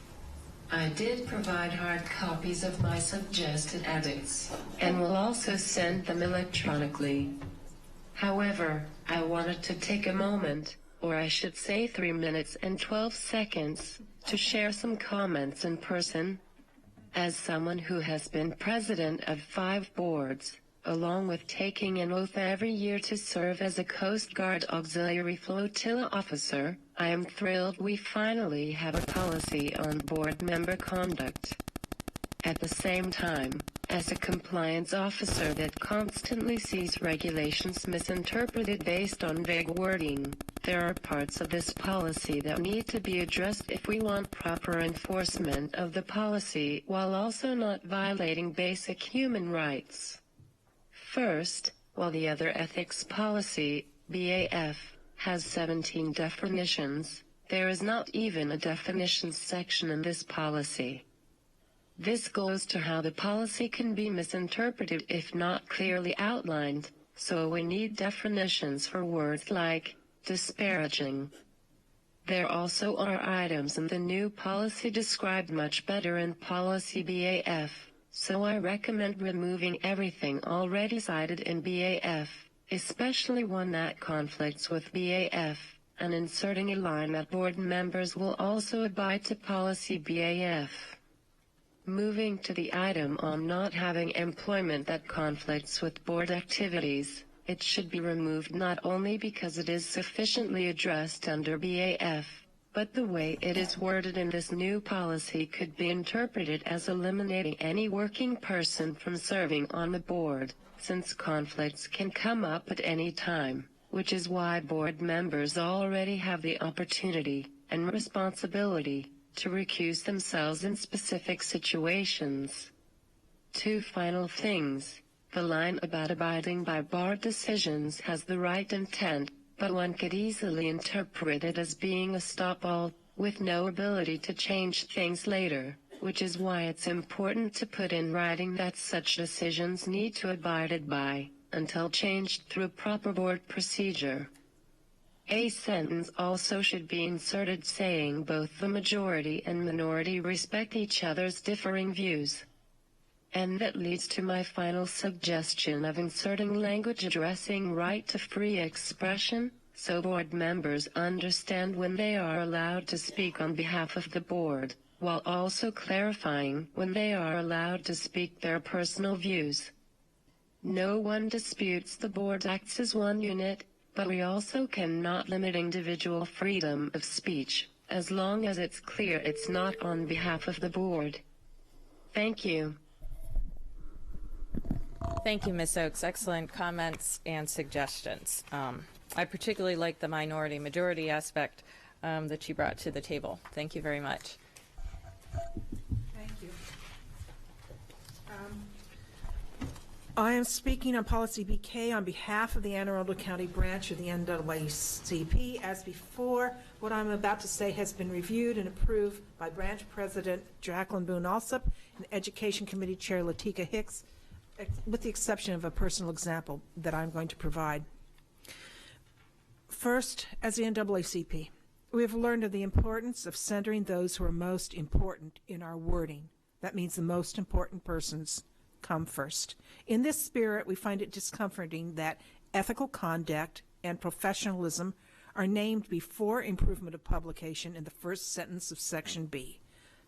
I did provide hard copies of my suggested edits, and will also send them electronically. However, I wanted to take a moment, or I should say 3 minutes and 12 seconds, to share some comments in person. As someone who has been president of 5 boards, along with taking an oath every year to serve as a Coast Guard Auxiliary Flotilla officer, I am thrilled we finally have a policy on board member conduct. At the same time, as a compliance officer that constantly sees regulations misinterpreted based on vague wording, there are parts of this policy that need to be addressed if we want proper enforcement of the policy while also not violating basic human rights. First, while the other ethics policy, BAF, has 17 definitions, there is not even a definitions section in this policy. This goes to how the policy can be misinterpreted if not clearly outlined, so we need definitions for words like disparaging. There also are items in the new policy described much better in policy BAF. So I recommend removing everything already cited in BAF, especially one that conflicts with BAF, and inserting a line that board members will also abide to policy BAF. Moving to the item on not having employment that conflicts with board activities, it should be removed not only because it is sufficiently addressed under BAF, but the way it is worded in this new policy could be interpreted as eliminating any working person from serving on the board, since conflicts can come up at any time, which is why board members already have the opportunity and responsibility to recuse themselves in specific situations. 2 final things. The line about abiding by board decisions has the right intent, but one could easily interpret it as being a stop-all, with no ability to change things later, which is why it's important to put in writing that such decisions need to be abided by, until changed through proper board procedure. A sentence also should be inserted saying both the majority and minority respect each other's differing views. And that leads to my final suggestion of inserting language addressing right to free expression, so board members understand when they are allowed to speak on behalf of the board, while also clarifying when they are allowed to speak their personal views. No one disputes the board acts as one unit, but we also cannot limit individual freedom of speech, as long as it's clear it's not on behalf of the board. Thank you. Thank you, Ms. Oaks. Excellent comments and suggestions. I particularly like the minority-majority aspect that you brought to the table. Thank you very much. Thank you. I am speaking on Policy BK on behalf of the Anne Arundel County branch of the NAACP. As before, what I'm about to say has been reviewed and approved by Branch President Jacqueline Boone Alsop and Education Committee Chair Latika Hicks, with the exception of a personal example that I'm going to provide. First, as the NAACP, we have learned of the importance of centering those who are most important in our wording. That means the most important persons come first. In this spirit, we find it discomforting that ethical conduct and professionalism are named before improvement of publication in the first sentence of Section B.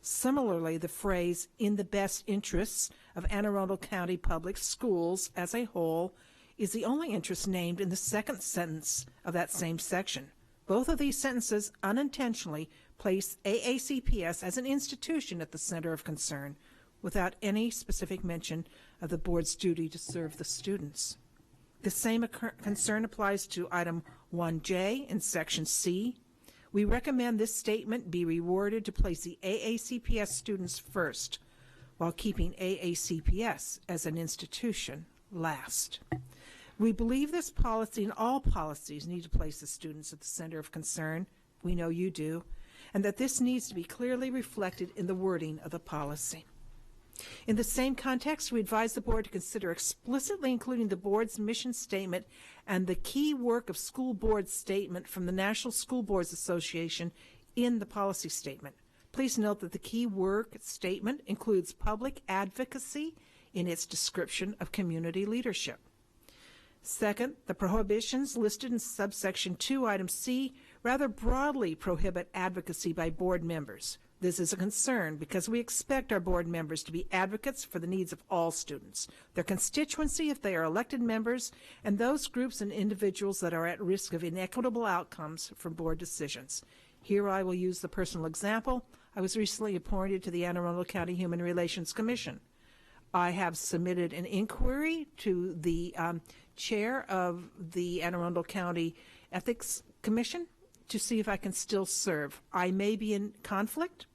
Similarly, the phrase, in the best interests of Anne Arundel County Public Schools as a whole, is the only interest named in the second sentence of that same section. Both of these sentences unintentionally place AACPS as an institution at the center of concern, without any specific mention of the board's duty to serve the students. The same concern applies to item 1J in section C. We recommend this statement be reworded to place the AACPS students first, while keeping AACPS as an institution last. We believe this policy and all policies need to place the students at the center of concern. We know you do, and that this needs to be clearly reflected in the wording of the policy. In the same context, we advise the board to consider explicitly including the board's mission statement and the key work of school board statement from the National School Boards Association in the policy statement. Please note that the key work statement includes public advocacy in its description of community leadership. Second, the prohibitions listed in subsection 2, item C, rather broadly prohibit advocacy by board members. This is a concern because we expect our board members to be advocates for the needs of all students, their constituency if they are elected members, and those groups and individuals that are at risk of inequitable outcomes from board decisions. Here I will use the personal example. I was recently appointed to the Anne Arundel County Human Relations Commission. I have submitted an inquiry to the chair of the Anne Arundel County Ethics Commission to see if I can still serve. I may be in conflict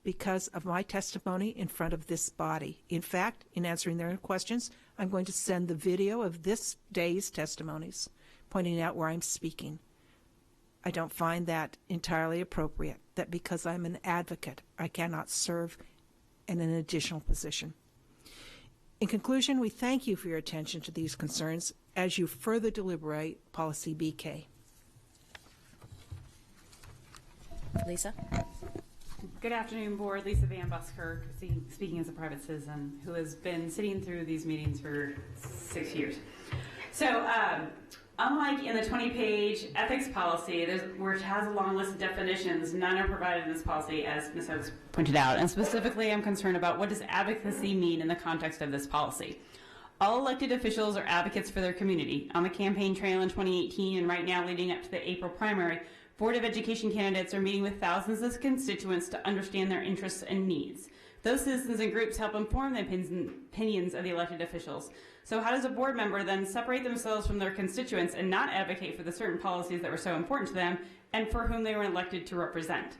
because of my testimony in front of this body. In fact, in answering their questions, I'm going to send the video of this day's testimonies, pointing out where I'm speaking. I don't find that entirely appropriate, that because I'm an advocate, I cannot serve in an additional position. In conclusion, we thank you for your attention to these concerns as you further deliberate Policy BK. Lisa? Good afternoon, Board. Lisa Van Buskirk, speaking as a private citizen who has been sitting through these meetings for 6 years. So, unlike in the 20-page ethics policy, which has a long list of definitions, none are provided in this policy, as Ms. Oaks pointed out. And specifically, I'm concerned about what does advocacy mean in the context of this policy. All elected officials are advocates for their community. On the campaign trail in 2018 and right now leading up to the April primary, Board of Education candidates are meeting with thousands of constituents to understand their interests and needs. Those citizens and groups help inform the opinions of the elected officials. So how does a board member then separate themselves from their constituents and not advocate for the certain policies that were so important to them and for whom they were elected to represent?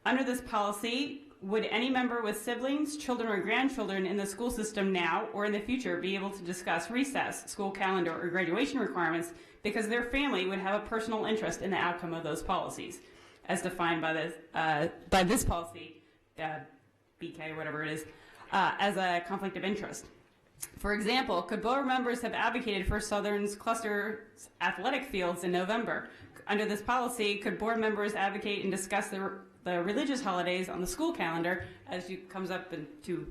Under this policy, would any member with siblings, children, or grandchildren in the school system now or in the future be able to discuss recess, school calendar, or graduation requirements because their family would have a personal interest in the outcome of those policies, as defined by this policy, BK, or whatever it is, as a conflict of interest? For example, could board members have advocated for Southern's cluster athletic fields in November? Under this policy, could board members advocate and discuss the religious holidays on the school calendar as it comes up into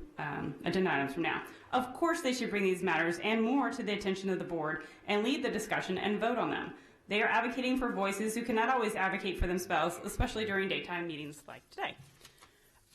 agenda items from now? Of course they should bring these matters and more to the attention of the board and lead the discussion and vote on them. They are advocating for voices who cannot always advocate for themselves, especially during daytime meetings like today.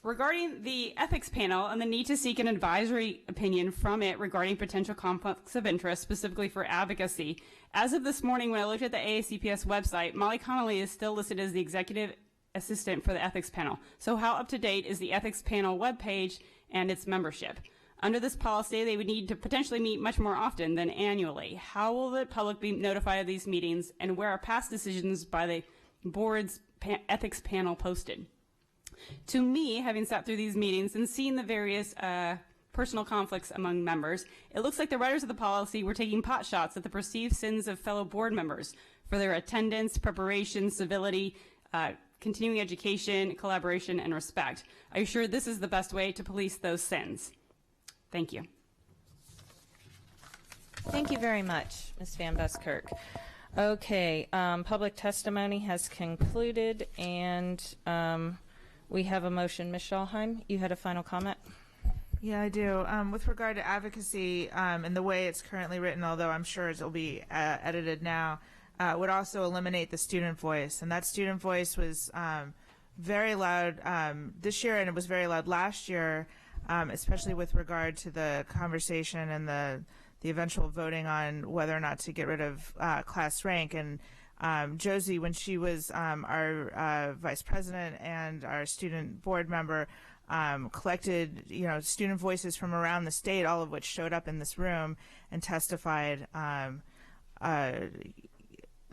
Regarding the ethics panel and the need to seek an advisory opinion from it regarding potential conflicts of interest, specifically for advocacy, as of this morning when I looked at the AACPS website, Molly Connolly is still listed as the executive assistant for the ethics panel. So how up to date is the ethics panel webpage and its membership? Under this policy, they would need to potentially meet much more often than annually. How will the public be notified of these meetings, and where are past decisions by the board's ethics panel posted? To me, having sat through these meetings and seen the various personal conflicts among members, it looks like the writers of the policy were taking pot shots at the perceived sins of fellow board members for their attendance, preparation, civility, continuing education, collaboration, and respect. Are you sure this is the best way to police those sins? Thank you. Thank you very much, Ms. Van Buskirk. Okay, public testimony has concluded, and we have a motion. Ms. Schalheim, you had a final comment? Yeah, I do. With regard to advocacy and the way it's currently written, although I'm sure it'll be edited now, would also eliminate the student voice. And that student voice was very loud this year, and it was very loud last year, especially with regard to the conversation and the eventual voting on whether or not to get rid of class rank. And Josie, when she was our vice president and our student board member, collected, student voices from around the state, all of which showed up in this room and testified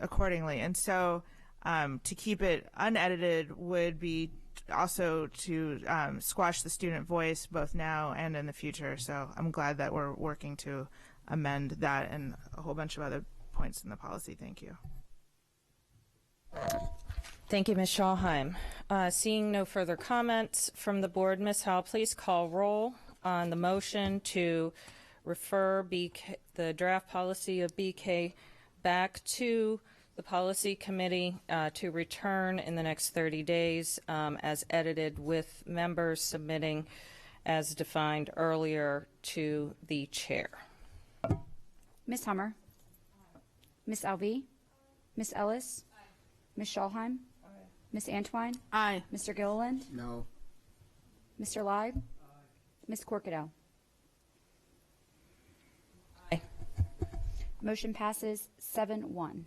accordingly. And so to keep it unedited would be also to squash the student voice both now and in the future. So I'm glad that we're working to amend that and a whole bunch of other points in the policy. Thank you. Thank you, Ms. Schalheim. Seeing no further comments from the board, Ms. Howell, please call roll on the motion to refer the draft policy of BK back to the policy committee to return in the next 30 days as edited, with members submitting as defined earlier to the chair. Ms. Hummer? Ms. Alvey? Ms. Ellis? Ms. Schalheim? Ms. Antwine? Aye. Mr. Gilliland? No. Mr. Leib? Ms. Corkadell? Aye. Motion passes 7-1.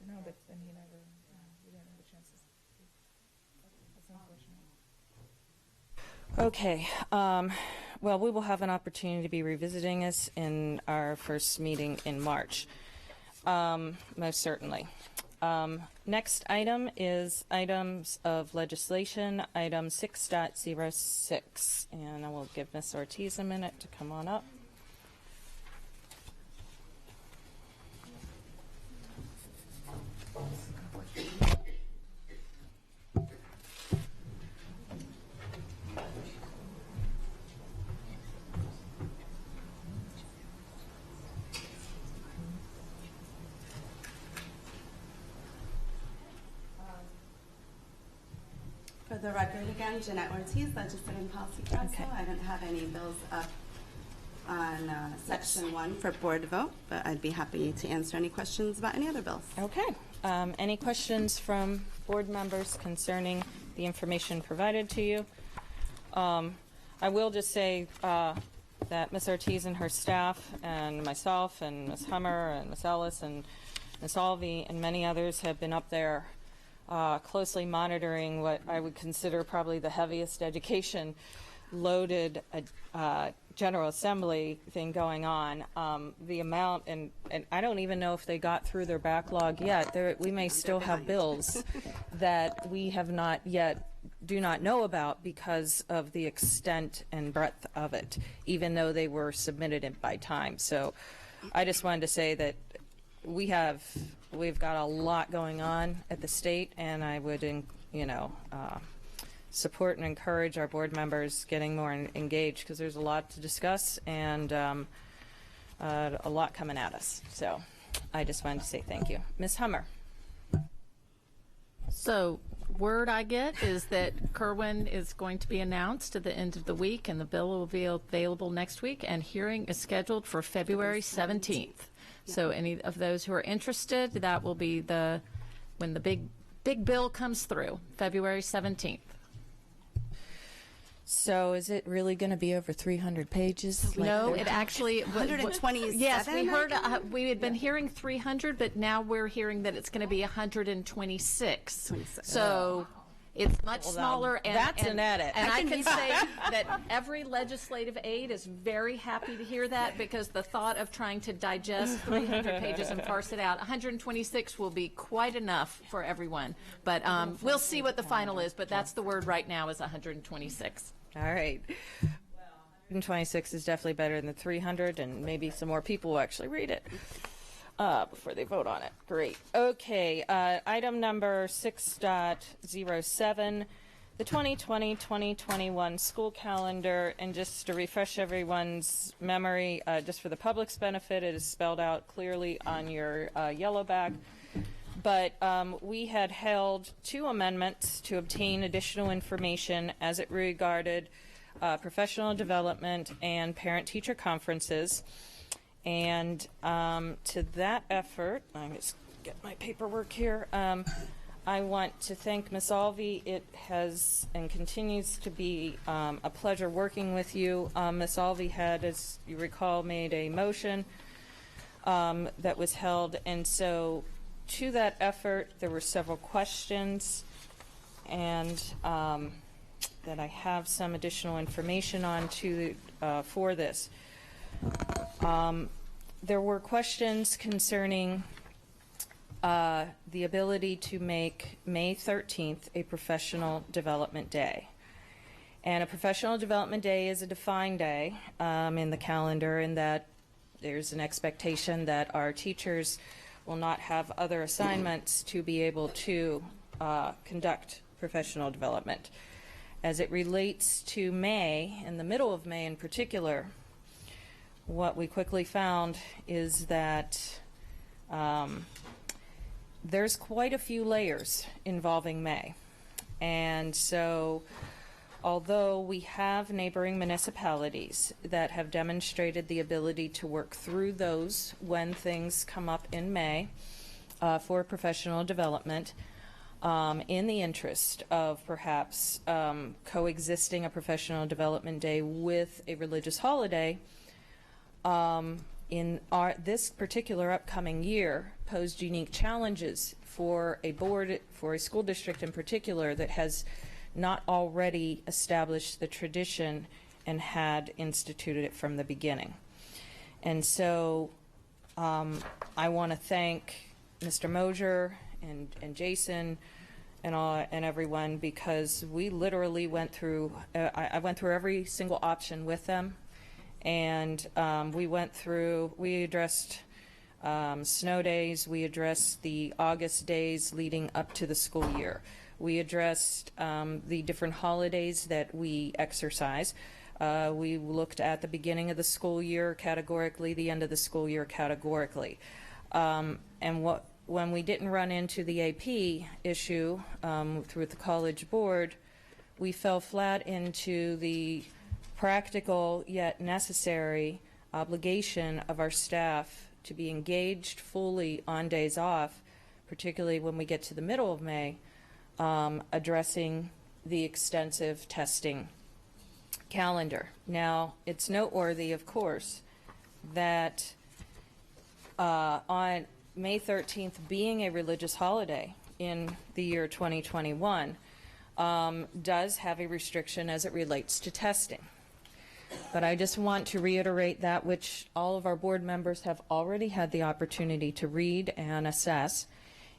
No, but then he never, we didn't have a chance to. That's unfortunate. Okay. Well, we will have an opportunity to be revisiting this in our first meeting in March, most certainly. Next item is items of legislation, item 6.06. And I will give Ms. Ortiz a minute to come on up. For the record again, Jeanette Ortiz, Legislative and Policy Council. I don't have any bills up on Section 1 for board vote, but I'd be happy to answer any questions about any other bills. Okay. Any questions from board members concerning the information provided to you? I will just say that Ms. Ortiz and her staff and myself and Ms. Hummer and Ms. Ellis and Ms. Alvey and many others have been up there closely monitoring what I would consider probably the heaviest education loaded General Assembly thing going on. The amount, and I don't even know if they got through their backlog yet. We may still have bills that we have not yet, do not know about because of the extent and breadth of it, even though they were submitted by time. So I just wanted to say that we've got a lot going on at the state, and I would, support and encourage our board members getting more engaged, because there's a lot to discuss and a lot coming at us. So I just wanted to say thank you. Ms. Hummer. So word I get is that Kerwin is going to be announced at the end of the week, and the bill will be available next week, and hearing is scheduled for February 17th. So any of those who are interested, that will be when the big bill comes through, February 17th. So is it really going to be over 300 pages? No, it actually 127. Yes, we heard we had been hearing 300, but now we're hearing that it's going to be 126. So It's much Well, smaller. And that's an edit. And I can say that every legislative aide is very happy to hear that, because the thought of trying to digest 300 pages and parse it out, 126 will be quite enough for everyone. But we'll see what the final is, but that's the word right now is 126. All right. 126 is definitely better than the 300, and maybe some more people will actually read it before they vote on it. Great. Okay, item number 6.07, the 2020-2021 school calendar. And just to refresh everyone's memory, just for the public's benefit, it is spelled out clearly on your yellow bag. But we had held 2 amendments to obtain additional information as it regarded professional development and parent-teacher conferences. And to that effort, let me just get my paperwork here. I want to thank Ms. Alvey. It has and continues to be a pleasure working with you. Ms. Alvey had, as you recall, made a motion that was held. And so to that effort, there were several questions, and that I have some additional information on for this. There were questions concerning the ability to make May 13th a professional development day. And a professional development day is a defined day in the calendar, in that there's an expectation that our teachers will not have other assignments to be able to conduct professional development. As it relates to May, in the middle of May in particular, what we quickly found is that there's quite a few layers involving May. And so, although we have neighboring municipalities that have demonstrated the ability to work through those when things come up in May for professional development, in the interest of perhaps coexisting a professional development day with a religious holiday, in this particular upcoming year posed unique challenges for a board, for a school district in particular, that has not already established the tradition and had instituted it from the beginning. And so I want to thank Mr. Mosier and Jason and everyone, because we literally went through, I went through every single option with them. And we addressed snow days, we addressed the August days leading up to the school year. We addressed the different holidays that we exercise. We looked at the beginning of the school year categorically, the end of the school year categorically. And when we didn't run into the AP issue through the college board, we fell flat into the practical yet necessary obligation of our staff to be engaged fully on days off, particularly when we get to the middle of May, addressing the extensive testing calendar. Now, it's noteworthy, of course, that on May 13th being a religious holiday in the year 2021 does have a restriction as it relates to testing. But I just want to reiterate that which all of our board members have already had the opportunity to read and assess,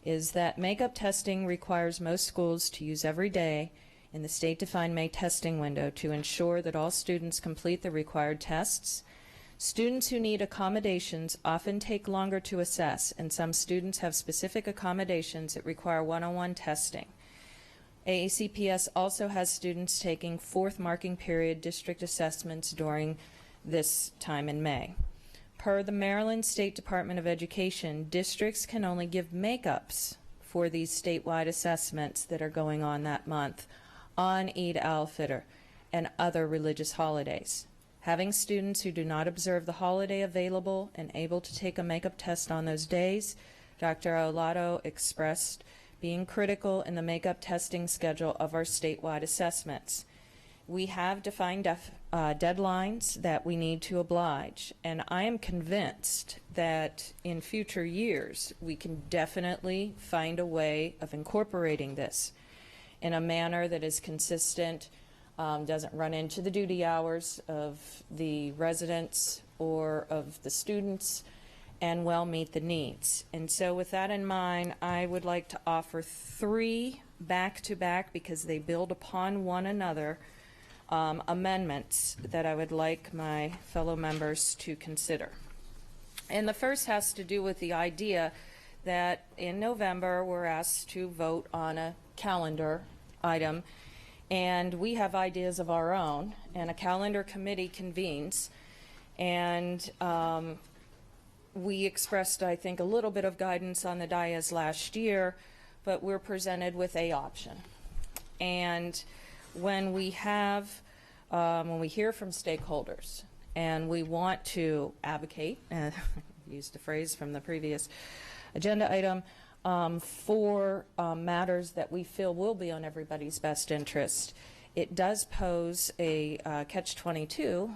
is that makeup testing requires most schools to use every day in the state-defined May testing window to ensure that all students complete the required tests. Students who need accommodations often take longer to assess, and some students have specific accommodations that require one-on-one testing. AACPS also has students taking fourth marking period district assessments during this time in May. Per the Maryland State Department of Education, districts can only give makeups for these statewide assessments that are going on that month on Eid al-Fitr and other religious holidays. Having students who do not observe the holiday available and able to take a makeup test on those days, Dr. Olato expressed being critical in the makeup testing schedule of our statewide assessments. We have defined deadlines that we need to oblige, and I am convinced that in future years we can definitely find a way of incorporating this. in a manner that is consistent, doesn't run into the duty hours of the residents or of the students, and well meet the needs. And so with that in mind, I would like to offer 3 back-to-back, because they build upon one another, amendments that I would like my fellow members to consider. And the first has to do with the idea that in November we're asked to vote on a calendar item, and we have ideas of our own, and a calendar committee convenes, and we expressed, I think, a little bit of guidance on the dais last year, but we're presented with a option. And when we have, when we hear from stakeholders and we want to advocate, and I used a phrase from the previous agenda item, for matters that we feel will be on everybody's best interest, it does pose a catch-22,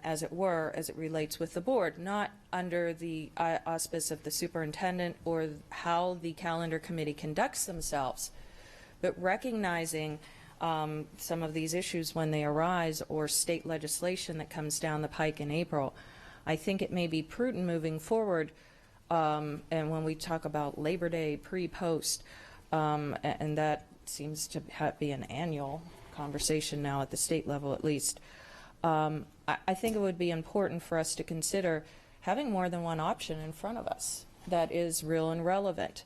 as it were, as it relates with the board, not under the auspice of the superintendent or how the calendar committee conducts themselves, but recognizing some of these issues when they arise, or state legislation that comes down the pike in April. I think it may be prudent moving forward, and when we talk about Labor Day, pre-post, and that seems to be an annual conversation now at the state level at least, I think it would be important for us to consider having more than one option in front of us that is real and relevant,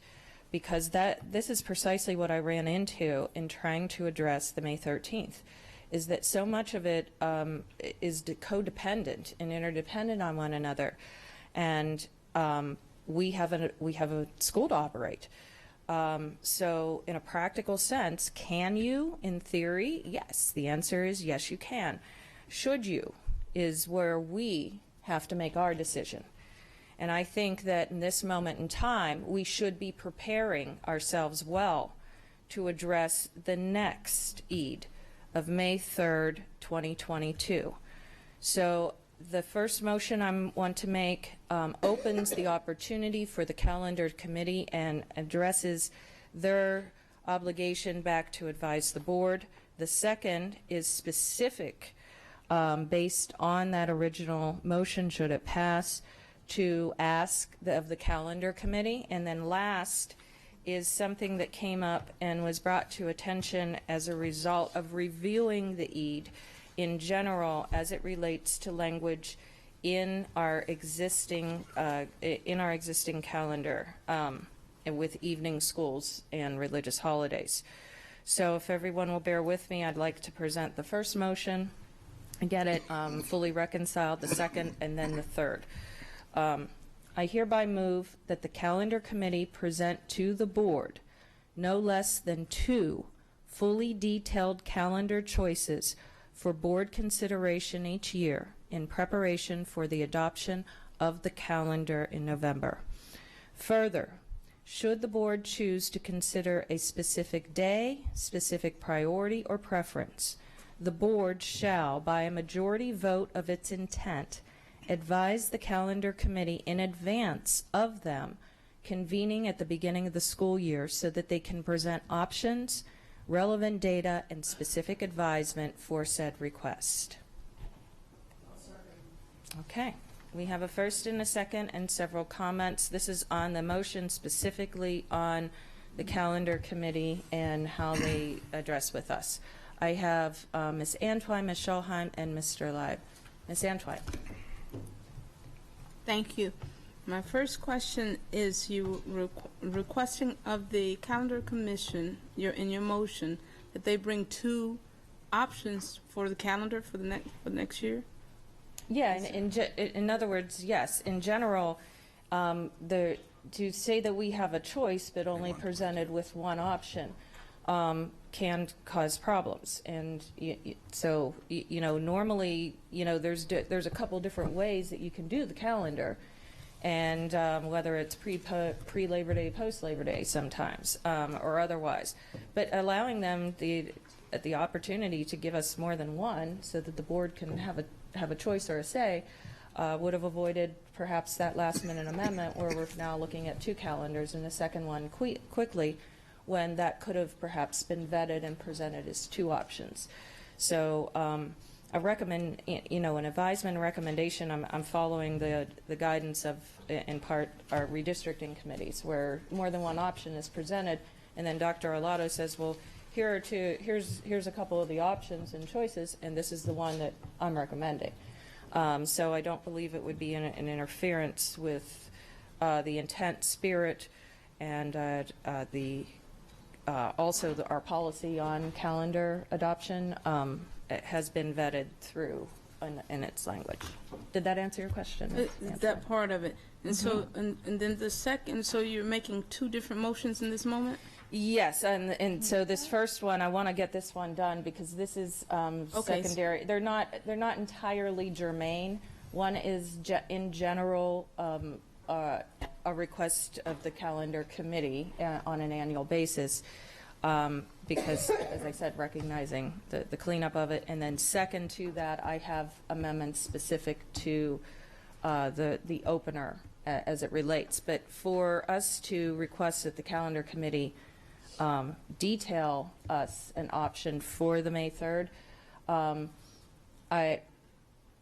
because this is precisely what I ran into in trying to address the May 13th, is that so much of it is codependent and interdependent on one another, and we have a school to operate. So in a practical sense, can you, in theory? Yes. The answer is yes, you can. Should you is where we have to make our decision. And I think that in this moment in time, we should be preparing ourselves well to address the next Eid of May 3rd, 2022. So the first motion I want to make opens the opportunity for the calendar committee and addresses their obligation back to advise the board. The second is specific, based on that original motion, should it pass, to ask of the calendar committee. And then last is something that came up and was brought to attention as a result of reviewing the Eid in general as it relates to language in our existing calendar, with evening schools and religious holidays. So if everyone will bear with me, I'd like to present the first motion, get it fully reconciled, the second, and then the third. I hereby move that the calendar committee present to the board no less than 2 fully detailed calendar choices for board consideration each year in preparation for the adoption of the calendar in November. Further, should the board choose to consider a specific day, specific priority, or preference, the board shall, by a majority vote of its intent, advise the calendar committee in advance of them convening at the beginning of the school year so that they can present options, relevant data, and specific advisement for said request. Okay. We have a first and a second and several comments. This is on the motion, specifically on the calendar committee and how they address with us. I have Ms. Antwine, Ms. Scholheim, and Mr. Leib. Ms. Antwine. Thank you. My first question is you requesting of the calendar commission, in your motion, that they bring 2 options for the calendar for the next year? Yeah, in other words, yes. In general, to say that we have a choice but only presented with one option can cause problems. And so, normally, there's a couple different ways that you can do the calendar, and whether it's pre-Labor Day, post-Labor Day sometimes, or otherwise. But allowing them the opportunity to give us more than one so that the board can have a choice or a say would have avoided perhaps that last-minute amendment where we're now looking at 2 calendars and the second one quickly, when that could have perhaps been vetted and presented as two options. So I recommend, an advisement recommendation, I'm following the guidance of, in part, our redistricting committees, where more than one option is presented, and then Dr. Arlotto says, well, here's a couple of the options and choices, and this is the one that I'm recommending. So I don't believe it would be an interference with the intent, spirit, and also our policy on calendar adoption has been vetted through in its language. Did that answer your question? That part of it. And so, and then the second, so you're making two different motions in this moment? Yes, and so this first one, I want to get this one done because this is secondary. They're not entirely germane. One is in general a request of the calendar committee on an annual basis because, as I said, recognizing the cleanup of it. And then second to that, I have amendments specific to the opener as it relates. But for us to request that the calendar committee detail us an option for the May 3rd,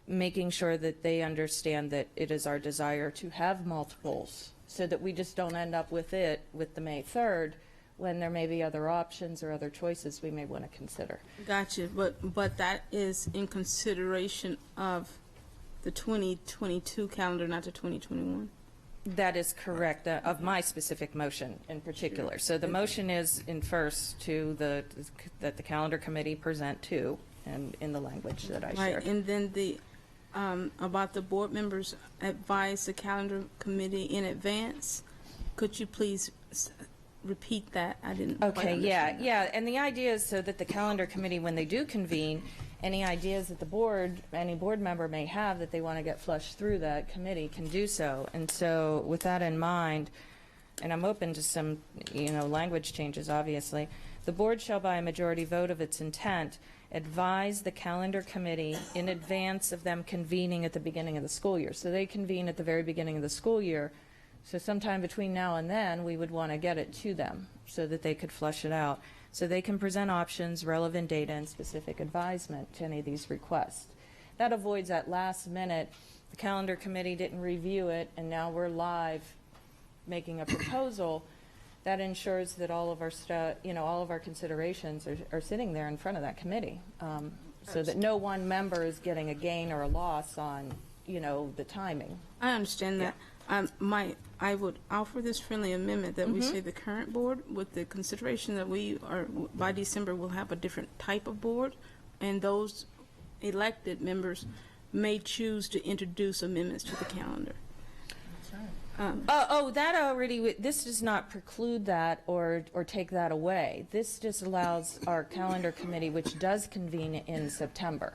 making sure that they understand that it is our desire to have multiples so that we just don't end up with the May 3rd when there may be other options or other choices we may want to consider. Gotcha, but that is in consideration of the 2022 calendar, not the 2021? That is correct, of my specific motion in particular. So the motion is in first to that the calendar committee present to, and in the language that I shared. Right, and then the about the board members advise the calendar committee in advance. Could you please repeat that? I didn't quite understand that. Yeah, and the idea is so that the calendar committee, when they do convene, any ideas that any board member may have that they want to get flushed through that committee can do so. And so with that in mind, and I'm open to some, language changes, obviously, the board shall by a majority vote of its intent advise the calendar committee in advance of them convening at the beginning of the school year. So they convene at the very beginning of the school year. So sometime between now and then, we would want to get it to them so that they could flush it out. So they can present options, relevant data, and specific advisement to any of these requests. That avoids that last minute, the calendar committee didn't review it, and now we're live making a proposal. That ensures that all of our all of our considerations are sitting there in front of that committee, so that no one member is getting a gain or a loss on, the timing. I understand that. I would offer this friendly amendment that we say the current board, with the consideration that we are, by December, we'll have a different type of board, and those elected members may choose to introduce amendments to the calendar. This does not preclude that or take that away. This just allows our calendar committee, which does convene in September,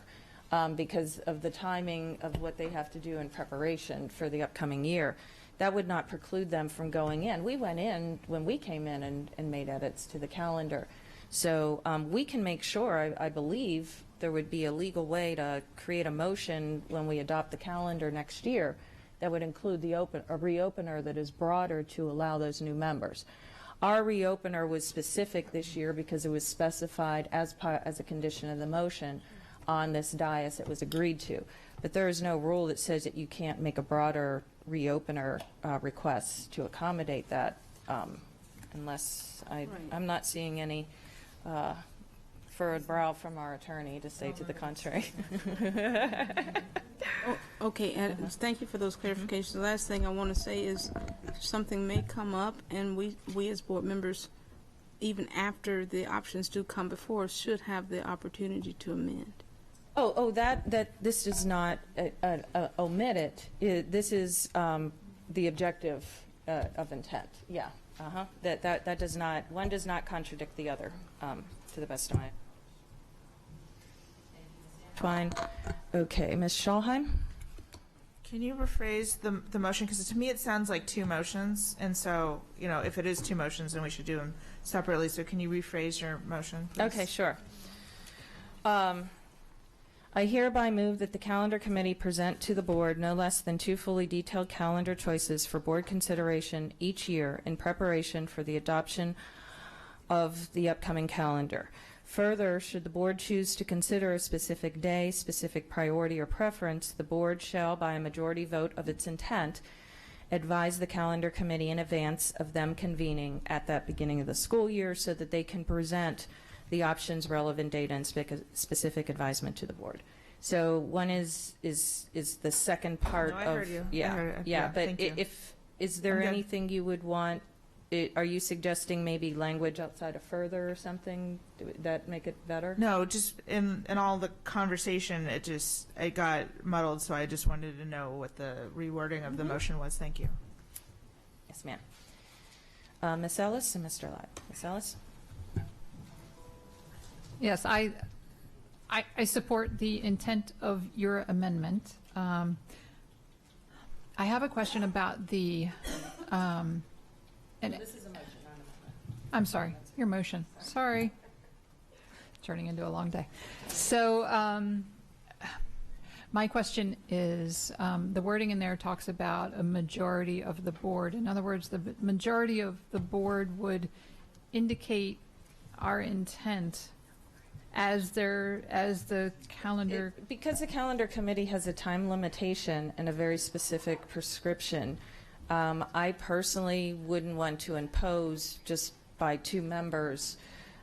because of the timing of what they have to do in preparation for the upcoming year. That would not preclude them from going in. We went in when we came in and made edits to the calendar. So we can make sure, I believe, there would be a legal way to create a motion when we adopt the calendar next year that would include a reopener that is broader to allow those new members. Our reopener was specific this year because it was specified as a condition of the motion on this dais. It was agreed to. But there is no rule that says that you can't make a broader reopener request to accommodate that, unless I'm not seeing any furrowed brow from our attorney to say to the contrary. Okay, and thank you for those clarifications. The last thing I want to say is something may come up, and we as board members, even after the options do come before us, should have the opportunity to amend. That this does not omit it. This is the objective of intent. Yeah. That does not, one does not contradict the other, to the best of my. Fine. Okay, Ms. Schalheim? Can you rephrase the motion? Because to me it sounds like two motions, and so, if it is two motions, then we should do them separately. So can you rephrase your motion, please? Okay, sure. I hereby move that the calendar committee present to the board no less than 2 fully detailed calendar choices for board consideration each year in preparation for the adoption of the upcoming calendar. Further, should the board choose to consider a specific day, specific priority, or preference, the board shall, by a majority vote of its intent, advise the calendar committee in advance of them convening at that beginning of the school year so that they can present the options, relevant data, and specific advisement to the board. So one is the second part No, I of heard you. yeah, I heard it. yeah. Yeah, But thank you. if is there I'm good. anything you would want? Are you suggesting maybe language outside of further or something that make it better? No, just in all the conversation, it got muddled, so I just wanted to know what the rewording of the motion was. Thank you. Yes, ma'am. Ms. Ellis and Mr. Lott. Ms. Ellis? Yes, I support the intent of your amendment. I have a question about the, This is a motion, not an amendment. I'm sorry, your motion. Sorry. Turning into a long day. So my question is, the wording in there talks about a majority of the board. In other words, the majority of the board would indicate our intent as the calendar. Because the calendar committee has a time limitation and a very specific prescription, I personally wouldn't want to impose just by 2 members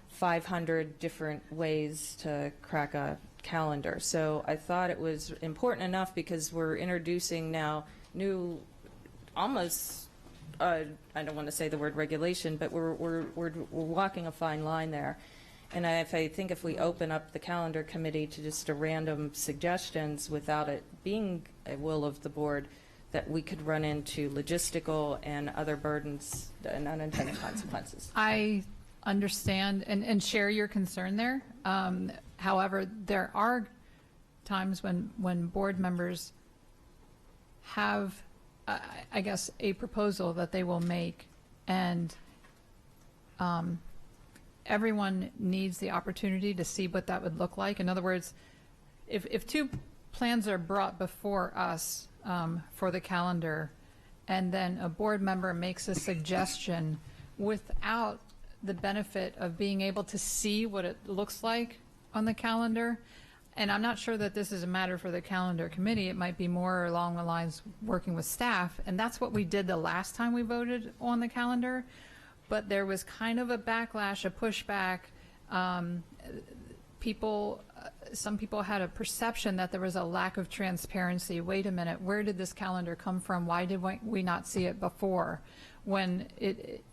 500 different ways to crack a calendar. So I thought it was important enough because we're introducing now new, almost, I don't want to say the word regulation, but we're walking a fine line there. And I think if we open up the calendar committee to just a random suggestions without it being a will of the board, that we could run into logistical and other burdens and unintended consequences. I understand and share your concern there. However, there are times when board members have, I guess, a proposal that they will make, and everyone needs the opportunity to see what that would look like. In other words, if 2 plans are brought before us for the calendar, and then a board member makes a suggestion without the benefit of being able to see what it looks like on the calendar, and I'm not sure that this is a matter for the calendar committee, it might be more along the lines working with staff, and that's what we did the last time we voted on the calendar, but there was kind of a backlash, a pushback. Some people had a perception that there was a lack of transparency. Wait a minute, where did this calendar come from? Why did we not see it before? When it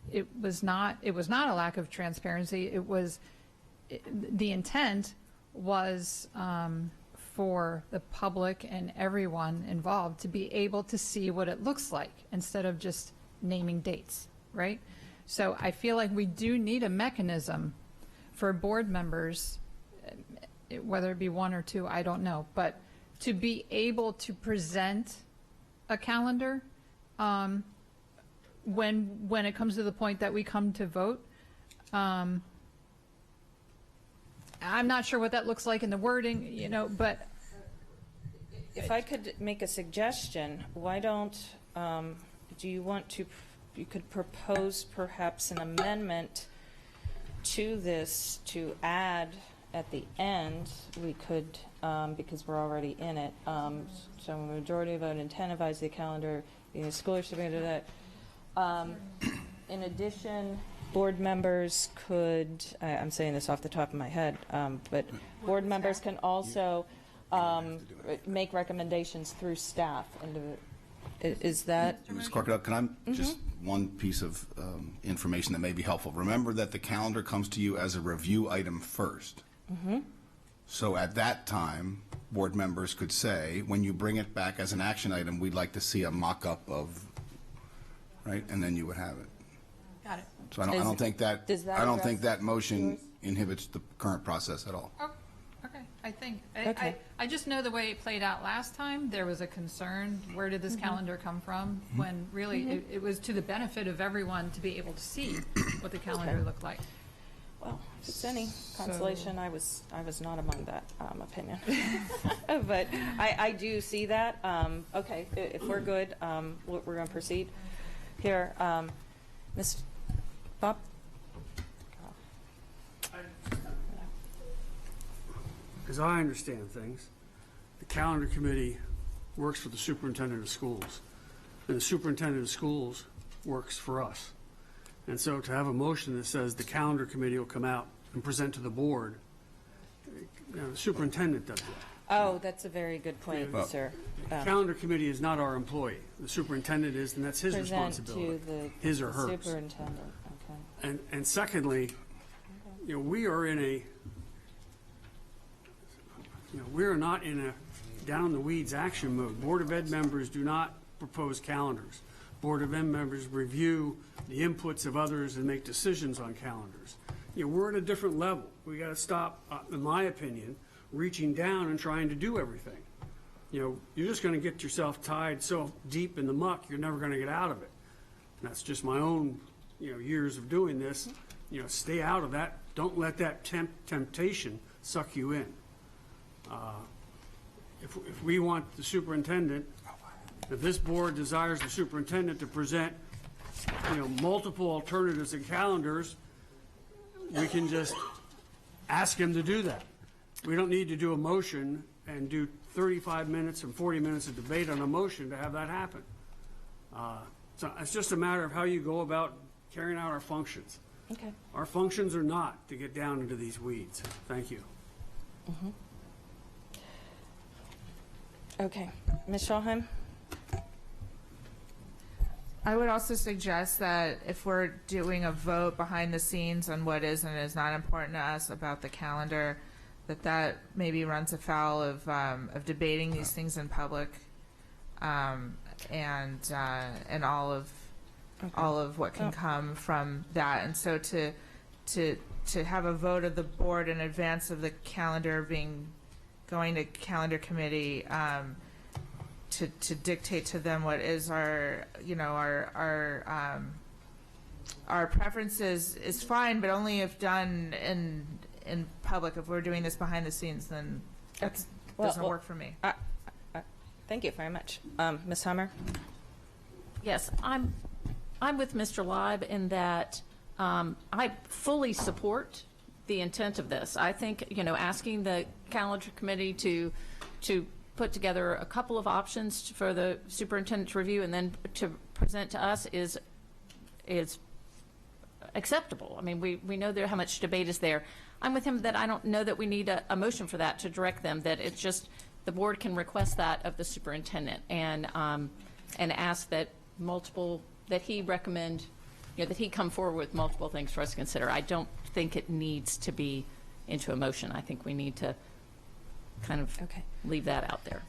was not a lack of transparency. The intent was for the public and everyone involved to be able to see what it looks like instead of just naming dates, right? So I feel like we do need a mechanism for board members, whether it be 1 or 2, I don't know, but to be able to present a calendar when it comes to the point that we come to vote. I'm not sure what that looks like in the wording, but If I could make a suggestion, why don't, do you want to, you could propose perhaps an amendment to this to add at the end, we could, because we're already in it, so a majority vote intent advise the calendar, the school year submitted that. In addition, board members could, I'm saying this off the top of my head, but board members can also make recommendations through staff. Is that? Ms. Corkadell, can I just one piece of information that may be helpful? Remember that the calendar comes to you as a review item first. So at that time, board members could say, when you bring it back as an action item, we'd like to see a mock-up of, right, and then you would have it. Got it. So I don't think that, does that I don't address think that motion yours? inhibits the current process at all. Oh, okay, I think. Okay. I just know the way it played out last time, there was a concern, where did this calendar come from? When really it was to the benefit of everyone to be able to see what the calendar looked like. Well, if it's any consolation, I was not among that opinion. But I do see that. Okay, if we're good, we're going to proceed. Here, Ms. Bob? As I understand things, the calendar committee works for the superintendent of schools, and the superintendent of schools works for us. And so to have a motion that says the calendar committee will come out and present to the board, the superintendent does that. Oh, that's a very good point, sir. The calendar committee is not our employee. The superintendent is, and that's his responsibility, his or hers. Superintendent, okay. And secondly, we are in a, we are not in a down the weeds action mode. Board of Ed members do not propose calendars. Board of Ed members review the inputs of others and make decisions on calendars. We're at a different level. We got to stop, in my opinion, reaching down and trying to do everything. You're just going to get yourself tied so deep in the muck, you're never going to get out of it. And that's just my own, years of doing this. Stay out of that. Don't let that temptation suck you in. If we want the superintendent, if this board desires the superintendent to present, multiple alternatives and calendars, we can just ask him to do that. We don't need to do a motion and do 35 minutes and 40 minutes of debate on a motion to have that happen. So it's just a matter of how you go about carrying out our functions. Okay. Our functions are not to get down into these weeds. Thank you. Mm-hmm. Okay. Ms. Schulheim? I would also suggest that if we're doing a vote behind the scenes on what is and is not important to us about the calendar, that maybe runs afoul of debating these things in public, and all of what can come from that. And so to have a vote of the board in advance of the calendar going to calendar committee, to dictate to them what is our preferences is fine, but only if done in public. If we're doing this behind the scenes, then that doesn't work for me. Thank you very much. Ms. Hummer? Yes, I'm with Mr. Leib in that I fully support the intent of this. I think, asking the calendar committee to put together a couple of options for the superintendent to review and then to present to us is acceptable. I mean, we know how much debate is there. I'm with him that I don't know that we need a motion for that to direct them, that it's just the board can request that of the superintendent and ask that that he recommend, that he come forward with multiple things for us to consider. I don't think it needs to be into a motion. I think we need to kind of leave that out there.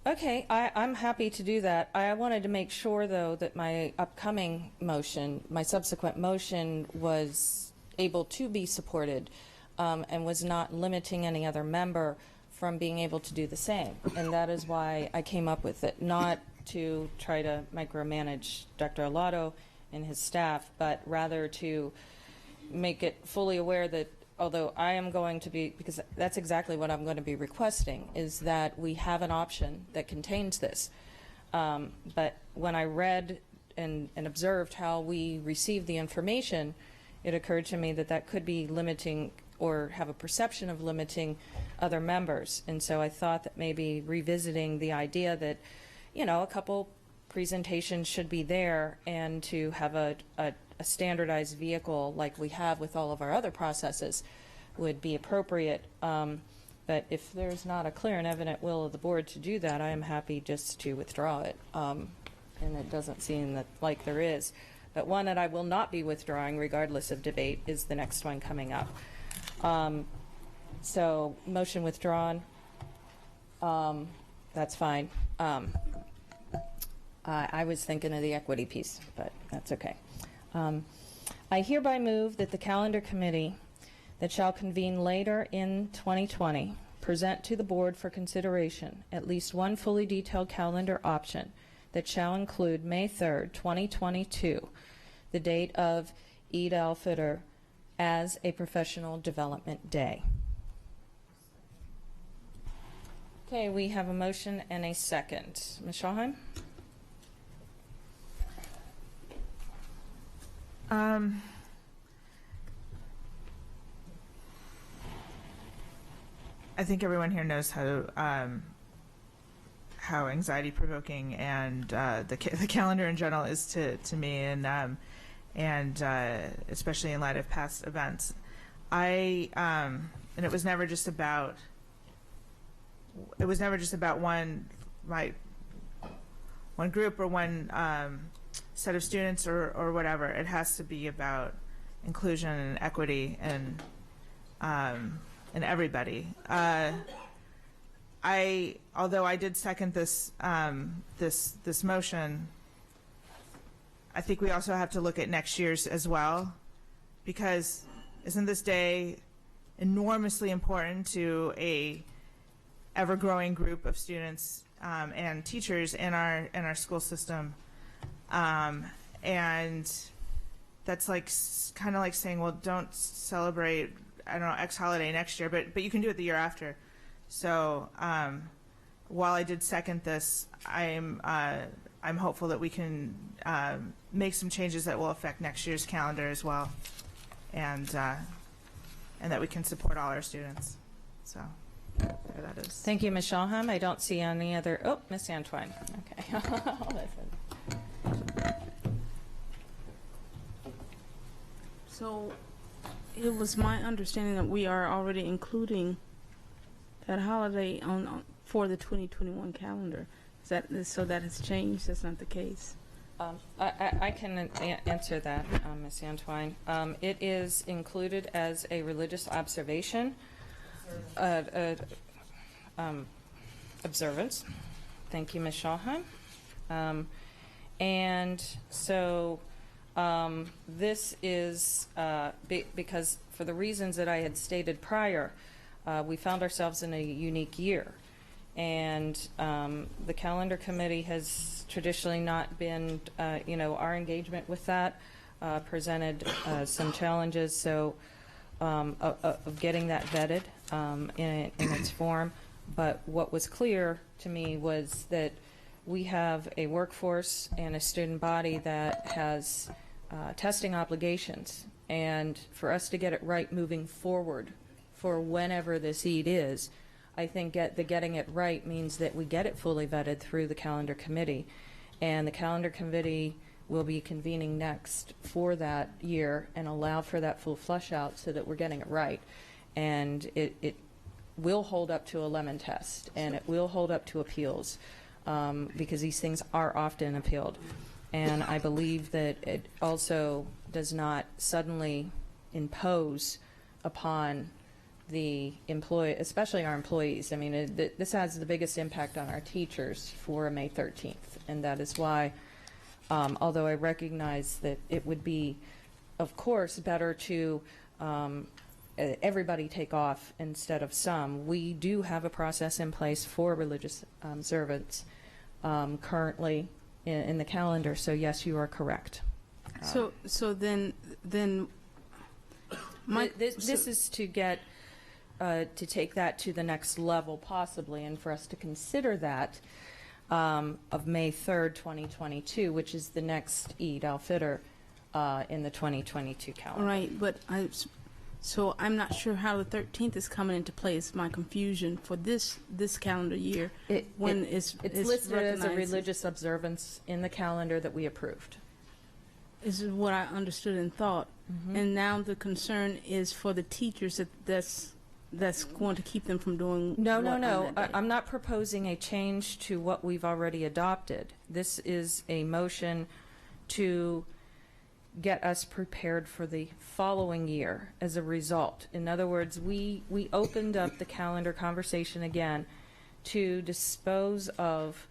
Okay, I'm happy to do that. I wanted to make sure, though, that my upcoming motion, my subsequent motion, was able to be supported and was not limiting any other member from being able to do the same. And that is why I came up with it, not to try to micromanage Dr. Alato and his staff, but rather to make it fully aware that although I am going to be, because that's exactly what I'm going to be requesting, is that we have an option that contains this. But when I read and observed how we received the information, it occurred to me that that could be limiting or have a perception of limiting other members. And so I thought that maybe revisiting the idea that, a couple presentations should be there, and to have a standardized vehicle like we have with all of our other processes would be appropriate. But if there's not a clear and evident will of the board to do that, I am happy just to withdraw it. And it doesn't seem like there is. But one that I will not be withdrawing regardless of debate is the next one coming up. So motion withdrawn. That's fine. I was thinking of the equity piece, but that's okay. I hereby move that the calendar committee that shall convene later in 2020 present to the board for consideration at least one fully detailed calendar option that shall include May 3rd, 2022, the date of Eid al-Fitr, as a professional development day. Okay, we have a motion and a second. Ms. Schulheim? I think everyone here knows how anxiety provoking and the calendar in general is to me, and especially in light of past events. And it was never just about one group or one set of students or whatever. It has to be about inclusion and equity and everybody. Although I did second this motion, I think we also have to look at next year's as well, because isn't this day enormously important to a ever-growing group of students and teachers in our school system? And that's kind of like saying, well, don't celebrate, I don't know, X holiday next year, but you can do it the year after. So while I did second this, I'm hopeful that we can make some changes that will affect next year's calendar as well, and that we can support all our students. So there that is. Thank you, Ms. Shulham. I don't see any other. Oh, Ms. Antwine. Okay. I'll listen. So it was my understanding that we are already including that holiday for the 2021 calendar. So that has changed? That's not the case? I can answer that, Ms. Antwine. It is included as a religious observation, observance. Thank you, Ms. Shulham. And so this is because for the reasons that I had stated prior, we found ourselves in a unique year. And the calendar committee has traditionally not been, our engagement with that presented some challenges. So of getting that vetted in its form. But what was clear to me was that we have a workforce and a student body that has testing obligations. And for us to get it right moving forward for whenever this EID is, I think getting it right means that we get it fully vetted through the calendar committee. And the calendar committee will be convening next for that year and allow for that full flush out so that we're getting it right. And it will hold up to a lemon test, and it will hold up to appeals, because these things are often appealed. And I believe that it also does not suddenly impose upon the employee, especially our employees. I mean, this has the biggest impact on our teachers for May 13th, and that is why, although I recognize that it would be, of course, better to everybody take off instead of some, we do have a process in place for religious observance currently in the calendar. So yes, you are correct. So then this is to get to take that to the next level possibly, and for us to consider that of May 3rd, 2022, which is the next Eid al-Fitr in the 2022 calendar. Right, but so I'm not sure how the 13th is coming into play. It's my confusion for this calendar year. It's listed as a religious observance in the calendar that we approved. This is what I understood and thought. Mm-hmm. And now the concern is for the teachers that's going to keep them from doing No. I'm not proposing a change to what we've already adopted. This is a motion to get us prepared for the following year as a result. In other words, we opened up the calendar conversation again to dispose of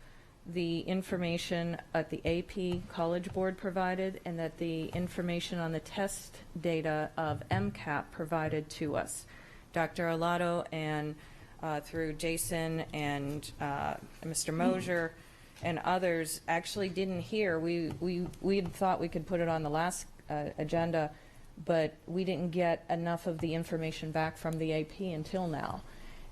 the information at the AP College Board provided, and that the information on the test data of MCAP provided to us. Dr. Alato and through Jason and Mr. Mosier and others actually didn't hear. We had thought we could put it on the last agenda, but we didn't get enough of the information back from the AP until now.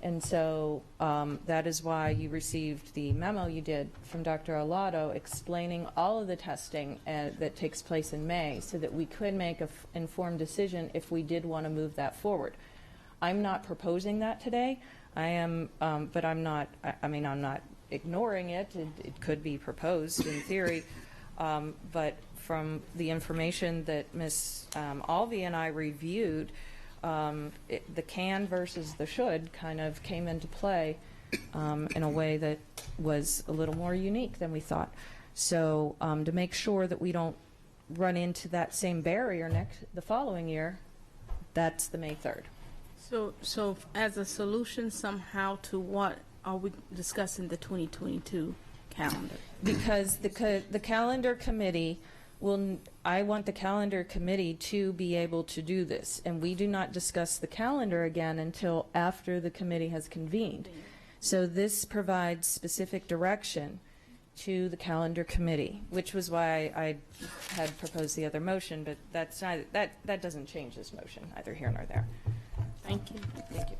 And so that is why you received the memo you did from Dr. Alato explaining all of the testing that takes place in May, so that we could make an informed decision if we did want to move that forward. I'm not proposing that today. I am, but I'm not, I'm not ignoring it. It could be proposed in theory. But from the information that Ms. Alvey and I reviewed, the can versus the should kind of came into play in a way that was a little more unique than we thought. So to make sure that we don't run into that same barrier the following year, that's the May 3rd. So as a solution somehow to what are we discussing the 2022 calendar? Because the calendar committee I want the calendar committee to be able to do this, and we do not discuss the calendar again until after the committee has convened. So this provides specific direction to the calendar committee, which was why I had proposed the other motion, but that's not, that doesn't change this motion, either here nor there. Thank you. Thank you.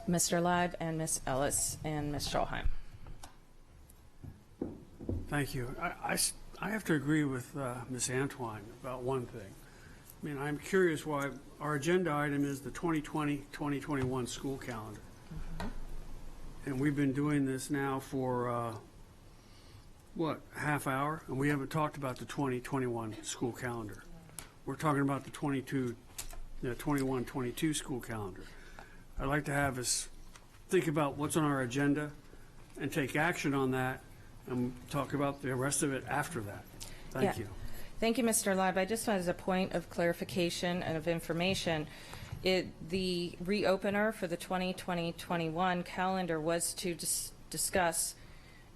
Mr. Leib and Ms. Ellis and Ms. Scholheim. Thank you. I have to agree with Ms. Antwine about one thing. I mean, I'm curious why our agenda item is the 2020-2021 school calendar. And we've been doing this now for, what, half hour? And we haven't talked about the 2021 school calendar. We're talking about the 21-22 school calendar. I'd like to have us think about what's on our agenda and take action on that and talk about the rest of it after that. Thank you. Thank you, Mr. Leib. I just as a point of clarification and of information, the reopener for the 2020-21 calendar was to discuss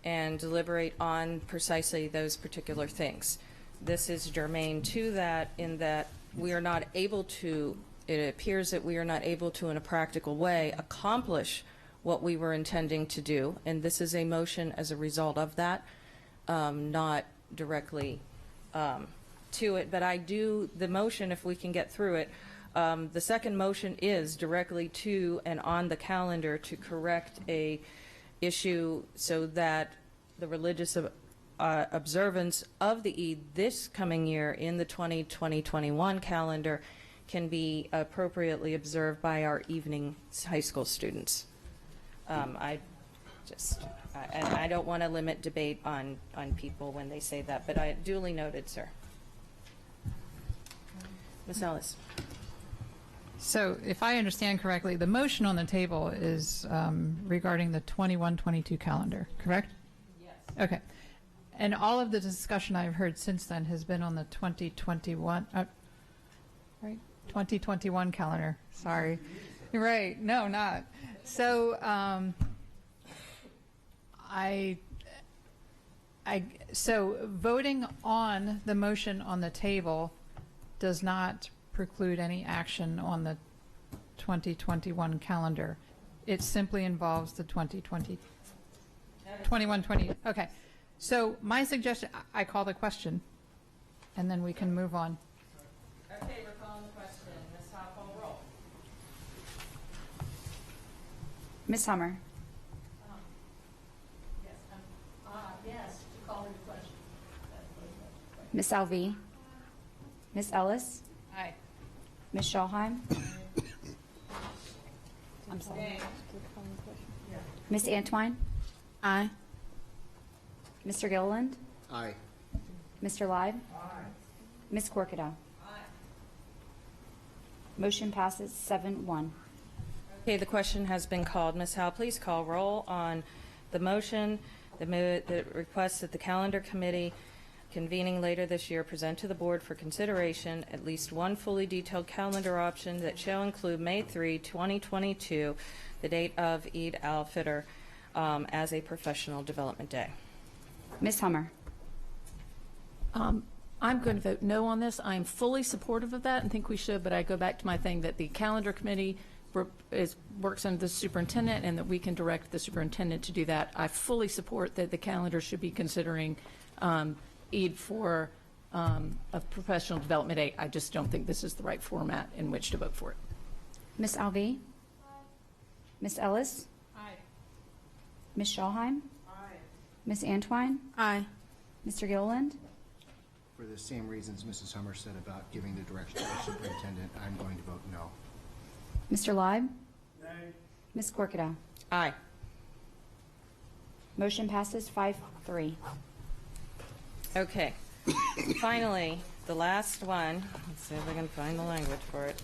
and deliberate on precisely those particular things. This is germane to that in that we are not able to, it appears that we are not able to, in a practical way, accomplish what we were intending to do, and this is a motion as a result of that, not directly to it, but I do, the motion, if we can get through it, the second motion is directly to and on the calendar to correct a issue so that the religious observance of the Eid this coming year in the 2020-21 calendar can be appropriately observed by our evening high school students. I don't want to limit debate on people when they say that, but I duly noted, sir. Ms. Ellis. So if I understand correctly, the motion on the table is regarding the 21-22 calendar, correct? Yes. Okay. And all of the discussion I've heard since then has been on the 2021, right? 2021 calendar. Sorry. You're right. No, not. So so voting on the motion on the table does not preclude any action on the 2021 calendar. It simply involves the 2020, 21-20. Okay. So my suggestion, I call the question, and then we can move on. Okay, we're calling the question. Ms. Howe, call roll. Ms. Hummer. Yes, to call the question. Ms. Alvey. Ms. Ellis. Aye. Ms. Scholheim. I'm sorry. Ms. Antwine. Aye. Mr. Gilliland. Aye. Mr. Leib. Ms. Corkadell. Motion passes 7-1. Okay, the question has been called. Ms. Howe, please call roll on the motion that requests that the calendar committee convening later this year present to the board for consideration at least one fully detailed calendar option that shall include May 3, 2022, the date of Eid al-Fitr, as a professional development day. Ms. Hummer. I'm going to vote no on this. I'm fully supportive of that and think we should, but I go back to my thing that the calendar committee works under the superintendent and that we can direct the superintendent to do that. I fully support that the calendar should be considering Eid for a professional development day. I just don't think this is the right format in which to vote for it. Ms. Alvey. Ms. Ellis. Aye. Ms. Scholheim. Aye. Ms. Antwine. Aye. Mr. Gilliland. for the same reasons Mrs. Hummer said about giving the direction to the superintendent, I'm going to vote no. Mr. Leib? Ms. Corkedow? Aye. Motion passes 5-3. Okay. Finally, the last one. Let's see if I can find the language for it.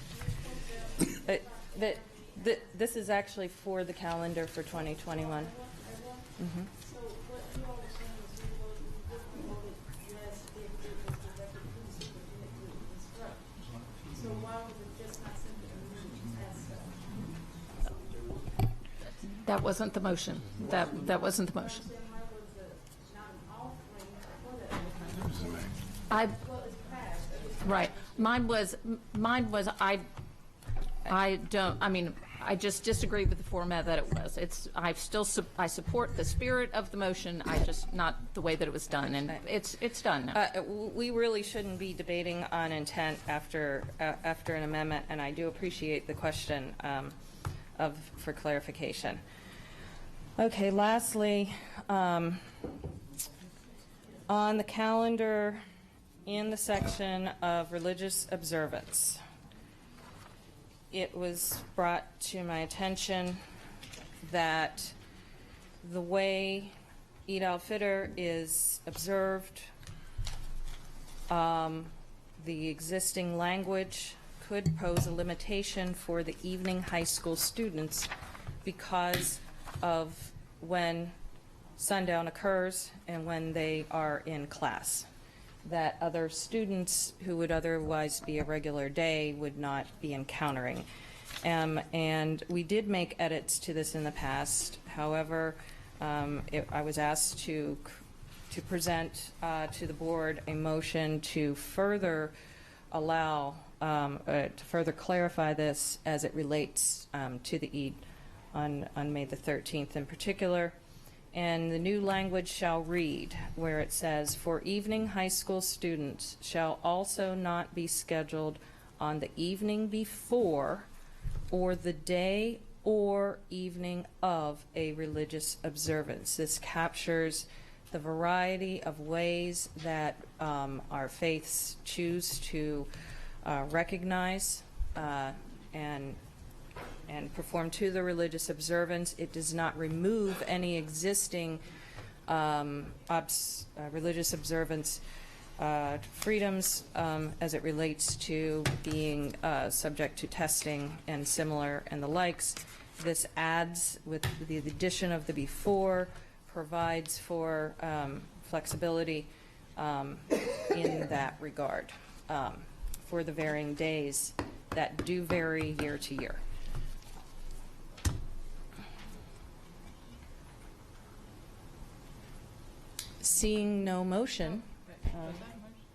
This is actually for the calendar for 2021. Mm-hmm. That wasn't the motion. That wasn't the motion. Right. Mine was I just disagree with the format that it was. I support the spirit of the motion. I just not the way that it was done, and it's done now. We really shouldn't be debating on intent after an amendment, and I do appreciate the question for clarification. Okay. Lastly, on the calendar, in the section of religious observance, it was brought to my attention that the way Eid al-Fitr is observed, the existing language could pose a limitation for the evening high school students because of when sundown occurs and when they are in class, that other students who would otherwise be a regular day would not be encountering. And we did make edits to this in the past. However, I was asked to present to the board a motion to further allow, to further clarify this as it relates to the Eid on May the 13th in particular. And the new language shall read, where it says, for evening high school students shall also not be scheduled on the evening before or the day or evening of a religious observance. This captures the variety of ways that our faiths choose to recognize and perform to the religious observance. It does not remove any existing religious observance freedoms as it relates to being subject to testing and similar and the likes. This adds, with the addition of the before, provides for flexibility in that regard for the varying days that do vary year to year. Seeing no motion.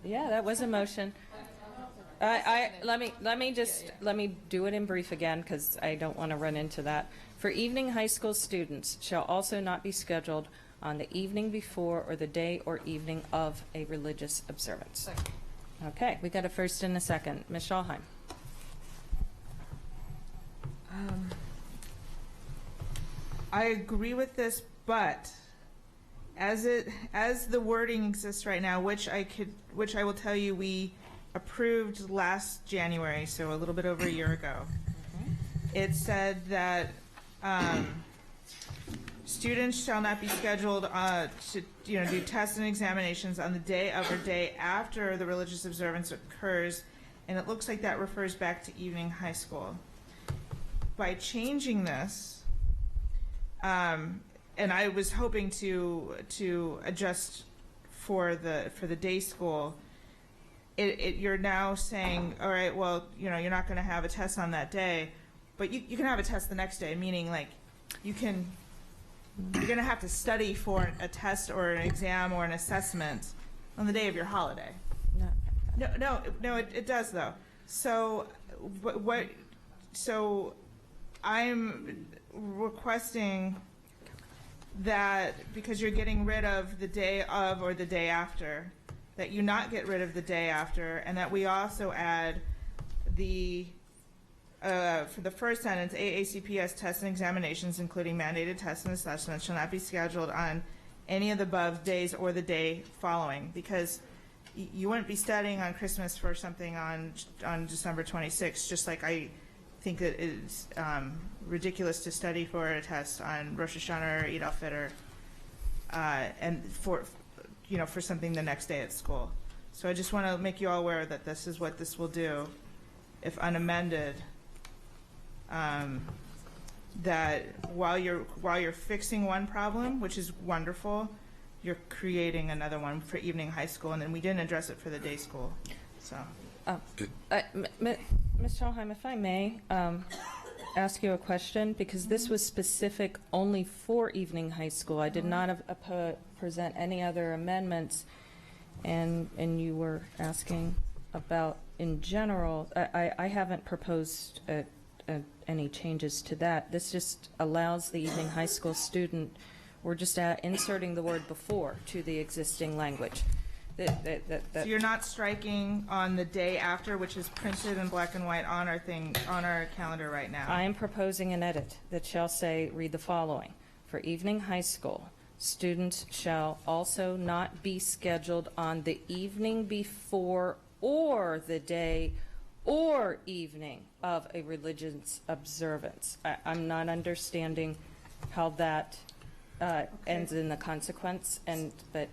Yeah, that was a motion. Let me do it in brief again, because I don't want to run into that. For evening high school students shall also not be scheduled on the evening before or the day or evening of a religious observance. Okay, we got a first and a second. Ms. Schalheim. I agree with this, but as the wording exists right now, which I will tell you we approved last January, so a little bit over a year ago. It said that students shall not be scheduled to do tests and examinations on the day of or day after the religious observance occurs, and it looks like that refers back to evening high school. By changing this, and I was hoping to adjust for the day school. You're now saying, all right, well, you're not going to have a test on that day, but you can have a test the next day. Meaning, like, you're going to have to study for a test or an exam or an assessment on the day of your holiday. No, it does though. So So I'm requesting that because you're getting rid of the day of or the day after, that you not get rid of the day after, and that we also add the, for the first sentence, AACPS tests and examinations, including mandated tests and assessments, shall not be scheduled on any of the above days or the day following. Because you wouldn't be studying on Christmas for something on December 26th, just like I think it is ridiculous to study for a test on Rosh Hashanah or Eid al-Fitr, and for something the next day at school. So I just want to make you all aware that this is what this will do if unamended. That while you're fixing one problem, which is wonderful, you're creating another one for evening high school, and then we didn't address it for the day school. So, Ms. Schalheim, if I may ask you a question, because this was specific only for evening high school. I did not present any other amendments, and you were asking about in general. I haven't proposed any changes to that. This just allows the evening high school student, we're just inserting the word before to the existing language. So you're not striking on the day after, which is printed in black and white on our calendar right now. I am proposing an edit that shall say, read the following. For evening high school, students shall also not be scheduled on the evening before or the day or evening of a religious observance. I'm not understanding how that ends in the consequence, but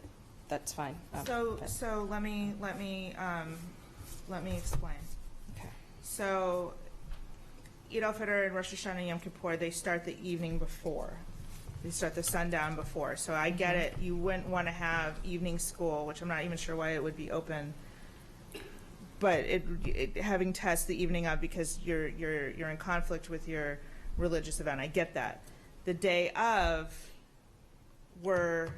that's fine. So let me explain. Okay. So Eid al-Fitr and Rosh Hashanah and Yom Kippur, they start the evening before. They start the sundown before. So I get it. You wouldn't want to have evening school, which I'm not even sure why it would be open. But having tests the evening of because you're in conflict with your religious event. I get that. The day of, we're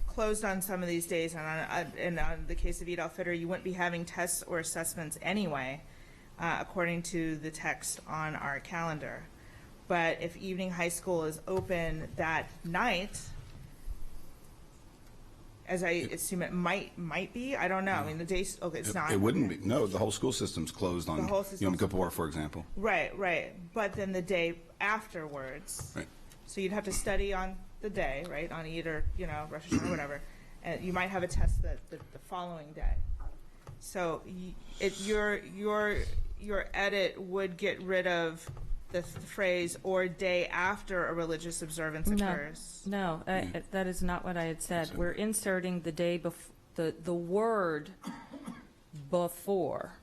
closed on some of these days, and on the case of Eid al-Fitr, you wouldn't be having tests or assessments anyway, according to the text on our calendar. But if evening high school is open that night, as I assume it might be, I don't know. I mean, the days, okay, it's not. It wouldn't be. No, the whole school system's closed on Yom Kippur, for example. Right. But then the day afterwards, right. So you'd have to study on the day, right, on Eid or, Rosh Hashanah or whatever, and you might have a test the following day. So your edit would get rid of the phrase "or day after a religious observance occurs." No, that is not what I had said. We're inserting the day before, the word before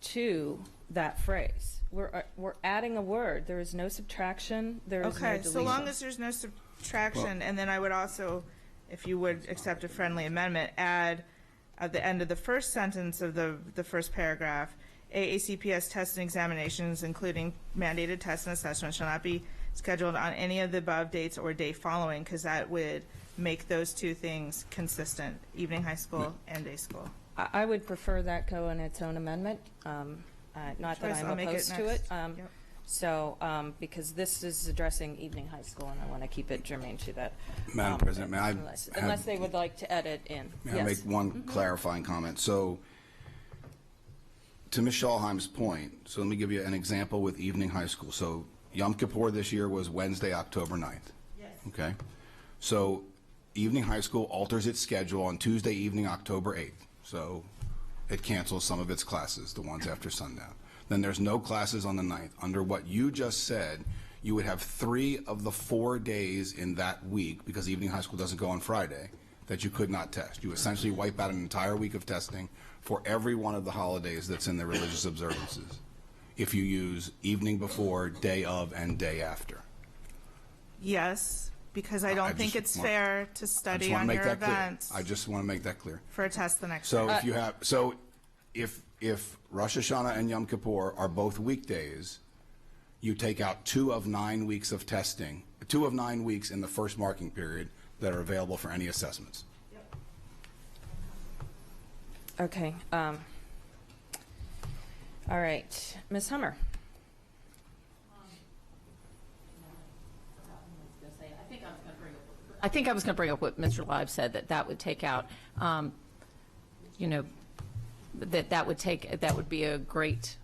to that phrase. We're adding a word. There is no subtraction. There is no deletion. So long as there's no subtraction, and then I would also, if you would accept a friendly amendment, add at the end of the first sentence of the first paragraph, AACPS tests and examinations, including mandated tests and assessments, shall not be scheduled on any of the above dates or day following, because that would make those two things consistent, evening high school and day school. I would prefer that go in its own amendment. Not that I'm opposed to it. Because this is addressing evening high school, and I want to keep it germane to that. Madam President, may I unless they would like to edit in. May I make one clarifying comment? So, to Ms. Schalheim's point, so let me give you an example with evening high school. So, Yom Kippur this year was Wednesday, October 9th. Yes. Okay? So, evening high school alters its schedule on Tuesday evening, October 8th. So, it cancels some of its classes, the ones after sundown. Then there's no classes on the 9th. Under what you just said, you would have 3 of the 4 days in that week, because evening high school doesn't go on Friday, that you could not test. You essentially wipe out an entire week of testing for every one of the holidays that's in the religious observances, if you use evening before, day of, and day after. Yes, because I don't think it's fair to study on your events. I just want to make that clear. For a test the next day. So if Rosh Hashanah and Yom Kippur are both weekdays, you take out 2 of 9 weeks of testing, 2 of 9 weeks in the first marking period that are available for any assessments. Okay. All right. Ms. Hummer. I think I was going to bring up what Mr. Live said, that would take out, that would be a great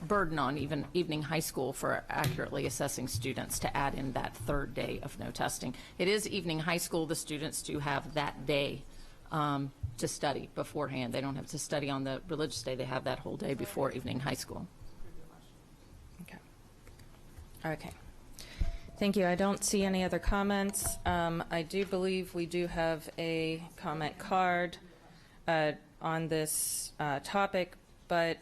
burden on even evening high school for accurately assessing students to add in that 3rd day of no testing. It is evening high school. The students do have that day to study beforehand. They don't have to study on the religious day. They have that whole day before evening high school. Okay. Okay. Thank you. I don't see any other comments. I do believe we do have a comment card on this topic, but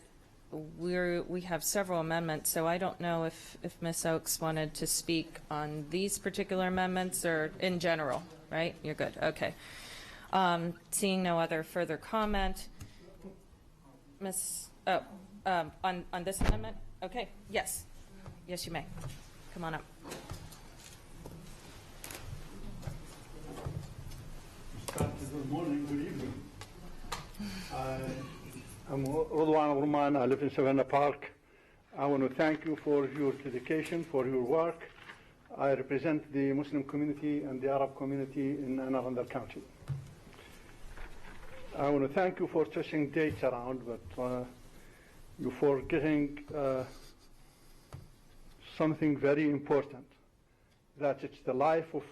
we have several amendments, so I don't know if Ms. Oakes wanted to speak on these particular amendments or in general, right? You're good. Okay. Seeing no other further comment, on this amendment? Okay. Yes. Yes, you may. Come on up. Good morning, good evening. I'm Rodwan Roman. I live in Savannah Park. I want to thank you for your dedication, for your work. I represent the Muslim community and the Arab community in Anne Arundel County. I want to thank you for tossing dates around, but you're forgetting something very important, that it's the life of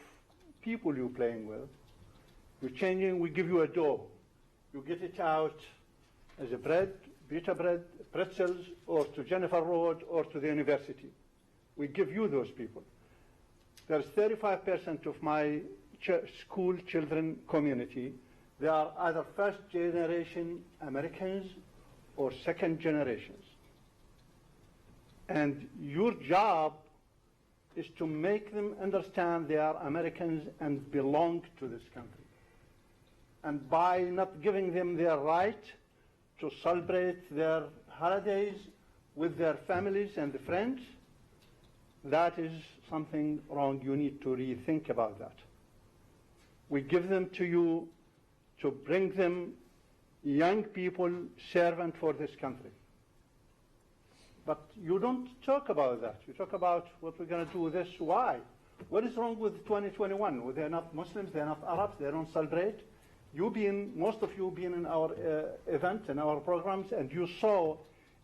people you're playing with. You're changing, we give you a dough. You get it out as a bread, pita bread, pretzels, or to Jennifer Road, or to the university. We give you those people. There's 35% of my school children community. They are either first generation Americans or second generations. And your job is to make them understand they are Americans and belong to this country. And by not giving them their right to celebrate their holidays with their families and friends, that is something wrong. You need to rethink about that. We give them to you to bring them young people, servant for this country. But you don't talk about that. You talk about what we're going to do with this. Why? What is wrong with 2021? They're not Muslims, they're not Arabs, they don't celebrate. Most of you been in our event, in our programs, and you saw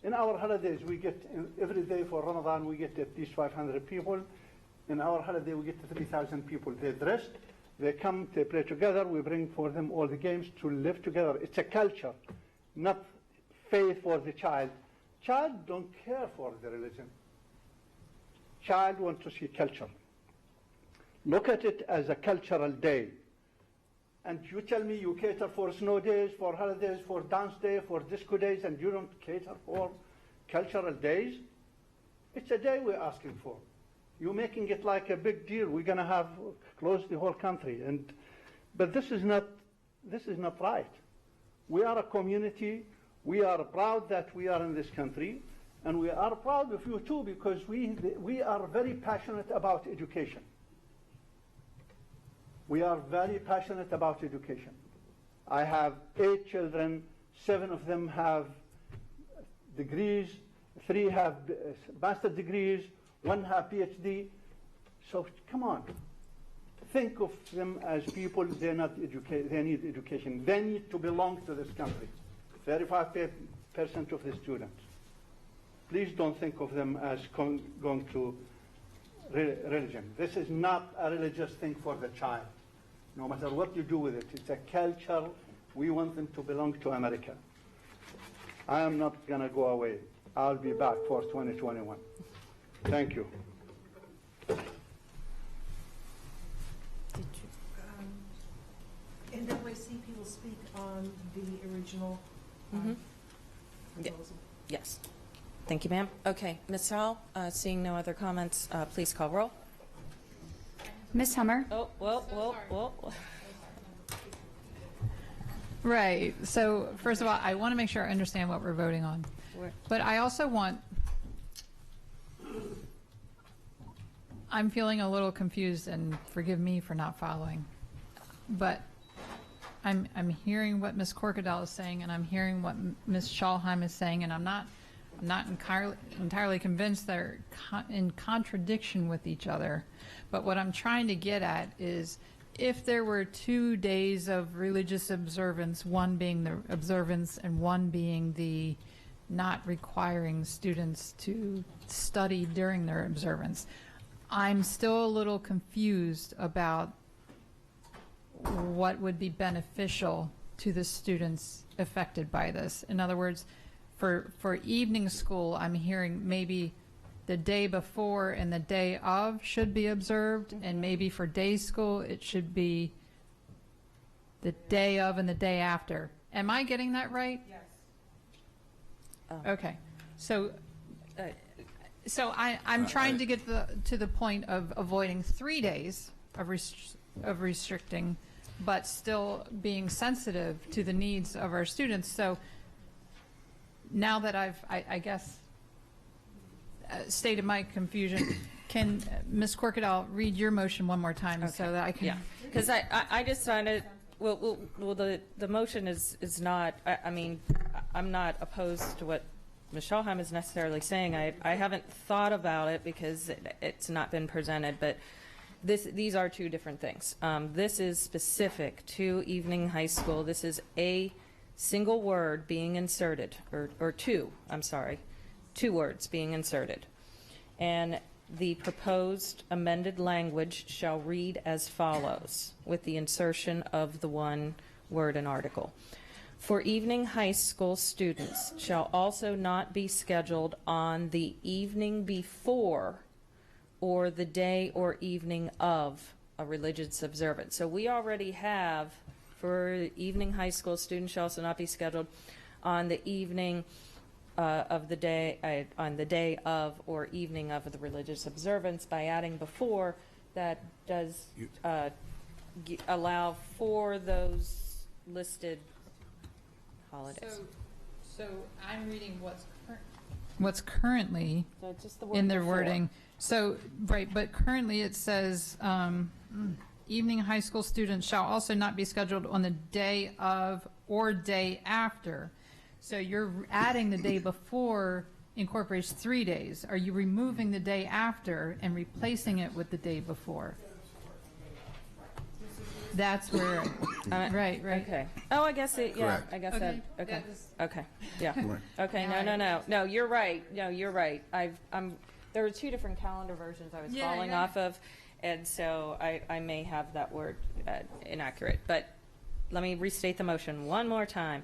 in our holidays, we get, every day for Ramadan, we get at least 500 people. In our holiday, we get 3,000 people. They're dressed, they come, they play together, we bring for them all the games to live together. It's a culture, not faith for the child. Child don't care for the religion. Child wants to see culture. Look at it as a cultural day. And you tell me you cater for snow days, for holidays, for dance day, for disco days, and you don't cater for cultural days? It's a day we're asking for. You're making it like a big deal. We're going to have close the whole country. But this is not right. We are a community. We are proud that we are in this country. And we are proud of you too, because we are very passionate about education. We are very passionate about education. I have 8 children, 7 of them have degrees, 3 have master's degrees, 1 have PhD. So come on, think of them as people. They need education. They need to belong to this country. 35% of the students. Please don't think of them as going to religion. This is not a religious thing for the child. No matter what you do with it, it's a culture. We want them to belong to America. I am not going to go away. I'll be back for 2021. Thank you. NAACP will speak on the original proposal. Yes. Thank you, ma'am. Okay, Ms. Howell, seeing no other comments, please call roll. Ms. Hummer. Oh, whoa. Right. So first of all, I want to make sure I understand what we're voting on. But I also I'm feeling a little confused, and forgive me for not following. But I'm hearing what Ms. Corkadell is saying, and I'm hearing what Ms. Schalheim is saying, and I'm not entirely convinced they're in contradiction with each other. But what I'm trying to get at is, if there were 2 days of religious observance, one being the observance and one being the not requiring students to study during their observance, I'm still a little confused about what would be beneficial to the students affected by this? In other words, for evening school, I'm hearing maybe the day before and the day of should be observed, and maybe for day school, it should be the day of and the day after. Am I getting that right? Yes. Okay. So I'm trying to get to the point of avoiding 3 days of restricting, but still being sensitive to the needs of our students. So now that I guess, stated my confusion, can Ms. Corkadell read your motion one more time so that I can? Yeah, because I just signed it. Well, the motion is not, I mean, I'm not opposed to what Ms. Schalheim is necessarily saying. I haven't thought about it because it's not been presented, but these are two different things. This is specific to evening high school. This is a single word being inserted, or two words being inserted. And the proposed amended language shall read as follows, with the insertion of the one word and article. For evening high school students shall also not be scheduled on the evening before or the day or evening of a religious observance. So we already have, for evening high school students shall also not be scheduled on the evening of the day, on the day of or evening of the religious observance. By adding before, that does allow for those listed holidays. So I'm reading what's currently So it's just the word in their before. wording. So, right, but currently it says, evening high school students shall also not be scheduled on the day of or day after. So you're adding the day before incorporates 3 days. Are you removing the day after and replacing it with the day before? That's where, right. Okay. Oh, I guess it, yeah, Correct. I guess Okay. that, okay. That was- Okay, yeah. Right. Okay, no, you're right. No, you're right. There were two different calendar versions I was Yeah, falling yeah. off of, and so I may have that word inaccurate. But let me restate the motion one more time.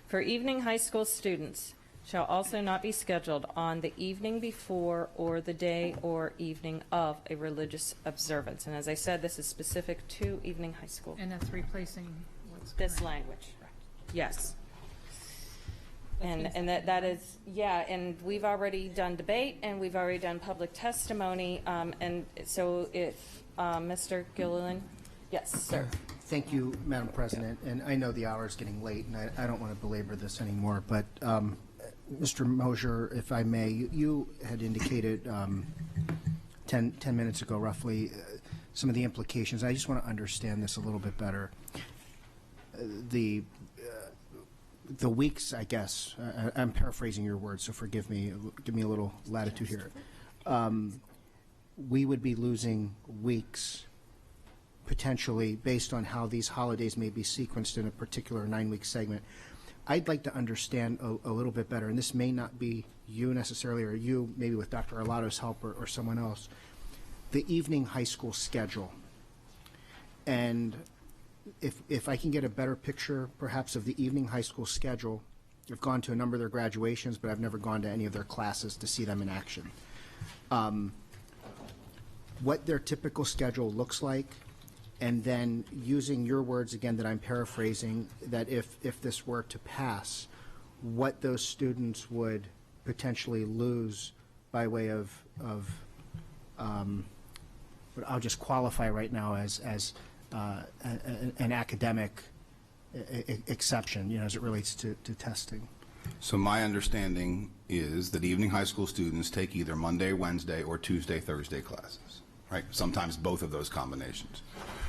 For evening high school students shall also not be scheduled on the evening before or the day or evening of a religious observance. And as I said, this is specific to evening high school. And that's replacing what's This current. language, yes. And that is, yeah, and we've already done debate, and we've already done public testimony, and so if, Mr. Gilliland, yes, sir. Thank you, Madam President, and I know the hour is getting late, and I don't want to belabor this anymore, but Mr. Mosier, if I may, you had indicated 10 minutes ago roughly some of the implications. I just want to understand this a little bit better. The weeks, I guess, I'm paraphrasing your words, so forgive me, give me a little latitude here. We would be losing weeks potentially based on how these holidays may be sequenced in a particular 9-week segment. I'd like to understand a little bit better, and this may not be you necessarily, or you maybe with Dr. Arlotto's help or someone else, the evening high school schedule. And if I can get a better picture perhaps of the evening high school schedule, I've gone to a number of their graduations, but I've never gone to any of their classes to see them in action. What their typical schedule looks like, and then using your words again that I'm paraphrasing, that if this were to pass, what those students would potentially lose by way of what I'll just qualify right now as an academic exception, you know, as it relates to testing. So my understanding is that evening high school students take either Monday, Wednesday, or Tuesday, Thursday classes, right? Sometimes both of those combinations.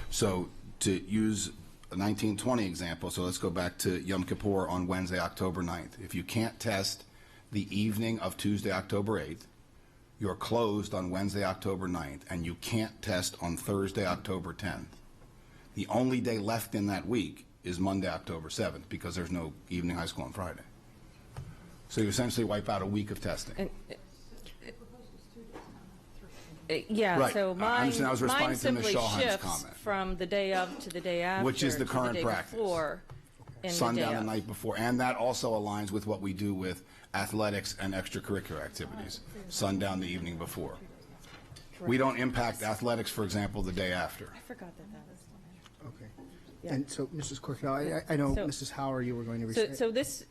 So to use a 1920 example, so let's go back to Yom Kippur on Wednesday, October 9th. If you can't test the evening of Tuesday, October 8th, you're closed on Wednesday, October 9th, and you can't test on Thursday, October 10th. The only day left in that week is Monday, October 7th, because there's no evening high school on Friday. So you essentially wipe out a week of testing. Yeah, Right. so I mine understand. I was responding to Ms. simply Schalheim's shifts comment. from the day of to the day after. Which is the to current day practice. before. In the sundown day the of. night before, and that also aligns with what we do with athletics and extracurricular activities, sundown the evening before. We don't impact athletics, for example, the day after. I forgot that was. Okay. Yeah. And so, Mrs. Corkell, I know, So- Mrs. Howard, you were going to... So this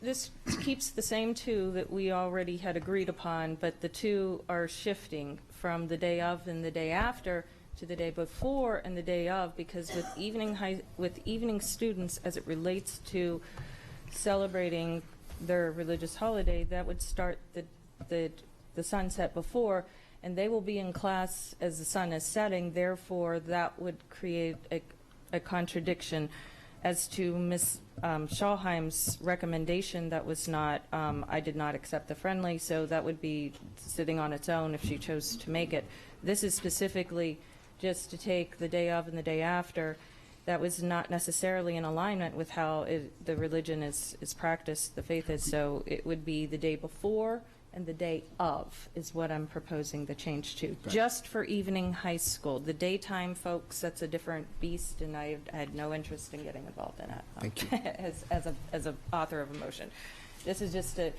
keeps the same two that we already had agreed upon, but the two are shifting from the day of and the day after to the day before and the day of, because with evening students, as it relates to celebrating their religious holiday, that would start the sunset before, and they will be in class as the sun is setting. Therefore, that would create a contradiction. As to Ms. Schallheim's recommendation, that was not, I did not accept the friendly, so that would be sitting on its own if she chose to make it. This is specifically just to take the day of and the day after. That was not necessarily in alignment with how the religion is practiced, the faith is, so it would be the day before and the day of is what I'm proposing the change to, just for evening high school. The daytime folks, that's a different beast, and I had no interest in getting involved in it. Thank you. as a author of a motion. This is just to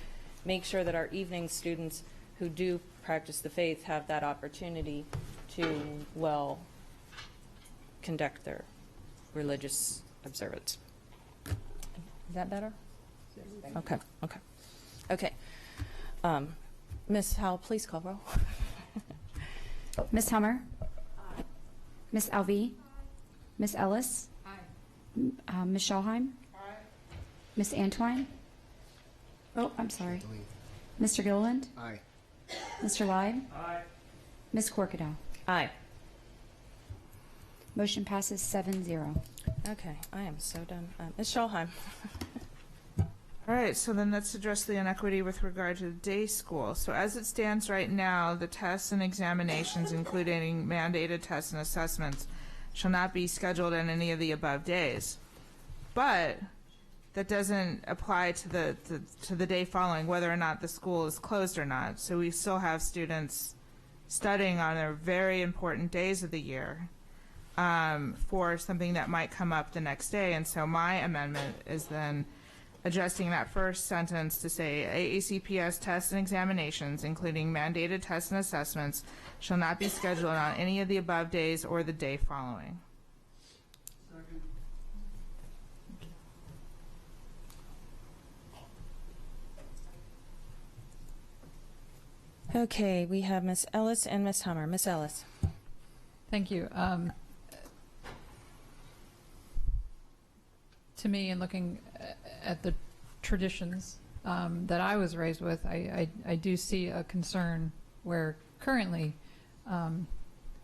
make sure that our evening students who do practice the faith have that opportunity to, well, conduct their religious observance. Is that better? Okay, okay. Okay. Ms. Howell, please call roll. Ms. Hummer? Ms. Alvey? Ms. Ellis? Ms. Schallheim? Ms. Antwine? Oh, I'm sorry. Mr. Gilliland? Aye. Mr. Live? Aye. Ms. Corkadow? Aye. Motion passes 7-0. Okay, I am so done. Ms. Schallheim. All right, so then let's address the inequity with regard to the day school. So as it stands right now, the tests and examinations, including mandated tests and assessments, shall not be scheduled on any of the above days. But that doesn't apply to the day following, whether or not the school is closed or not. So we still have students studying on their very important days of the year for something that might come up the next day. And so my amendment is then adjusting that first sentence to say AACPS tests and examinations, including mandated tests and assessments, shall not be scheduled on any of the above days or the day following. Okay, we have Ms. Ellis and Ms. Hummer. Ms. Ellis. Thank you. To me, in looking at the traditions that I was raised with, I do see a concern where currently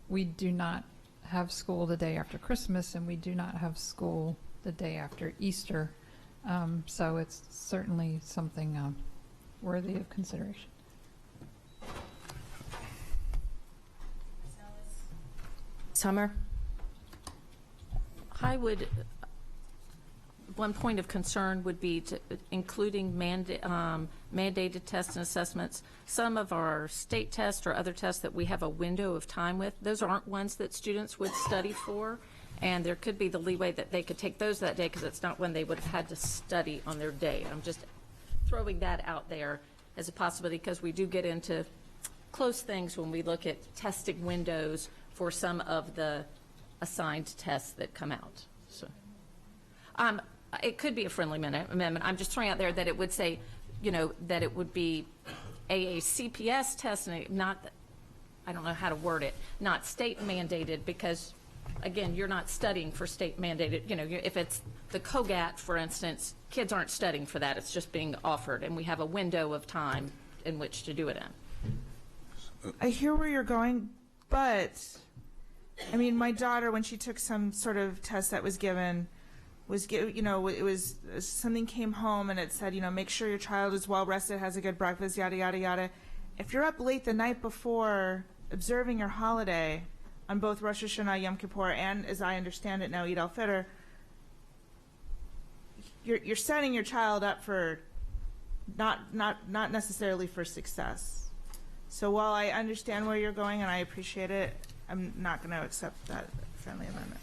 we do not have school the day after Christmas and we do not have school the day after Easter. So it's certainly something worthy of consideration. Summer? I would, one point of concern would be to including mandated tests and assessments. Some of our state tests or other tests that we have a window of time with, those aren't ones that students would study for, and there could be the leeway that they could take those that day because it's not when they would have had to study on their day. I'm just throwing that out there as a possibility because we do get into close things when we look at testing windows for some of the assigned tests that come out. So, it could be a friendly amendment. I'm just throwing out there that it would say, you know, that it would be AACPS testing, not, I don't know how to word it, not state mandated because, again, you're not studying for state mandated. You know, if it's the COGAT, for instance, kids aren't studying for that. It's just being offered, and we have a window of time in which to do it in. I hear where you're going, but I mean, my daughter, when she took some sort of test that was given, you know, it was something came home and it said, you know, make sure your child is well rested, has a good breakfast, yada, yada, yada. If you're up late the night before observing your holiday on both Rosh Hashanah, Yom Kippur, and as I understand it now, Eid al-Fitr, you're setting your child up for not necessarily for success. So while I understand where you're going and I appreciate it, I'm not going to accept that friendly amendment.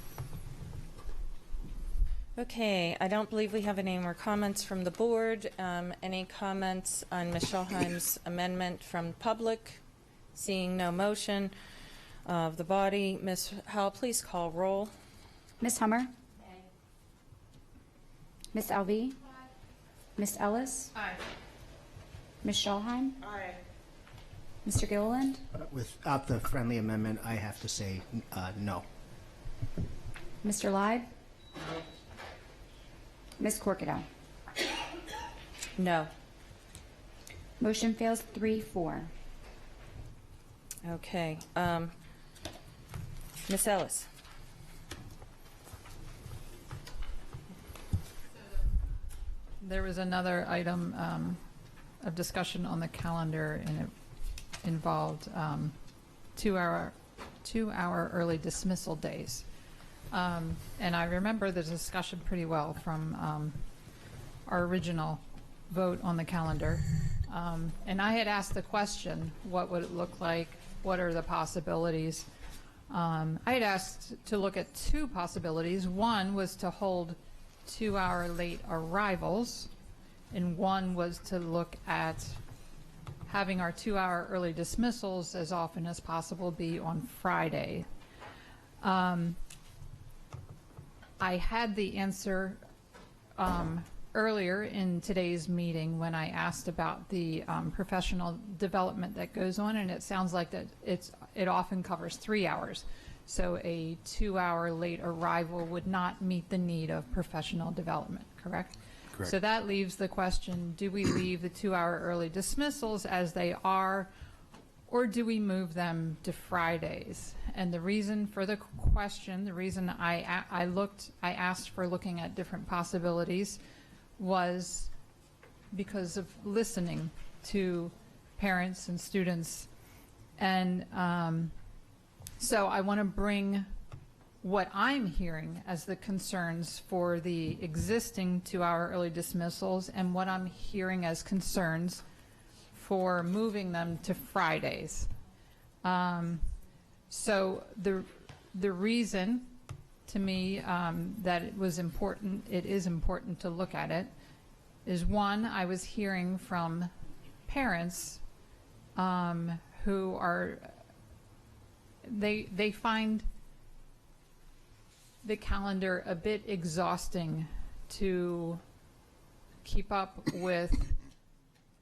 Okay, I don't believe we have any more comments from the board. Any comments on Ms. Schulheim's amendment from the public? Seeing no motion of the body, Ms. Howell, please call roll. Ms. Hummer? Ms. Alvey? Ms. Ellis? Aye. Ms. Schulheim? Aye. Mr. Gilliland? Without the friendly amendment, I have to say no. Mr. Live? Ms. Corkadell? No. Motion fails 3-4. Okay. Ms. Ellis? There was another item of discussion on the calendar, and it involved 2-hour early dismissal days. And I remember the discussion pretty well from our original vote on the calendar. And I had asked the question, what would it look like? What are the possibilities? I had asked to look at two possibilities. One was to hold 2-hour late arrivals, and one was to look at having our 2-hour early dismissals as often as possible be on Friday. I had the answer earlier in today's meeting when I asked about the professional development that goes on, and it sounds like that it often covers 3 hours. So a 2-hour late arrival would not meet the need of professional development, correct? Correct. So that leaves the question, do we leave the 2-hour early dismissals as they are, or do we move them to Fridays? And the reason for the question, the reason I asked for looking at different possibilities was because of listening to parents and students. And so I want to bring what I'm hearing as the concerns for the existing 2-hour early dismissals and what I'm hearing as concerns for moving them to Fridays. So the reason to me that it is important to look at it is, one, I was hearing from parents who are, they find the calendar a bit exhausting to keep up with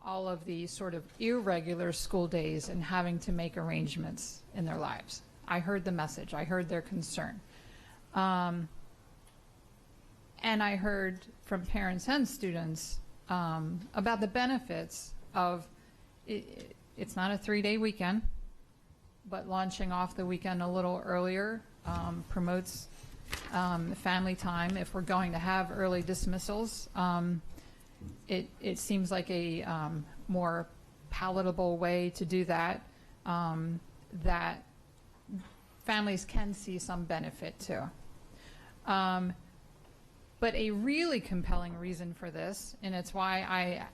all of the sort of irregular school days and having to make arrangements in their lives. I heard the message. I heard their concern. And I heard from parents and students about the benefits of it's not a 3-day weekend, but launching off the weekend a little earlier promotes family time. If we're going to have early dismissals, it seems like a more palatable way to do that, that families can see some benefit to. But a really compelling reason for this, and it's why I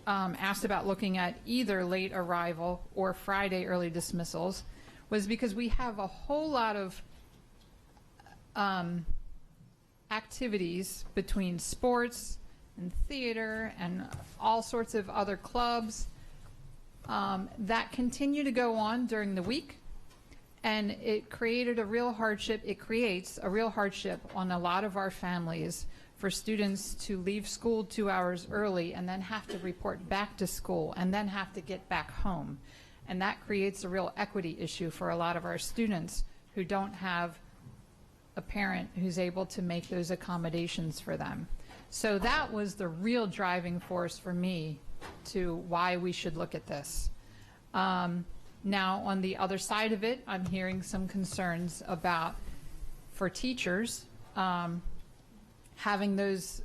asked about looking at either late arrival or Friday early dismissals, was because we have a whole lot of activities between sports and theater and all sorts of other clubs that continue to go on during the week. And it created a real hardship. It creates a real hardship on a lot of our families for students to leave school 2 hours early and then have to report back to school and then have to get back home. And that creates a real equity issue for a lot of our students who don't have a parent who's able to make those accommodations for them. So that was the real driving force for me to why we should look at this. Now, on the other side of it, I'm hearing some concerns about, for teachers, having those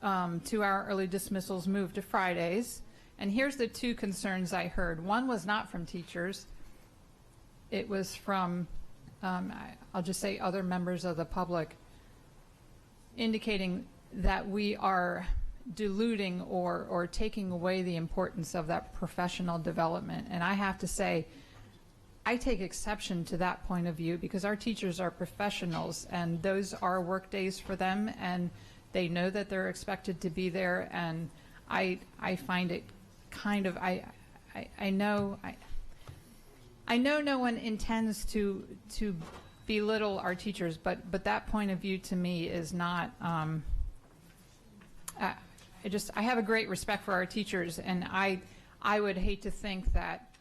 2-hour early dismissals moved to Fridays. And here's the two concerns I heard. One was not from teachers. It was from, I'll just say, other members of the public, indicating that we are diluting or taking away the importance of that professional development. And I have to say, I take exception to that point of view because our teachers are professionals and those are work days for them, and They know that they're expected to be there, and I find it kind of, I know no one intends to belittle our teachers, but that point of view to me is not, I have a great respect for our teachers, and I would hate to think that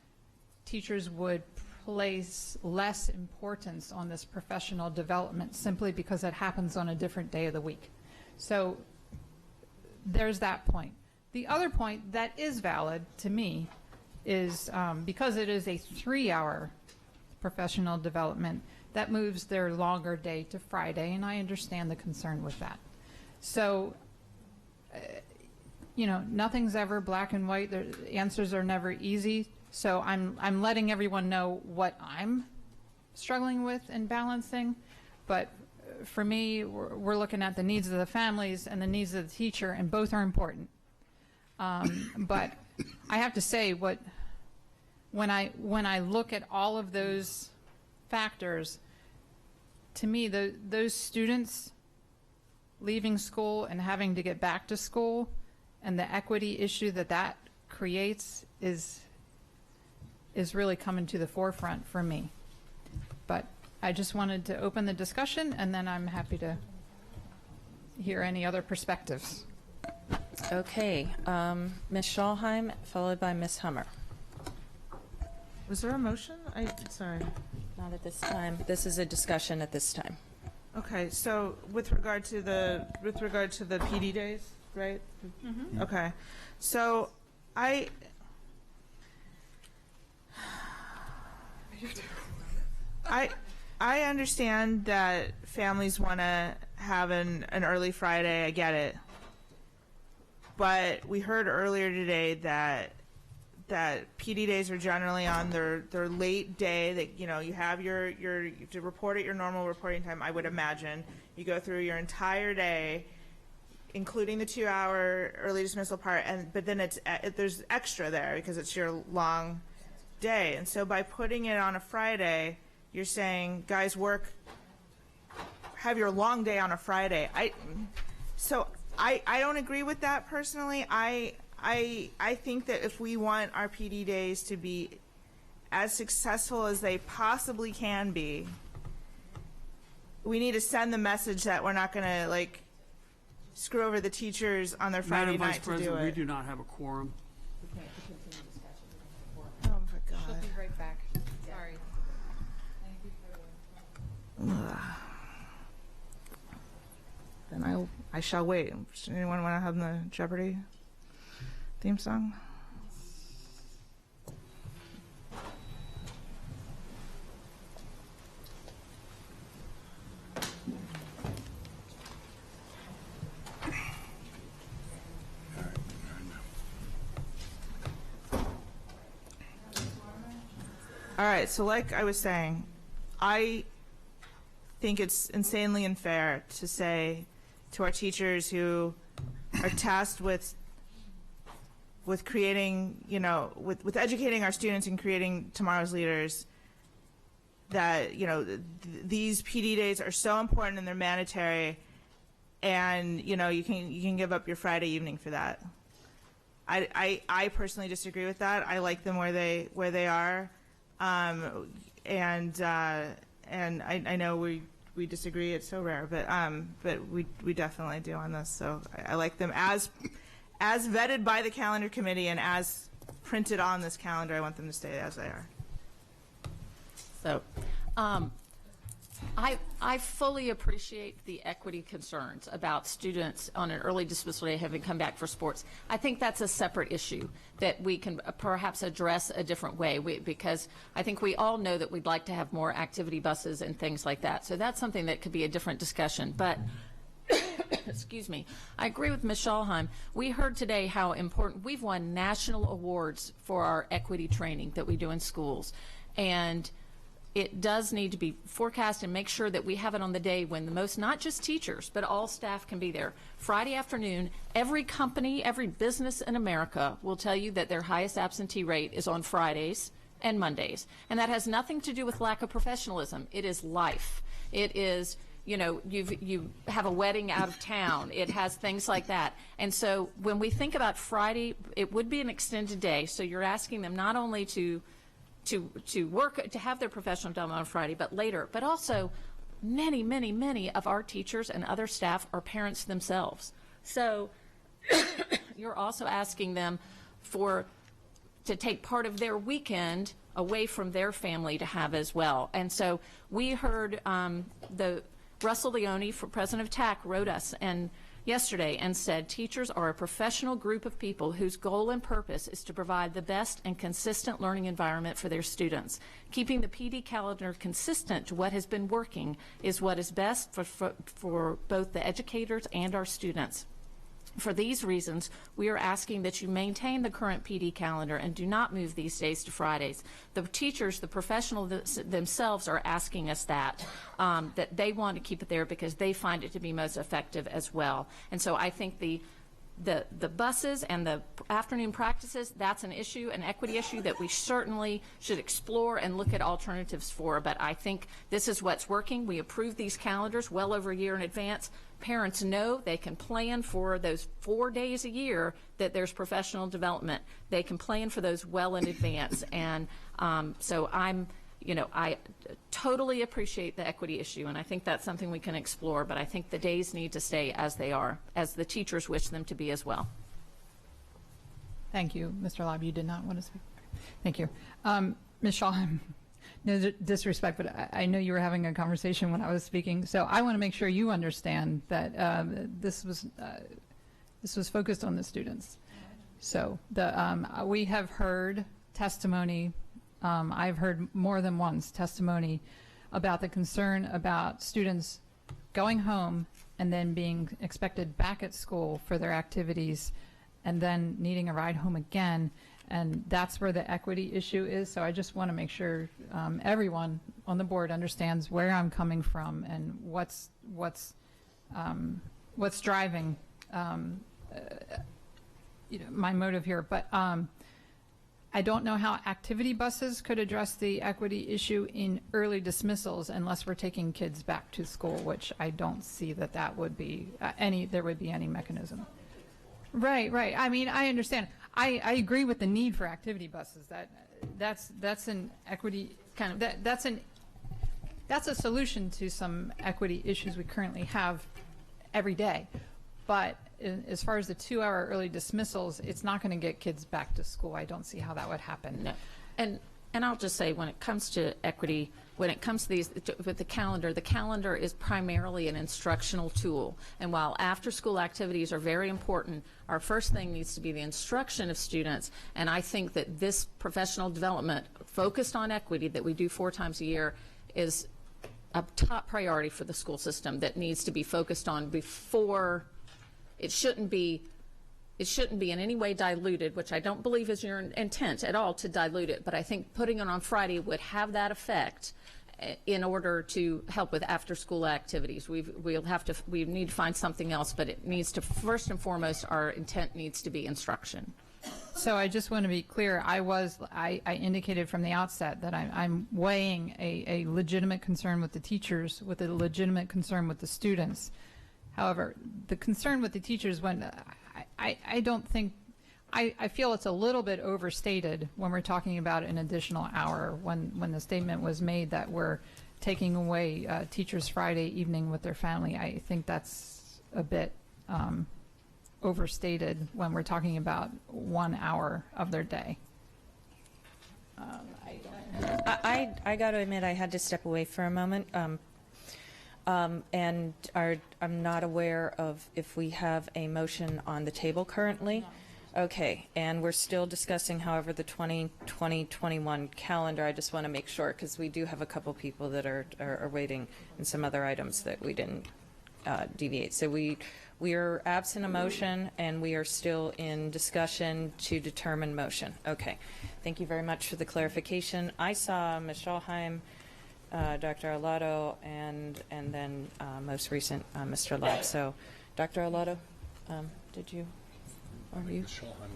teachers would place less importance on this professional development simply because it happens on a different day of the week. So there's that point. The other point that is valid to me is because it is a 3-hour professional development, that moves their longer day to Friday, and I understand the concern with that. So, nothing's ever black and white. The answers are never easy. So I'm letting everyone know what I'm struggling with and balancing. But for me, we're looking at the needs of the families and the needs of the teacher, and both are important. But I have to say, when I look at all of those factors, to me, those students leaving school and having to get back to school and the equity issue that creates is really coming to the forefront for me. But I just wanted to open the discussion, and then I'm happy to hear any other perspectives. Okay, Ms. Schalheim, followed by Ms. Hummer. Was there a motion? Sorry. Not at this time. This is a discussion at this time. Okay, so with regard to the PD days, right? Mm-hmm. Okay, so I understand that families want to have an early Friday. I get it, but we heard earlier today that PD days are generally on their late day. That you have you have to report at your normal reporting time. I would imagine you go through your entire day, including the 2-hour early dismissal part, but then there's extra there because it's your long day. And so by putting it on a Friday, you're saying, guys, have your long day on a Friday. I don't agree with that personally. I think that if we want our PD days to be as successful as they possibly can be, we need to send the message that we're not going to screw over the teachers on their Friday Madam night Vice to do President, it. we do not have a quorum. Oh my God. She'll be right back. Sorry. Then I shall wait. Does anyone want to have the Jeopardy theme song? All right, so like I was saying, I think it's insanely unfair to say to our teachers who are tasked with creating, with educating our students and creating tomorrow's leaders, that these PD days are so important and they're mandatory, and you can give up your Friday evening for that. I personally disagree with that. I like them where they are. And I know we disagree. It's so rare, but we definitely do on this. So I like them as vetted by the calendar committee and as printed on this calendar. I want them to stay as they are. So, I fully appreciate the equity concerns about students on an early dismissal day having come back for sports. I think that's a separate issue that we can perhaps address a different way, because I think we all know that we'd like to have more activity buses and things like that. So that's something that could be a different discussion. But excuse me, I agree with Ms. Schalheim. We heard today how important we've won national awards for our equity training that we do in schools. And it does need to be forecast and make sure that we have it on the day when the most, not just teachers, but all staff can be there. Friday afternoon, every company, every business in America will tell you that their highest absentee rate is on Fridays and Mondays. And that has nothing to do with lack of professionalism. It is life. It is you have a wedding out of town. It has things like that. And so when we think about Friday, it would be an extended day. So you're asking them not only to work, to have their professional development on Friday, but later, but also many of our teachers and other staff are parents themselves. So you're also asking them to take part of their weekend away from their family to have as well. And so we heard Russell Leone, president of TAC, wrote us yesterday and said, teachers are a professional group of people whose goal and purpose is to provide the best and consistent learning environment for their students. Keeping the PD calendar consistent to what has been working is what is best for both the educators and our students. For these reasons, we are asking that you maintain the current PD calendar and do not move these days to Fridays. The teachers, the professionals themselves are asking us that they want to keep it there because they find it to be most effective as well. And so I think the buses and the afternoon practices, that's an issue, an equity issue that we certainly should explore and look at alternatives for. But I think this is what's working. We approve these calendars well over a year in advance. Parents know they can plan for those 4 days a year that there's professional development. They can plan for those well in advance. And so I totally appreciate the equity issue, and I think that's something we can explore, but I think the days need to stay as they are, as the teachers wish them to be as well. Thank you, Mr. Laub. You did not want to speak. Thank you. Ms. Schallheim, no disrespect, but I know you were having a conversation when I was speaking, so I want to make sure you understand that this was focused on the students. So we have heard testimony. I've heard more than once testimony about the concern about students going home and then being expected back at school for their activities and then needing a ride home again. And that's where the equity issue is. So I just want to make sure everyone on the board understands where I'm coming from and what's driving my motive here. But I don't know how activity buses could address the equity issue in early dismissals unless we're taking kids back to school, which I don't see that would be there would be any mechanism. Right. I mean, I understand. I agree with the need for activity buses. That's an equity kind of that's a solution to some equity issues we currently have every day. But as far as the 2-hour early dismissals, it's not going to get kids back to school. I don't see how that would happen. No. And I'll just say, when it comes to equity, when it comes to these, with the calendar is primarily an instructional tool. And while after-school activities are very important, our first thing needs to be the instruction of students. And I think that this professional development focused on equity that we do 4 times a year is a top priority for the school system that needs to be focused on before. It shouldn't be in any way diluted, which I don't believe is your intent at all to dilute it, but I think putting it on Friday would have that effect in order to help with after-school activities. We need to find something else, but it needs to, first and foremost, our intent needs to be instruction. So I just want to be clear. I indicated from the outset that I'm weighing a legitimate concern with the teachers with a legitimate concern with the students. However, the concern with the teachers, I don't think, I feel it's a little bit overstated when we're talking about an additional hour, when the statement was made that we're taking away teachers Friday evening with their family. I think that's a bit overstated when we're talking about 1 hour of their day. I got to admit, I had to step away for a moment. And I'm not aware of if we have a motion on the table currently. No. Okay, and we're still discussing, however, the 2020-21 calendar. I just want to make sure, because we do have a couple people that are waiting and some other items that we didn't deviate. So we are absent a motion, and we are still in discussion to determine motion. Okay, thank you very much for the clarification. I saw Ms. Schallheim, Dr. Arlotto, and then most recent Mr. Laub. So, Dr. Arlotto, did you? Are you?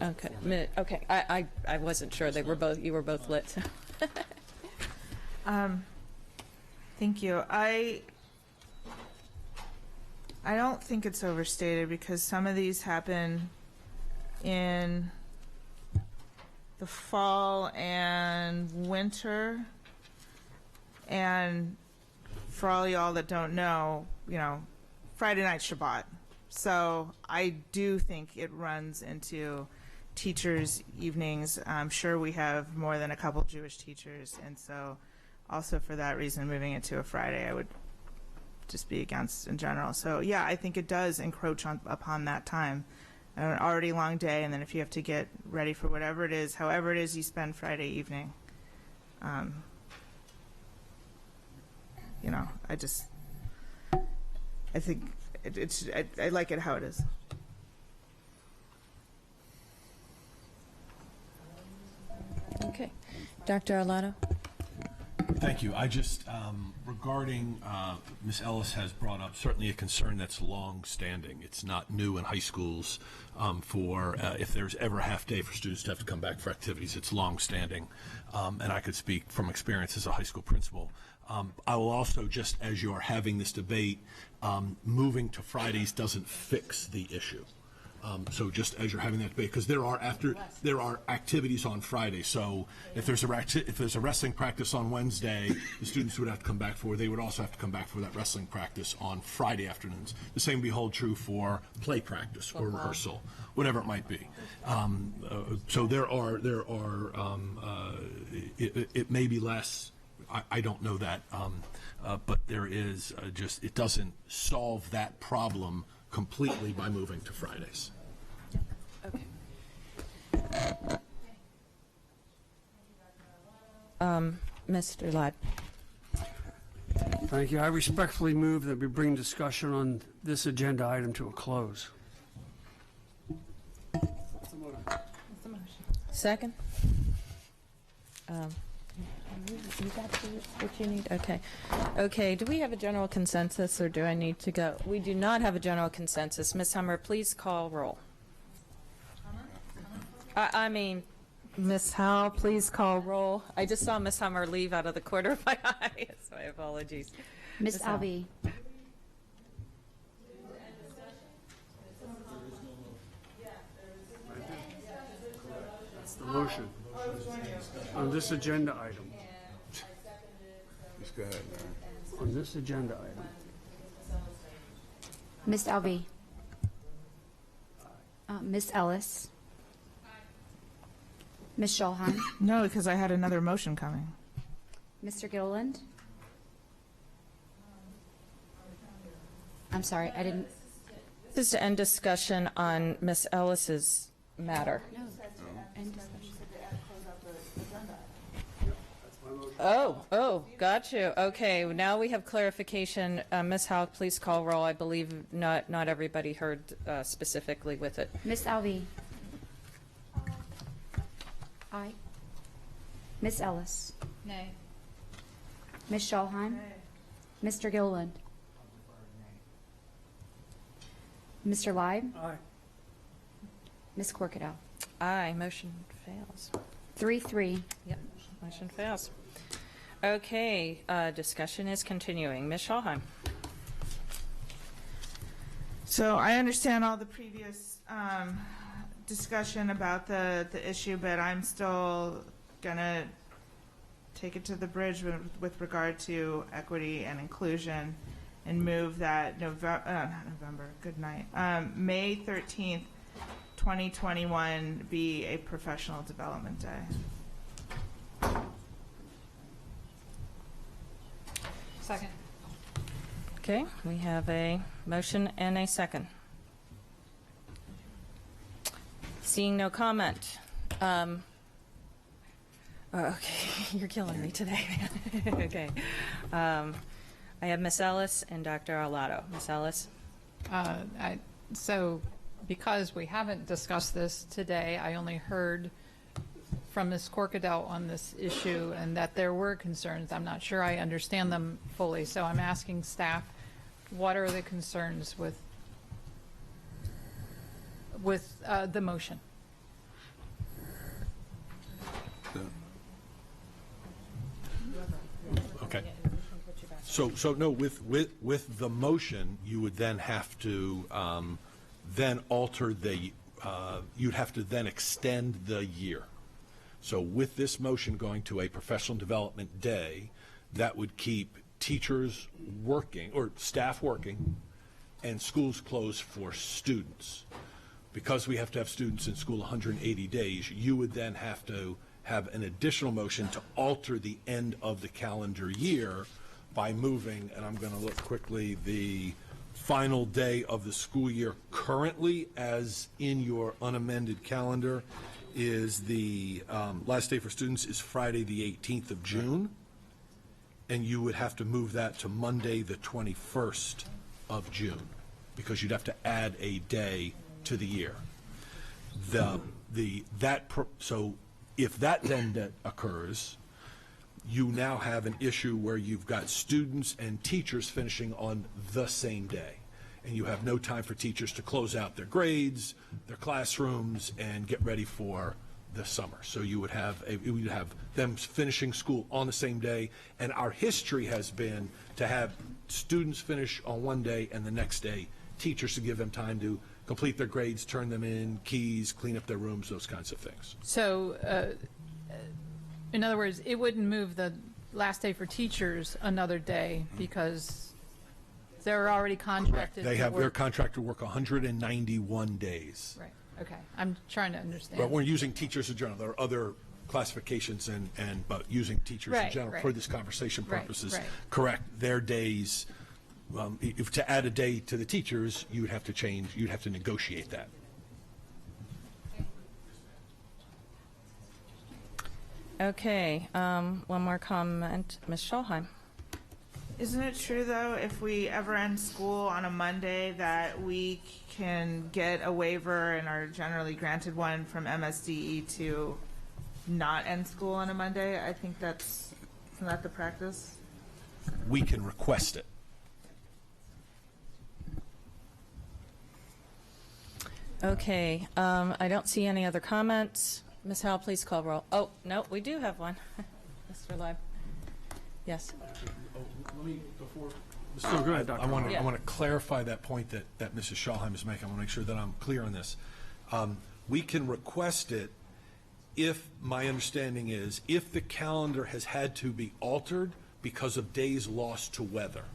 Okay. Okay. I wasn't sure. They were both. You were both lit. So. Thank you. I don't think it's overstated because some of these happen in the fall and winter. And for all y'all that don't know, Friday night Shabbat. So I do think it runs into teachers' evenings. I'm sure we have more than a couple Jewish teachers. And so also for that reason, moving it to a Friday, I would just be against in general. So yeah, I think it does encroach upon that time. An already long day, and then if you have to get ready for whatever it is, however it is you spend Friday evening, I think I like it how it is. Okay. Dr. Arlato? Thank you. I just, regarding, Ms. Ellis has brought up certainly a concern that's long-standing. It's not new in high schools for if there's ever a half day for students to have to come back for activities. It's long-standing, and I could speak from experience as a high school principal. I will also, just as you're having this debate, moving to Fridays doesn't fix the issue. So just as you're having that debate, because there are activities on Friday. So if there's a wrestling practice on Wednesday, the students would have to come back for. They would also have to come back for that wrestling practice on Friday afternoons. The same would be hold true for play practice or rehearsal, whatever it might be. So it may be less. I don't know that, but there is it doesn't solve that problem completely by moving to Fridays. Okay. Mr. Ladd. Thank you. I respectfully move that we bring discussion on this agenda item to a close. Second? You got what you need? Okay. Okay, do we have a general consensus or do I need to go? We do not have a general consensus. Ms. Hummer, please call roll. Ms. Howell, please call roll. I just saw Ms. Hummer leave out of the corner of my eye, so my apologies. Ms. Alvey. That's the motion on this agenda item. Just go ahead, Mary. On this agenda item. Ms. Alvey. Ms. Ellis. Ms. Schulheim. No, because I had another motion coming. Mr. Gilliland. I'm sorry, I didn't. This is to end discussion on Ms. Ellis's matter. No, end discussion. Oh, got you. Okay, now we have clarification. Ms. Howell, please call roll. I believe not everybody heard specifically with it. Ms. Alvey. Aye. Ms. Ellis. Nay. Ms. Schulheim. Mr. Gilliland. Mr. Leib. Aye. Ms. Corkadell. Aye, motion fails. 3-3. Yep, motion fails. Okay, discussion is continuing. Ms. Schulheim. So I understand all the previous discussion about the issue, but I'm still gonna take it to the bridge with regard to equity and inclusion and move that May 13th, 2021 be a professional development day. Second. Okay, we have a motion and a second. Seeing no comment. Okay, you're killing me today, man. Okay. I have Ms. Ellis and Dr. Arlato. Ms. Ellis? So because we haven't discussed this today, I only heard from Ms. Corkadell on this issue and that there were concerns. I'm not sure I understand them fully, so I'm asking staff, what are the concerns with the motion? Okay. So no, with the motion, you would then have to then alter the, you'd have to then extend the year. So with this motion going to a professional development day, that would keep teachers working, or staff working, and schools closed for students. Because we have to have students in school 180 days, you would then have to have an additional motion to alter the end of the calendar year by moving, and I'm going to look quickly, the final day of the school year currently, as in your unamended calendar, is the last day for students is Friday the 18th of June, and you would have to move that to Monday the 21st of June, because you'd have to add a day to the year. So if that then occurs, you now have an issue where you've got students and teachers finishing on the same day, and you have no time for teachers to close out their grades, their classrooms, and get ready for the summer. So you would have them finishing school on the same day, and our history has been to have students finish on one day and the next day teachers to give them time to complete their grades, turn them in, keys, clean up their rooms, those kinds of things. So, in other words, it wouldn't move the last day for teachers another day because they're already contracted. They're contracted to work 191 days. Right. Okay. I'm trying to understand. But we're using teachers in general. There are other classifications but using teachers in general for this conversation purposes. Correct. Their days. If to add a day to the teachers, you would have to change. You'd have to negotiate that. Okay, one more comment, Ms. Scholheim. Isn't it true, though, if we ever end school on a Monday, that we can get a waiver and are generally granted one from MSDE to not end school on a Monday? I think isn't that the practice? We can request it. Okay, I don't see any other comments. Ms. Howell, please call roll. Oh, no, we do have one. Mr. Leib. Yes. Let me, before, go ahead, Dr. I want to clarify that point that Mrs. Scholheim is making. I want to make sure that I'm clear on this. We can request it if, my understanding is, if the calendar has had to be altered because of days lost to weather.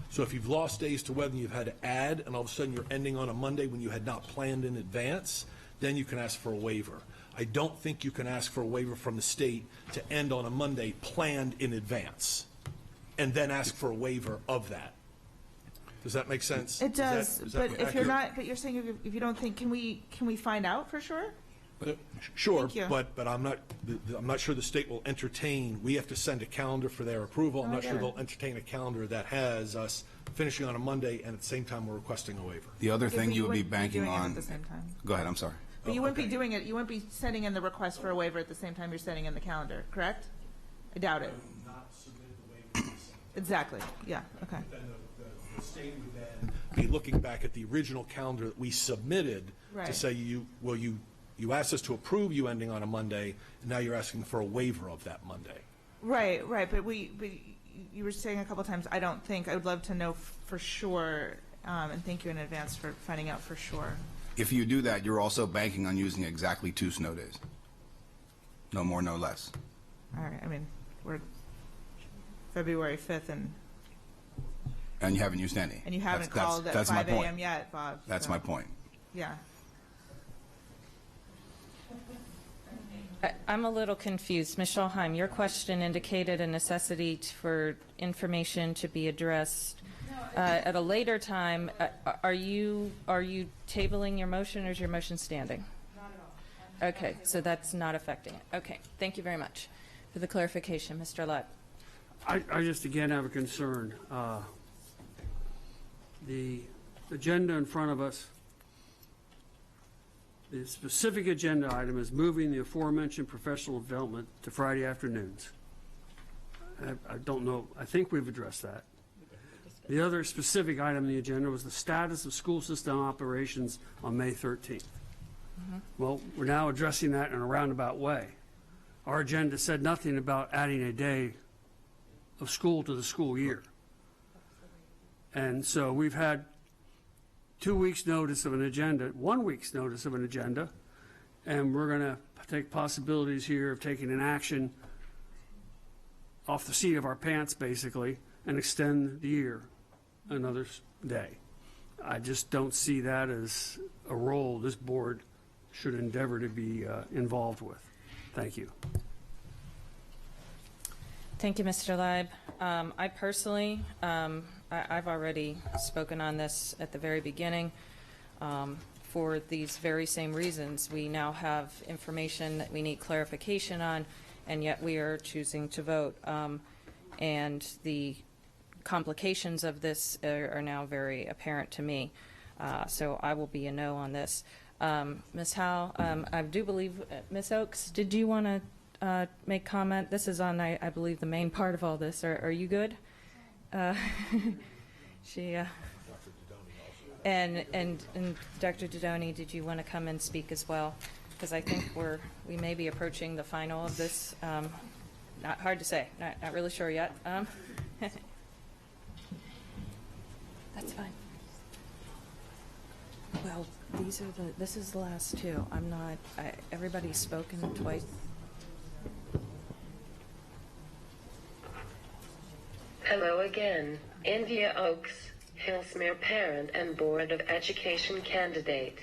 So if you've lost days to weather and you've had to add, and all of a sudden you're ending on a Monday when you had not planned in advance, then you can ask for a waiver. I don't think you can ask for a waiver from the state to end on a Monday planned in advance, and then ask for a waiver of that. Does that make sense? It does, is but that if you're accurate? not, but you're saying if you don't think, can we find out for sure? Sure, Thank you. but I'm not sure the state will entertain. We have to send a calendar for their approval. I'm not sure they'll entertain a calendar that has us finishing on a Monday and at the same time we're requesting a waiver. The other thing you would be wouldn't banking doing it on. at the same time. Go ahead. I'm sorry. But you wouldn't be doing it. You wouldn't be sending in the request for a waiver at the same time you're sending in the calendar, correct? I doubt it. Not submit the waiver. Exactly. Yeah. Okay. Then the state would then be looking back at the original calendar that we submitted to say you asked us to approve you ending on a Monday, and now you're asking for a waiver of that Monday. Right. But you were saying a couple of times, I don't think. I would love to know for sure, and thank you in advance for finding out for sure. If you do that, you're also banking on using exactly 2 snow days. No more, no less. All right. I mean, we're February 5th, And you haven't used any. and you haven't called at that's my 5 point. a.m. yet, Bob. That's so, my point. Yeah. I'm a little confused. Ms. Scholheim, your question indicated a necessity for information to be addressed at a later time. Are you tabling your motion, or is your motion standing? Not at all. Okay, so that's not affecting it. Okay, thank you very much for the clarification, Mr. Leib. I just again have a concern. The agenda in front of us, the specific agenda item is moving the aforementioned professional development to Friday afternoons. I don't know, I think we've addressed that. The other specific item on the agenda was the status of school system operations on May 13th. Well, we're now addressing that in a roundabout way. Our agenda said nothing about adding a day of school to the school year. And so we've had 2 weeks' notice of an agenda, 1 week's notice of an agenda, and we're going to take possibilities here of taking an action off the seat of our pants, basically, and extend the year another day. I just don't see that as a role this board should endeavor to be involved with. Thank you. Thank you, Mr. Leib. I personally, I've already spoken on this at the very beginning. For these very same reasons, we now have information that we need clarification on, and yet we are choosing to vote. And the complications of this are now very apparent to me. So I will be a no on this. Ms. Howe, I do believe, Ms. Oakes, did you want to make comment? This is on, I believe, the main part of all this. Are you good? And Dr. Dodoni, did you want to come and speak as well? Because I think we may be approaching the final of this. Not hard to say. Not really sure yet. That's fine. Well, this is the last two. Everybody's spoken twice. Hello again, India Oaks, Hillsmere parent and Board of Education candidate.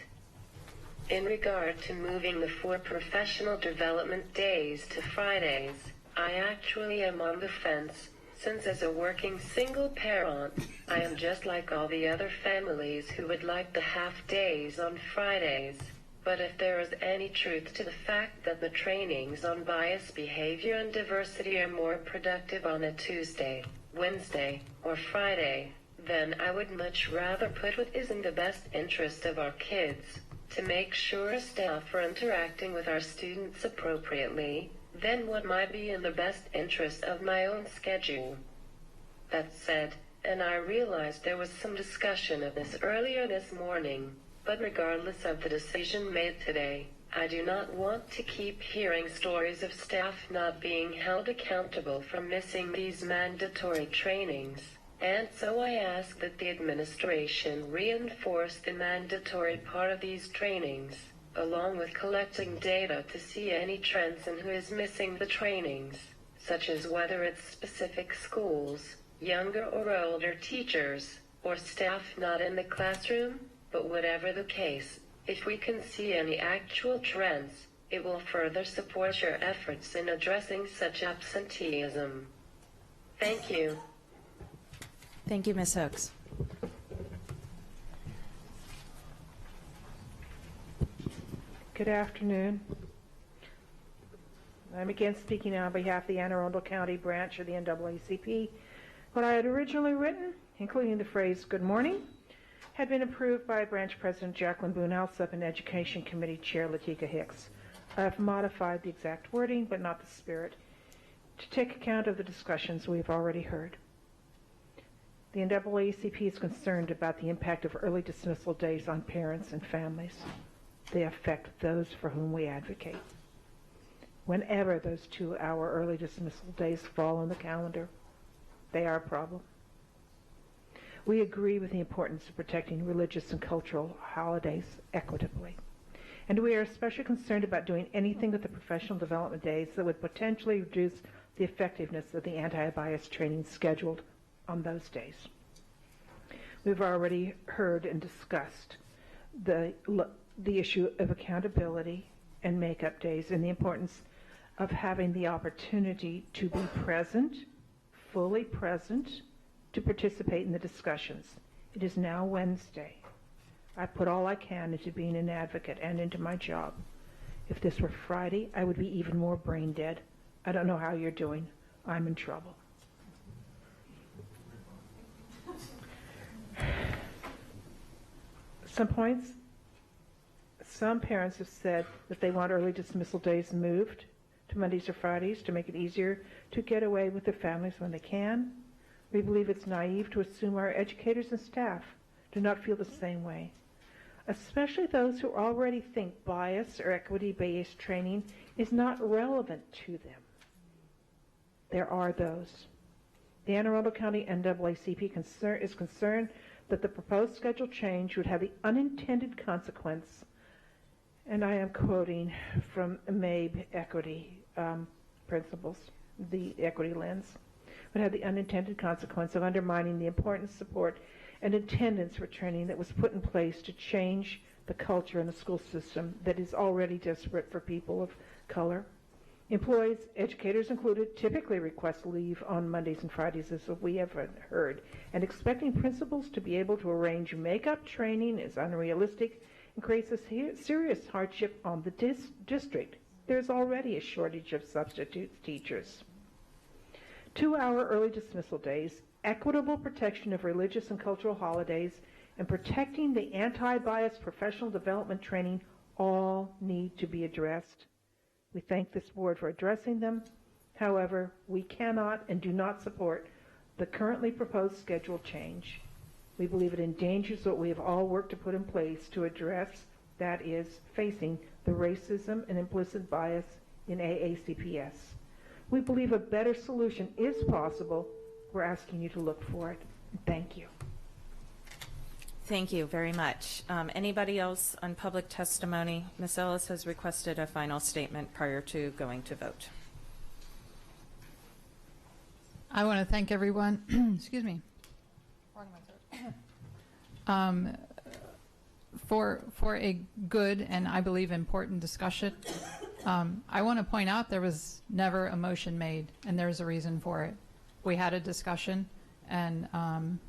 In regard to moving the 4 professional development days to Fridays, I actually am on the fence, since as a working single parent, I am just like all the other families who would like the half days on Fridays. But if there is any truth to the fact that the trainings on bias behavior and diversity are more productive on a Tuesday, Wednesday, or Friday, then I would much rather put what is in the best interest of our kids, to make sure staff are interacting with our students appropriately, than what might be in the best interest of my own schedule. That said, and I realized there was some discussion of this earlier this morning, but regardless of the decision made today, I do not want to keep hearing stories of staff not being held accountable for missing these mandatory trainings, and so I ask that the administration reinforce the mandatory part of these trainings, along with collecting data to see any trends in who is missing the trainings, such as whether it's specific schools, younger or older teachers, or staff not in the classroom. But whatever the case, if we can see any actual trends, it will further support your efforts in addressing such absenteeism. Thank you. Thank you, Ms. Hooks. Good afternoon. I'm again speaking on behalf of the Anne Arundel County branch of the NAACP. What I had originally written, including the phrase "good morning," had been approved by Branch President Jacqueline Boone Alsop and Education Committee Chair Latika Hicks. I have modified the exact wording, but not the spirit, to take account of the discussions we've already heard. The NAACP is concerned about the impact of early dismissal days on parents and families. They affect those for whom we advocate. Whenever those 2-hour early dismissal days fall on the calendar, they are a problem. We agree with the importance of protecting religious and cultural holidays equitably. And we are especially concerned about doing anything with the professional development days that would potentially reduce the effectiveness of the anti-bias training scheduled on those days. We've already heard and discussed the issue of accountability and make-up days and the importance of having the opportunity to be present, fully present, to participate in the discussions. It is now Wednesday. I put all I can into being an advocate and into my job. If this were Friday, I would be even more brain dead. I don't know how you're doing. I'm in trouble. Some parents have said that they want early dismissal days moved to Mondays or Fridays to make it easier to get away with their families when they can. We believe it's naive to assume our educators and staff do not feel the same way, especially those who already think bias or equity-based training is not relevant to them. There are those. The Anne Arundel County NAACP is concerned that the proposed schedule change would have the unintended consequence, and I am quoting from MABE Equity Principles, the equity lens, would have the unintended consequence of undermining the important support and attendance for training that was put in place to change the culture in the school system that is already desperate for people of color. Employees, educators included, typically request leave on Mondays and Fridays, as we have heard, and expecting principals to be able to arrange makeup training is unrealistic and creates a serious hardship on the district. There's already a shortage of substitute teachers. 2-hour early dismissal days, equitable protection of religious and cultural holidays, and protecting the anti-bias professional development training all need to be addressed. We thank this board for addressing them. However, we cannot and do not support the currently proposed schedule change. We believe it endangers what we have all worked to put in place to address, that is, facing the racism and implicit bias in AACPS. We believe a better solution is possible. We're asking you to look for it. Thank you. Thank you very much. Anybody else on public testimony? Ms. Ellis has requested a final statement prior to going to vote. I want to thank everyone, excuse me, for a good and I believe important discussion. I want to point out there was never a motion made, and there's a reason for it. We had a discussion, and I'm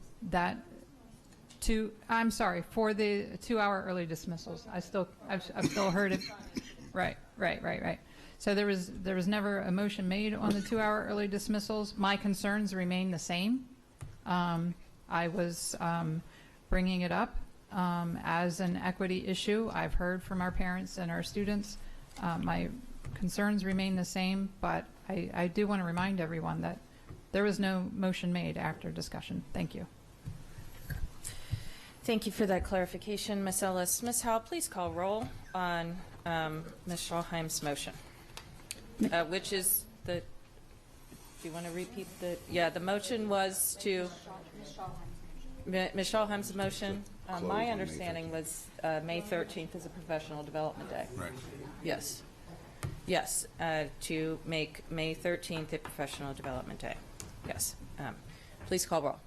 sorry, for the 2-hour early dismissals. I've still heard it. Right. So there was never a motion made on the 2-hour early dismissals. My concerns remain the same. I was bringing it up as an equity issue. I've heard from our parents and our students. My concerns remain the same, but I do want to remind everyone that there was no motion made after discussion. Thank you. Thank you for that clarification, Ms. Ellis. Ms. Howell, please call roll on Ms. Schalheim's motion, which is the, do you want to repeat the motion was to, Ms. Schalheim's motion, my understanding was May 13th is a professional development day. Right. Yes. Yes, to make May 13th a professional development day. Yes. Please call roll.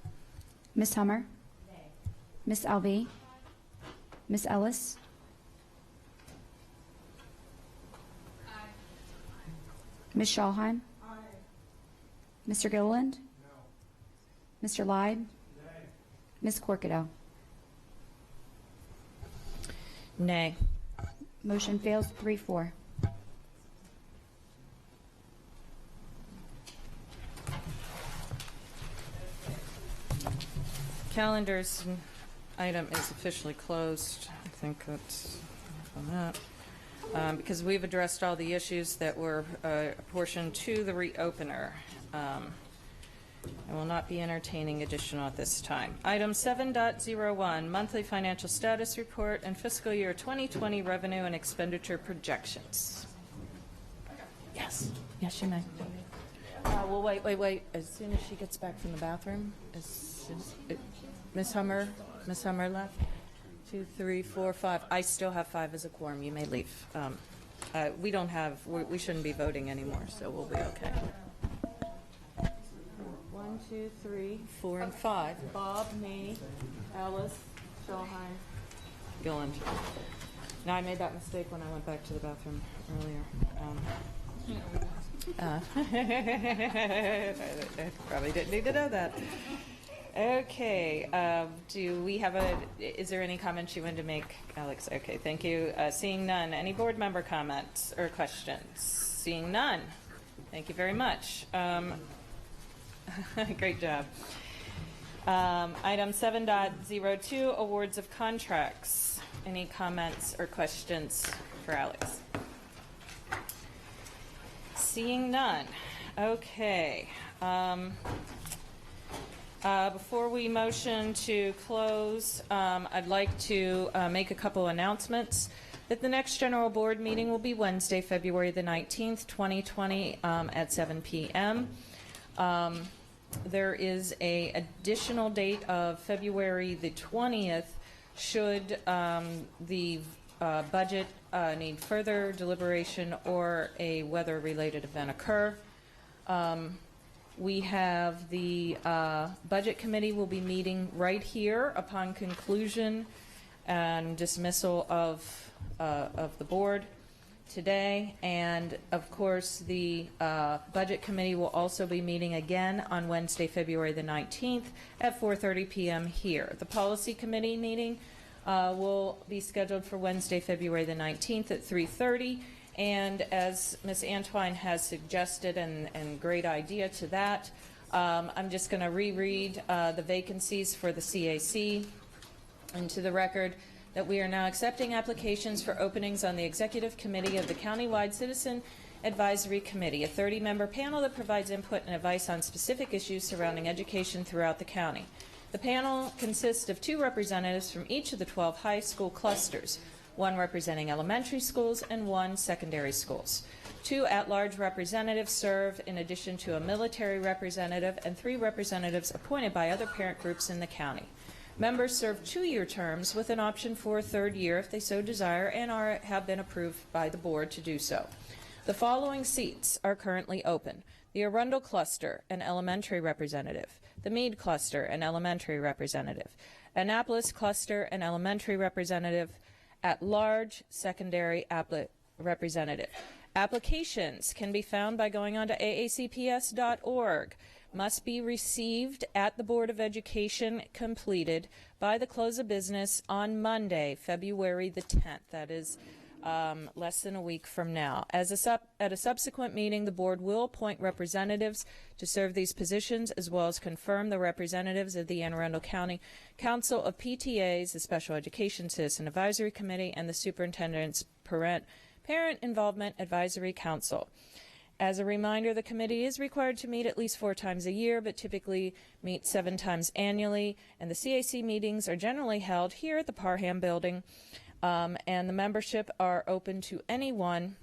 Ms. Hummer? Ms. Alvey? Ms. Ellis? Aye. Ms. Schalheim? Aye. Mr. Gilliland? No. Mr. Leib? Nay. Ms. Corkido? Nay. Motion fails 3-4. Calendar's item is officially closed. I think that's on that. Because we've addressed all the issues that were apportioned to the reopener. I will not be entertaining additional at this time. Item 7.01, monthly financial status report and fiscal year 2020 revenue and expenditure projections. Yes. Yes, you may. Well, wait. As soon as she gets back from the bathroom, Ms. Hummer left. 2, 3, 4, 5. I still have 5 as a quorum. You may leave. We shouldn't be voting anymore, so we'll be okay. 1, 2, 3, 4, and 5. Bob, me, Alice, Schalheim, Gilland. Now, I made that mistake when I went back to the bathroom earlier. Probably didn't need to know that. Okay, is there any comments you wanted to make, Alex? Okay, thank you. Seeing none, any board member comments or questions? Seeing none, thank you very much. Great job. Item 7.02, awards of contracts. Any comments or questions for Alex? Seeing none, okay. Before we motion to close, I'd like to make a couple announcements. That the next general board meeting will be Wednesday, February the 19th, 2020 at 7 p.m. There is a additional date of February the 20th should the budget need further deliberation or a weather-related event occur. We have the Budget Committee will be meeting right here upon conclusion and dismissal of the board today, and of course the Budget Committee will also be meeting again on Wednesday, February the 19th at 4:30 p.m. here. The Policy Committee meeting will be scheduled for Wednesday, February the 19th at 3:30, and as Ms. Antwine has suggested, and great idea to that, I'm just going to reread the vacancies for the CAC into the record, that we are now accepting applications for openings on the Executive Committee of the Countywide Citizen Advisory Committee, a 30-member panel that provides input and advice on specific issues surrounding education throughout the county. The panel consists of 2 representatives from each of the 12 high school clusters, 1 representing elementary schools and 1 secondary schools. 2 at-large representatives serve in addition to a military representative, and 3 representatives appointed by other parent groups in the county. Members serve 2-year terms with an option for a 3rd year if they so desire and have been approved by the board to do so. The following seats are currently open: the Arundel Cluster, an elementary representative; the Meade Cluster, an elementary representative; Annapolis Cluster, an elementary representative; at-large secondary representative. Applications can be found by going on to aacps.org. Must be received at the Board of Education completed by the close of business on Monday, February the 10th. That is less than a week from now. At a subsequent meeting, the board will appoint representatives to serve these positions, as well as confirm the representatives of the Anne Arundel County Council of PTAs, the Special Education Citizen Advisory Committee, and the Superintendent's Parent Involvement Advisory Council. As a reminder, the committee is required to meet at least 4 times a year, but typically meet 7 times annually, and the CAC meetings are generally held here at the Parham Building, and the membership are open to anyone,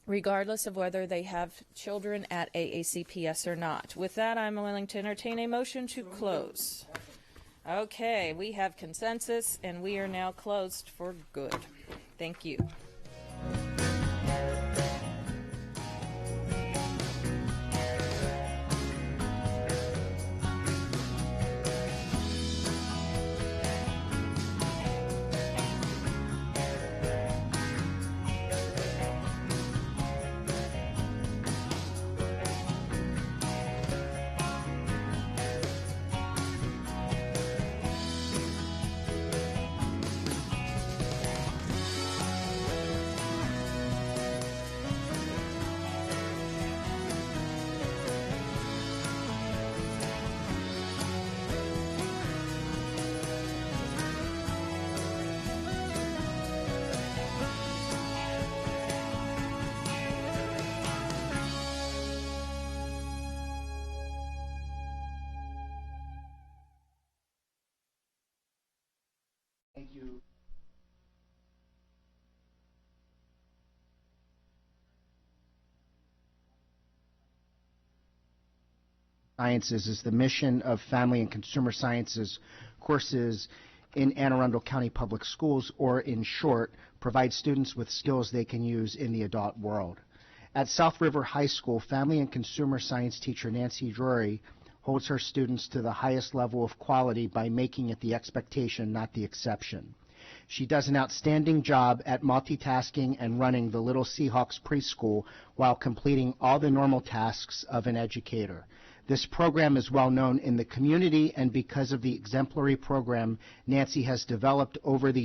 regardless of whether they have children at AACPS or not. With that, I'm willing to entertain a motion to close. Okay, we have consensus, and we are now closed for good. Thank you. Thank you. Sciences is the mission of Family and Consumer Sciences courses in Anne Arundel County Public Schools, or in short, provide students with skills they can use in the adult world. At South River High School, Family and Consumer Science teacher Nancy Drury holds her students to the highest level of quality by making it the expectation, not the exception. She does an outstanding job at multitasking and running the Little Seahawks preschool while completing all the normal tasks of an educator. This program is well known in the community, and because of the exemplary program Nancy has developed over the